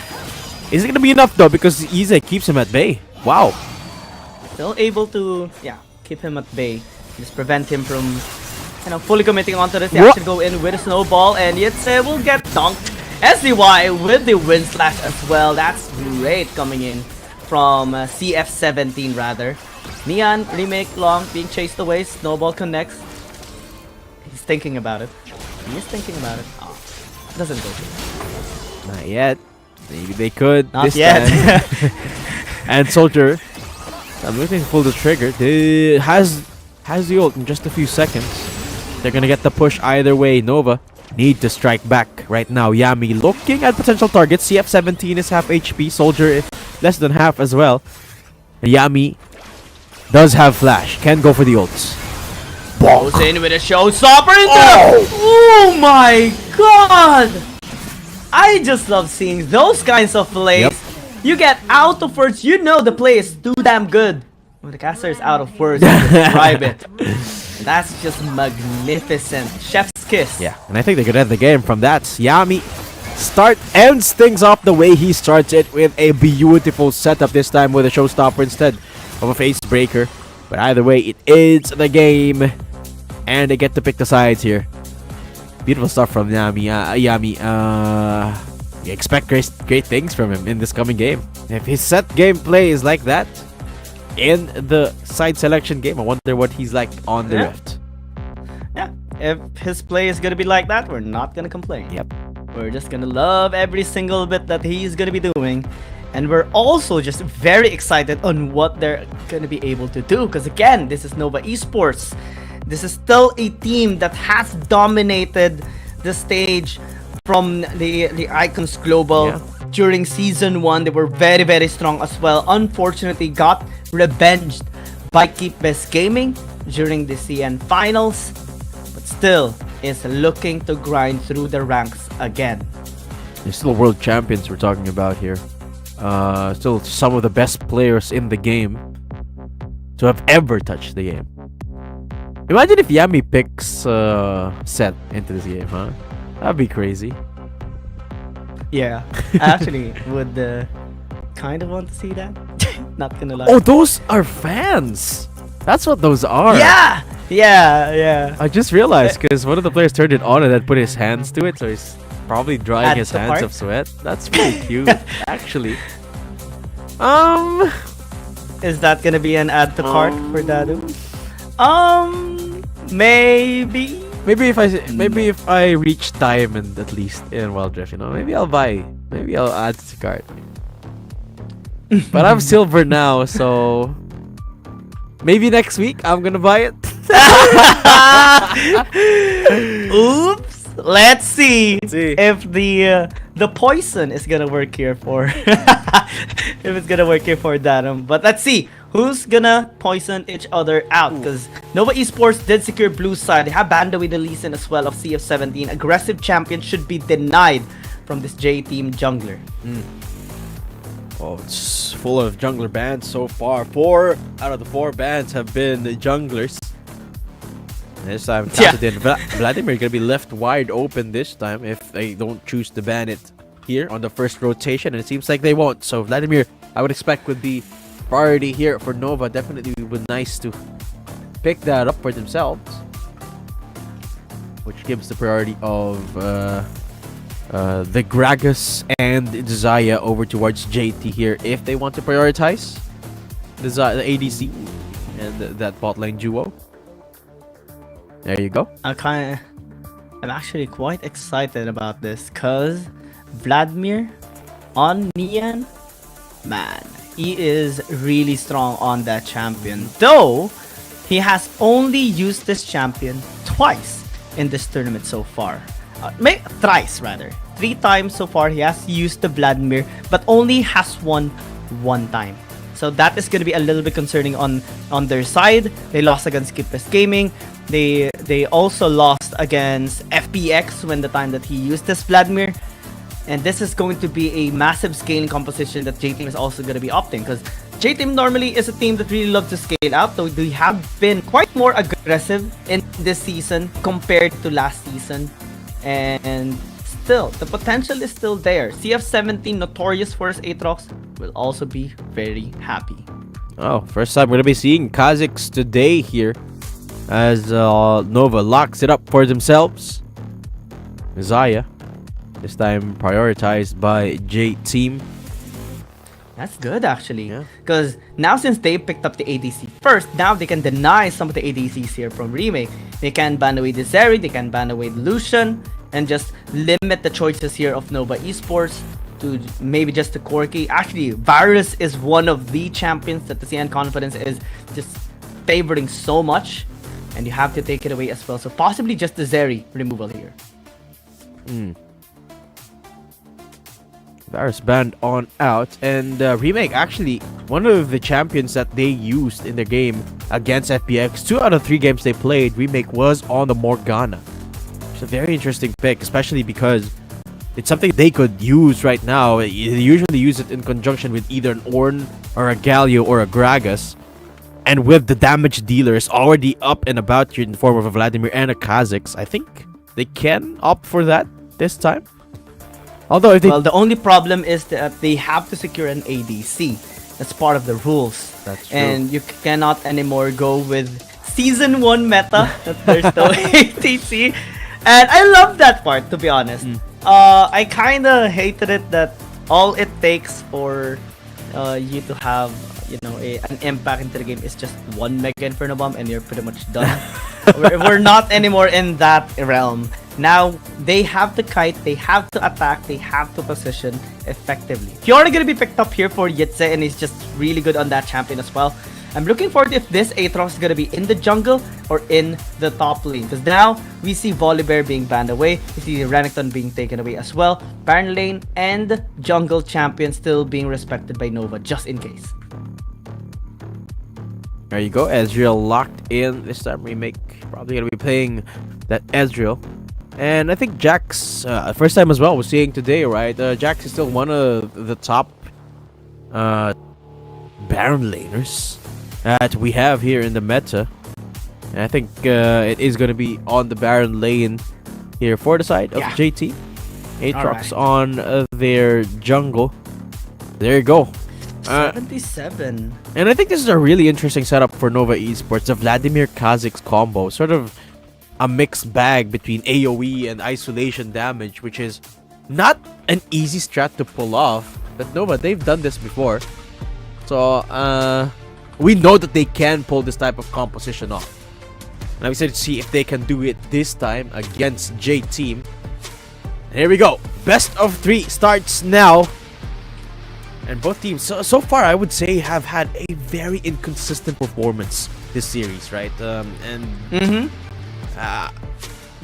Is it going to be enough though? Because Ize keeps him at bay. Wow. Still able to, keep him at bay. Just prevent him from, fully committing onto this. They actually go in with a snowball, and Yitse will get dunked. SZY with the wind slash as well. That's great coming in from CF17 rather. Neon remake Long being chased away. Snowball connects. He's thinking about it. He is thinking about it. Oh, doesn't go through. Not yet. Maybe they could. Not this yet. time. And Soldier, I'm looking to pull the trigger. Has the ult in just a few seconds. They're gonna get the push either way. Nova need to strike back right now. Yami looking at potential targets. CF17 is half HP. Soldier is less than half as well. Yami does have flash. Can go for the ults. Goes in with a showstopper. Oh my god! I just love seeing those kinds of plays. Yep. You get out of words. You know the play is too damn good. When the caster is out of words to describe it. That's just magnificent. Chef's kiss. Yeah, and I think they could end the game from that. Yami ends things off the way he starts it with a beautiful setup this time with a showstopper instead of a face breaker. But either way, it is the game. And they get to pick the sides here. Beautiful stuff from Yami. You expect great things from him in this coming game. If his set gameplay is like that in the side selection game, I wonder what he's like on the Rift. Yeah, if his play is gonna be like that, we're not gonna complain. Yep. We're just gonna love every single bit that he's gonna be doing. And we're also just very excited on what they're gonna be able to do. Because again, this is Nova Esports. This is still a team that has dominated the stage from the Icons Global. During Season 1, they were very, very strong as well. Unfortunately, got revenged by Keep Best Gaming during the CN Finals. But still is looking to grind through the ranks again. They're still world champions we're talking about here. Still some of the best players in the game to have ever touched the game. Imagine if Yami picks Set into this game, huh? That'd be crazy. Yeah, I actually would kind of want to see that. Not gonna lie. Oh, those are fans! That's what those are! Yeah! Yeah. I just realized because one of the players turned it on and then put his hands to it, so he's probably drying his hands of sweat. That's pretty cute, actually. Is that gonna be an add to cart for Dadu? Maybe. Maybe if I reach diamond at least in Wild Rift, maybe I'll add to the cart. But I'm silver now, so maybe next week I'm gonna buy it. Oops. Let's see if the poison is gonna work here for if it's gonna work here for Datum. But let's see who's gonna poison each other out, because Nova Esports did secure blue side. They have banned away the Lee Sin as well of CF17. Aggressive champion should be denied from this J-Team jungler. Oh, it's full of jungler bans so far. 4 out of the 4 bans have been the junglers. This time, Vladimir gonna be left wide open this time if they don't choose to ban it here on the first rotation, and it seems like they won't. So Vladimir, I would expect, would be priority here for Nova. Definitely would be nice to pick that up for themselves, which gives the priority of the Gragas and Zaya over towards JT here if they want to prioritize the ADC. and that bot lane duo. There you go. I'm actually quite excited about this because Vladimir on Nian, man, he is really strong on that champion. Though he has only used this champion twice in this tournament so far. Thrice rather. 3 times so far he has used the Vladimir, but only has won 1 time. So that is going to be a little bit concerning on their side. They lost against Skipest Gaming. They also lost against FPX when the time that he used this Vladimir. And this is going to be a massive scaling composition that J-Team is also going to be opting, because J-Team normally is a team that really loves to scale out, so they have been quite more aggressive in this season compared to last season. And still, the potential is still there. CF17, notorious for his Aatrox, will also be very happy. Oh, first time we're going to be seeing Kha'Zix today here as Nova locks it up for themselves. Zaya, this time prioritized by J-Team. That's good actually, because now since they picked up the ADC first, now they can deny some of the ADCs here from Remake. They can ban away the Zeri, they can ban away the Lucian, and just limit the choices here of Nova Esports to maybe just the Corki. Actually, Varus is one of the champions that the CN Confidence is just favoring so much, and you have to take it away as well. So possibly just the Zeri removal here. Varus banned on out, and Remake actually one of the champions that they used in their game against FPX. 2 out of 3 games they played, Remake was on the Morgana. It's a very interesting pick, especially because it's something they could use right now. They usually use it in conjunction with either an Ornn or a Galio or a Gragas. And with the damage dealers already up and about here in the form of a Vladimir and a Kha'Zix, I think they can opt for that this time. Although if they... Well, the only problem is that they have to secure an ADC. That's part of the rules. That's true. And you cannot anymore go with Season 1 meta. There's no ADC. And I love that part, to be honest. I kind of hated it that all it takes for you to have, you know, an impact into the game is just 1 Mega Inferno Bomb and you're pretty much done. We're not anymore in that realm. Now, they have to kite, they have to attack, they have to position effectively. Fiora gonna be picked up here for Yitze, and he's just really good on that champion as well. I'm looking forward if this Aatrox is gonna be in the jungle or in the top lane, because now we see Volibear being banned away, we see Renekton being taken away as well, Baron lane and jungle champion still being respected by Nova, just in case. There you go, Ezreal locked in. This time Remake probably gonna be playing that Ezreal. And I think Jax, first time as well, we're seeing today, right? Jax is still one of the top Baron laners that we have here in the meta. And I think it is going to be on the Baron lane here for the side of JT. Aatrox on their jungle. There you go. 77. And I think this is a really interesting setup for Nova Esports. The Vladimir Kha'Zix combo. Sort of a mixed bag between AoE and isolation damage, which is not an easy strat to pull off. But Nova, they've done this before. So, we know that they can pull this type of composition off. And I'm excited to see if they can do it this time against J-Team. Here we go. Best of 3 starts now. And both teams, so far, I would say, have had a very inconsistent performance this series, right?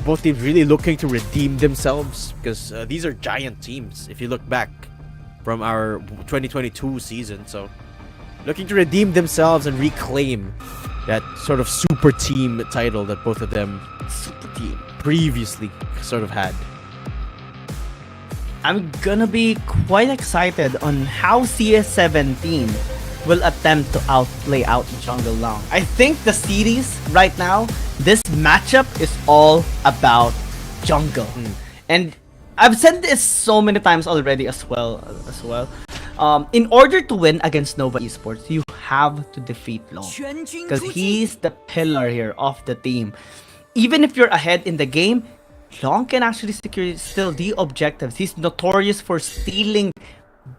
Both teams really looking to redeem themselves, because these are giant teams if you look back from our 2022 season. So looking to redeem themselves and reclaim that sort of super team title that both of them previously sort of had. I'm gonna be quite excited on how CS17 will attempt to play out Jungle Long. I think the series right now, this matchup is all about jungle. And I've said this so many times already as well. In order to win against Nova Esports, you have to defeat Long, because he's the pillar here of the team. Even if you're ahead in the game, Long can actually secure still the objectives. He's notorious for stealing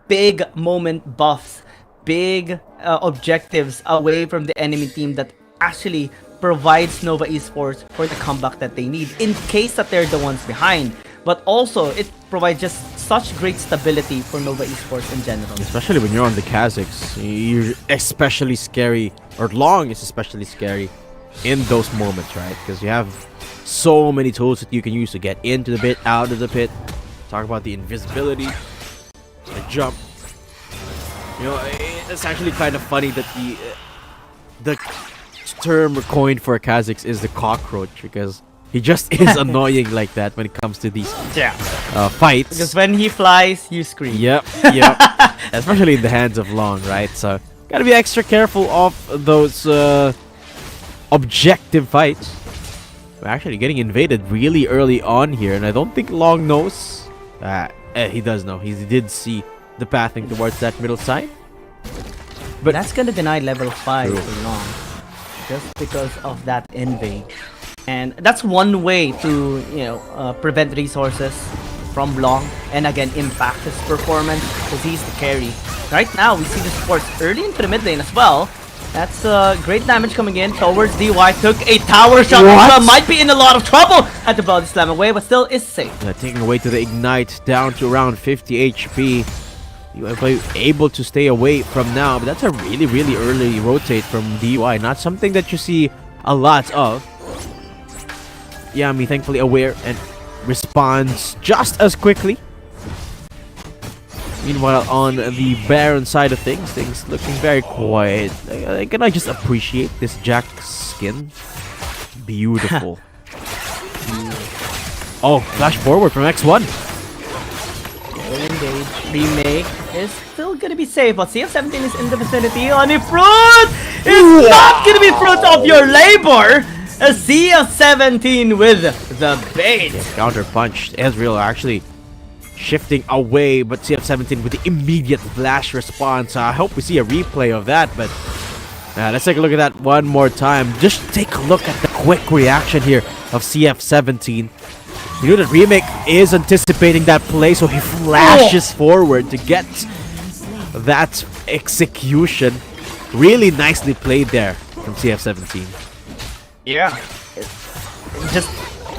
big moment buffs, big objectives away from the enemy team that actually provides Nova Esports for the comeback that they need in case that they're the ones behind. But also, it provides just such great stability for Nova Esports in general. Especially when you're on the Kazakhs, you're especially scary, or Long is especially scary in those moments, right? Because you have so many tools that you can use to get into the pit, out of the pit. Talk about the invisibility, the jump. You know, it's actually kind of funny that the term coined for Kazakhs is the cockroach, because he just is annoying like that when it comes to these fights. Because when he flies, you scream. Yep. Especially in the hands of Long, right? So gotta be extra careful of those objective fights. We're actually getting invaded really early on here, and I don't think Long knows. He does know. He did see the pathing towards that middle side. But that's gonna deny level 5 for Long, just because of that invade. And that's one way to, prevent resources from Long and again impact his performance, because he's the carry. Right now, we see the supports early into the mid lane as well. That's great damage coming in towards DY. Took a tower shot. Might be in a lot of trouble. Had to body slam away, but still is safe. Taking away to the ignite, down to around 50 HP. You are able to stay away from now, but that's a really, really early rotate from DY. Not something that you see a lot of. Yami thankfully aware and responds just as quickly. Meanwhile, on the Baron side of things looking very quiet. Can I just appreciate this Jack skin? Beautiful. Oh, flash forward from X1. Engage. Remake is still gonna be safe, but CF17 is in the vicinity. Honey Fruit is not gonna be fruit of your labor. A CF17 with the bait. Counter punched. Ezreal actually shifting away, but CF17 with the immediate flash response. I hope we see a replay of that, but let's take a look at that one more time. Just take a look at the quick reaction here of CF17. You know that Remake is anticipating that play, so he flashes forward to get that execution. Really nicely played there from CF17. Yeah, it's just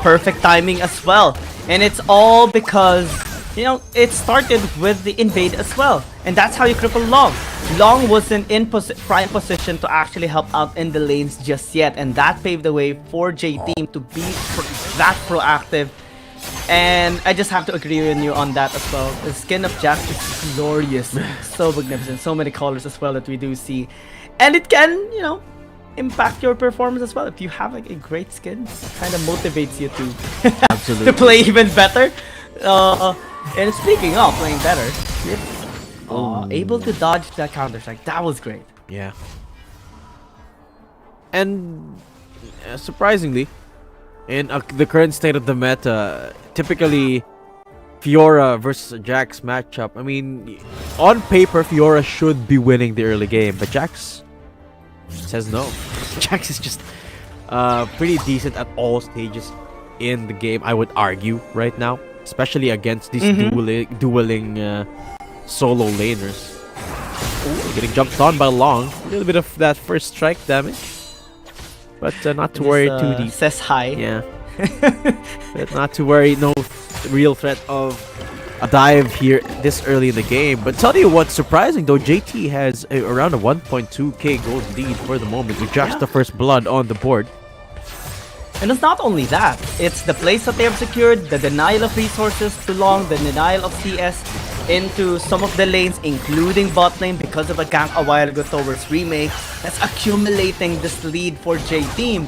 perfect timing as well. And it's all because, it started with the invade as well. And that's how you cripple Long. Long wasn't in prime position to actually help out in the lanes just yet. And that paved the way for J-Team to be that proactive. And I just have to agree with you on that as well. The skin of Jack is glorious. So magnificent. So many colors as well that we do see. And it can, impact your performance as well. If you have a great skin, it kind of motivates you to to play even better. And speaking of playing better, able to dodge that counter strike. That was great. Yeah. And surprisingly, in the current state of the meta, typically Fiora versus Jax matchup, I mean, on paper Fiora should be winning the early game, but Jax says no. Jax is just pretty decent at all stages in the game, I would argue, right now, especially against these dueling solo laners. Ooh, getting jumped on by Long. A little bit of that first strike damage, but not to worry too deep. Says hi. Yeah. But not to worry, no real threat of a dive here this early in the game. But tell you what's surprising though, JT has around a 1.2k gold lead for the moment with just the first blood on the board. And it's not only that, it's the place that they have secured, the denial of resources to Long, the denial of CS into some of the lanes, including bot lane because of a gank a while ago towards Remake. That's accumulating this lead for J-Team.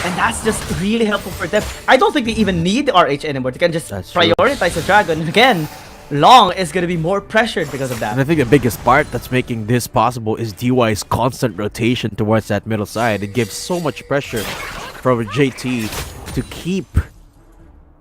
And that's just really helpful for them. I don't think they even need RH anymore. They can just prioritize the Dragon. And again, Long is going to be more pressured because of that. And I think the biggest part that's making this possible is DY's constant rotation towards that middle side. It gives so much pressure from JT to keep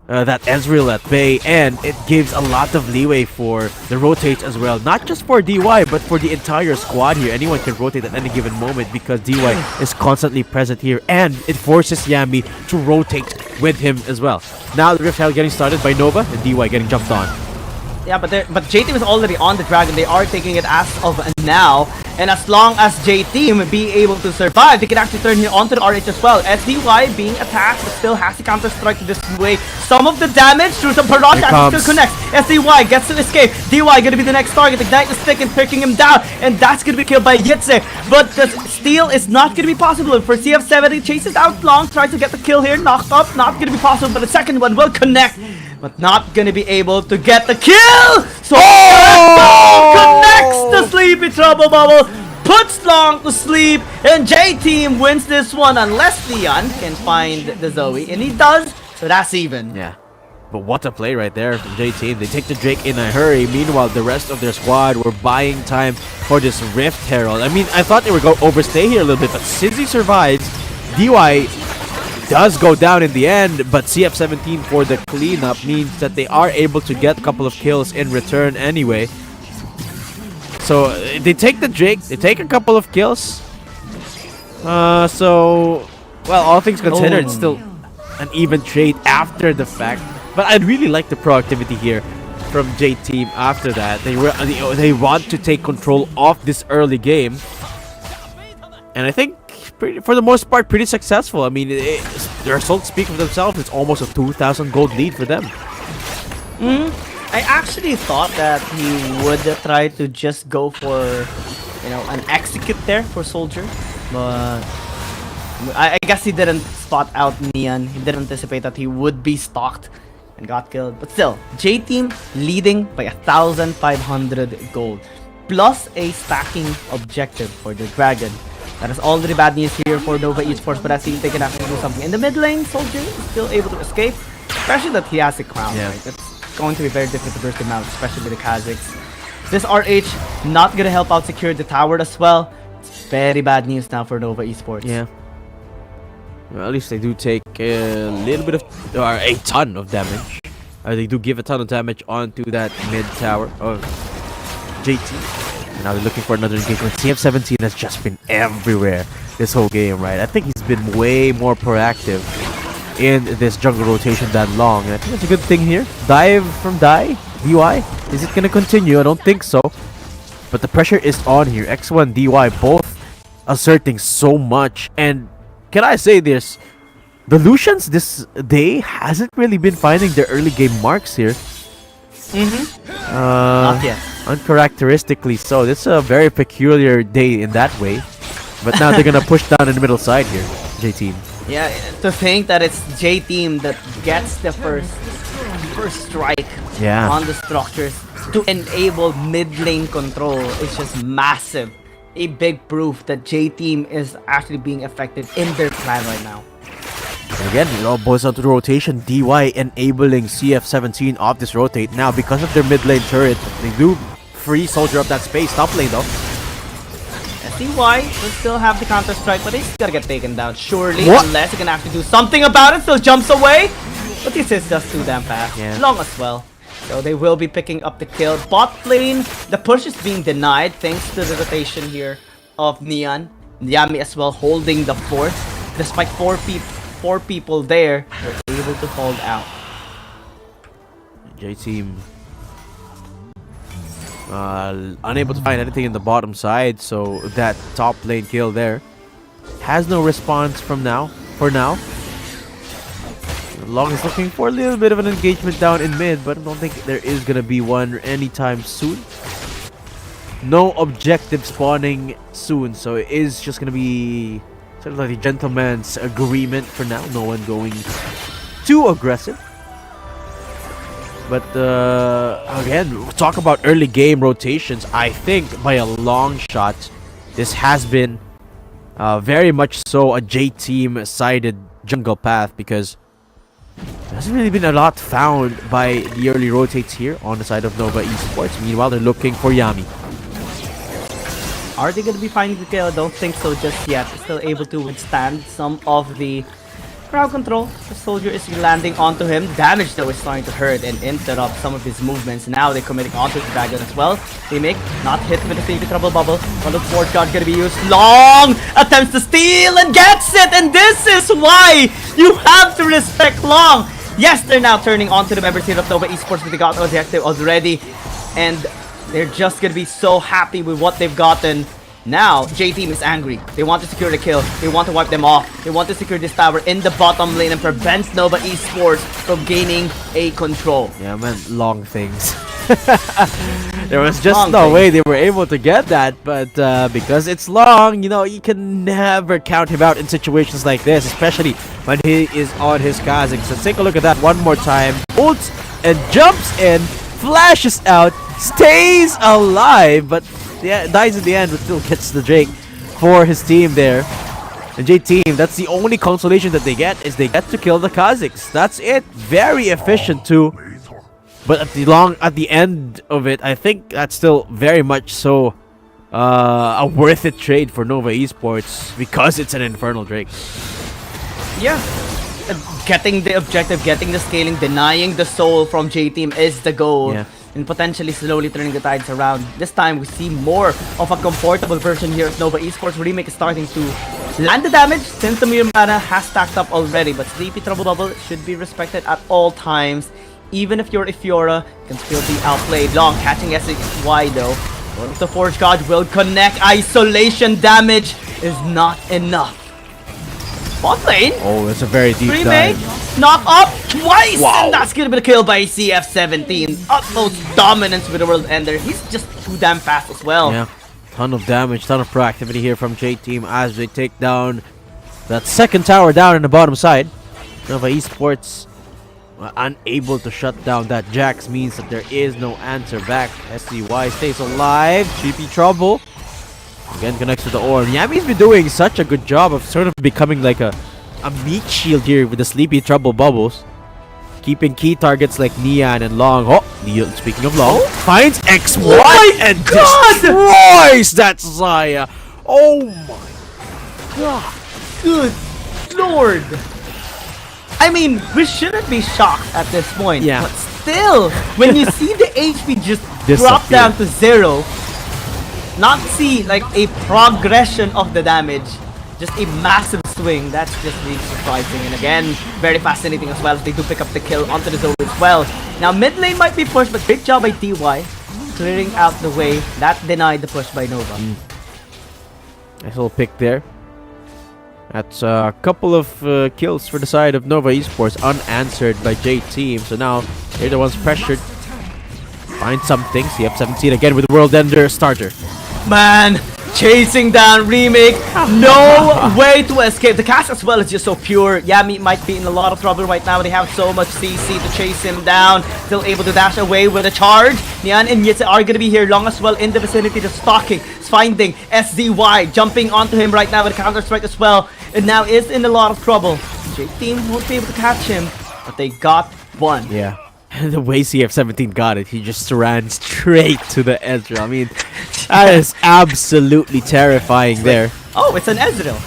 that Ezreal at bay, and it gives a lot of leeway for the rotates as well. Not just for DY, but for the entire squad here. Anyone can rotate at any given moment because DY is constantly present here, and it forces Yami to rotate with him as well. Now the Rift Hell getting started by Nova, and DY getting jumped on. Yeah, but J-Team is already on the Dragon. They are taking it as of now. And as long as J-Team be able to survive, they can actually turn here onto the RH as well. SDY being attacked, but still has to counter-strike this way. Some of the damage through some barrage still connects. SDY gets to escape. DY gonna be the next target. Ignite the stick and picking him down. And that's gonna be killed by Yitze. But the steal is not gonna be possible. For CF70, chases out long, tries to get the kill here. Knocked up, not gonna be possible. But the second one will connect. But not gonna be able to get the kill! So connects the Sleepy Trouble Bubble, puts Long to sleep, and J-Team wins this one unless Leon can find the Zoe, and he does, so that's even. Yeah. But what a play right there from J-Team. They take the Drake in a hurry. Meanwhile, the rest of their squad were buying time for this Rift Herald. I mean, I thought they were going to overstay here a little bit, but since he survives, DY does go down in the end, but CF17 for the cleanup means that they are able to get a couple of kills in return anyway. So they take the Drake, they take a couple of kills. So, well, all things considered, it's still an even trade after the fact. But I really like the proactivity here from J-Team after that. They want to take control of this early game. And I think for the most part, pretty successful. I mean, their results speak for themselves. It's almost a 2,000 gold lead for them. I actually thought that he would try to just go for, an execute there for Soldier. But I guess he didn't spot out Neon. He didn't anticipate that he would be stalked and got killed. But still, J-Team leading by 1,500 gold. Plus a stacking objective for the Dragon. That is already bad news here for Nova Esports, but I see they can actually do something. In the mid lane, Soldier is still able to escape, especially that he has a crown, right? It's going to be very difficult to burst him out, especially with the Kazakhs. This RH not gonna help out secure the tower as well. It's very bad news now for Nova Esports. Yeah. Well, at least they do take a little bit of, or a ton of damage. They do give a ton of damage onto that mid tower of JT. Now they're looking for another engagement. CF17 has just been everywhere this whole game, right? I think he's been way more proactive in this jungle rotation than Long. And I think that's a good thing here. Dive from DY? Is it going to continue? I don't think so. But the pressure is on here. X1, DY both asserting so much. And can I say this? The Lucians this day hasn't really been finding their early game marks here. Not yet. Uncharacteristically so. This is a very peculiar day in that way. But now they're gonna push down in the middle side here, J-Team. Yeah, to think that it's J-Team that gets the first strike on the structures to enable mid lane control is just massive. A big proof that J-Team is actually being effective in their plan right now. And again, it all boils down to the rotation. DY enabling CF17 off this rotate. Now, because of their mid lane turret, they do free Soldier up that space. Top lane though. DY will still have the counter strike, but he's gonna get taken down surely, unless he can actually do something about it. Still jumps away, but this is just too damn fast. Long as well. So they will be picking up the kill. Bot lane, the push is being denied thanks to the rotation here of Neon. Yami as well holding the fort. Despite four people there, they're able to hold out. J-Team unable to find anything in the bottom side, so that top lane kill there has no response for now. Long is looking for a little bit of an engagement down in mid, but I don't think there is gonna be one anytime soon. No objective spawning soon, so it is just gonna be sort of like a gentleman's agreement for now. No one going too aggressive. But again, talk about early game rotations. I think by a long shot, this has been very much so a J-Team sided jungle path, because there hasn't really been a lot found by the early rotates here on the side of Nova Esports. Meanwhile, they're looking for Yami. Are they going to be finding the kill? I don't think so just yet. Still able to withstand some of the crowd control. The Soldier is landing onto him. Damage though is starting to hurt and interrupt some of his movements. Now they're committing onto the Dragon as well. They make not hit with the Sleepy Trouble Bubble. One of the fourth guard gonna be used. Long attempts to steal and gets it. And this is why you have to respect Long. Yes, they're now turning onto the members here of Nova Esports, but they got the objective already. And they're just gonna be so happy with what they've gotten. Now, J-Team is angry. They want to secure the kill. They want to wipe them off. They want to secure this tower in the bottom lane and prevent Nova Esports from gaining a control. Yeah, man, long things. There was just no way they were able to get that, but because it's long, you know, you can never count him out in situations like this, especially when he is on his Kha'Zix. So take a look at that one more time. Ults and jumps in, flashes out, stays alive, but yeah, dies in the end, but still gets the Drake for his team there. And J-Team, that's the only consolation that they get, is they get to kill the Kha'Zix. That's it. Very efficient too. But at the end of it, I think that's still very much so a worth it trade for Nova Esports because it's an Infernal Drake. Yeah. Getting the objective, getting the scaling, denying the soul from J-Team is the goal. Yeah. And potentially slowly turning the tides around. This time we see more of a comfortable version here of Nova Esports. Remake is starting to land the damage since the Mirror mana has stacked up already. But Sleepy Trouble Bubble should be respected at all times. Even if you're Ifiora, can still be outplayed. Long catching SY though. One of the Forge God will connect. Isolation damage is not enough. Bot lane. Oh, that's a very deep Remake, dive. knock up twice! Wow. And that's gonna be the kill by CF17. Utmost dominance with the World Ender. He's just too damn fast as well. Yeah, ton of damage, ton of proactivity here from J-Team as they take down that second tower down in the bottom side. Nova Esports unable to shut down that Jax means that there is no answer back. SCY stays alive. GP Trouble again connects to the orb. Yami's been doing such a good job of sort of becoming like a meat shield here with the Sleepy Trouble bubbles, keeping key targets like Nian and Long. Oh, speaking of Long, finds XY and destroys that Xayah. Oh my god, good lord. I mean, we shouldn't be shocked at this point. Yeah. But still, when you see the HP just drop Disappear. down to 0, not see like a progression of the damage, just a massive swing, that's just really surprising. And again, very fascinating as well as they do pick up the kill onto the zone as well. Now mid lane might be pushed, but great job by DY clearing out the way. That denied the push by Nova. Nice little pick there. That's a couple of kills for the side of Nova Esports unanswered by J-Team. So now they're the ones pressured. Find something. CF17 again with the World Ender starter. Man, chasing down Remake. No way to escape. The cast as well is just so pure. Yami might be in a lot of trouble right now. They have so much CC to chase him down. Still able to dash away with a charge. Nian and Yitze are going to be here long as well in the vicinity, just stalking, finding SZY, jumping onto him right now with a counter strike as well. And now is in a lot of trouble. J-Team won't be able to catch him, but they got one. Yeah. The way CF17 got it, he just ran straight to the Ezreal. I mean, that is absolutely terrifying there. Oh, it's an Ezreal.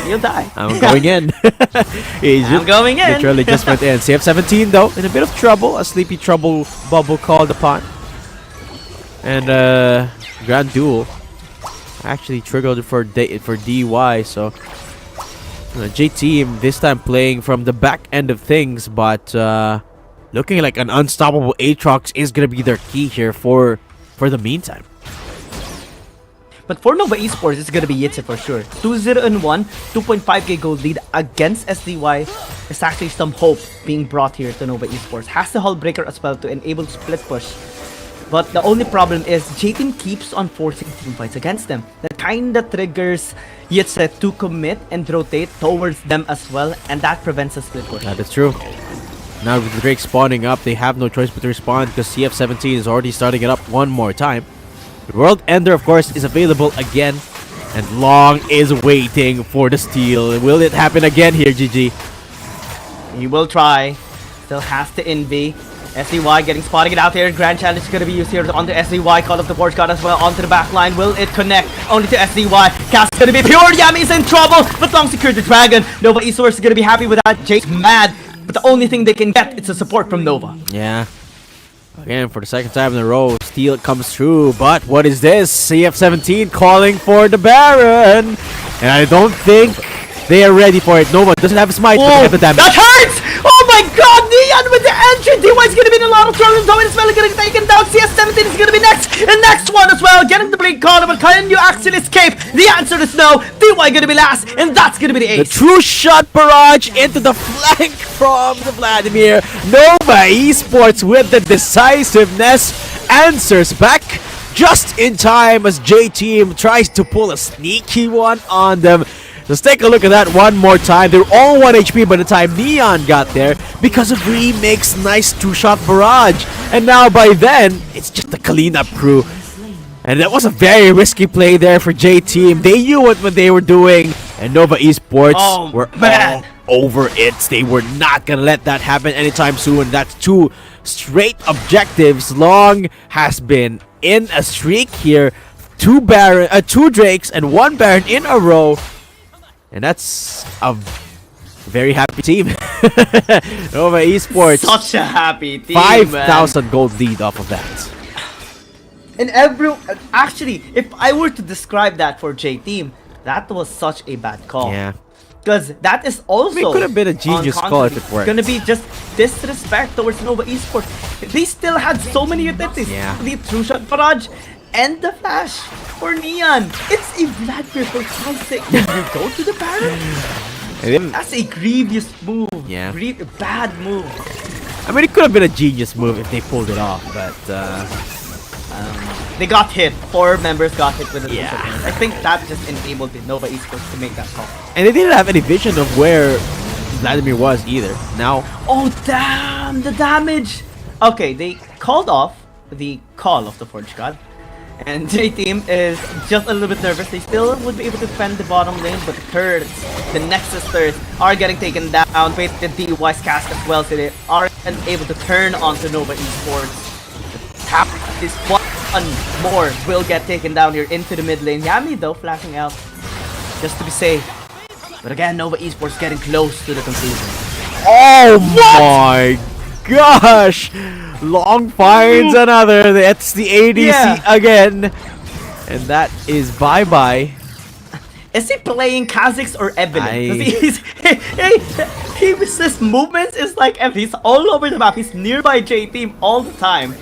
You'll die. I'm going in. I'm going in. Literally just went in. CF17 though, in a bit of trouble. A Sleepy Trouble bubble called upon. And Grand Duel actually triggered for DY, so J-Team this time playing from the back end of things, but looking like an unstoppable Aatrox is going to be their key here for the meantime. But for Nova Esports, it's going to be Yitze for sure. 2-0-1, 2.5k gold lead against SDY. There's actually some hope being brought here to Nova Esports. Has the Hull Breaker as well to enable split push. But the only problem is J-Team keeps on forcing team fights against them. That kinda triggers Yitze to commit and rotate towards them as well, and that prevents a split push. That is true. Now with the Drake spawning up, they have no choice but to respond because CF17 is already starting it up one more time. The World Ender, of course, is available again, and Long is waiting for the steal. Will it happen again here, GG? He will try. Still has to envy. SDY getting spotted out here. Grand Challenge is going to be used here onto SDY. Call up the Forge God as well onto the back line. Will it connect? Only to SDY. Cast is going to be pure. Yami's in trouble, but Long secured the Dragon. Nova Esports is going to be happy with that. Jake's mad, but the only thing they can get is a support from Nova. Yeah. Again, for the second time in a row, steal comes through. But what is this? CF17 calling for the Baron. And I don't think they are ready for it. Nova doesn't have a smite, but they have the damage. That hurts! Oh my god, Neon with the entry. DY is gonna be in a lot of trouble. Zoe is well gonna get taken down. CS17 is gonna be next. And next one as well. Getting the blink call, but can you actually escape? The answer is no. DY gonna be last, and that's gonna be the ace. The true shot barrage into the flank from the Vladimir. Nova Esports with the decisiveness answers back just in time as J-Team tries to pull a sneaky one on them. Let's take a look at that one more time. They're all 1 HP by the time Neon got there because of Remix's nice two-shot barrage. And now by then, it's just the cleanup crew. And that was a very risky play there for J-Team. They knew what they were doing. And Nova Esports were all over it. They were not going to let that happen anytime soon. That's 2 straight objectives. Long has been in a streak here. 2 Drakes and 1 Baron in a row. And that's a very happy team. Nova Esports. Such a happy team, 5,000 gold lead off of that. And actually, if I were to describe that for J-Team, that was such a bad call. Yeah. Because that is also... It could have been a genius call if it worked. Gonna be just disrespect towards Nova Esports. They still had so many utilities. Yeah. The true shot barrage and the flash for Neon. It's a Vladimir for Christ's sake. You go to the Baron? That's a grievous move. Yeah. Bad move. I mean, it could have been a genius move if they pulled it off, but they got hit. 4 members got hit with it. Yeah. I think that just enabled the Nova Esports to make that call. And they didn't have any vision of where Vladimir was either. Now, oh damn, the damage. Okay, they called off the call of the Forge God. And J-Team is just a little bit nervous. They still would be able to defend the bottom lane, but the turrets, the Nexus turrets, are getting taken down with the DY's cast as well, so they are able to turn onto Nova Esports. Tap this one more will get taken down here into the mid lane. Yami though flashing out just to be safe. But again, Nova Esports getting close to the conclusion. oh my gosh! Long finds another. That's the ADC again. And that is bye-bye. Is he playing Kha'Zix or Evelyn? His movements is like he's all over the map. He's nearby J-Team all the time.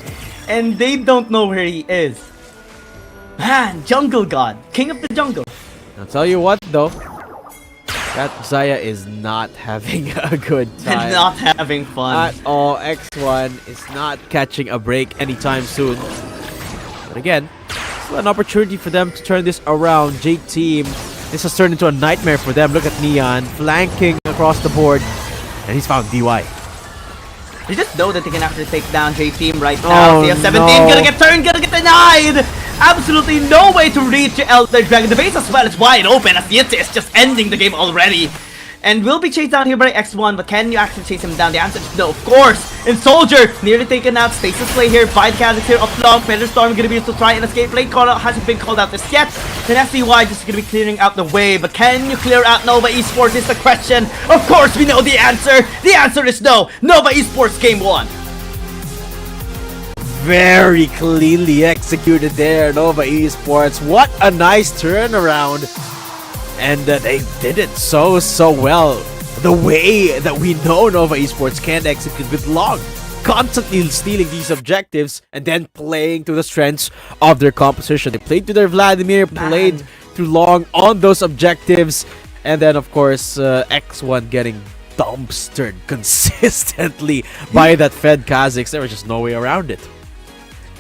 And they don't know where he is. Man, Jungle God. King of the jungle. I'll tell you what though. That Zaya is not having a good time. Not having fun. At all. X1 is not catching a break anytime soon. But again, still an opportunity for them to turn this around. J-Team, this has turned into a nightmare for them. Look at Neon flanking across the board. And he's found DY. You just know that they can actually take down J-Team right now. CS17 gonna get turned, gonna get denied! Absolutely no way to reach Elder Dragon. The base as well is wide open as Yitze is just ending the game already. And will be chased down here by X1, but can you actually chase him down? The answer is no, of course. And Soldier nearly taken out. Stasis play here by Kha'Zix here up long. Feather Storm gonna be able to try and escape. Lane call out hasn't been called out just yet. And SCY just gonna be clearing out the way. But can you clear out Nova Esports is the question. Of course we know the answer. The answer is no. Nova Esports game 1. Very cleanly executed there, Nova Esports. What a nice turnaround. And they did it so well. The way that we know Nova Esports can execute with Long. Constantly stealing these objectives and then playing to the strengths of their composition. They played to their Vladimir, played through Long on those objectives. And then, of course, X1 getting dumpstered consistently by that Fed Kha'Zix. There was just no way around it.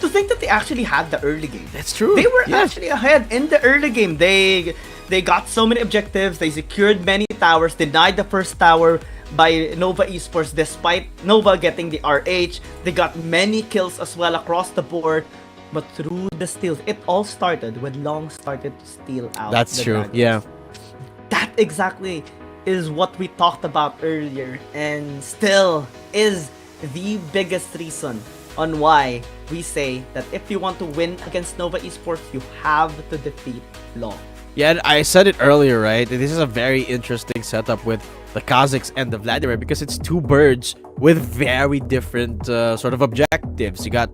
To think that they actually had the early game. That's true. They were actually ahead in the early game. They got so many objectives. They secured many towers. Denied the first tower by Nova Esports despite Nova getting the RH. They got many kills as well across the board. But through the steals, it all started when Long started to steal out. That's true. Yeah. That exactly is what we talked about earlier, and still is the biggest reason on why we say that if you want to win against Nova Esports, you have to defeat Long. Yeah, I said it earlier, right? This is a very interesting setup with the Kha'Zix and the Vladimir because it's 2 birds with very different sort of objectives. You got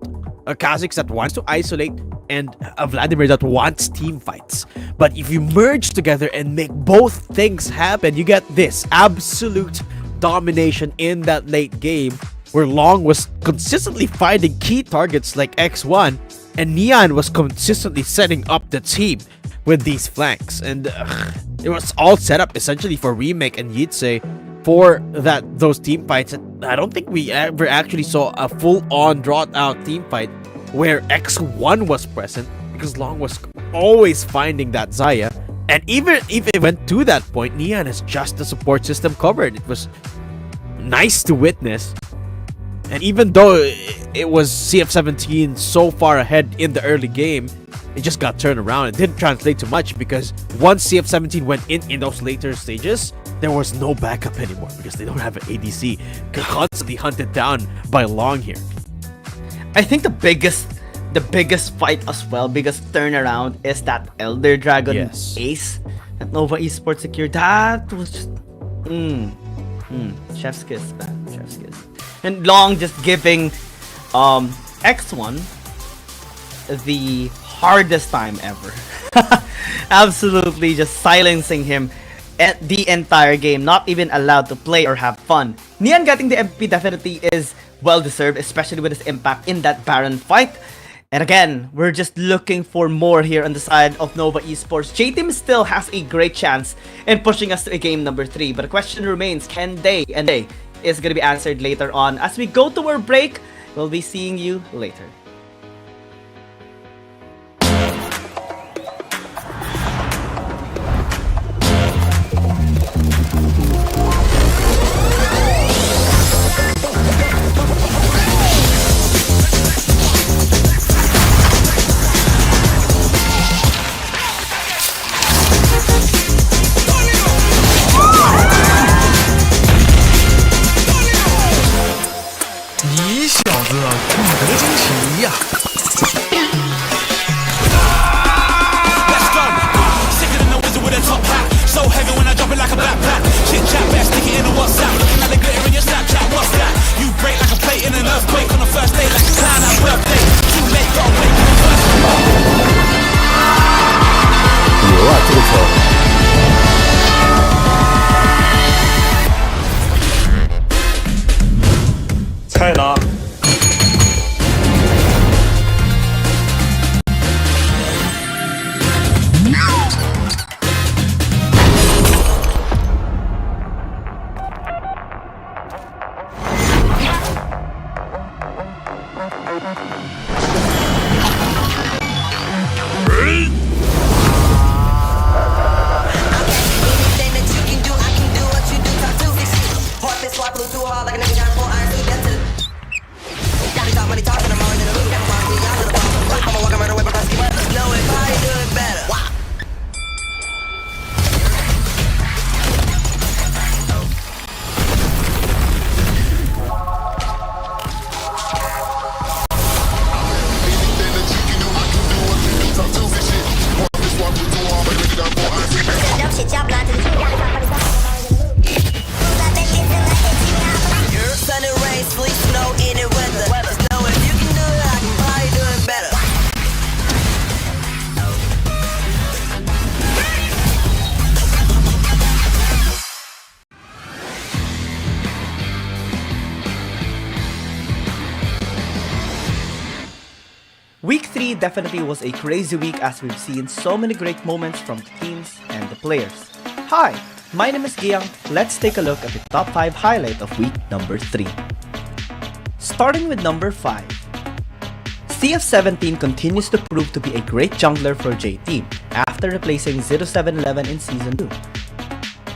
a Kha'Zix that wants to isolate and a Vladimir that wants team fights. But if you merge together and make both things happen, you get this absolute domination in that late game. where Long was consistently finding key targets like X1, and Neon was consistently setting up the team with these flanks. And it was all set up essentially for Remake and Yitse for those team fights. And I don't think we ever actually saw a full-on drawn-out team fight where X1 was present, because Long was always finding that Xayah. And even if it went to that point, Neon has just the support system covered. It was nice to witness. And even though it was CF17 so far ahead in the early game, it just got turned around. It didn't translate to much, because once CF17 went in those later stages, there was no backup anymore, because they don't have an ADC. Constantly hunted down by Long here. I think the biggest fight as well, biggest turnaround, is that Elder Dragon ace that Nova Esports secured. That was just chef's kiss, man. Chef's kiss. And Long just giving X1 the hardest time ever. Absolutely just silencing him at the entire game, not even allowed to play or have fun. Neon getting the MVP definitely is well deserved, especially with his impact in that Baron fight. And again, we're just looking for more here on the side of Nova Esports. J-Team still has a great chance in pushing us to a game number 3. But the question remains, can they? And they is going to be answered later on. As we go to our break, we'll be seeing you later. Week 3 definitely was a crazy week, as we've seen so many great moments from the teams and the players. Hi, my name is Giang. Let's take a look at the top 5 highlight of week number 3. Starting with number 5. CF17 continues to prove to be a great jungler for J-Team after replacing 0711 in Season 2.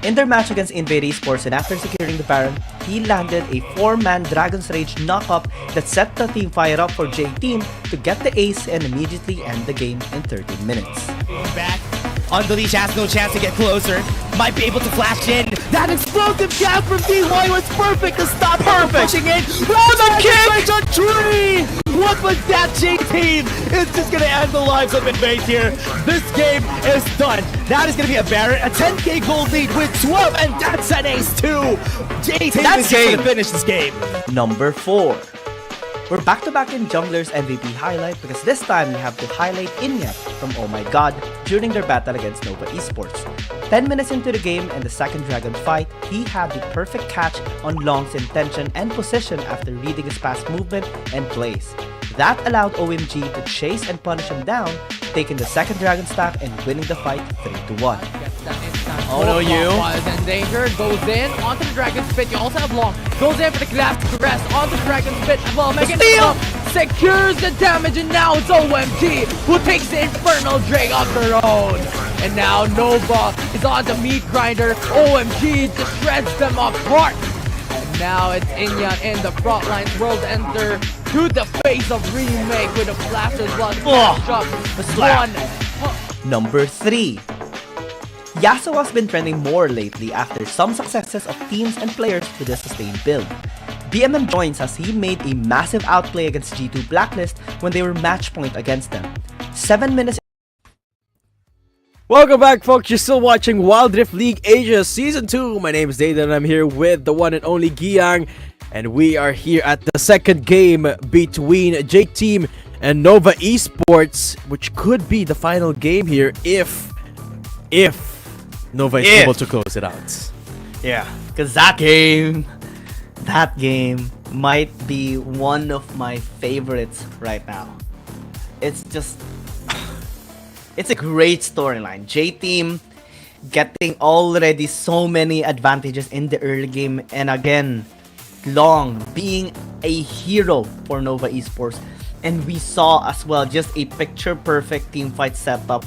In their match against Invade Esports, and after securing the Baron, he landed a 4-man Dragon's Rage knock-up that set the team fire up for J-Team to get the ace and immediately end the game in 13 minutes. Back. Unleash has no chance to get closer. Might be able to flash in. That explosive jab from DY was perfect to stop her pushing in. Oh, the kick! A tree! What was that, J-Team? It's just gonna end the lives of Invade here. This game is done. That is gonna be a Baron, a 10k gold lead with 12, and that's an ace too. J-Team is gonna finish this game. Number 4. We're back-to-back in Jungler's MVP highlight because this time we have to highlight Inya from Oh My God during their battle against Nova Esports. 10 minutes into the game and the second Dragon fight, he had the perfect catch on Long's intention and position after reading his past movement and plays. That allowed OMG to chase and punish him down, taking the second Dragon staff and winning the fight 3-1. Oh no, you is in danger, goes in onto the Dragon's Pit. You also have Long, goes in for the glass rest onto the Dragon's Pit. Well, making it secures the damage, and now it's OMG who takes the Infernal Drake of their own. And now Nova is on the meat grinder. OMG just shreds them apart. And now it's Inya in the front lines. World Enter to the face of Remake with a Blaster's Blood. Number 3. Yasuo has been trending more lately after some successes of teams and players with a sustained build. BMM joins as he made a massive outplay against G2 Blacklist when they were match point against them. 7 minutes. Welcome back, folks. You're still watching Wild Rift League Asia Season 2. My name is Dayton and I'm here with the one and only Giang. And we are here at the second game between Jake Team and Nova Esports, which could be the final game here if Nova is able to close it out. Yeah, because that game might be one of my favorites right now. It's just, it's a great storyline. J-Team getting already so many advantages in the early game, and again, Long being a hero for Nova Esports. And we saw as well just a picture-perfect teamfight setup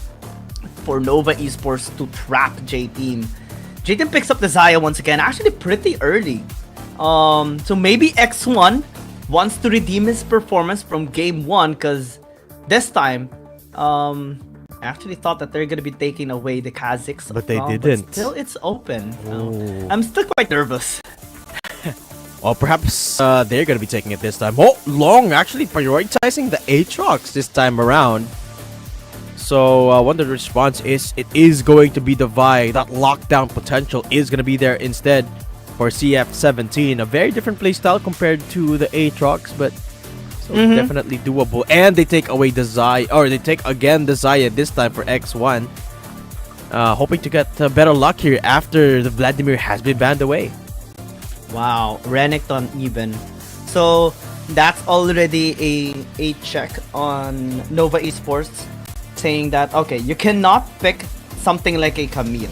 for Nova Esports to trap J-Team. J-Team picks up the Xayah once again, actually pretty early. So maybe X1 wants to redeem his performance from game 1, because this time, I actually thought that they're gonna be taking away the Kazakhs. But they didn't. But still, it's open. I'm still quite nervous. Well, perhaps they're gonna be taking it this time. Oh, Long actually prioritizing the Aatrox this time around. So I wonder the response is. It is going to be the Vi. That lockdown potential is gonna be there instead for CF17. A very different playstyle compared to the Aatrox, but definitely doable. And they take away the Xayah, or they take again the Xayah this time for X1. Hoping to get better luck here after the Vladimir has been banned away. Wow, Renekton even. So that's already a check on Nova Esports, saying that okay, you cannot pick something like a Camille.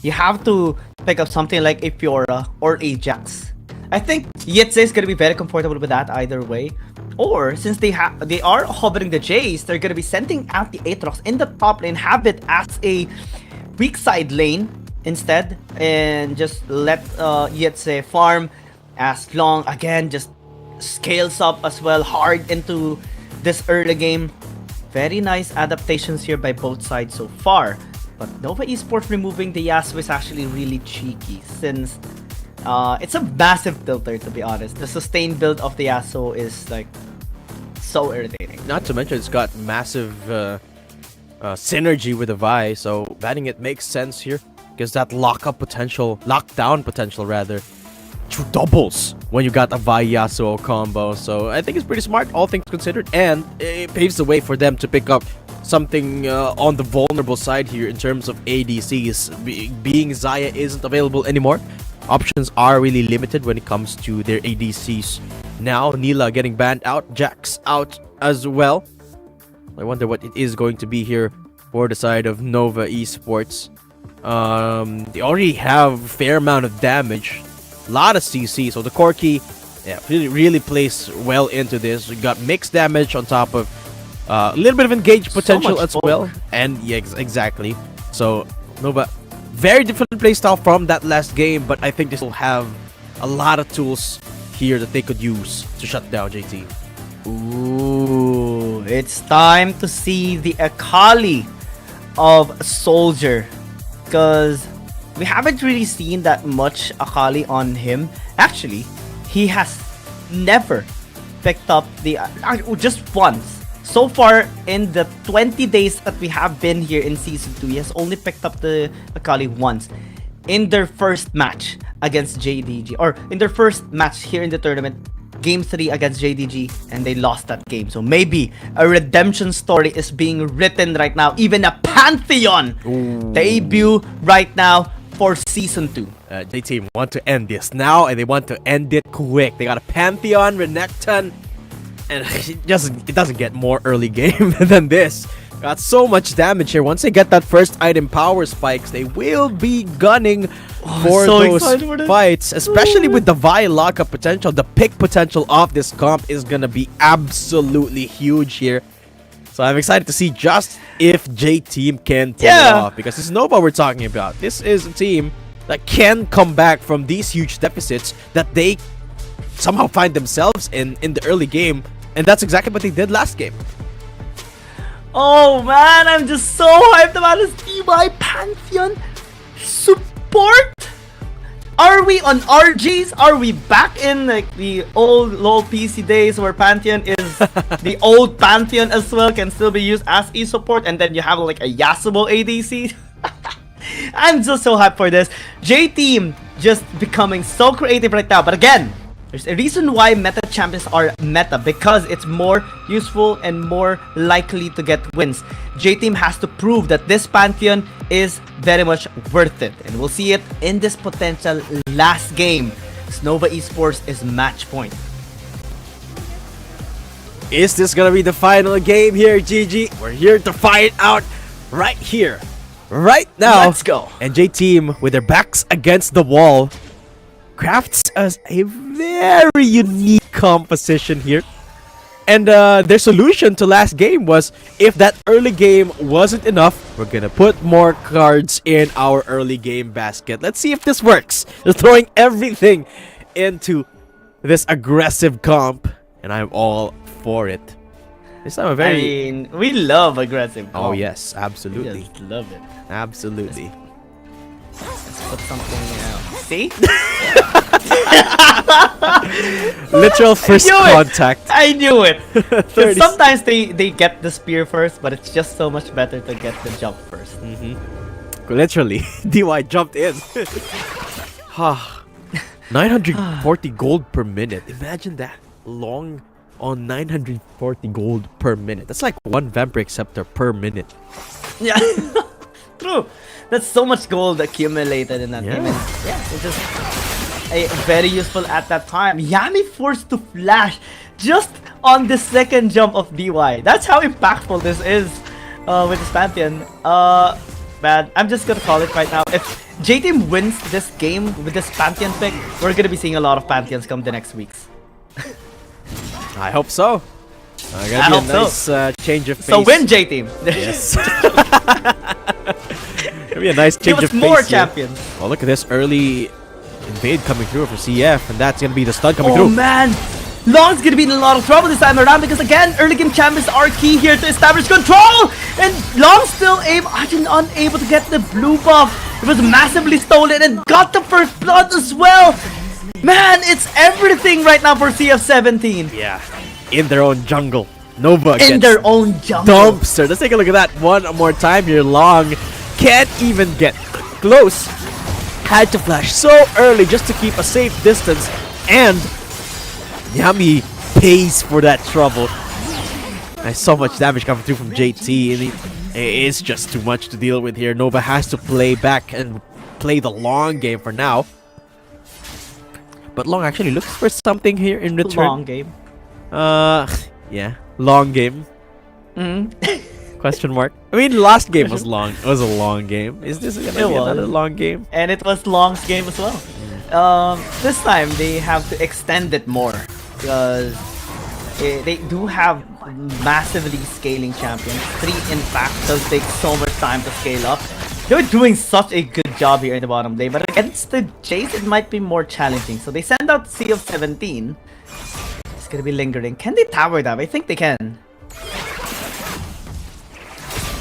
You have to pick up something like a Fiora or Ajax. I think Yitze is gonna be very comfortable with that either way. Or since they are hovering the Jace, they're gonna be sending out the Aatrox in the top lane, have it as a weak side lane instead, and just let Yitze farm as Long again just scales up as well hard into this early game. Very nice adaptations here by both sides so far. But Nova Esports removing the Yasuo is actually really cheeky, since it's a massive filter, to be honest. The sustained build of the Yasuo is like so irritating. Not to mention it's got massive synergy with the Vi, so banning it makes sense here. Because that lockdown potential rather, doubles when you got a Vi Yasuo combo. So I think it's pretty smart, all things considered, and it paves the way for them to pick up something on the vulnerable side here in terms of ADCs. Being Xayah isn't available anymore, options are really limited when it comes to their ADCs. Now Nila getting banned out, Jax out as well. I wonder what it is going to be here for the side of Nova Esports. They already have a fair amount of damage, a lot of CC, so the Corki really plays well into this. We got mixed damage on top of a little bit of engaged potential as well, and yeah, exactly. So Nova, very different playstyle from that last game, but I think this will have a lot of tools here that they could use to shut down JT. Ooh, it's time to see the Akali of Soldier, because we haven't really seen that much Akali on him. Actually, he has never picked up the just once. So far in the 20 days that we have been here in Season 2, he has only picked up the Akali once. In their first match against JDG, or in their first match here in the tournament, Game 3 against JDG, and they lost that game. So maybe a redemption story is being written right now. Even a Pantheon debut right now for Season 2. J-Team want to end this now, and they want to end it quick. They got a Pantheon, Renekton, and it doesn't get more early game than this. Got so much damage here. Once they get that first item power spikes, they will be gunning for those fights, especially with the Vi lockup potential. The pick potential of this comp is gonna be absolutely huge here. So I'm excited to see just if J-Team can pull it off, because this is Nova we're talking about. This is a team that can come back from these huge deficits that they somehow find themselves in the early game, and that's exactly what they did last game. Oh man, I'm just so hyped about this DY Pantheon support. Are we on RGs? Are we back in like the old LoL PC days where Pantheon is the old Pantheon as well, can still be used as e-support, and then you have like a Yasuo ADC? I'm just so hyped for this. J-Team just becoming so creative right now, but again, there's a reason why meta champions are meta, because it's more useful and more likely to get wins. J-Team has to prove that this Pantheon is very much worth it, and we'll see it in this potential last game. Nova Esports is match point. Is this gonna be the final game here, GG? We're here to fight out right here, right now. Let's go. And J-Team, with their backs against the wall, crafts us a very unique composition here. And their solution to last game was, if that early game wasn't enough, we're gonna put more cards in our early game basket. Let's see if this works. They're throwing everything into this aggressive comp, and I'm all for it. This time I mean, we love aggressive comp. Oh yes, absolutely. We just love it. Absolutely. Let's put something else. See? Literal first contact. I knew it. So sometimes they get the spear first, but it's just so much better to get the jump first. Literally, DY jumped in. 940 gold per minute. Imagine that. Long on 940 gold per minute. That's like one Vampiric Scepter per minute. Yeah. True. That's so much gold accumulated in that game. And yeah, it's just very useful at that time. Yami forced to flash just on the second jump of DY. That's how impactful this is with this Pantheon. Man, I'm just gonna call it right now. If J-Team wins this game with this Pantheon pick, we're gonna be seeing a lot of Pantheons come the next weeks. I hope so. I hope nice change of pace. So win, J-Team. Yes. It'll be a nice change of pace. Give us more champions. Oh, look at this early invade coming through for CF, and that's gonna be the stun coming through. Oh man, Long's gonna be in a lot of trouble this time around, because again, early game champions are key here to establish control, and Long still actually unable to get the blue buff. It was massively stolen and got the first blood as well. Man, it's everything right now for CF17. Yeah, in their own jungle. Nova in their own jungle. Dumpster. Let's take a look at that one more time here. Long can't even get close. Had to flash so early just to keep a safe distance, and Yami pays for that trouble. Nice, so much damage coming through from JT, and it's just too much to deal with here. Nova has to play back and play the long game for now. But Long actually looks for something here in return. Long game. Yeah, long game. Question mark. I mean, last game was long. It was a long game. Is this gonna be another long game? And it was Long's game as well. This time they have to extend it more, because they do have massively scaling champions. 3 in fact does take so much time to scale up. They're doing such a good job here in the bottom lane, but against the Jace it might be more challenging. So they send out CF17. It's gonna be lingering. Can they tower that? I think they can.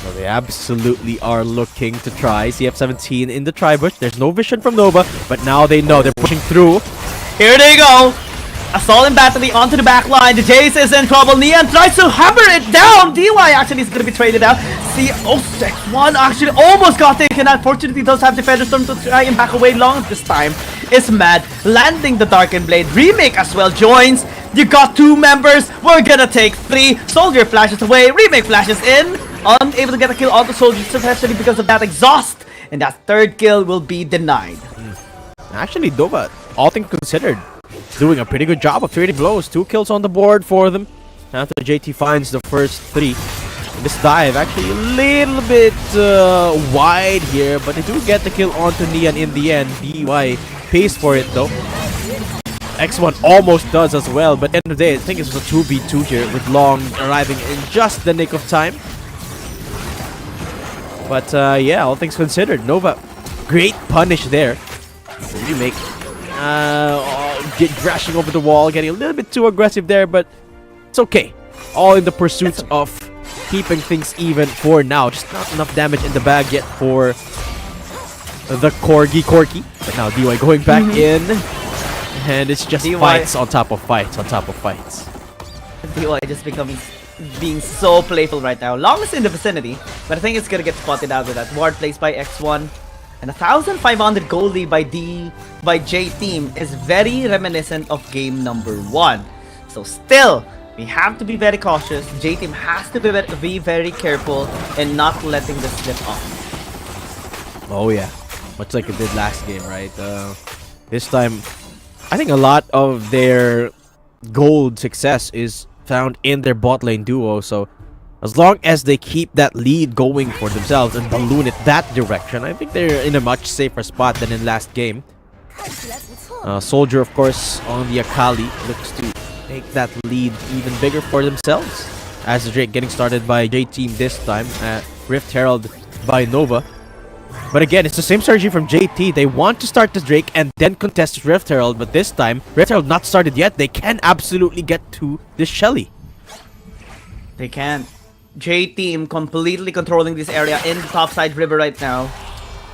So they absolutely are looking to try. CF17 in the tri-bush. There's no vision from Nova, but now they know they're pushing through. Here they go. Assault and battery onto the back line. The Jace is in trouble. Neon tries to hammer it down. DY actually is going to be traded out. See, X1 actually almost got taken out. Fortunately, does have Defender Storm to try and back away. Long this time is mad. Landing the Darkened Blade. Remake as well joins. You got 2 members. We're gonna take 3. Soldier flashes away. Remake flashes in. Unable to get a kill on the Soldier, especially because of that exhaust. And that 3rd kill will be denied. Actually, Nova, all things considered, doing a pretty good job of trading blows. 2 kills on the board for them. After JT finds the first 3. This dive actually a little bit wide here, but they do get the kill onto Neon in the end. DY pays for it though. X1 almost does as well, but at the end of the day, I think it was a 2v2 here with Long arriving in just the nick of time. But yeah, all things considered, Nova, great punish there. Remake, crashing over the wall, getting a little bit too aggressive there, but it's okay. All in the pursuit of keeping things even for now. Just not enough damage in the bag yet for the Corgi. But now DY going back in. And it's just DY. fights on top of fights on top of fights. DY just being so playful right now. Long is in the vicinity, but I think it's gonna get spotted out with that ward placed by X1. And 1,500 gold lead by J Team is very reminiscent of game number 1. So still, we have to be very cautious. J Team has to be very careful and not letting this slip off. Oh yeah, much like it did last game, right? This time, I think a lot of their gold success is found in their bot lane duo. So as long as they keep that lead going for themselves and balloon it that direction, I think they're in a much safer spot than in last game. Soldier, of course, on the Akali looks to make that lead even bigger for themselves. As the Drake getting started by J Team this time, Rift Herald by Nova. But again, it's the same strategy from JT. They want to start the Drake and then contest Rift Herald, but this time, Rift Herald not started yet. They can absolutely get to this Shelly. They can. J Team completely controlling this area in the topside river right now.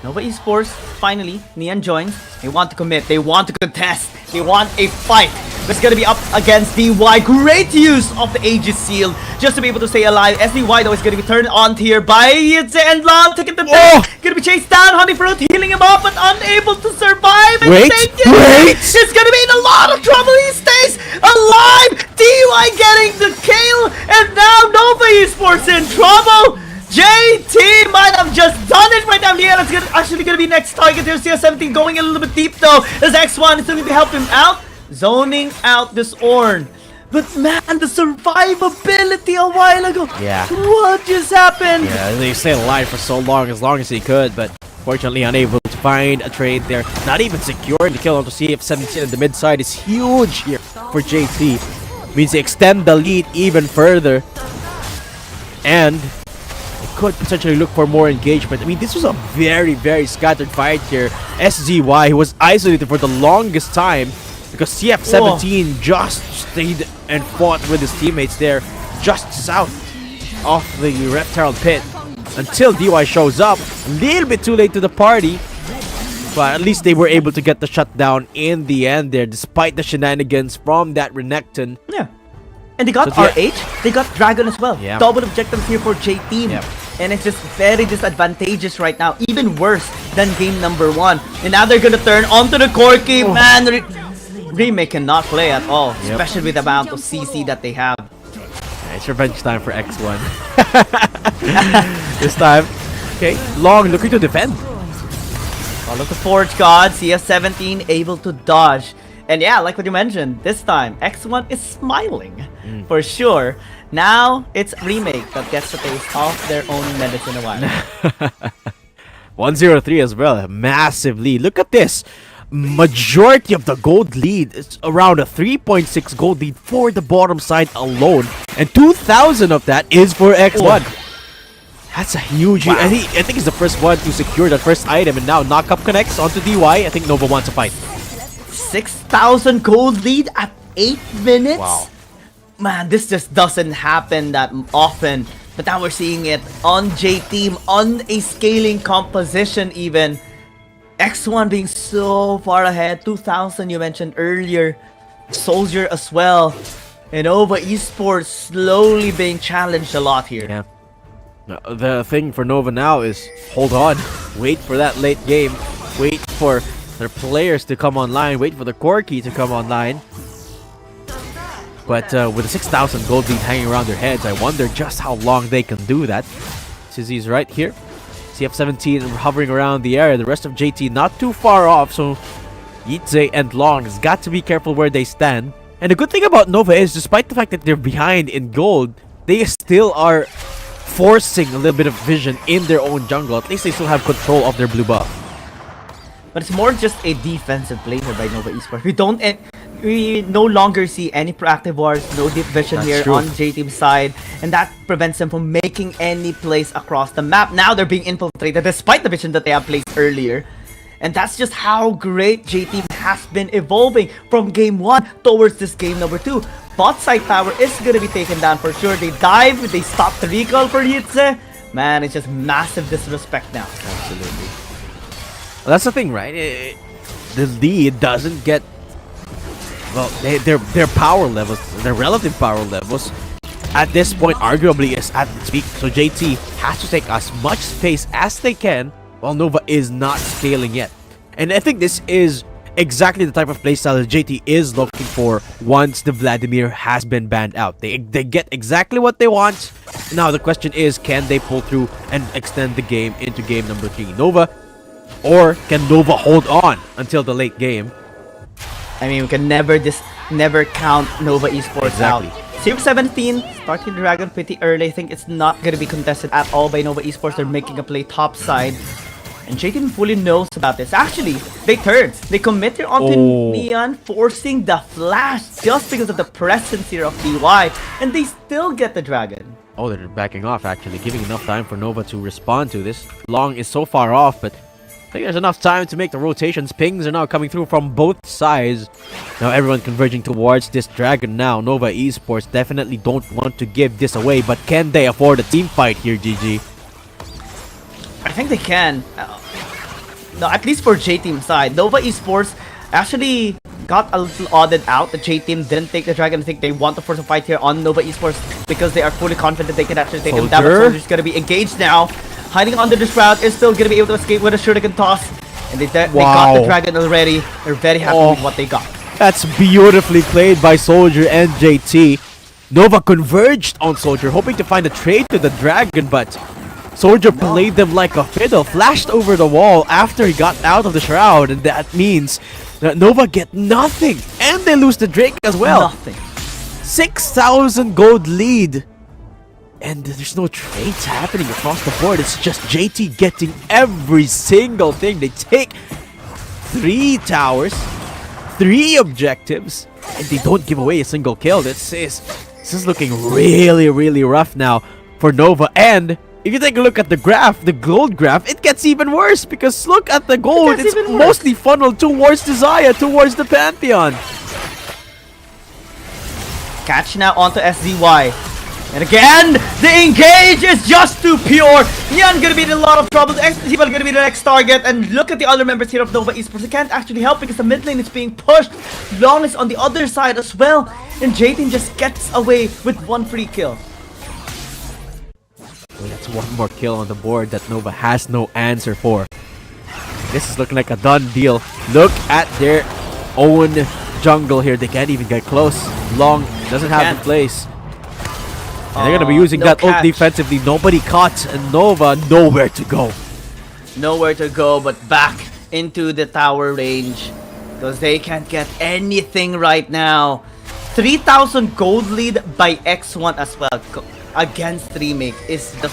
Nova Esports, finally, Neon joins. They want to commit, they want to contest, they want a fight. It's gonna be up against DY. Great use of the Aegis Seal just to be able to stay alive. SDY though is gonna be turned on here by Zenlong, taking the down. Gonna be chased down, Honeyfruit healing him up, but unable to survive. And Wait. It's gonna be in a lot of trouble. He stays alive. DY getting the kill, and now Nova Esports in trouble. JT might have just done it right now. Yeah, it's actually gonna be next target here. CS17 going a little bit deep though, as X1 is going to help him out, zoning out this Ornn. But man, the survivability a while ago. Yeah. What just happened? Yeah, they stayed alive for so long as he could, but fortunately unable to find a trade there. Not even securing the kill onto CF17 in the mid side is huge here for JT. Means they extend the lead even further. And could potentially look for more engagement. I mean, this was a very, very scattered fight here. SZY, who was isolated for the longest time because CF17 just stayed and fought with his teammates there just south of the Rift Herald pit until DY shows up. A little bit too late to the party, but at least they were able to get the shutdown in the end there despite the shenanigans from that Renekton. Yeah. And they got So RH, they got Dragon as well. Yeah. Double objectives here for J Team. Yep. And it's just very disadvantageous right now. Even worse than game number 1. And now they're gonna turn onto the Corki. Man, Remake cannot play at all. Yep. Especially with the amount of CC that they have. Yeah, it's revenge time for X1. This time. Okay, Long looking to defend. All of the Forge God, CS17 able to dodge. And yeah, like what you mentioned, this time, X1 is smiling. For sure. Now, it's Remake that gets to taste of their own medicine a while. 103 as well. A massive lead. Look at this. Majority of the gold lead is around a 3.6 gold lead for the bottom side alone. And 2,000 of that is for X1. That's a huge... Wow. I think he's the first one to secure that first item. And now knockup connects onto DY. I think Nova wants to fight. 6,000 gold lead at 8 minutes? Wow. Man, this just doesn't happen that often. But now we're seeing it on J Team, on a scaling composition even. X1 being so far ahead. 2,000 you mentioned earlier. Soldier as well. And Nova Esports slowly being challenged a lot here. Yeah. The thing for Nova now is hold on. Wait for that late game. Wait for their players to come online. Wait for the Corki to come online. But with a 6,000 gold lead hanging around their heads, I wonder just how long they can do that. Sizzy's right here. CF17 hovering around the area. The rest of JT not too far off, so Yitze and Long has got to be careful where they stand. And the good thing about Nova is, despite the fact that they're behind in gold, they still are forcing a little bit of vision in their own jungle. At least they still have control of their blue buff. But it's more just a defensive play here by Nova Esports. We no longer see any proactive wars, no deep vision here on J-Team's side, and that prevents them from making any plays across the map. Now they're being infiltrated despite the vision that they have placed earlier. And that's just how great J-Team has been evolving from game 1 towards this game number 2. Bot side tower is gonna be taken down for sure. They dive, they stop the recall for Yitze. Man, it's just massive disrespect now. Absolutely. Well, that's the thing, right? The lead doesn't get... Well, their power levels, their relative power levels, at this point arguably is at its peak. So JT has to take as much space as they can, while Nova is not scaling yet. And I think this is exactly the type of playstyle that JT is looking for once the Vladimir has been banned out. They get exactly what they want. Now the question is, can they pull through and extend the game into game number 3? Nova, or can Nova hold on until the late game? I mean, we can never count Nova Esports out. CF17 starting the Dragon pretty early. I think it's not going to be contested at all by Nova Esports. They're making a play top side. And J-Team fully knows about this. Actually, they turned. They commit here onto Neon, forcing the flash just because of the presence here of DY. And they still get the Dragon. Oh, they're backing off actually, giving enough time for Nova to respond to this. Long is so far off, but I think there's enough time to make the rotations. Pings are now coming through from both sides. Now everyone converging towards this Dragon now. Nova Esports definitely don't want to give this away, but can they afford a team fight here, GG? I think they can. No, at least for J-Team side. Nova Esports actually got a little odded out. The J-Team didn't take the Dragon. I think they want to force a fight here on Nova Esports because they are fully confident they can actually take him down. But Soldier's going to be engaged now. Hiding under this crowd, is still going to be able to escape with a shuriken toss. And they got the Dragon already. They're very happy with what they got. That's beautifully played by Soldier and JT. Nova converged on Soldier, hoping to find a trade to the Dragon, but Soldier played them like a fiddle, flashed over the wall after he got out of the shroud, and that means that Nova get nothing. And they lose the Drake as well. Nothing. 6,000 gold lead. And there's no trades happening across the board. It's just JT getting every single thing. They take 3 towers, 3 objectives, and they don't give away a single kill. This is looking really, really rough now for Nova. And if you take a look at the graph, the gold graph, it gets even worse because look at the gold. It's mostly funneled towards the Xayah, towards the Pantheon. Catch now onto SZY. And again, the engage is just too pure. Neon gonna be in a lot of trouble. XTV gonna be the next target. And look at the other members here of Nova Esports. They can't actually help because the mid lane is being pushed. Long is on the other side as well. And J-Team just gets away with 1 free kill. That's 1 more kill on the board that Nova has no answer for. This is looking like a done deal. Look at their own jungle here. They can't even get close. Long doesn't have the place. And they're going to be using that ult defensively. Nobody caught, and Nova nowhere to go. Nowhere to go but back into the tower range. Because they can't get anything right now. 3,000 gold lead by X1 as well. Against Remake is the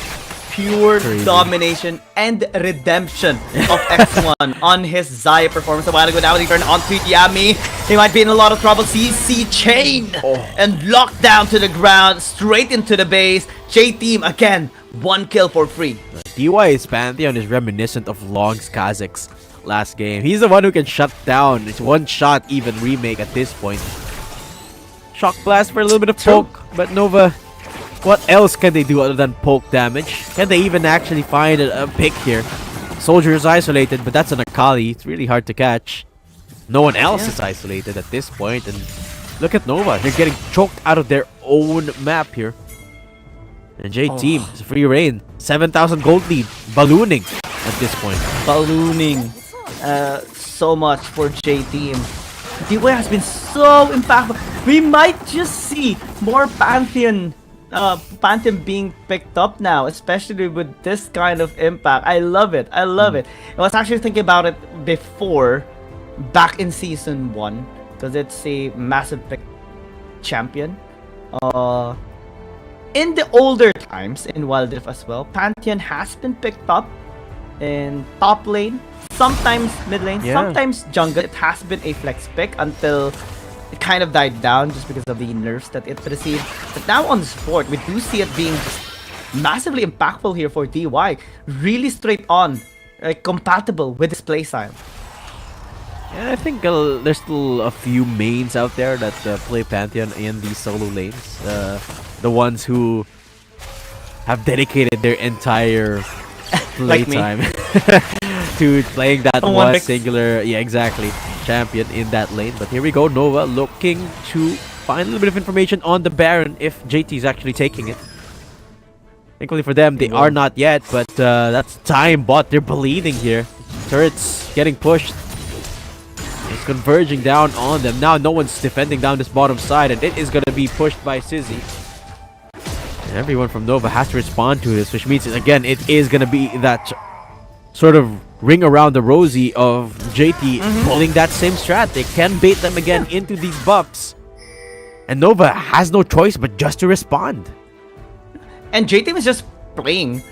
pure domination and redemption of X1 on his Xayah performance a while ago. Now they turn on to Yami. He might be in a lot of trouble. CC chained and locked down to the ground, straight into the base. J-Team again, 1 kill for free. DY's Pantheon is reminiscent of Long's Kazakh's last game. He's the one who can shut down. It's 1-shot even Remake at this point. Shock blast for a little bit of poke, but Nova, what else can they do other than poke damage? Can they even actually find a pick here? Soldier is isolated, but that's an Akali. It's really hard to catch. No one else is isolated at this point. And look at Nova. They're getting choked out of their own map here. And J-Team is free reign. 7,000 gold lead. Ballooning at this point. Ballooning so much for J-Team. DY has been so impactful. We might just see more Pantheon being picked up now, especially with this kind of impact. I love it. I love it. I was actually thinking about it before, back in season 1, because it's a massive pick champion. In the older times in Wild Rift as well, Pantheon has been picked up in top lane, sometimes mid lane, sometimes jungle. It has been a flex pick until it kind of died down just because of the nerfs that it received. But now on support, we do see it being just massively impactful here for DY. Really straight on, compatible with his playstyle. Yeah, I think there's still a few mains out there that play Pantheon in these solo lanes. The ones who have dedicated their entire playtime to playing that one singular, exactly, champion in that lane. But here we go, Nova looking to find a little bit of information on the Baron if JT is actually taking it. Thankfully for them, they are not yet, but that's time bot. They're bleeding here. Turrets getting pushed. It's converging down on them. Now no one's defending down this bottom side, and it is going to be pushed by Sizzy. And everyone from Nova has to respond to this, which means, again, it is going to be that sort of ring around the rosy of JT pulling that same strat. They can bait them again into these buffs. And Nova has no choice but just to respond. And JT was just playing,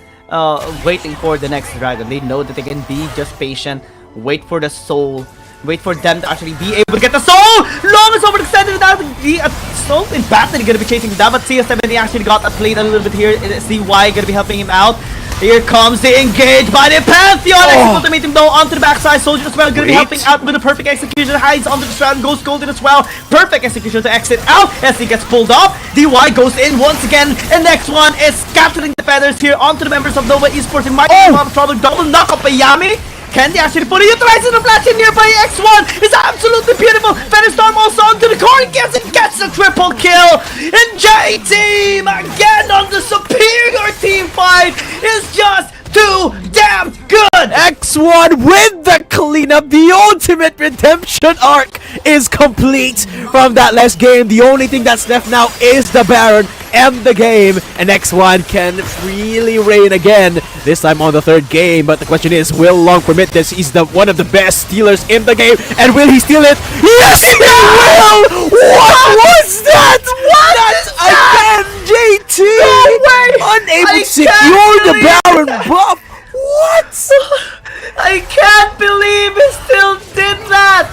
waiting for the next dragon. They know that they can be just patient, wait for the soul, wait for them to actually be able to get the soul! Long is overextended without the soul. In fact, they're going to be chasing that, but CS70 actually got played a little bit here. CY going to be helping him out. Here comes the engage by the Pantheon! Ultimate him though onto the backside. Soldier as well going to be helping out with a perfect execution. Hides onto the strand, goes golden as well. Perfect execution to exit out as he gets pulled off. DY goes in once again. And next one is scattering the feathers here onto the members of Nova Esports. In my trouble, double knock up by Yami. Can they actually fully utilize the flash in nearby? X1 is absolutely beautiful. Storm also onto the core. Gets the triple kill. And J-Team again on the superior team fight is just too damn good. X1 with the cleanup. The ultimate redemption arc is complete from that last game. The only thing that's left now is the Baron and the game, and X1 can really reign again, this time on the third game. But the question is, will Long permit this? He's one of the best stealers in the game, and will he steal it? Yes, he will! What was that? That's again JT! No way! Unable to secure the Baron buff! What? I can't believe he still did that!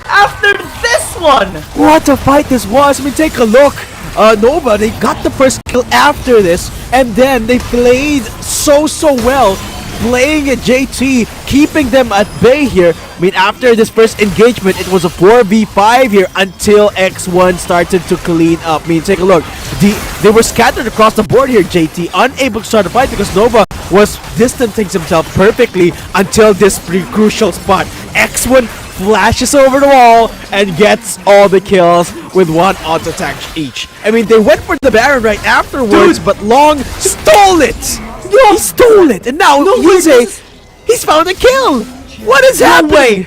After this one! What a fight this was! I mean, take a look. Nova, they got the first kill after this, and then they played so well, playing at JT, keeping them at bay here. I mean, after this first engagement, it was a 4v5 here until X1 started to clean up. I mean, take a look. They were scattered across the board here, JT, unable to start a fight because Nova was distancing himself perfectly until this pretty crucial spot. X1 flashes over the wall and gets all the kills with one auto attack each. I mean, they went for the Baron right afterwards, but Long stole it. He stole it, and now he's found a kill. What is happening?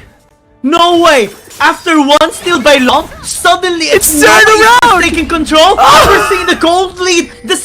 No way! After one steal by Long, suddenly it's turned around! Taking control. We're seeing the gold lead, the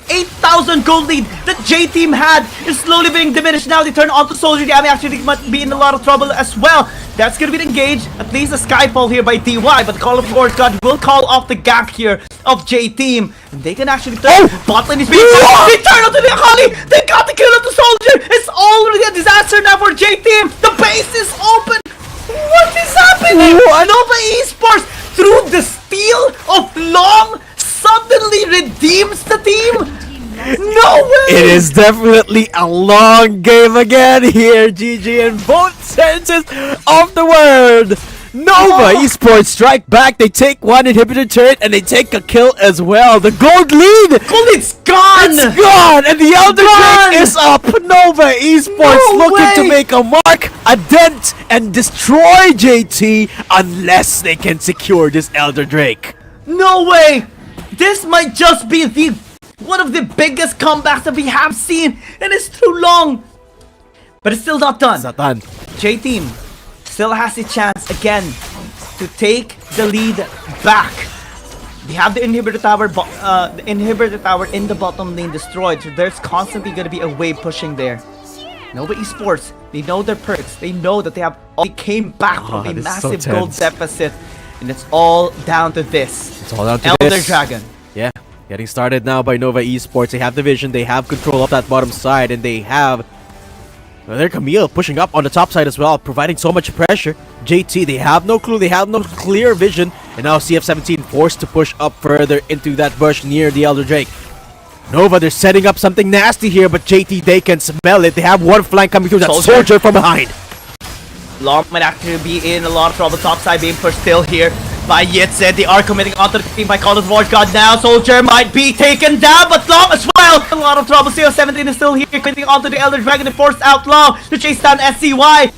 8,000 gold lead that J-Team had is slowly being diminished. Now they turn onto Soldier. Yami actually might be in a lot of trouble as well. That's gonna be engaged. At least a Skyfall here by DY, but Call of Lord God will call off the gap here of J-Team. And they can actually turn. Bot lane is being they turn onto the Akali. They got the kill of the Soldier. It's already a disaster now for J-Team. The base is open. What is happening? Nova Esports, through the steal of Long, suddenly redeems the team? No way! It is definitely a long game again here, GG, in both senses of the word. Nova Esports strike back. They take one inhibitor turret and they take a kill as well. The gold lead! Gold lead's gone! It's gone! And the Elder Drake is up! Nova Esports looking to make a mark, a dent, and destroy JT unless they can secure this Elder Drake. No way! This might just be one of the biggest comebacks that we have seen, and it's too long. But it's still not done. It's not done. J-Team still has a chance again. to take the lead back. They have the inhibitor tower in the bottom lane destroyed, so there's constantly going to be a wave pushing there. Nova Esports, they know their perks. They know that they came back from a massive gold deficit, and it's all down to this. It's all down to Elder this. Dragon. Yeah, getting started now by Nova Esports. They have the vision, they have control of that bottom side, and they have their Camille pushing up on the top side as well, providing so much pressure. JT, they have no clue, they have no clear vision, and now CF17 forced to push up further into that bush near the Elder Drake. Nova, they're setting up something nasty here, but JT, they can smell it. They have one flank coming through, that soldier from behind. Long might actually be in a lot of trouble. Top side being pushed still here by Yitze. They are committing onto the team by Call of War God now. Soldier might be taken down, but Long as well. A lot of trouble. CO17 is still here, committing onto the Elder Dragon. The forced Outlaw to chase down SCY.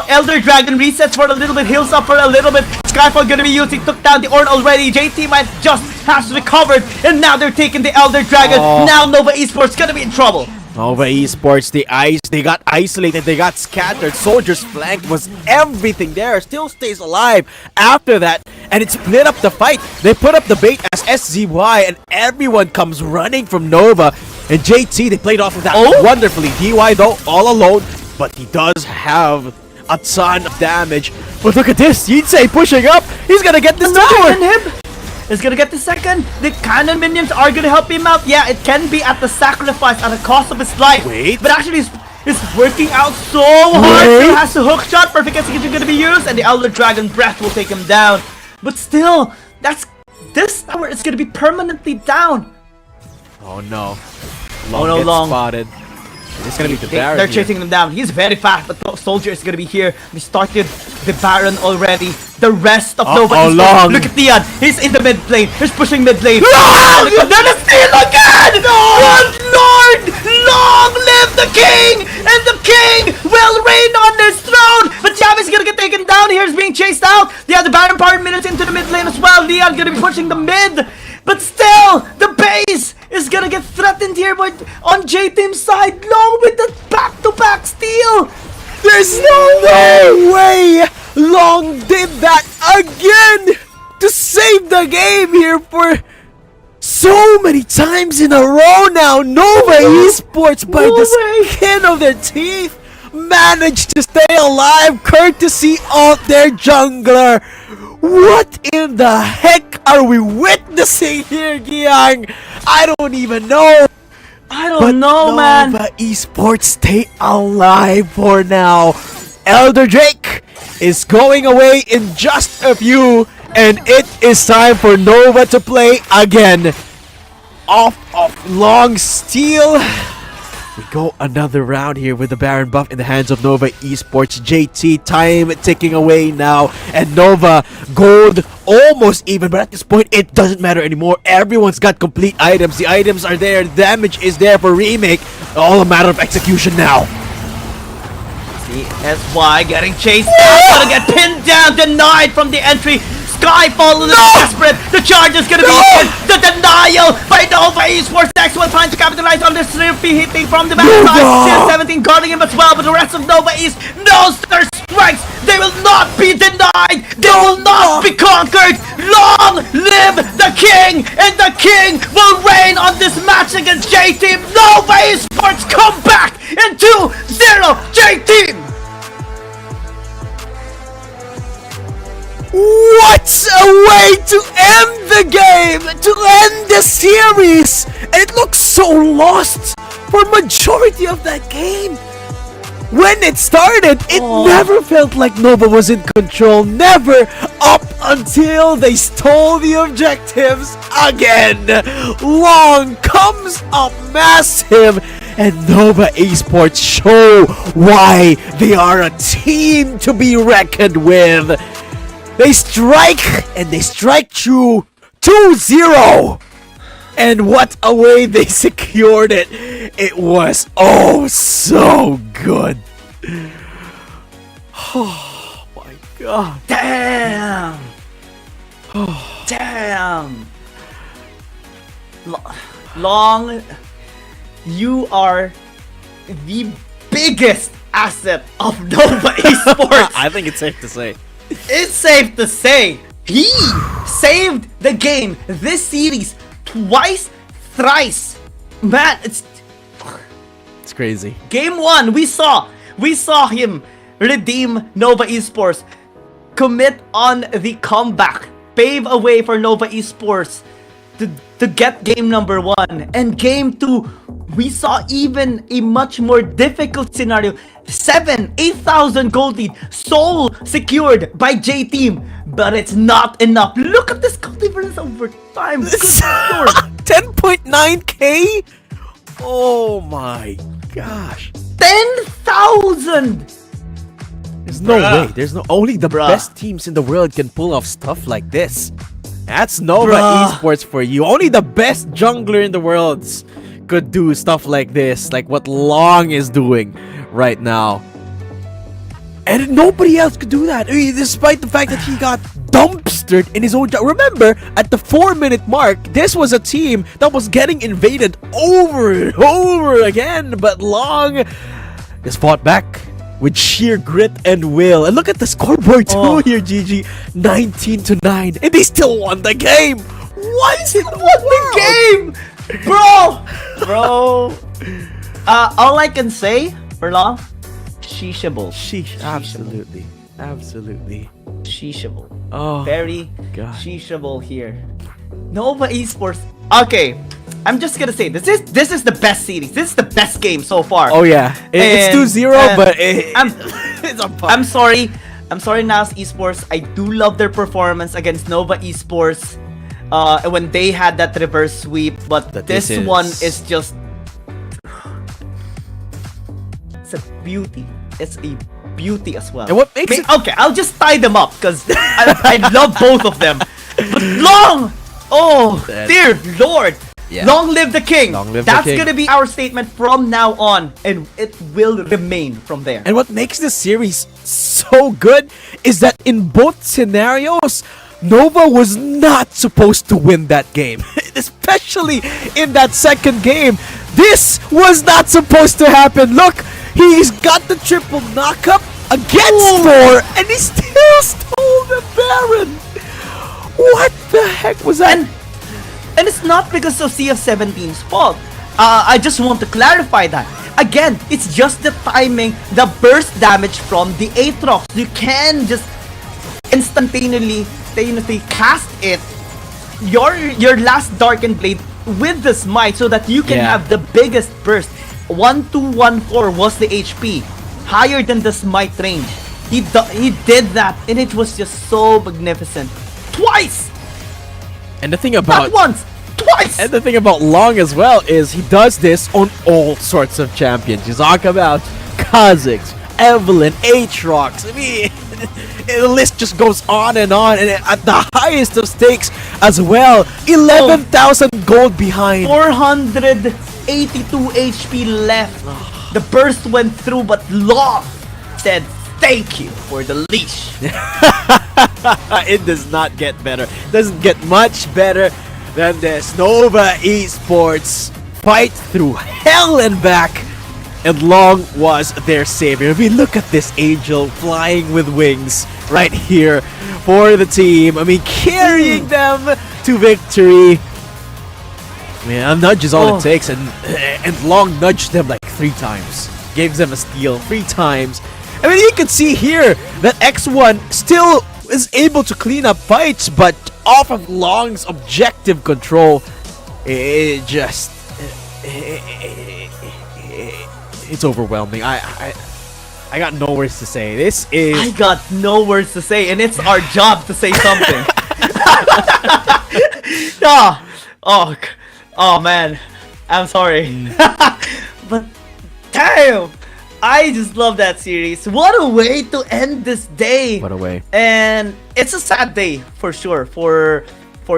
Elder Dragon resets for a little bit, heals up for a little bit. Skyfall gonna be used. He took down the Orn already. JT might just has recovered, and now they're taking the Elder Dragon. Now Nova Esports gonna be in trouble. Nova Esports, they got isolated, they got scattered. Soldier's flank was everything there, still stays alive after that, and it split up the fight. They put up the bait as SZY, and everyone comes running from Nova. And JT, they played off of that wonderfully. DY though, all alone, but he does have a ton of damage. But look at this, Yitze pushing up, he's gonna get this tower! Is gonna get the second. The cannon minions are gonna help him out. Yeah, it can be at the sacrifice, at the cost of his life. But actually, it's working out so hard. He has a hook shot. Perfect execution gonna be used, and the Elder Dragon breath will take him down. But still, this tower is gonna be permanently down. Oh no. Long spotted. It's gonna be the Baron. They're chasing him down. He's very fast, but Soldier is gonna be here. We started the Baron already. The rest of Nova is Long. Look at Leon. He's in the mid lane. He's pushing mid lane. Long! They're the steal again! Good Lord! Long live the king! And the king will reign on this throne! But Yavi's gonna get taken down here. He's being chased out. They have the Baron power minutes into the mid lane as well. Leon gonna be pushing the mid. But still, the base is gonna get threatened here on J-Team's side. Long with the back-to-back steal. There's no way Long did that again to save the game here for so many times in a row now. Nova Esports, by the skin of their teeth, managed to stay alive courtesy of their jungler. What in the heck are we witnessing here, Giang? I don't even know. I don't know, man. Nova Esports stay alive for now. Elder Drake is going away in just a few, and it is time for Nova to play again. Off of Long Steel. We go another round here with the Baron buff in the hands of Nova Esports. JT, time ticking away now, and Nova gold almost even, but at this point it doesn't matter anymore. Everyone's got complete items. The items are there, the damage is there for remake. All a matter of execution now. CSY getting chased down, gonna get pinned down, denied from the entry. Skyfall is desperate. The charge is gonna be in. The denial by Nova Esports. Next one trying to capitalize on this slippy hitting from the backside. 17 guarding him as well, but the rest of Nova East knows their strengths. They will not be denied. They will not be conquered. Long live the king, and the king will reign on this match against J-Team. Nova Esports come back in 2-0 J-Team. What a way to end the game, to end the series. And it looks so lost for majority of that game. When it started, it never felt like Nova was in control, never, up until they stole the objectives again. Long comes up massive, and Nova Esports show why they are a team to be reckoned with. They strike, and they strike true. 2-0. And what a way they secured it. It was so good. Oh my god. Damn. Damn. Long, you are the biggest asset of Nova Esports. I think it's safe to say. it's safe to say he saved the game this series twice, thrice. Man, it's crazy. Game 1, we saw him redeem Nova Esports, commit on the comeback, pave a way for Nova Esports to get game number 1. And game 2, we saw even a much more difficult scenario. 8,000 gold lead, Soul secured by J Team, but it's not enough. Look at this gold difference over time. Good lord. 10.9k? Oh my gosh. 10,000! There's no way. There's no only the best teams in the world can pull off stuff like this. That's Nova Esports for you. Only the best jungler in the world could do stuff like this, like what Long is doing right now. And nobody else could do that, despite the fact that he got dumpstered in his own job. Remember, at the 4-minute mark, this was a team that was getting invaded over and over again, but Long just fought back with sheer grit and will. And look at the scoreboard too here, GG. 19-9, and they still won the game. What? Won the game, bro. All I can say for Long, sheeshable. Absolutely. Sheeshable. Oh, very God. Sheeshable here. Nova Esports. Okay, I'm just gonna say this is the best series. This is the best game so far. Oh yeah, it's 2-0, but it's on par. I'm sorry, Nas Esports. I do love their performance against Nova Esports when they had that reverse sweep, but this one is just, it's a beauty. It's a beauty as well. And what makes it... Okay, I'll just tie them up because I love both of them. But Long! Oh, dear Lord! Yeah. Long live the king! That's gonna be our statement from now on, and it will remain from there. And what makes this series so good is that in both scenarios, Nova was not supposed to win that game. Especially in that second game. This was not supposed to happen. Look, he's got the triple knockup against Thor, and he still stole the Baron. What the heck was that? And it's not because of CF17's fault. I just want to clarify that. Again, it's just the timing, the burst damage from the Aatrox. You can just instantaneously cast it, your last Darkened Blade with the Smite so that you can have the biggest burst. 1214 was the HP, higher than the Smite range. He did that, and it was just so magnificent. Twice! And the thing about... Not once! Twice! And the thing about Long as well is he does this on all sorts of champions. You talk about Kha'Zix, Evelynn, Aatrox. I mean, the list just goes on, and at the highest of stakes as well. 11,000 gold behind. 482 HP left. The burst went through, but Long said, "Thank you for the leash." It does not get better. Doesn't get much better than this. Nova Esports fight through hell and back, and Long was their savior. I mean, look at this angel flying with wings right here for the team. I mean, carrying them to victory. I mean, a nudge is all it takes, and Long nudged them like 3 times. Gave them a steal 3 times. I mean, you can see here that X1 still is able to clean up fights, but off of Long's objective control, it's overwhelming. I got no words to say. I got no words to say, and it's our job to say something. Oh man, I'm sorry. But damn, I just love that series. What a way to end this day. What a way. And it's a sad day for sure for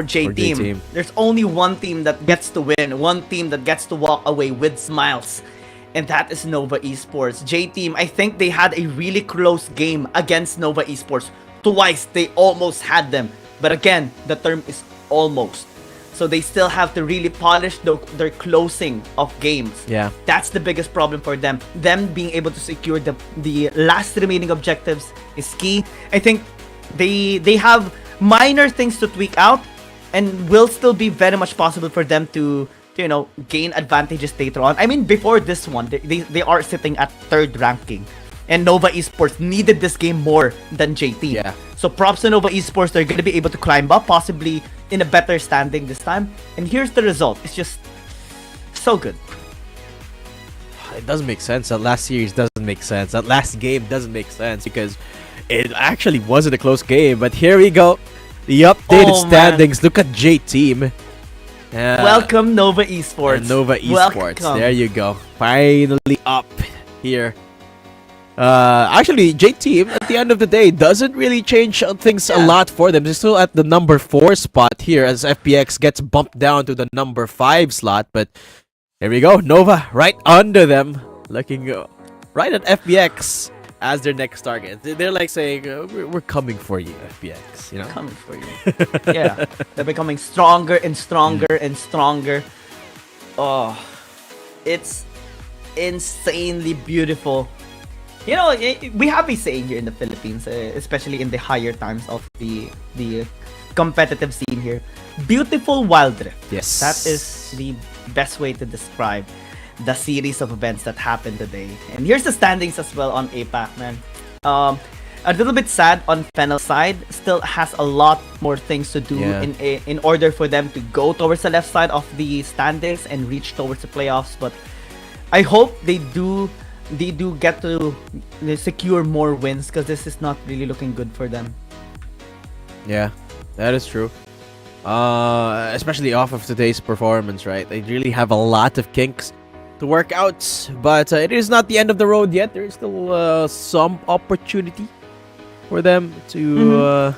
J Team. There's only one team that gets to win, one team that gets to walk away with smiles, and that is Nova Esports. J Team, I think they had a really close game against Nova Esports. Twice they almost had them, but again, the term is almost. So they still have to really polish their closing of games. Yeah. That's the biggest problem for them. Them being able to secure the last remaining objectives is key. I think They have minor things to tweak out, and will still be very much possible for them to gain advantages later on. I mean, before this one, they are sitting at 3rd ranking, and Nova Esports needed this game more than JT. Yeah. So props to Nova Esports. They're gonna be able to climb up, possibly in a better standing this time. And here's the result. It's just so good. It doesn't make sense. That last series doesn't make sense. That last game doesn't make sense because it actually wasn't a close game. But here we go. The updated standings. Look at J Team. Welcome Nova Esports. Nova Esports. Welcome. There you go. Finally up here. Actually, J Team at the end of the day doesn't really change things a lot for them. They're still at the number 4 spot here as FPX gets bumped down to the number 5 slot. But here we go. Nova right under them, looking right at FPX as their next target. They're like saying, we're coming for you, FPX. You know, coming for you. Yeah, they're becoming stronger and stronger and stronger. Oh, it's insanely beautiful. You know, we have a saying here in the Philippines, especially in the higher times of the competitive scene here. Beautiful Wild Rift. Yes. That is the best way to describe the series of events that happened today. And here's the standings as well on APAC, man. A little bit sad on Fennel's side. Still has a lot more things to do in order for them to go towards the left side of the standings and reach towards the playoffs. But I hope they do get to secure more wins, because this is not really looking good for them. Yeah, that is true. Especially off of today's performance, right? They really have a lot of kinks to work out, but it is not the end of the road yet. There is still some opportunity for them to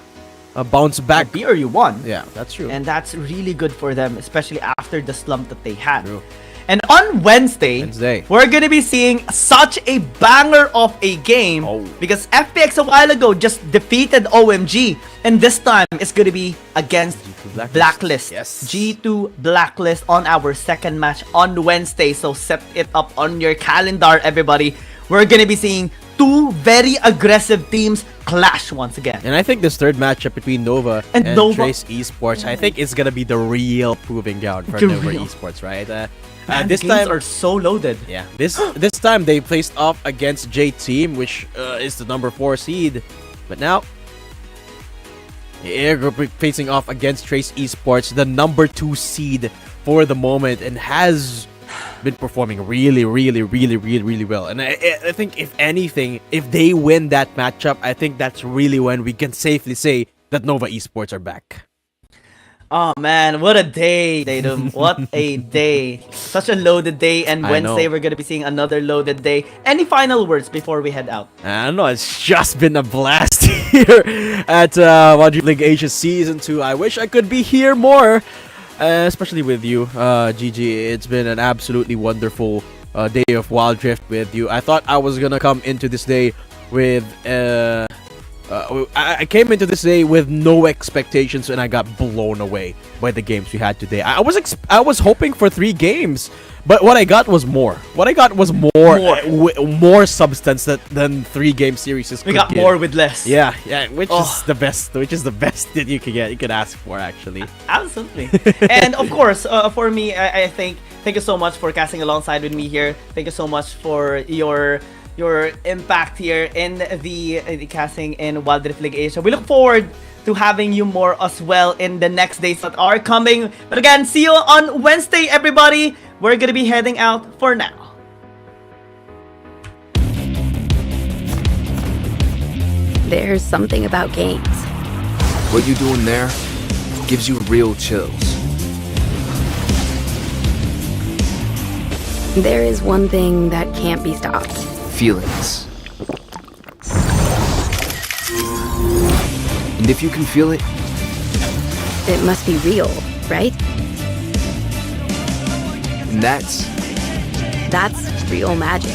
bounce back. BRU won. Yeah, that's true. And that's really good for them, especially after the slump that they had. True. And on Wednesday, we're going to be seeing such a banger of a game because FPX a while ago just defeated OMG, and this time it's going to be against Blacklist. Yes. G2 Blacklist on our second match on Wednesday. So set it up on your calendar, everybody. We're going to be seeing two very aggressive teams clash once again. And I think this third matchup between Nova and Trace Esports, I think it's going to be the real proving ground for Nova Esports, right? This time are so loaded. Yeah, this time they faced off against J Team, which is the number 4 seed. But now they're facing off against Trace Esports, the number 2 seed for the moment, and has been performing really well. And I think if anything, if they win that matchup, I think that's really when we can safely say that Nova Esports are back. Oh man, what a day, Tatum. What a day. Such a loaded day, and Wednesday we're going to be seeing another loaded day. Any final words before we head out? I don't know, it's just been a blast here at Wild Rift League Asia Season 2. I wish I could be here more, especially with you, GG. It's been an absolutely wonderful day of Wild Rift with you. I thought I was going to come into this day with... I came into this day with no expectations, and I got blown away by the games we had today. I was hoping for 3 games, but what I got was more. What I got was more substance than 3-game series. We got more with less. Yeah, which is the best. Which is the best that you could ask for, actually. Absolutely. And of course, for me, I think thank you so much for casting alongside with me here. Thank you so much for your impact here in the casting in Wild Rift League Asia. We look forward to having you more as well in the next days that are coming. But again, see you on Wednesday, everybody. We're gonna be heading out for now. There's something about games. What you're doing there gives you real chills. There is one thing that can't be stopped. Feelings. And if you can feel it, it must be real, right? And that's real magic.